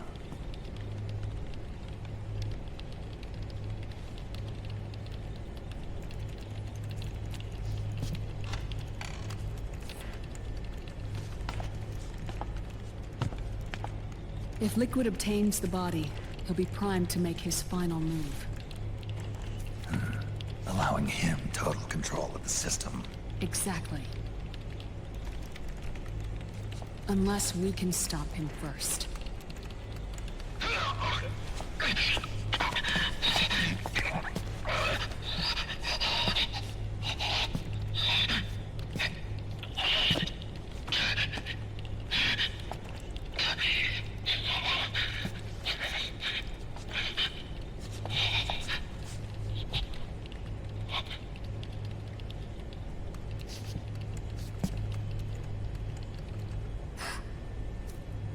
If Liquid obtains the body, he'll be primed to make his final move. Allowing him total control of the system. Exactly. Unless we can stop him first.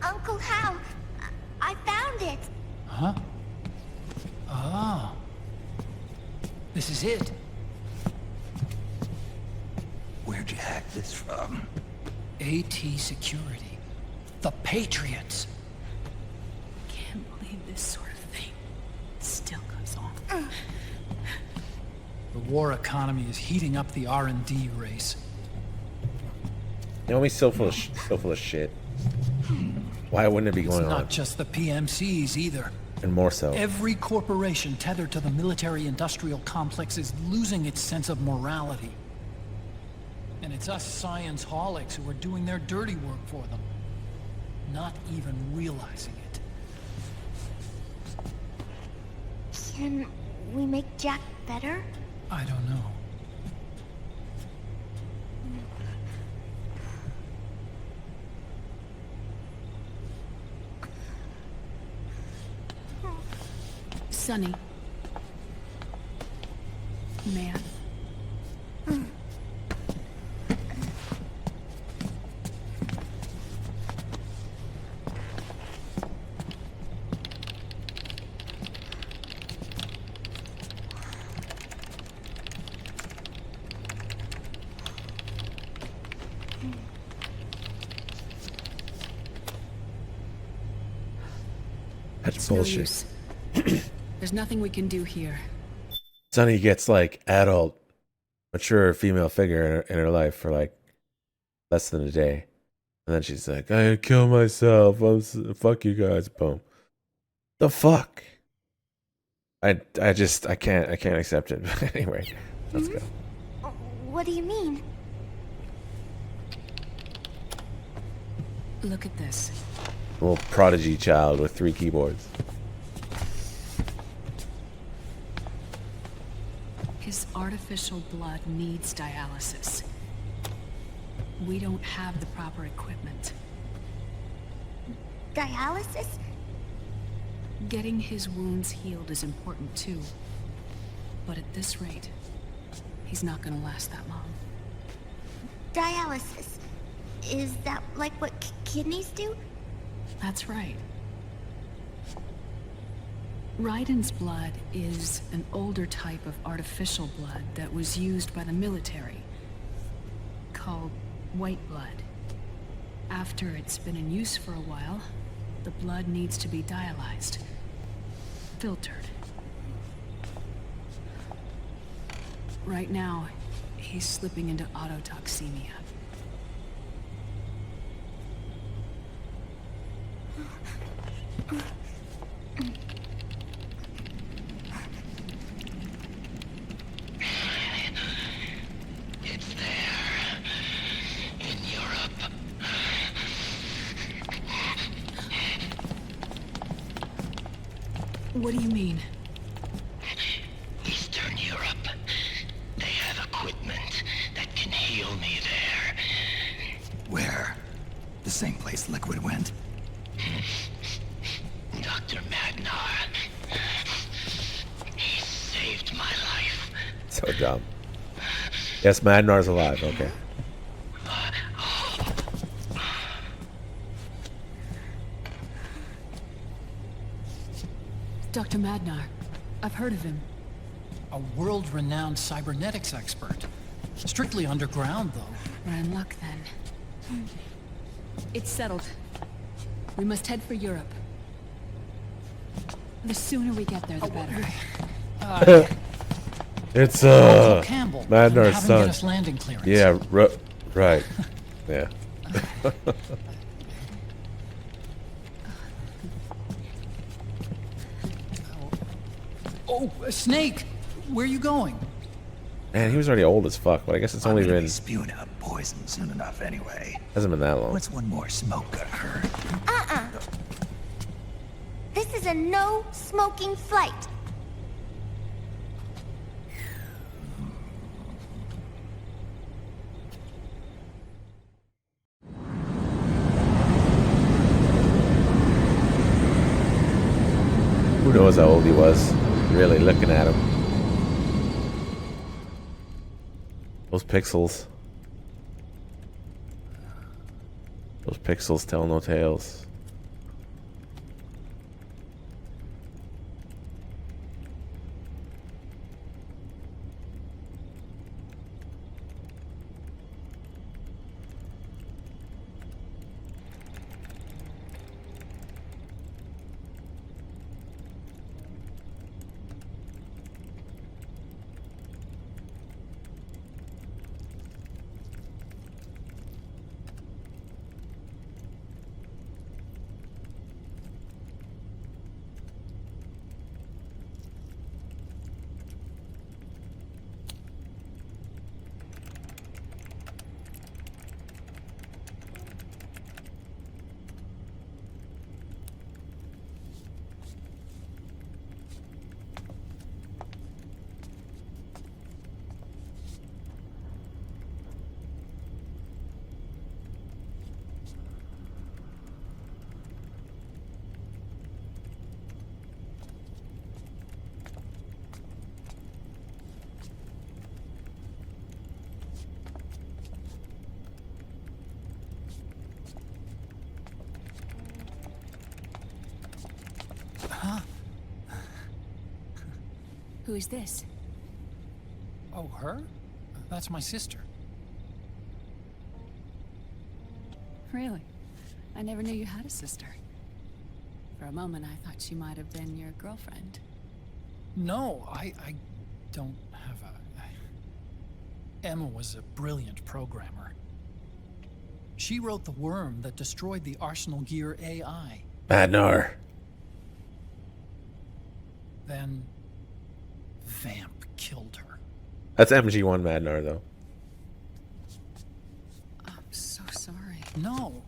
Uncle Hal, I found it. Huh? Ah. This is it. Where'd you hack this from? AT Security. The Patriots. Can't believe this sort of thing still goes on. The war economy is heating up the R&D race. Naomi's so full of shit. Why wouldn't it be going It's on? not just the PMCs either. And more so. Every corporation tethered to the military-industrial complex is losing its sense of morality. And it's us science-holics who are doing their dirty work for them, not even realizing it. Can we make Jack better? I don't know. Sonny. May I? That's It's no bullshit. use. There's nothing we can do here. Sunny gets like adult, mature female figure in her life for like less than a day. And then she's like, I kill myself. Fuck you guys. Boom. The fuck? I can't accept it. Anyway, let's go. What do you mean? Look at this. Little prodigy child with 3 keyboards. His artificial blood needs dialysis. We don't have the proper equipment. Dialysis? Getting his wounds healed is important too. But at this rate, he's not gonna last that long. Dialysis. Is that like what kidneys do? That's right. Raiden's blood is an older type of artificial blood that was used by the military, called white blood. After it's been in use for a while, the blood needs to be dialyzed, filtered. Right now, he's slipping into autotoxemia. It's there. In Europe. What do you mean? Eastern Europe. They have equipment that can heal me there. Where? The same place Liquid went? Dr. Magnar. He saved my life. So dumb. Yes, Madnar's alive. Okay. Dr. Madnar. I've heard of him. A world-renowned cybernetics expert. Strictly underground, though. We're in luck, then. It's settled. We must head for Europe. The sooner we get there, the better. It's Campbell, Madnar's have him son. get us landing clearance. Yeah, right. Yeah. Oh, Snake! Where are you going? Man, he was already old as fuck, but I guess it's only been spewing out poison soon enough anyway. hasn't been that long. What's one more smoke gonna hurt? This is a no smoking flight. Who knows how old he was? Really looking at him. Those pixels. Those pixels tell no tales. Who is this? Oh, her? That's my sister. Really? I never knew you had a sister. For a moment, I thought she might have been your girlfriend. No, I don't have a... Emma was a brilliant programmer. She wrote the worm that destroyed the Arsenal Gear AI. Madnar. Then... Vamp killed her. That's MG1 Madnar, though. I'm so sorry. No,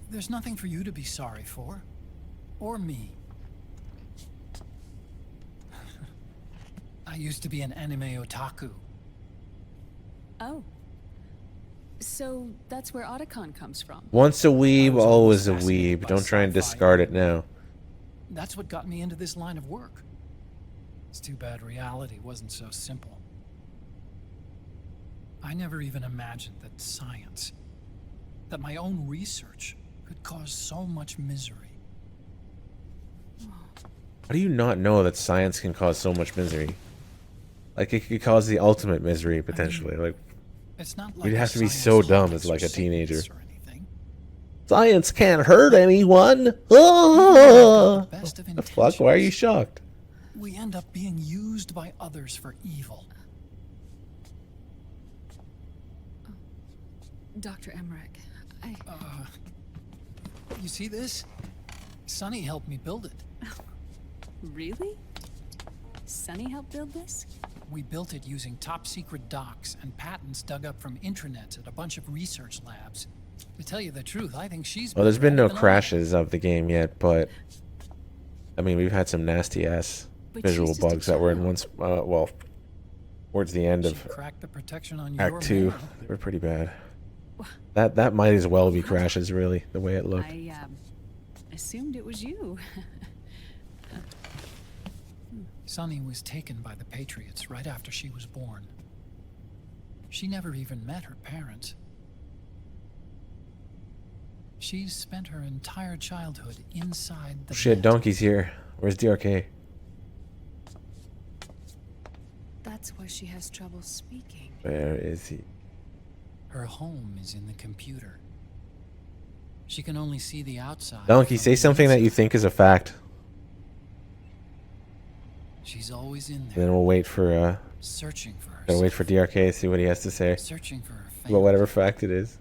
there's nothing for you to be sorry for. Or me. I used to be an anime otaku. Oh. So that's where Otacon comes from. Once a weeb, always a weeb. Don't try and discard it now. That's what got me into this line of work. It's too bad reality wasn't so simple. I never even imagined that science, that my own research, could cause so much misery. How do you not know that science can cause so much misery? Like, it could cause the ultimate misery, potentially. Like, It's not like you'd have to be science so dumb topics as, like, or a teenager. sickness or anything. Science can't hurt anyone! Ah! Best of The fuck? Why are you shocked? We end up being used by others for evil. Dr. Emmerich, You see this? Sonny helped me build it. Really? Sonny helped build this? We built it using top-secret docs and patents dug up from intranets at a bunch of research labs. To tell you the truth, I think she's... Well, there's been no better than I. crashes of the game yet, but I mean, we've had some nasty ass But visual she's just a bugs that were in child. once. Well, towards the end of Crack the protection on Act your 2, man. they were pretty bad. That might as well be crashes, really, the way it looked. I assumed it was you. Sunny was taken by the Patriots right after she was born. She never even met her parents. She's spent her entire childhood inside the Shit, net. Donkey's here. Where's DRK? That's why she has trouble speaking. Where is he? Her home is in the computer. She can only see the outside. Donkey, from say the something that you inside. think is a fact. She's always in And there, then we'll wait for searching for gotta wait for herself, DRK to see what he has to say. searching for her About family. whatever fact it is.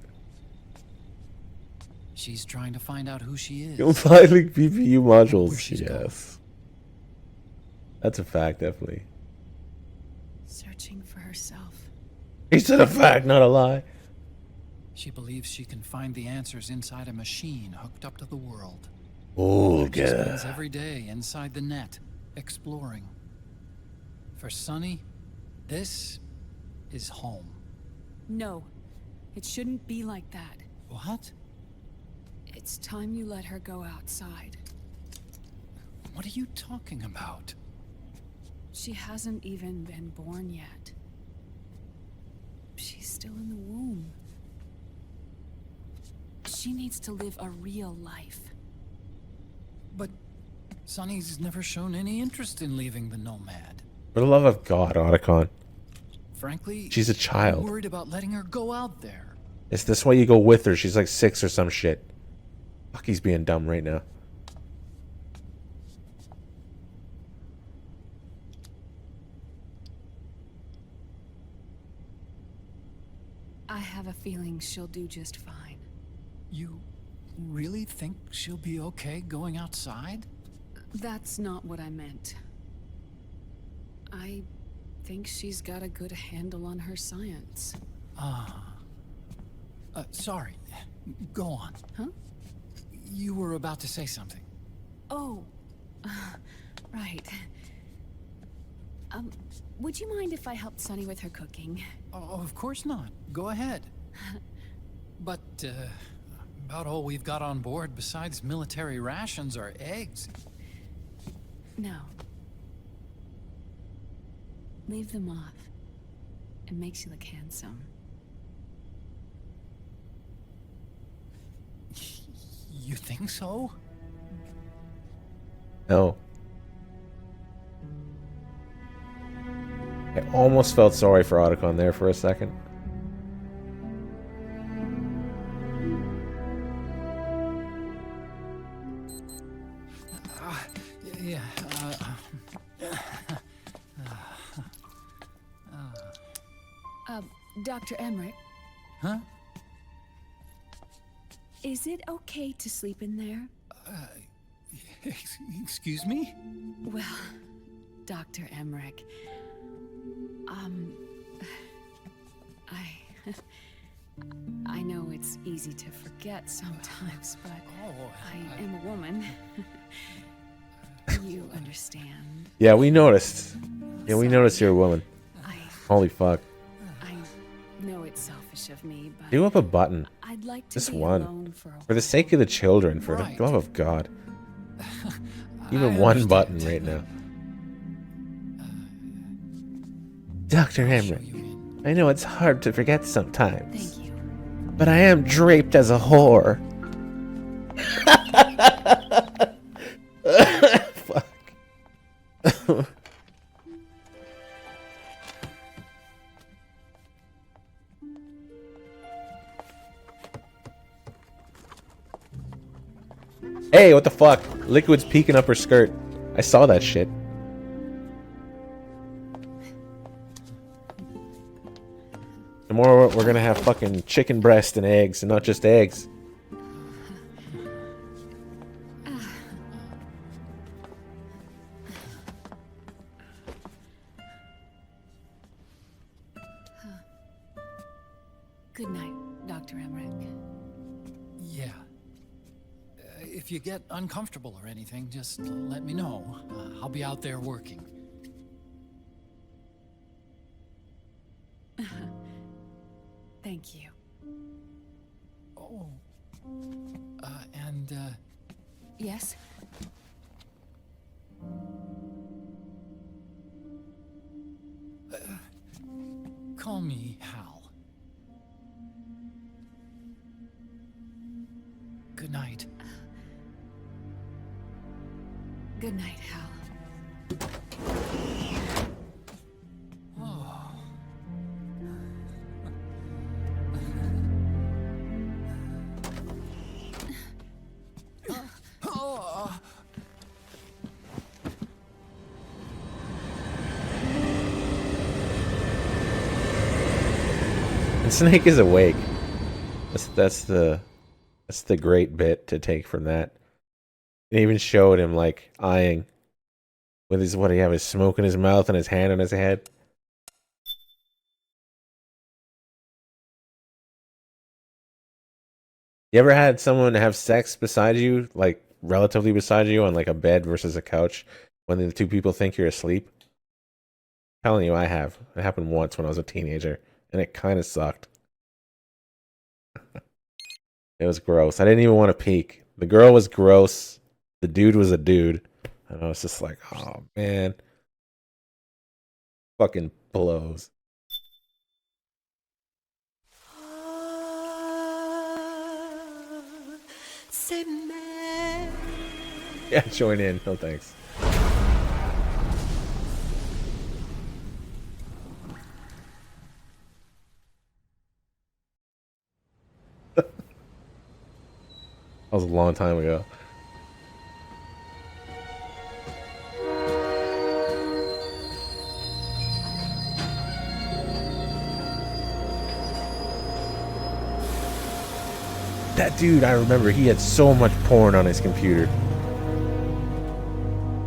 She's trying to find out who she is. Compiling PPU Where modules. she's Yes. That's a fact, definitely. Searching for herself. He said a fact, not a lie. She believes she can find the answers inside a machine hooked up to the world. Oh, She spends God. every day inside the net, exploring. For Sunny, this is home. No, it shouldn't be like that. What? It's time you let her go outside. What are you talking about? She hasn't even been born yet. She's still in the womb. She needs to live a real life. But Sunny's never shown any interest in leaving the Nomad. For the love of God, Otacon. Frankly, She's a I'm child. worried about letting her go out there. Is this why you go with her? She's like 6 or some shit. Fuck, he's being dumb right now. I have a feeling she'll do just fine. You really think she'll be okay going outside? That's not what I meant. I think she's got a good handle on her science. Ah. Sorry. Go on. Huh? You were about to say something. Oh, right. Would you mind if I helped Sunny with her cooking? Oh, of course not. Go ahead. But, about all we've got on board besides military rations are eggs. No. Leave them off. It makes you look handsome. You think so? No. I almost felt sorry for Otacon there for a second. Yeah, Dr. Emmerich, Huh? is it okay to sleep in there? Excuse me? Well, Dr. Emmerich, I know it's easy to forget sometimes, but I am a woman. You understand. Yeah, we noticed. Yeah, we noticed you're a woman. Holy fuck. I know it's selfish of me, but Do up a button. I'd like to Just be one. alone for a For the sake of the children, for Right. the love of God. Even I one understand. button right now. Dr. Emmerich, I know it's hard to forget sometimes. Thank you. But I am draped as a whore. Fuck. Hey, what the fuck? Liquid's peeking up her skirt. I saw that shit. Tomorrow we're gonna have fucking chicken breast and eggs, and not just eggs. Good night, Dr. Emmerich. Yeah. If you get uncomfortable or anything, just let me know. I'll be out there working. Thank you. Oh. Yes? Call me Hal. Good night. Good night, Hal. And Snake is awake. That's the great bit to take from that. It even showed him like eyeing with his what do you have his smoke in his mouth and his hand on his head. You ever had someone have sex beside you, like relatively beside you on like a bed versus a couch when the two people think you're asleep? I'm telling you, I have. It happened once when I was a teenager and it kind of sucked. It was gross. I didn't even want to peek. The girl was gross. The dude was a dude. And I was just like, oh man. Fucking blows. Yeah, join in. No thanks. That was a long time ago. That dude, I remember, he had so much porn on his computer.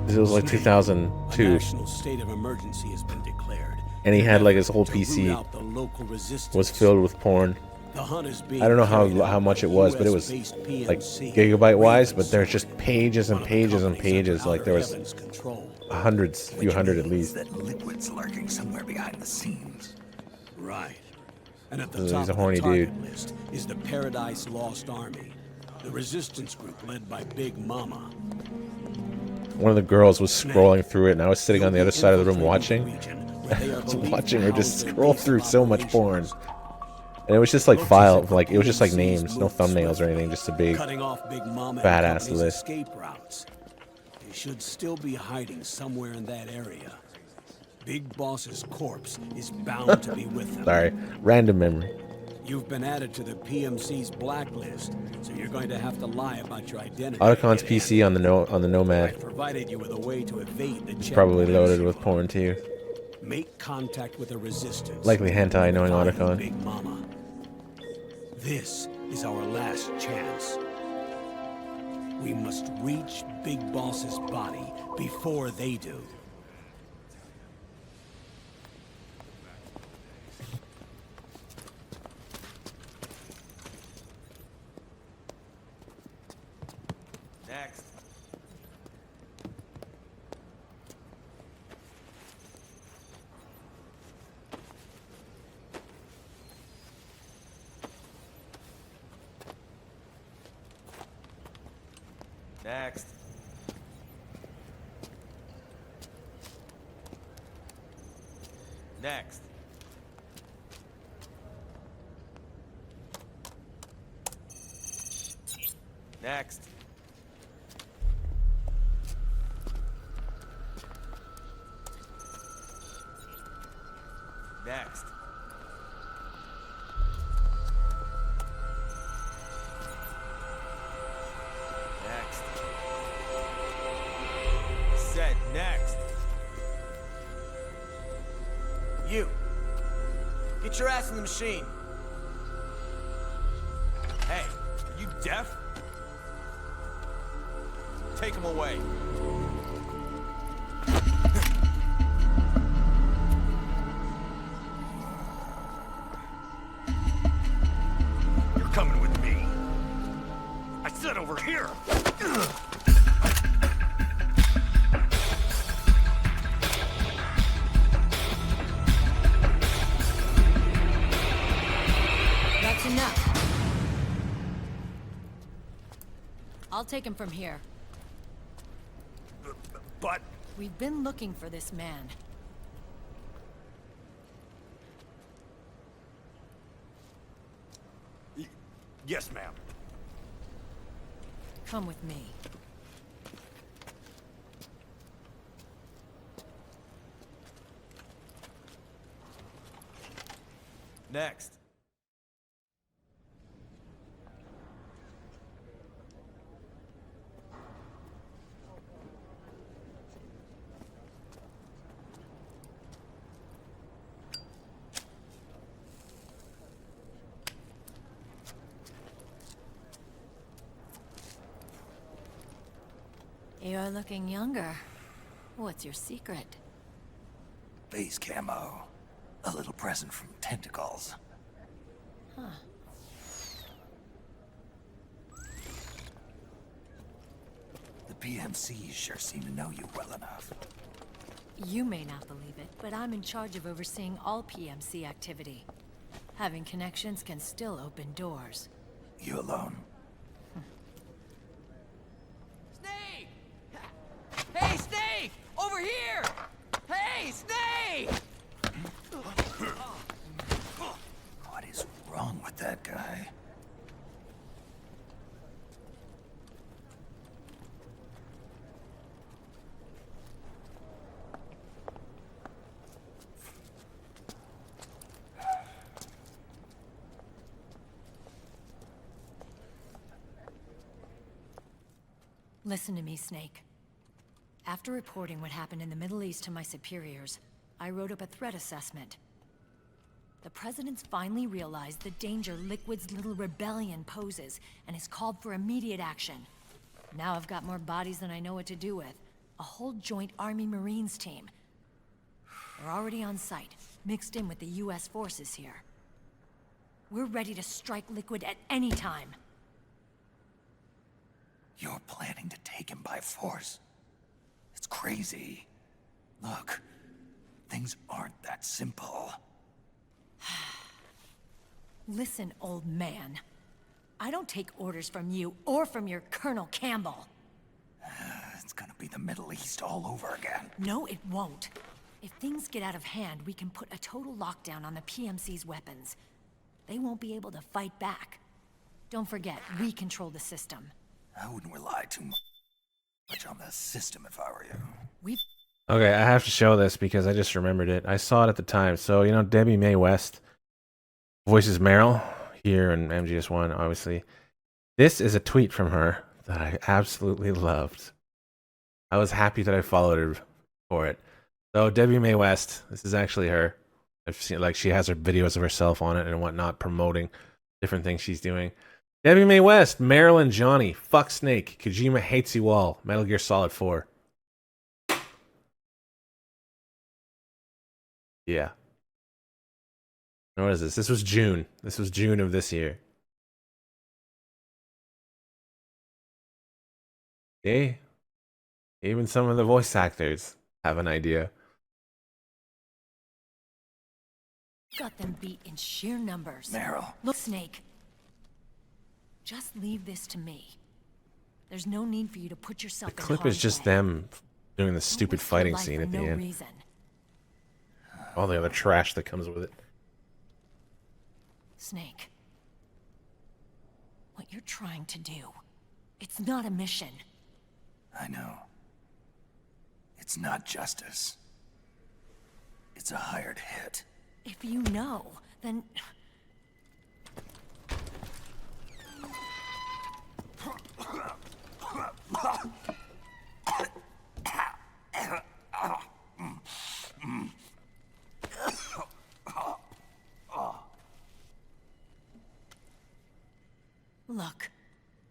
It was like 2002. A national state of emergency has been declared. And he had like his whole PC was filled with porn. I don't know how much it was, but it was like gigabyte wise, but there's just pages and pages and pages. Like there was hundreds, few hundred at least. That liquid's lurking somewhere behind the scenes. Right. And at the He's top a horny of the target dude. list is the Paradise Lost Army, the resistance group led by Big Mama. One of the girls was scrolling through it, and I was sitting on the other side of the room watching. I was watching her just scroll through so much porn. And it was just like it was just like names, no thumbnails or anything, just a big, badass list. Escape routes. They should still be hiding somewhere in that area. Big Boss's corpse is bound to be with them. Sorry, random memory. You've been added to the PMC's blacklist, so you're going to have to lie about your identity. Otacon's PC on the Nomad. Provided you with a way to evade the It's check. probably loaded with porn too. Make contact with the resistance. Likely hentai, knowing Otacon. Big Mama. This is our last chance. We must reach Big Boss's body before they do. Next. Next. Next. Next. Next. Next. Said next. You. Get your ass in the machine. Hey, are you deaf? Take him away. You're coming with me. I said Get over here! That's enough. I'll take him from here. But... We've been looking for this man. Yes, ma'am. Come with me. Next. You're looking younger. What's your secret? Base camo. A little present from Tentacles. Huh. The PMCs sure seem to know you well enough. You may not believe it, but I'm in charge of overseeing all PMC activity. Having connections can still open doors. You alone? Snake! Hey, Snake! Over here! Hey, Snake! What is wrong with that guy? Listen to me, Snake. After reporting what happened in the Middle East to my superiors, I wrote up a threat assessment. The President's finally realized the danger Liquid's little rebellion poses and has called for immediate action. Now I've got more bodies than I know what to do with. A whole joint Army-Marines team. They're already on site, mixed in with the US forces here. We're ready to strike Liquid at any time. You're planning to take him by force? It's crazy. Look, things aren't that simple. Listen, old man. I don't take orders from you or from your Colonel Campbell. It's gonna be the Middle East all over again. No, it won't. If things get out of hand, we can put a total lockdown on the PMC's weapons. They won't be able to fight back. Don't forget, we control the system. I wouldn't rely too much on the system if I were you. Okay, I have to show this because I just remembered it. I saw it at the time. So, you know, Debbie Mae West voices Meryl here in MGS1, obviously. This is a tweet from her that I absolutely loved. I was happy that I followed her for it. So, Debbie Mae West, this is actually her. I've seen, like, she has her videos of herself on it and whatnot, promoting different things she's doing. Debbie Mae West, Meryl and Johnny, fuck Snake, Kojima hates you all, Metal Gear Solid 4. Yeah. What is this? This was June. This was June of this year. Okay. Even some of the voice actors have an idea. Got them beat in sheer numbers. Meryl. Look, Snake. Just leave this to me. There's no need for you to put yourself in The clip harm's is just way. them doing the stupid Risk your fighting life scene for at the no end. reason. All the other trash that comes with it. Snake. What you're trying to do, it's not a mission. I know. It's not justice. It's a hired hit. If you know, then... Look,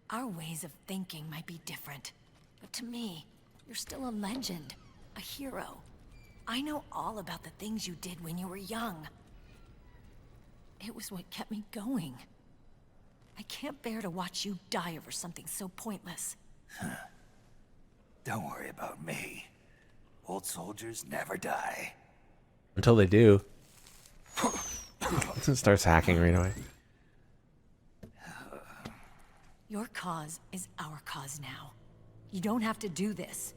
our ways of thinking might be different, but to me, you're still a legend, a hero. I know all about the things you did when you were young. It was what kept me going. I can't bear to watch you die over something so pointless. Don't worry about me. Old soldiers never die. Until they do. Starts hacking right away. Your cause is our cause now. You don't have to do this.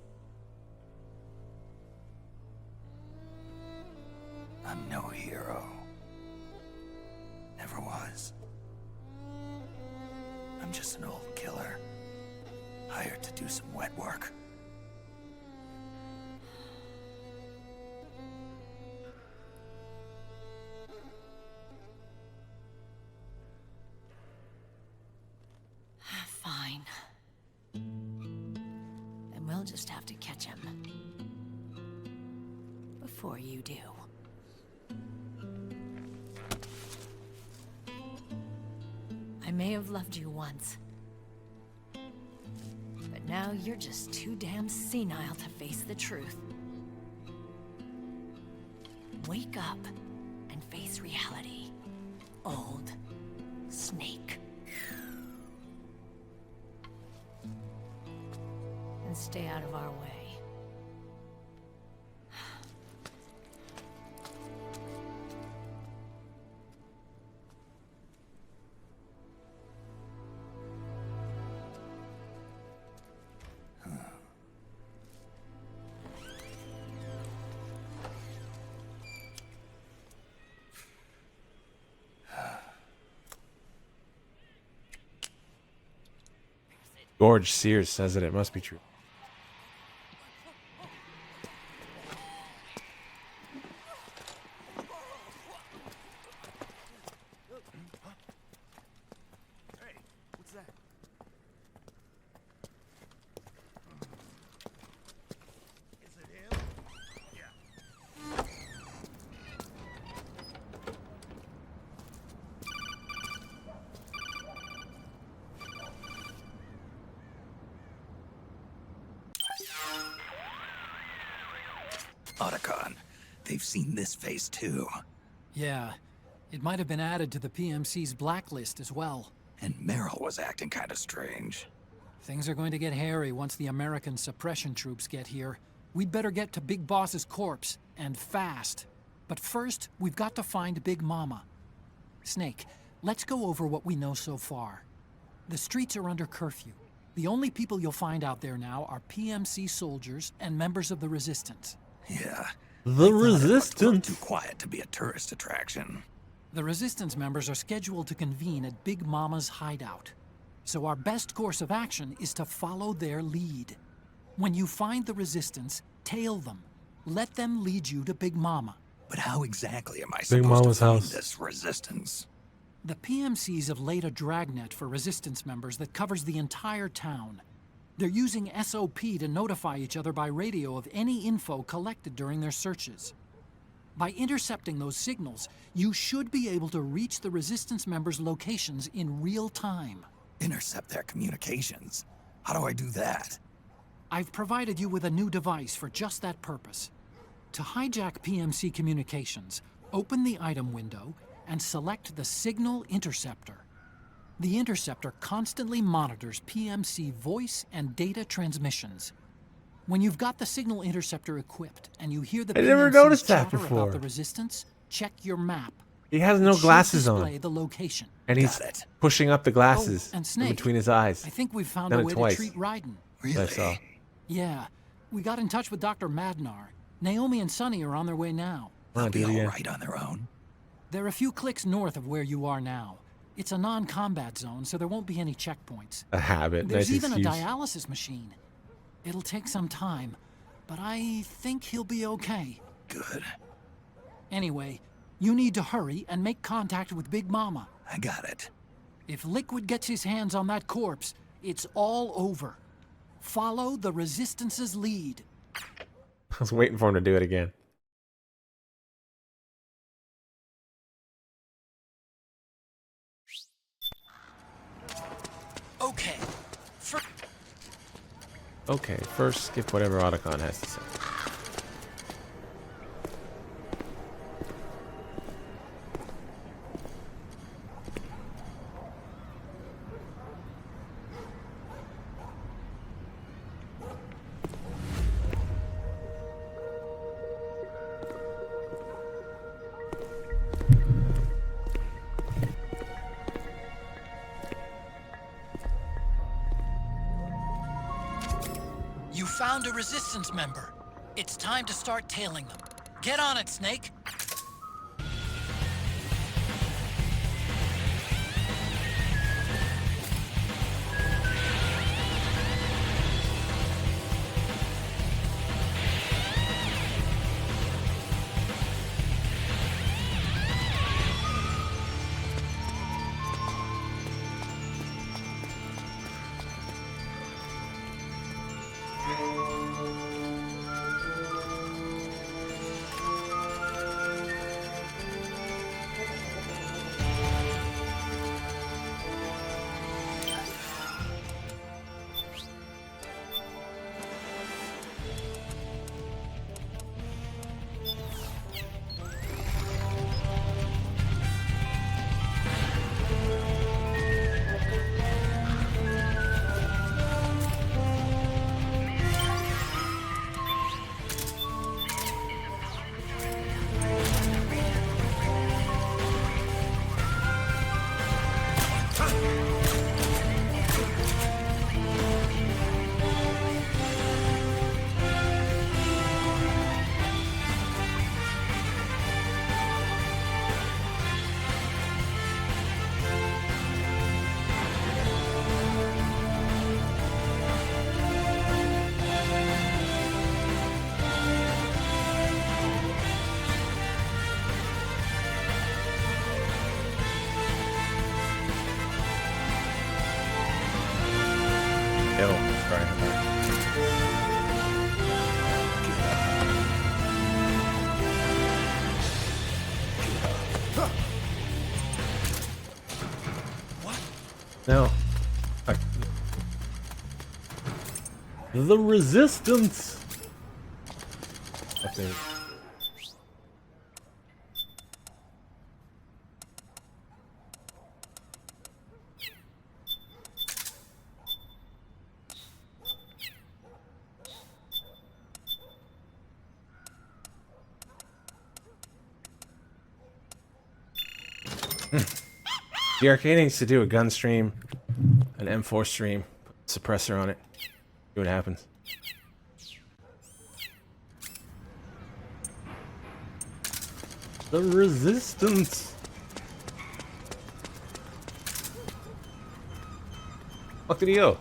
I'm no hero. Never was. I'm just an old killer. Hired to do some wet work. Fine. Then we'll just have to catch him. Before you do. I may have loved you once. But now you're just too damn senile to face the truth. Wake up and face reality, old Snake. And stay out of our way. George Sears says that it must be true. Otacon, they've seen this face too. Yeah, it might have been added to the PMC's blacklist as well. And Merrill was acting kind of strange. Things are going to get hairy once the American suppression troops get here. We'd better get to Big Boss's corpse, and fast. But first, we've got to find Big Mama. Snake, let's go over what we know so far. The streets are under curfew. The only people you'll find out there now are PMC soldiers and members of the Resistance. Yeah. The Resistance. Too quiet to be a tourist attraction. The Resistance members are scheduled to convene at Big Mama's hideout. So our best course of action is to follow their lead. When you find the Resistance, tail them. Let them lead you to Big Mama. But how exactly am I Big supposed Mama's to find house. this Resistance? The PMCs have laid a dragnet for Resistance members that covers the entire town. They're using SOP to notify each other by radio of any info collected during their searches. By intercepting those signals, you should be able to reach the Resistance members' locations in real time. Intercept their communications? How do I do that? I've provided you with a new device for just that purpose. To hijack PMC communications, open the item window and select the Signal Interceptor. The interceptor constantly monitors PMC voice and data transmissions. When you've got the Signal Interceptor equipped and you hear the I never PMCs noticed that chatter before. about the Resistance, check your map. He has no It should glasses on. display the location. And he's pushing up the glasses and in Snake, between his eyes. I think we've found Done a it way twice. to treat Raiden. I saw. Yeah, we got in touch with Dr. Madnar. Naomi and Sonny are on their way now. They'll be all right on their own. They're a few clicks north of where you are now. It's a non-combat zone, so there won't be any checkpoints. A habit. There's Nice even excuse. a dialysis machine. It'll take some time, but I think he'll be okay. Good. Anyway, you need to hurry and make contact with Big Mama. I got it. If Liquid gets his hands on that corpse, it's all over. Follow the Resistance's lead. I was waiting for him to do it again. Okay. Okay, first skip whatever Otacon has to say. You found a resistance member. It's time to start tailing them. Get on it, Snake. No. The resistance. I think. The arcade needs to do a gun stream, an M4 stream, put a suppressor on it, see what happens. The resistance. Fuck did he go?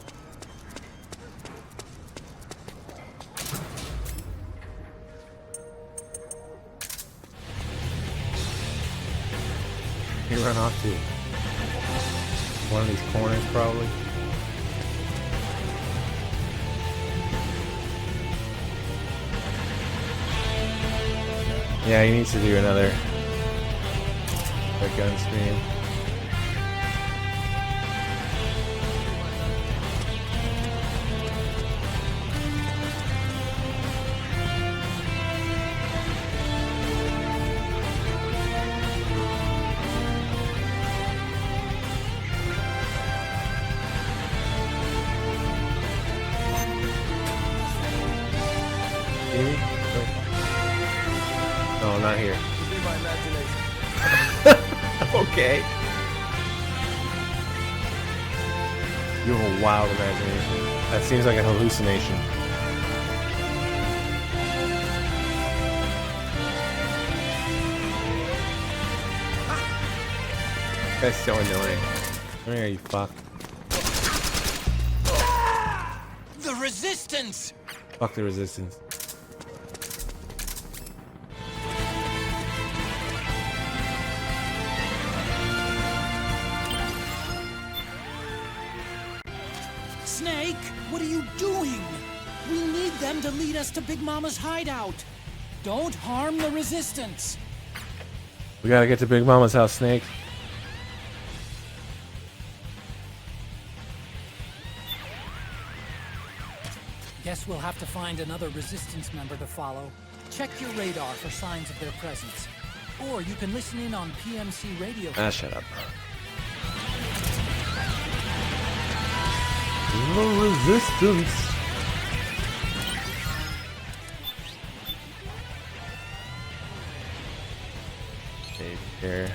He run off to one of these corners, probably. Yeah, he needs to do another gun stream. No, not here. Okay. You have a wild imagination. That seems like a hallucination. That's so annoying. Come here, you fuck. The resistance! Fuck the resistance. Snake, what are you doing? We need them to lead us to Big Mama's hideout. Don't harm the resistance. We gotta get to Big Mama's house, Snake. Guess we'll have to find another resistance member to follow. Check your radar for signs of their presence. Or you can listen in on PMC radio. Ah, shut up. The resistance. Maybe here.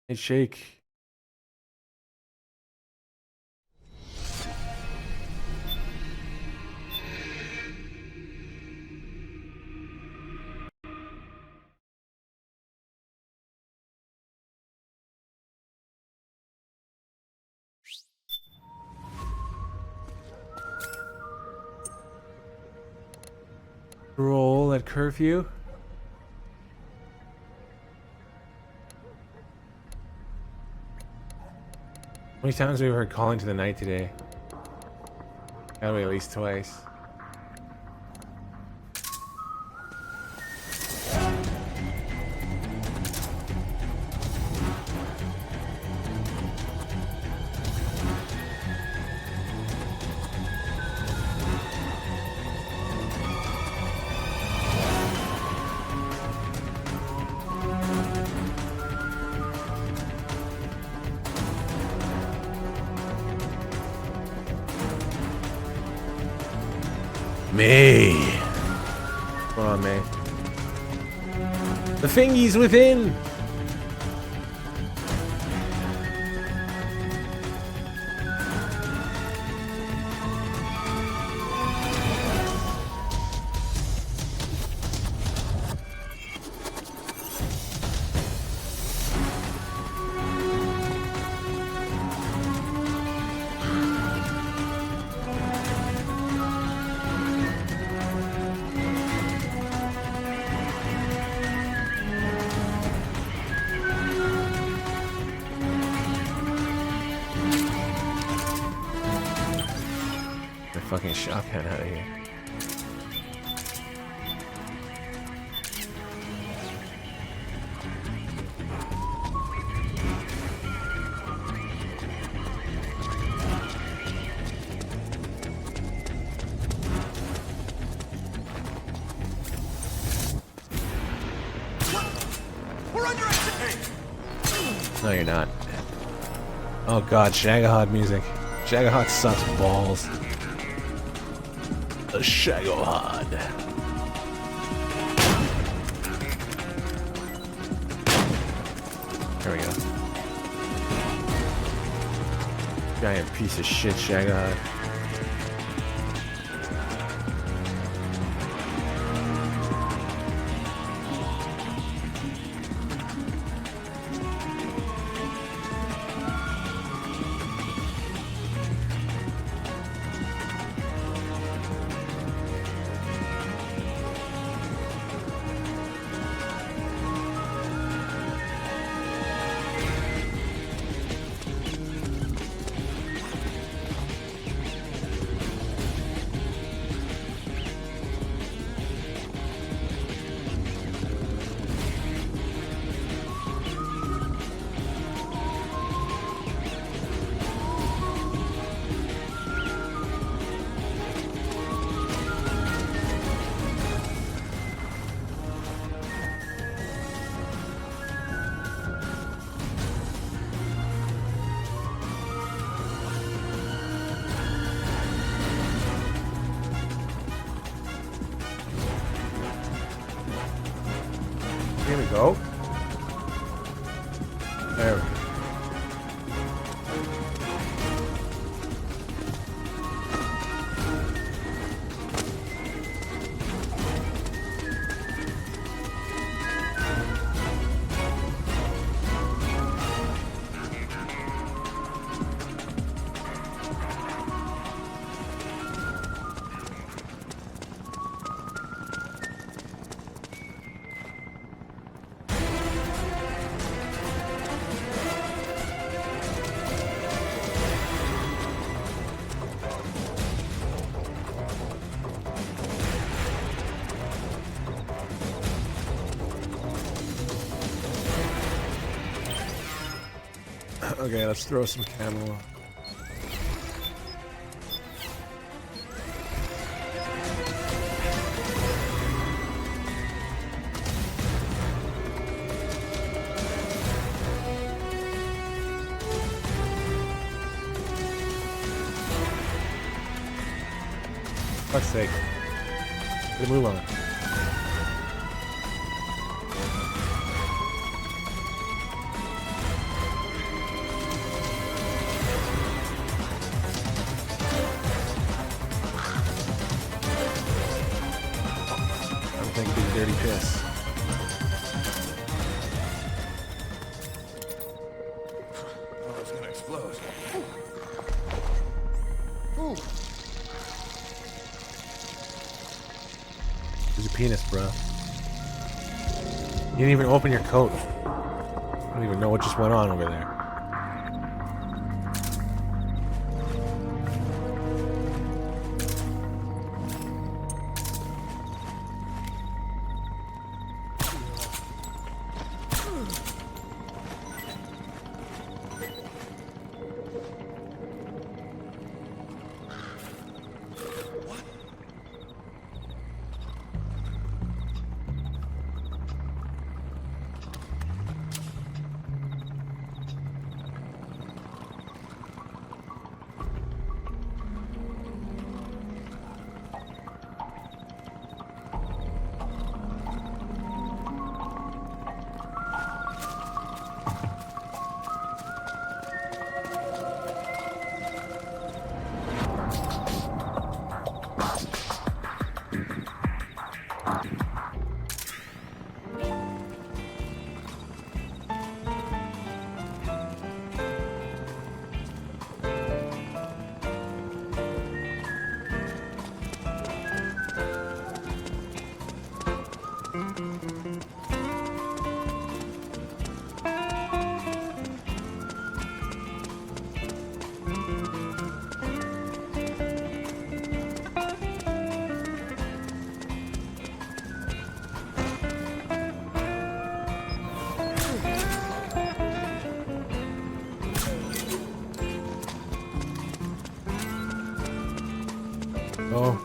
Hey, Shake. Roll at curfew. How many times have we heard calling to the night today? Gotta be at least twice. May. Come on, May. The fingies within. Fucking shotgun out of here. We're under attack. No, you're not. Oh god, Shagahod music. Shagahod sucks balls. A Shagahod. There we go. Giant piece of shit, Shagahod. Here we go. There we go. Okay, let's throw some camo. Fuck's sake. Get a move on. Dirty piss. Oh, it's gonna explode. There's a penis, bro. You didn't even open your coat. I don't even know what just went on over there. Oh.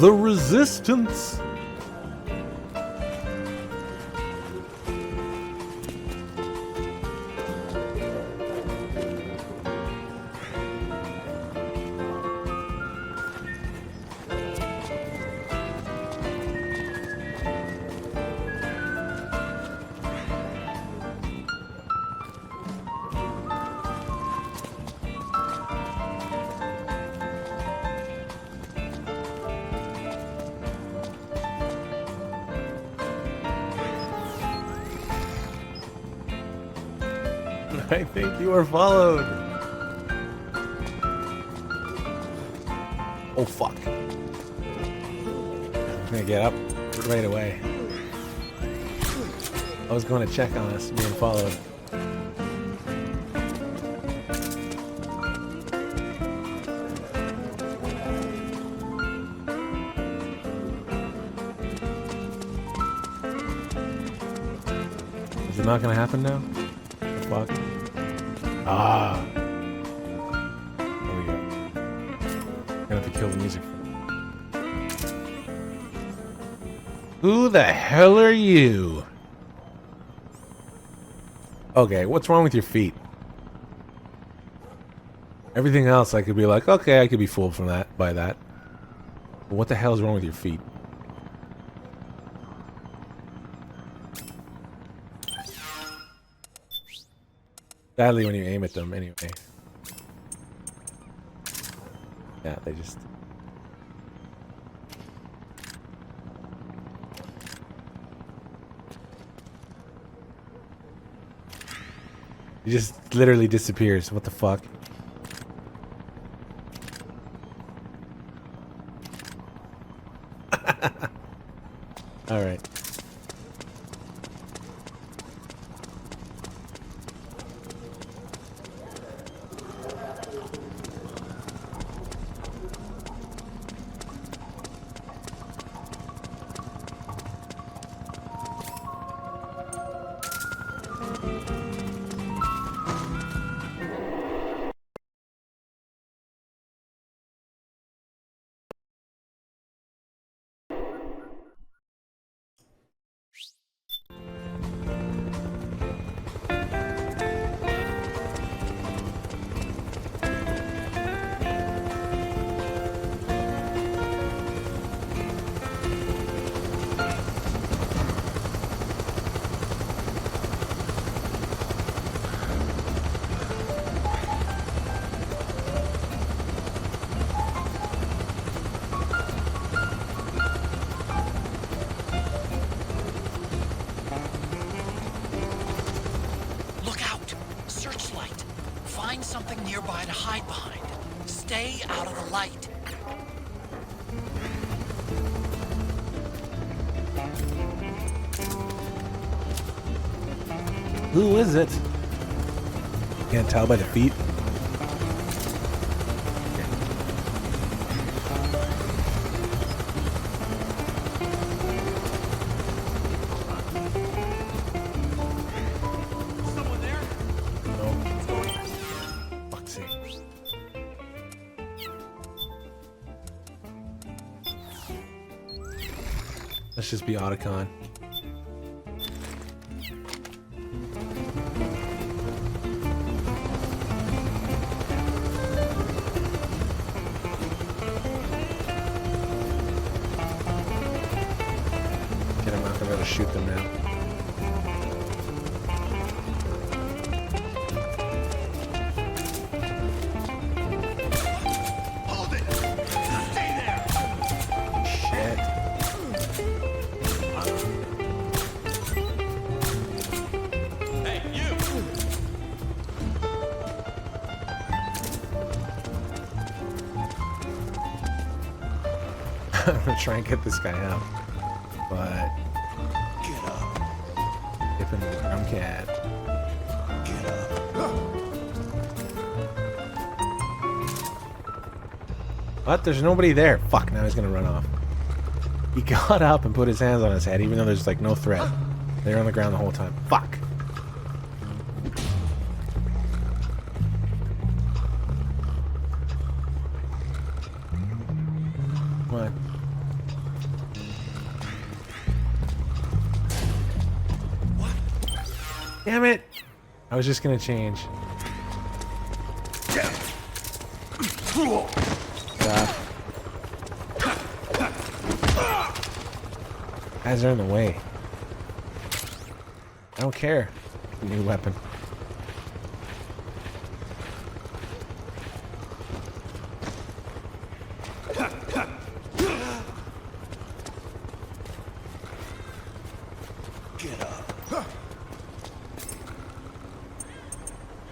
The Resistance. I think you are followed. Oh fuck. I'm gonna get up right away. I was going to check on us being followed. Is it not gonna happen now? The fuck? Ah. There we go. Gonna have to kill the music. Who the hell are you? Okay, what's wrong with your feet? Everything else I could be like, okay, I could be fooled from that by that. But what the hell is wrong with your feet? Sadly when you aim at them anyway. Yeah, they just... He just literally disappears. What the fuck? Alright. Stay out of the light. Who is it? Can't tell by the feet. Someone there? No. Fuck's sake. Let's just be Otacon. I'm not gonna be able to shoot them now. Hold it! Stay there! Shit. Hey, you! I'm gonna try and get this guy out. But Get up! dipping the drum cat. Get up! What? There's nobody there. Fuck, now he's gonna run off. He got up and put his hands on his head, even though there's like no threat. They're on the ground the whole time. Fuck. Come on. Damn it! I was just gonna change. Stop. Guys are in the way. I don't care. New weapon. Get up!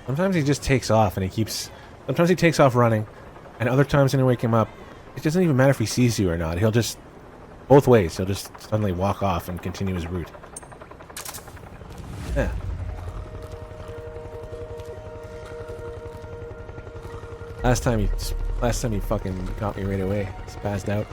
Sometimes he just takes off and he keeps... Sometimes he takes off running, and other times when you wake him up, it doesn't even matter if he sees you or not. He'll just... Both ways. He'll just suddenly walk off and continue his route. Yeah. Last time he fucking got me right away. Spazzed out.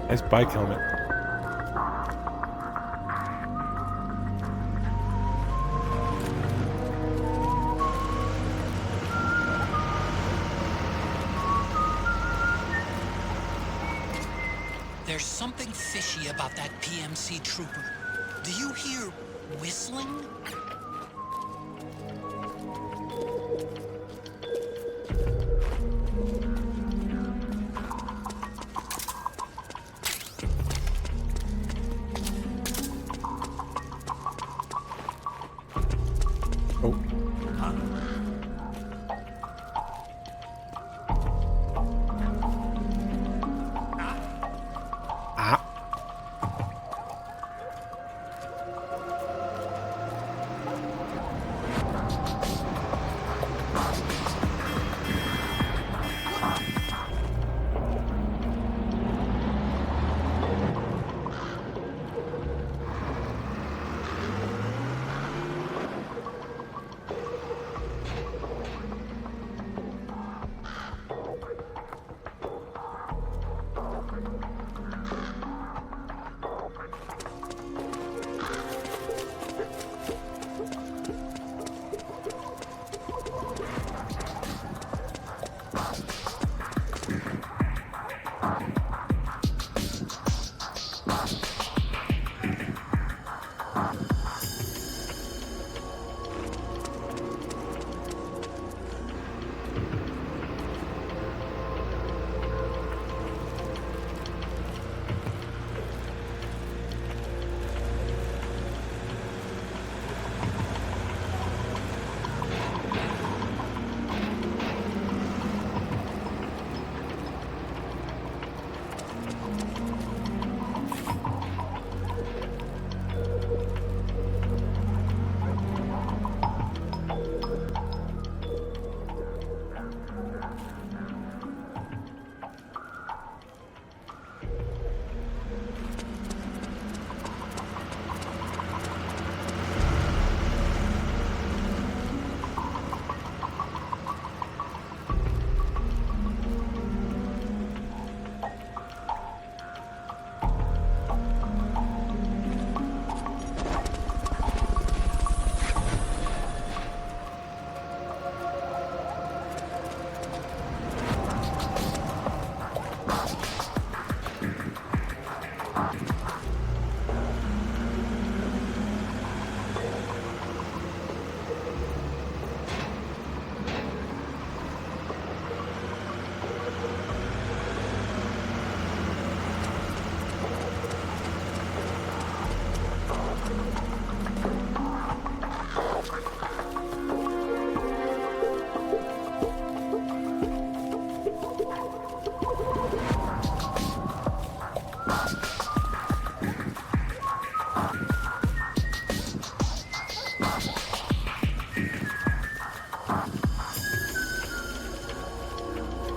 Nice bike helmet. There's something fishy about that PMC trooper. Do you hear whistling?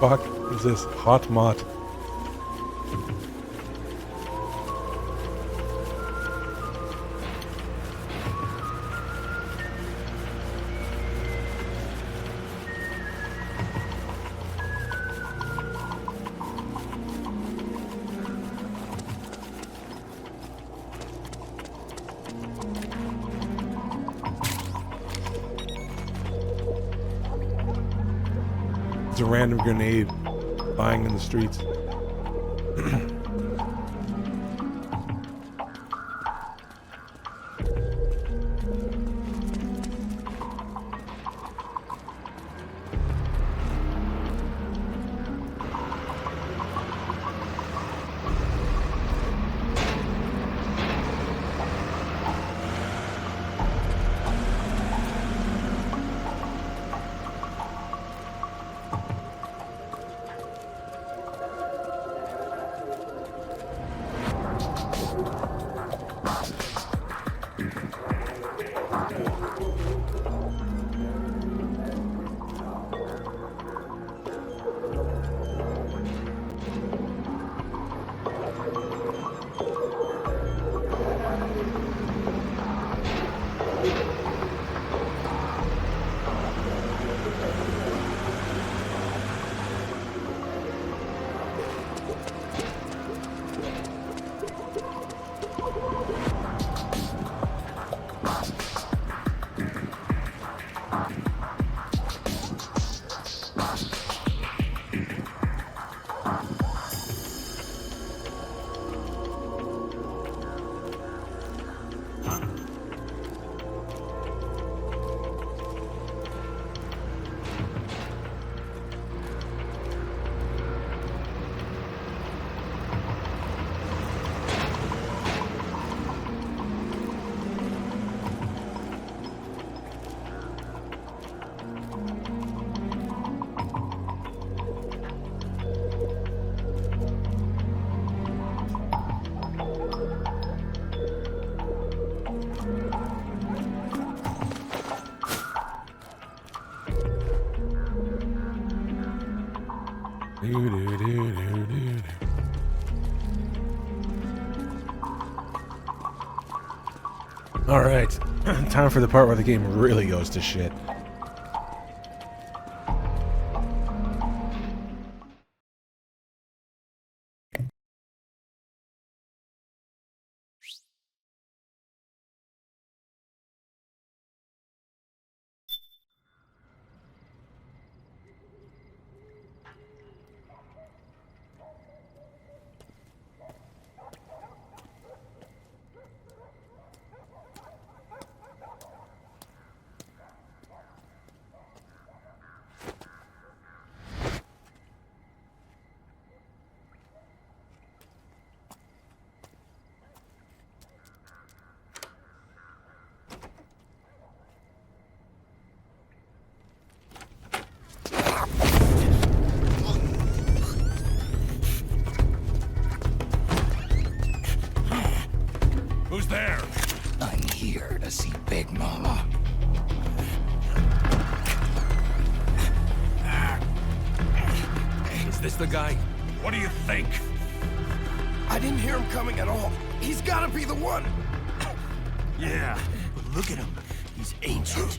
fuck is this hot mott? A random grenade flying in the streets. Alright, time for the part where the game really goes to shit. Who's there? I'm here to see Big Mama. Is this the guy? What do you think? I didn't hear him coming at all. He's gotta be the one. Yeah, but look at him. He's ancient.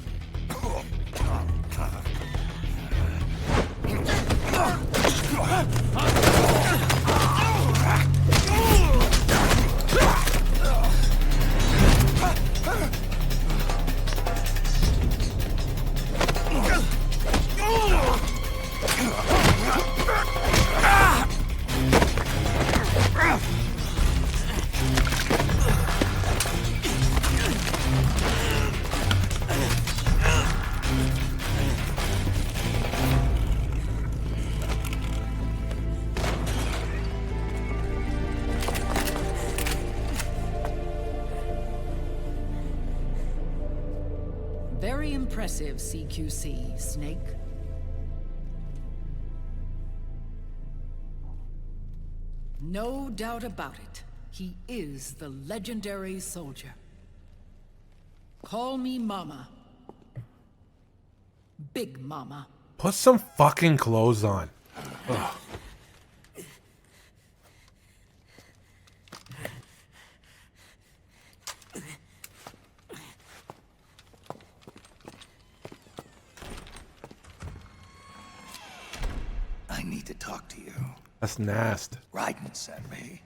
Very impressive, CQC, Snake. No doubt about it. He is the legendary soldier. Call me Mama. Big Mama. Put some fucking clothes on. Oh. I need to talk to you. That's nasty. Raiden sent me.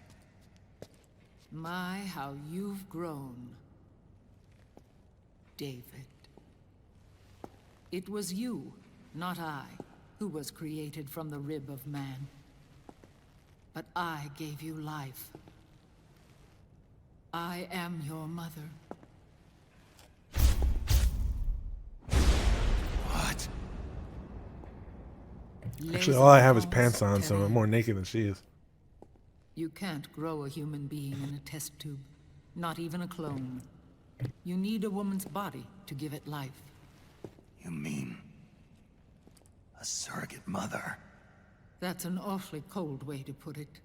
My, how you've grown, David. It was you, not I, who was created from the rib of man. But I gave you life. I am your mother. What? Actually, all I have is pants on, so I'm more naked than she is. You can't grow a human being in a test tube, not even a clone. You need a woman's body to give it life. You mean a surrogate mother? That's an awfully cold way to put it.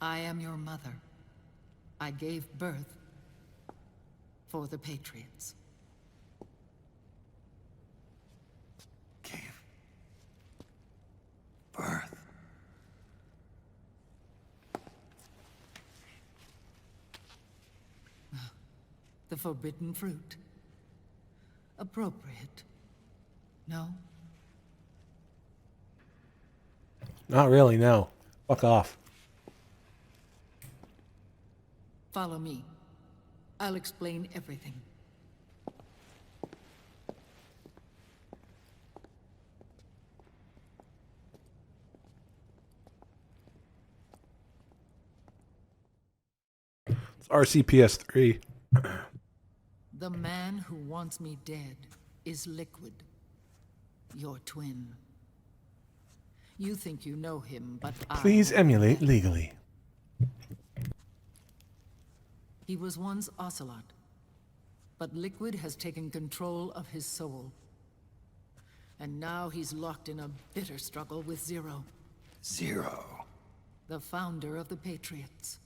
I am your mother. I gave birth for the Patriots. Gave birth? The forbidden fruit. Appropriate. No? Not really, no. Fuck off. Follow me. I'll explain everything. It's RPCS3. The man who wants me dead is Liquid, your twin. You think you know him, but Please emulate legally. He was once Ocelot, but Liquid has taken control of his soul. And now he's locked in a bitter struggle with Zero. Zero? The founder of the Patriots.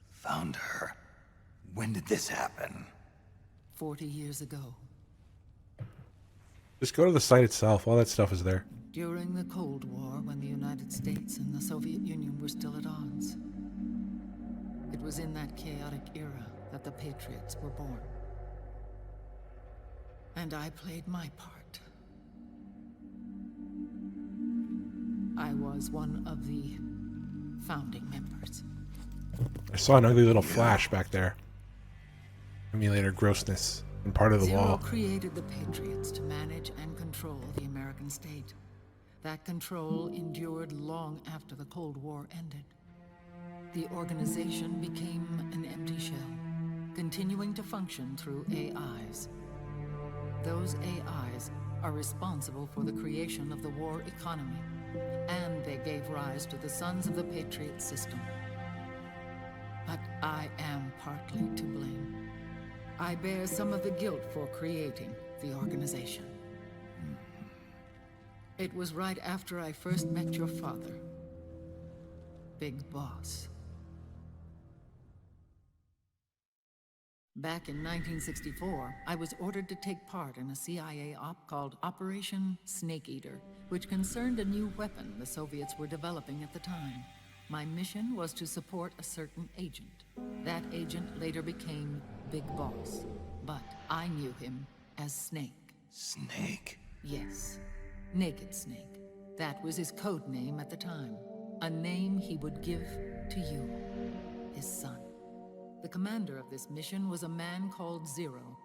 Founder? When did this happen? 40 years ago. Just go to the site itself. All that stuff is there. During the Cold War, when the United States and the Soviet Union were still at odds. It was in that chaotic era that the Patriots were born. And I played my part. I was one of the founding members. I saw an ugly little flash back there. Emulator grossness and part of the Zero wall. created the Patriots to manage and control the American state. That control endured long after the Cold War ended. The organization became an empty shell, continuing to function through AIs. Those AIs are responsible for the creation of the war economy, and they gave rise to the Sons of the Patriot system. But I am partly to blame. I bear some of the guilt for creating the organization. It was right after I first met your father, Big Boss. Back in 1964, I was ordered to take part in a CIA op called Operation Snake Eater, which concerned a new weapon the Soviets were developing at the time. My mission was to support a certain agent. That agent later became Big Boss, but I knew him as Snake. Snake? Yes, Naked Snake. That was his code name at the time. A name he would give to you, his son. The commander of this mission was a man called Zero,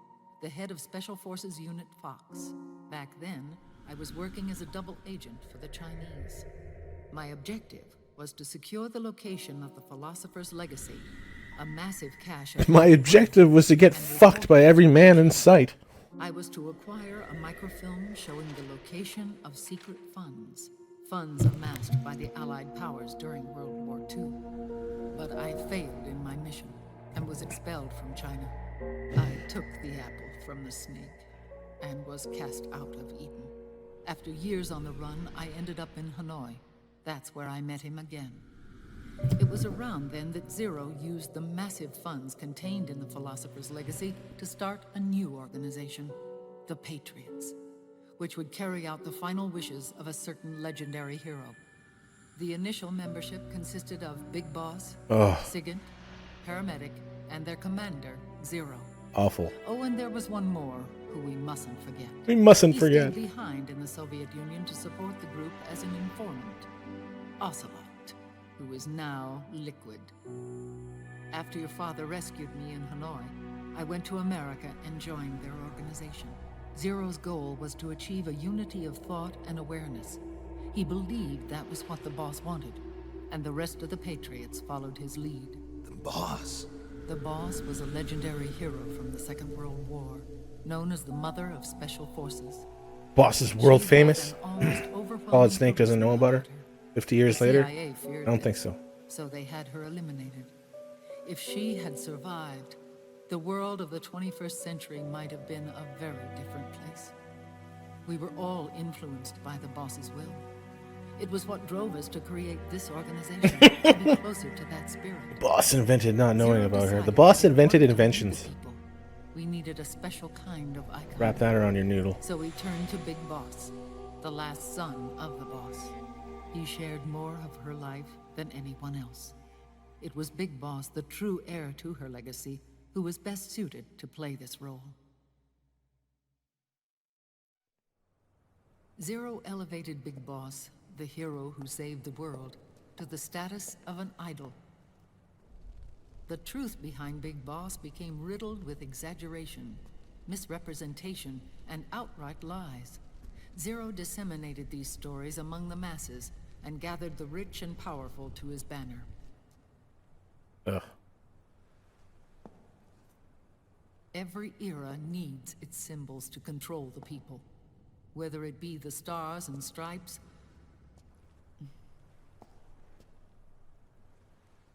the head of Special Forces Unit Fox. Back then, I was working as a double agent for the Chinese. My objective was to secure the location of the Philosopher's Legacy, a massive cache of... My objective was to get fucked by every man in sight. I was to acquire a microfilm showing the location of secret funds. Funds amassed by the Allied powers during World War II. But I failed in my mission and was expelled from China. I took the apple from the snake and was cast out of Eden. After years on the run, I ended up in Hanoi. That's where I met him again. It was around then that Zero used the massive funds contained in the Philosopher's Legacy to start a new organization, the Patriots. which would carry out the final wishes of a certain legendary hero. The initial membership consisted of Big Boss, Sigint, Paramedic, and their commander, Zero. Awful. Oh, and there was one more who we mustn't forget. We mustn't He forget. stayed behind in the Soviet Union to support the group as an informant, Ocelot, who is now Liquid. After your father rescued me in Hanoi, I went to America and joined their organization. Zero's goal was to achieve a unity of thought and awareness. He believed that was what the boss wanted, and the rest of the Patriots followed his lead. The boss? The boss was a legendary hero from the Second World War, known as the Mother of Special Forces. Boss is world famous. Solid Snake doesn't know about her 50 years later? I don't think so. So they had her eliminated. If she had survived, the world of the 21st century might have been a very different place. We were all influenced by the boss's will. It was what drove us to create this organization, to be closer to that spirit. The boss invented not knowing about her. The boss invented inventions. We needed a special kind of icon. Wrap that around your noodle. So we turned to Big Boss, the last son of the boss. He shared more of her life than anyone else. It was Big Boss, the true heir to her legacy, who was best suited to play this role. Zero elevated Big Boss, the hero who saved the world, to the status of an idol. The truth behind Big Boss became riddled with exaggeration, misrepresentation, and outright lies. Zero disseminated these stories among the masses and gathered the rich and powerful to his banner. Ugh. Every era needs its symbols to control the people, whether it be the stars and stripes,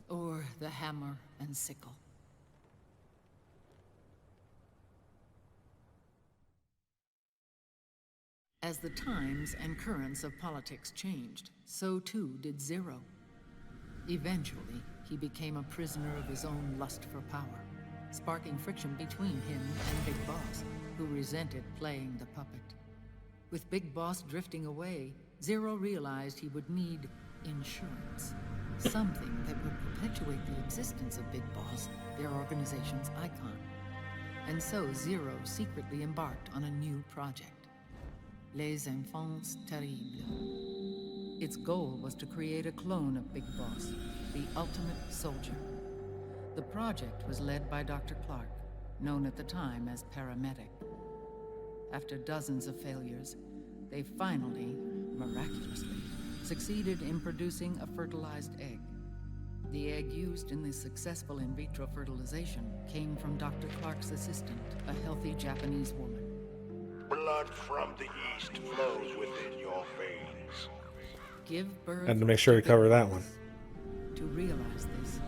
or the hammer and sickle. As the times and currents of politics changed, so too did Zero. Eventually, he became a prisoner of his own lust for power, sparking friction between him and Big Boss, who resented playing the puppet. With Big Boss drifting away, Zero realized he would need insurance. Something that would perpetuate the existence of Big Boss, their organization's icon. And so Zero secretly embarked on a new project, Les Enfants Terribles. Its goal was to create a clone of Big Boss, the ultimate soldier. The project was led by Dr. Clark, known at the time as Paramedic. After dozens of failures, they finally, miraculously, succeeded in producing a fertilized egg. The egg used in the successful in vitro fertilization came from Dr. Clark's assistant, a healthy Japanese woman. Blood from the east flows within your veins. Give birth. Had to make sure we cover that one. To realize this,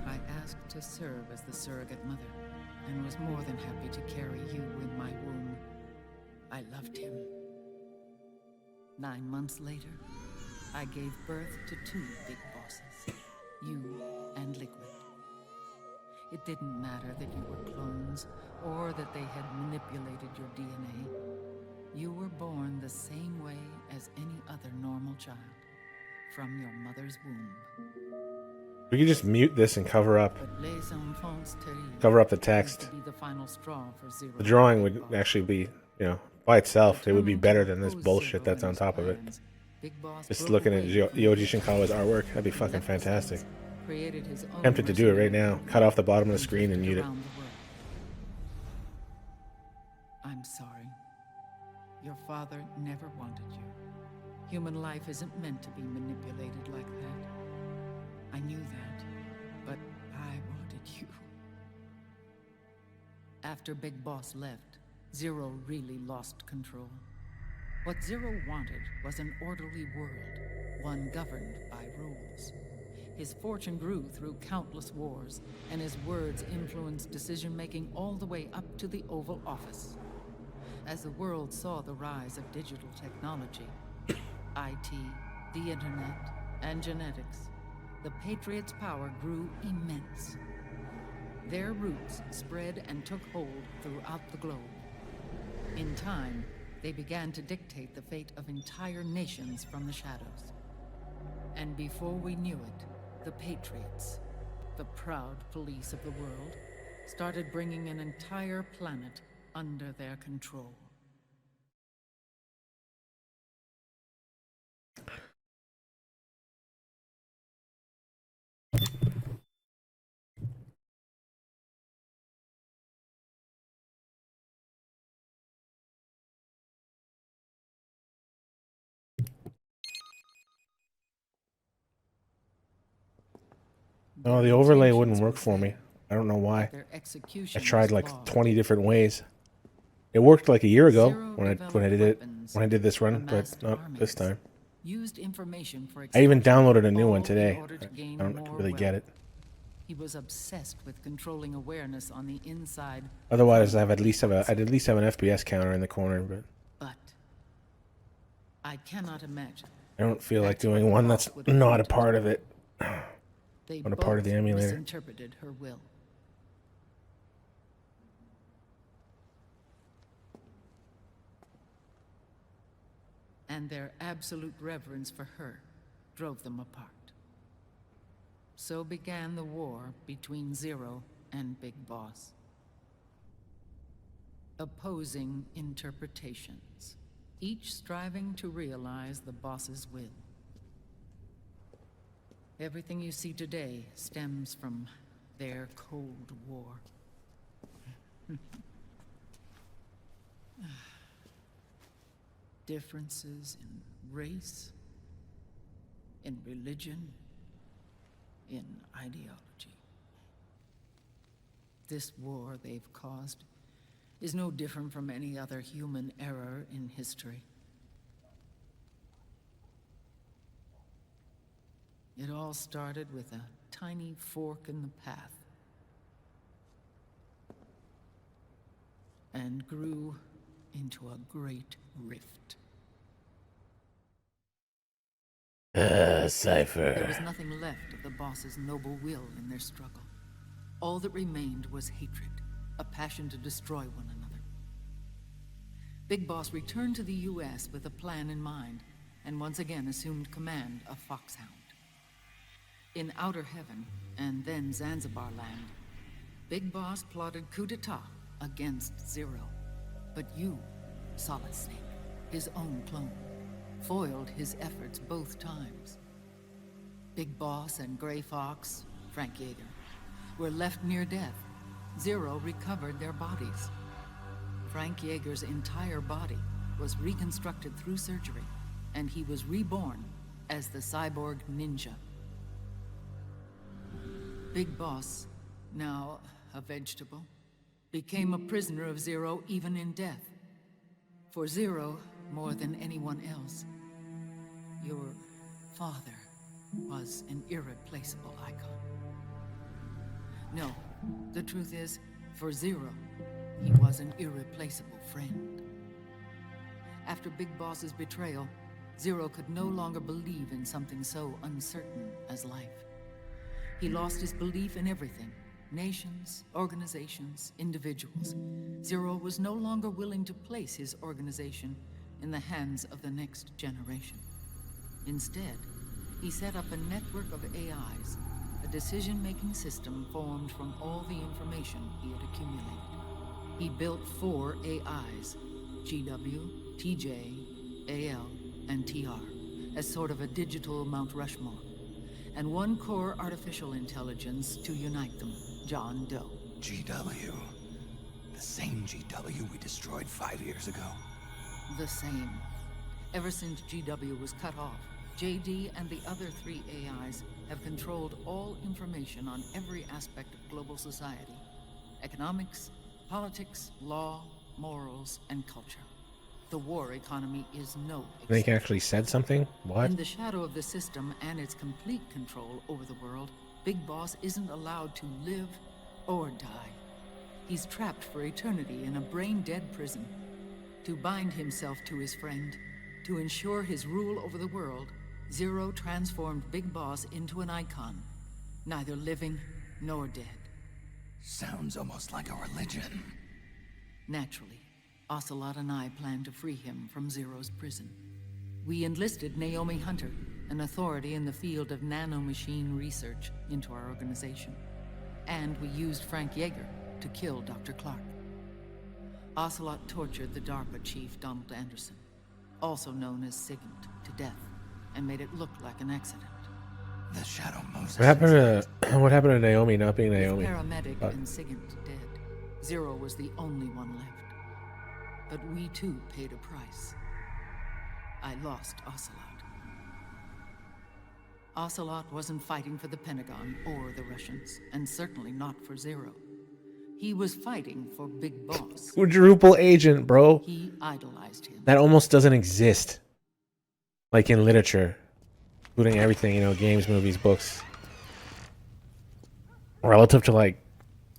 I asked to serve as the surrogate mother, and was more than happy to carry you in my womb. I loved him. 9 months later, I gave birth to 2 Big Bosses, you and Liquid. It didn't matter that you were clones, or that they had manipulated your DNA. You were born the same way as any other normal child, from your mother's womb. We could just mute this and cover up the text. The final straw for Zero. The drawing would actually be, by itself, it would be better than this bullshit that's on top of it. Just looking at Yoji Shinkawa's artwork, that'd be fucking fantastic. Tempted to do it right now. Cut off the bottom of the screen and mute it. I'm sorry. Your father never wanted you. Human life isn't meant to be manipulated like that. I knew that, but I wanted you. After Big Boss left, Zero really lost control. What Zero wanted was an orderly world, one governed by rules. His fortune grew through countless wars, and his words influenced decision-making all the way up to the Oval Office. As the world saw the rise of digital technology, IT, the internet, and genetics, the Patriots' power grew immense. Their roots spread and took hold throughout the globe. In time, they began to dictate the fate of entire nations from the shadows. And before we knew it, the Patriots, the proud police of the world, started bringing an entire planet under their control. Oh, the overlay wouldn't work for me. I don't know why. I tried like 20 different ways. It worked like a year ago when I did this run, but not this time. Used information for I even downloaded a new all one in today. order to gain I don't more really get it. He was obsessed with controlling awareness on the inside. Otherwise, I'd at least have an FPS counter in the corner, but I cannot imagine. I don't feel like doing one that's not a part of it. They Not a part of the emulator. misinterpreted her will. And their absolute reverence for her drove them apart. So began the war between Zero and Big Boss. Opposing interpretations, each striving to realize the boss's will. Everything you see today stems from their Cold War. Differences in race, in religion, in ideology. This war they've caused is no different from any other human error in history. It all started with a tiny fork in the path and grew into a great rift. Cypher. There was nothing left of the boss's noble will in their struggle. All that remained was hatred, a passion to destroy one another. Big Boss returned to the U.S. with a plan in mind, and once again assumed command of Foxhound. In Outer Heaven, and then Zanzibar Land, Big Boss plotted coup d'etat against Zero. But you, Solid Snake, his own clone, foiled his efforts both times. Big Boss and Gray Fox, Frank Yeager, were left near death. Zero recovered their bodies. Frank Yeager's entire body was reconstructed through surgery, and he was reborn as the cyborg ninja. Big Boss, now a vegetable, became a prisoner of Zero even in death. For Zero, more than anyone else, your father was an irreplaceable icon. No, the truth is, for Zero, he was an irreplaceable friend. After Big Boss's betrayal, Zero could no longer believe in something so uncertain as life. He lost his belief in everything. Nations, organizations, individuals. Zero was no longer willing to place his organization in the hands of the next generation. Instead, he set up a network of AIs, a decision-making system formed from all the information he had accumulated. He built 4 AIs, GW, TJ, AL, and TR, as sort of a digital Mount Rushmore, and 1 core artificial intelligence to unite them, John Doe. GW. The same GW we destroyed 5 years ago. The same. Ever since GW was cut off, JD and the other 3 AIs have controlled all information on every aspect of global society. Economics, politics, law, morals, and culture. The war economy is no exception. They actually said something? What? In the shadow of the system and its complete control over the world, Big Boss isn't allowed to live or die. He's trapped for eternity in a brain-dead prison. To bind himself to his friend, to ensure his rule over the world, Zero transformed Big Boss into an icon, neither living nor dead. Sounds almost like a religion. Naturally, Ocelot and I planned to free him from Zero's prison. We enlisted Naomi Hunter, an authority in the field of nanomachine research, into our organization. And we used Frank Yeager to kill Dr. Clark. Ocelot tortured the DARPA chief, Donald Anderson, also known as Sigint, to death, and made it look like an accident. The Shadow Moses. What happened to Naomi not being Naomi? With paramedic and Sigint dead, Zero was the only one left. But we too paid a price. I lost Ocelot. Ocelot wasn't fighting for the Pentagon or the Russians, and certainly not for Zero. He was fighting for Big Boss. Quadruple agent, bro. He idolized him. That almost doesn't exist. Like in literature. Including everything, you know, games, movies, books. Relative to like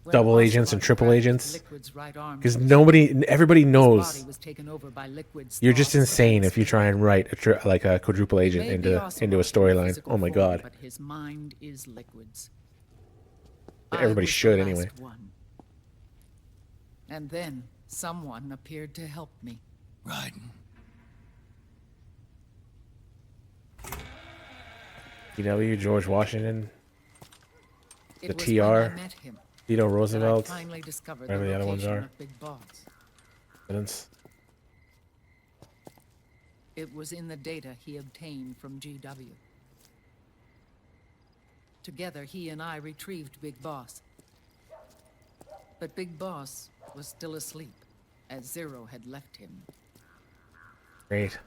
double agents and triple agents. Because everybody knows you're just insane if you try and write like a quadruple agent into a storyline. Oh my god. But his mind is Liquid's. Everybody should anyway. And then someone appeared to help me. Raiden. PW, George Washington, the It was TR, when I met him Theodore that I Roosevelt, finally discovered whatever the other ones location are. of Big Boss. Evidence. It was in the data he obtained from GW. Together, he and I retrieved Big Boss. But Big Boss was still asleep, as Zero had left him. Great.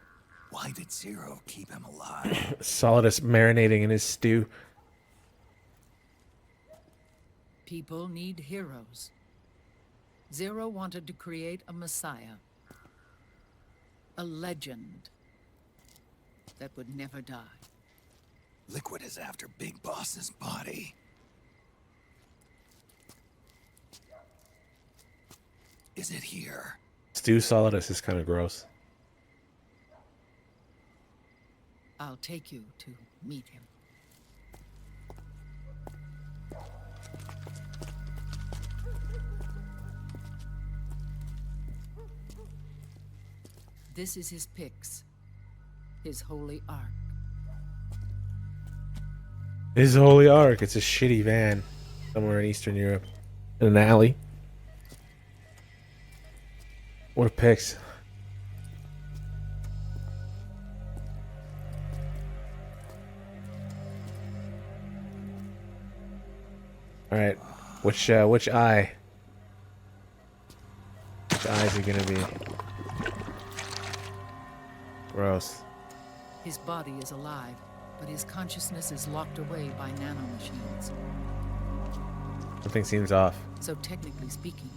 Why did Zero keep him alive? Solidus marinating in his stew. People need heroes. Zero wanted to create a messiah. A legend that would never die. Liquid is after Big Boss's body. Is it here? Stew Solidus is kind of gross. I'll take you to meet him. This is his Pyx, his holy ark. His holy ark. It's a shitty van somewhere in Eastern Europe. In an alley. What a Pyx. Alright. Which eye? Which eye is it gonna be? Gross. His body is alive, but his consciousness is locked away by nanomachines. Something seems off. So technically speaking,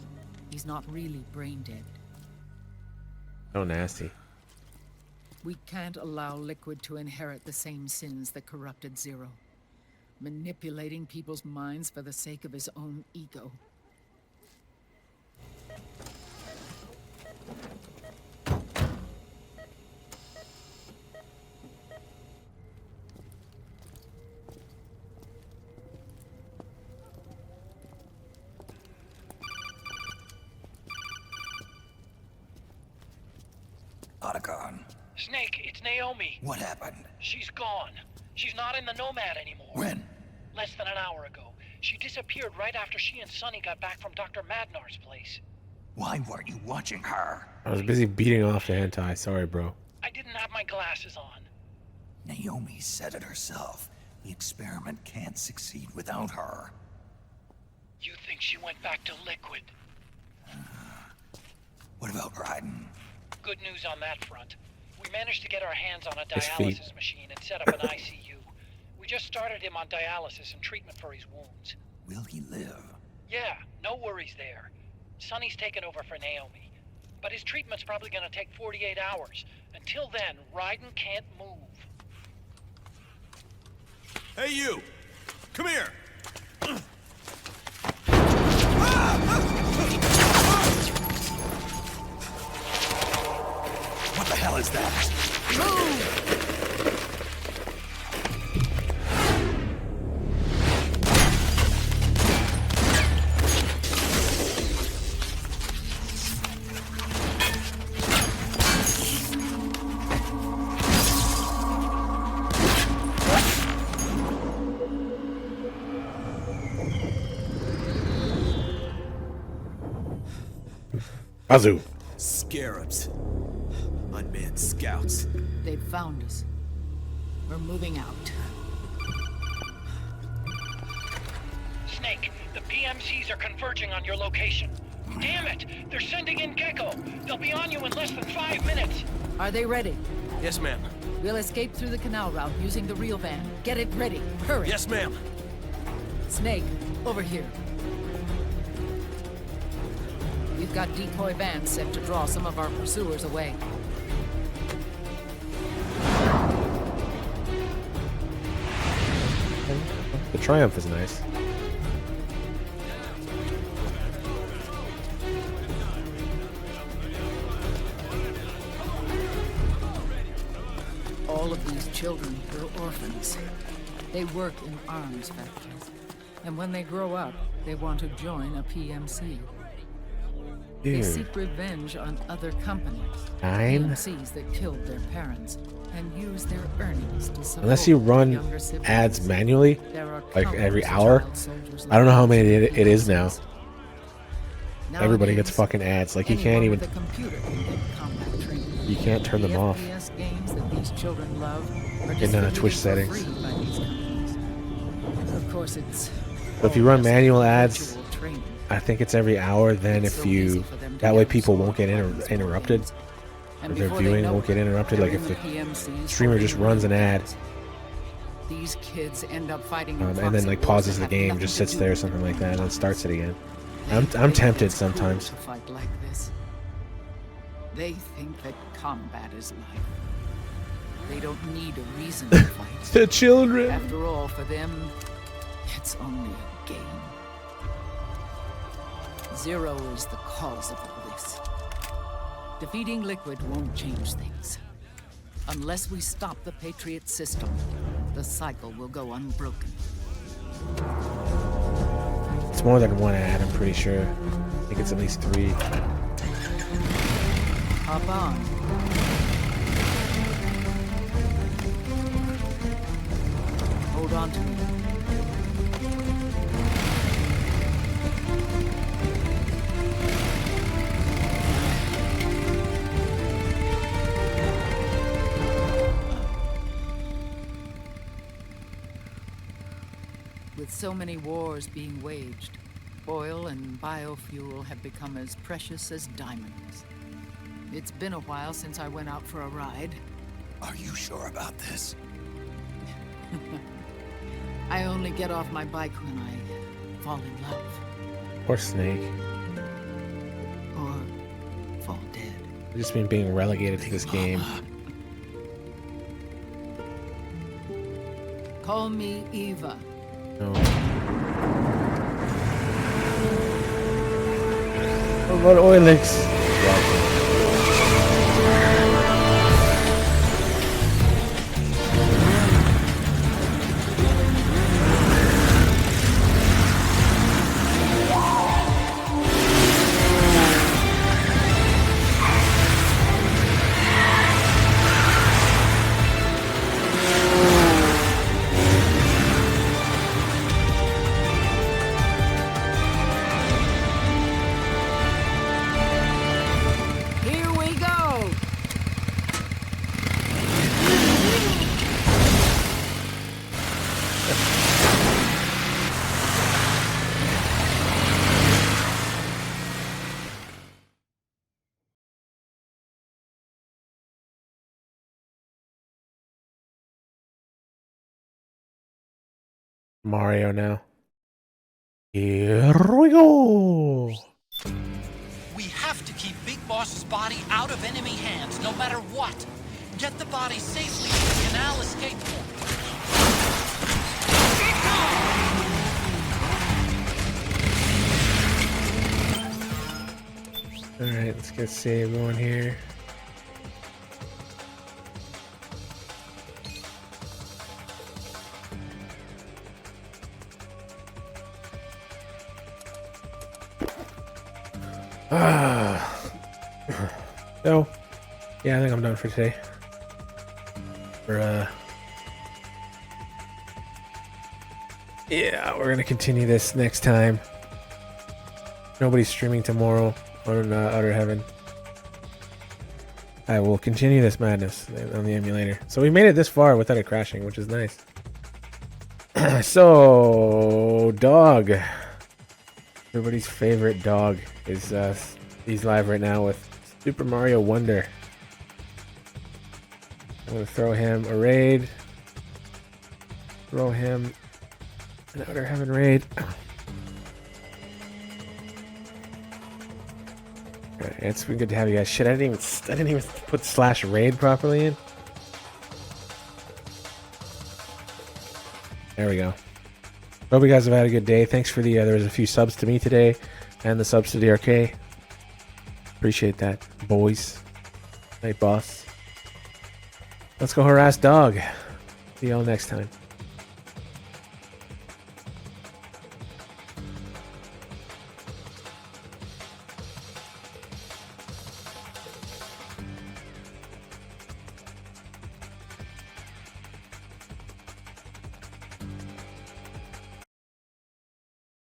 he's not really brain dead. So nasty. We can't allow Liquid to inherit the same sins that corrupted Zero. Manipulating people's minds for the sake of his own ego. Otacon. Snake, it's Naomi. What happened? She's gone. She's not in the Nomad anymore. When? Less than an hour ago. She disappeared right after she and Sonny got back from Dr. Madnar's place. Why weren't you watching her? I was busy beating off the hentai. Sorry, bro. I didn't have my glasses on. Naomi said it herself. The experiment can't succeed without her. You think she went back to Liquid? What about Raiden? Good news on that front. We managed to get our hands on a His feet. dialysis machine and set up an ICU. We just started him on dialysis and treatment for his wounds. Will he live? Yeah, no worries there. Sonny's taken over for Naomi. But his treatment's probably gonna take 48 hours. Until then, Raiden can't move. Hey, you! Come here! What the hell is that? Move! Azu. Scarabs. Unmanned scouts. They've found us. We're moving out. Snake, the PMCs are converging on your location. Damn it! They're sending in Gecko! They'll be on you in less than 5 minutes! Are they ready? Yes, ma'am. We'll escape through the canal route using the real van. Get it ready. Hurry. Yes, ma'am. Snake, over here. We've got decoy vans set to draw some of our pursuers away. The Triumph is nice. All of these children were orphans. They work in arms factories. And when they grow up, they want to join a PMC. They Dude. seek revenge on other companies. 9? PMCs that killed their parents and use their earnings to support Unless you run younger siblings. ads manually, There are like countless every hour. child soldiers I don't know how like many these. it is now. Everybody Nowadays, gets fucking ads. Like you anyone can't even. with a computer can get combat training. You can't turn them The off. FPS games that these children love are In, distributed Twitch for settings. free by these companies. Of course, it's But if you all run just manual ads, virtual training. I think it's every hour. Then It's if so easy you, for them to that way get people absorbed won't get by these interrupted. And Or their before they viewing know won't get it, interrupted. they're Like if in the PMCs streamer just holding runs an ad, These kids end up fighting in and then proxy like wars pauses that the have game, nothing just to sits do there or with something their like that, and then lives. starts it again. They I'm think tempted it's cool sometimes. to fight like this. They think that combat is life. They don't need a reason to fight. The children. After all, for them, it's only a game. Zero is the cause of all this. Defeating Liquid won't change things. Unless we stop the Patriot system, the cycle will go unbroken. It's more than one ad. I'm pretty sure. I think it's at least 3. Hop on. Hold on to me. With so many wars being waged, oil and biofuel have become as precious as diamonds. It's been a while since I went out for a ride. Are you sure about this? I only get off my bike when I fall in love. Or Snake. Or fall dead. I've just been being relegated to this game. Call me Eva. No. What about Oilix? Here we go! Mario now. Here we go. We have to keep Big Boss's body out of enemy hands, no matter what. Get the body safely to the canal escape point. Alright, let's get save going here. So, yeah, I think I'm done for today. Yeah, we're gonna continue this next time. Nobody's streaming tomorrow. on Outer Heaven. I will continue this madness on the emulator. So we made it this far without it crashing, which is nice. So, dog. Everybody's favorite dog is he's live right now with Super Mario Wonder. I'm gonna throw him a raid. Throw him an Outer Heaven raid. Alright, it's been good to have you guys. Shit, I didn't even put /raid properly in. There we go. Hope you guys have had a good day. Thanks for the there was a few subs to me today and the subs to the RK. Appreciate that, boys. Night, boss. Let's go harass dog. See y'all next time.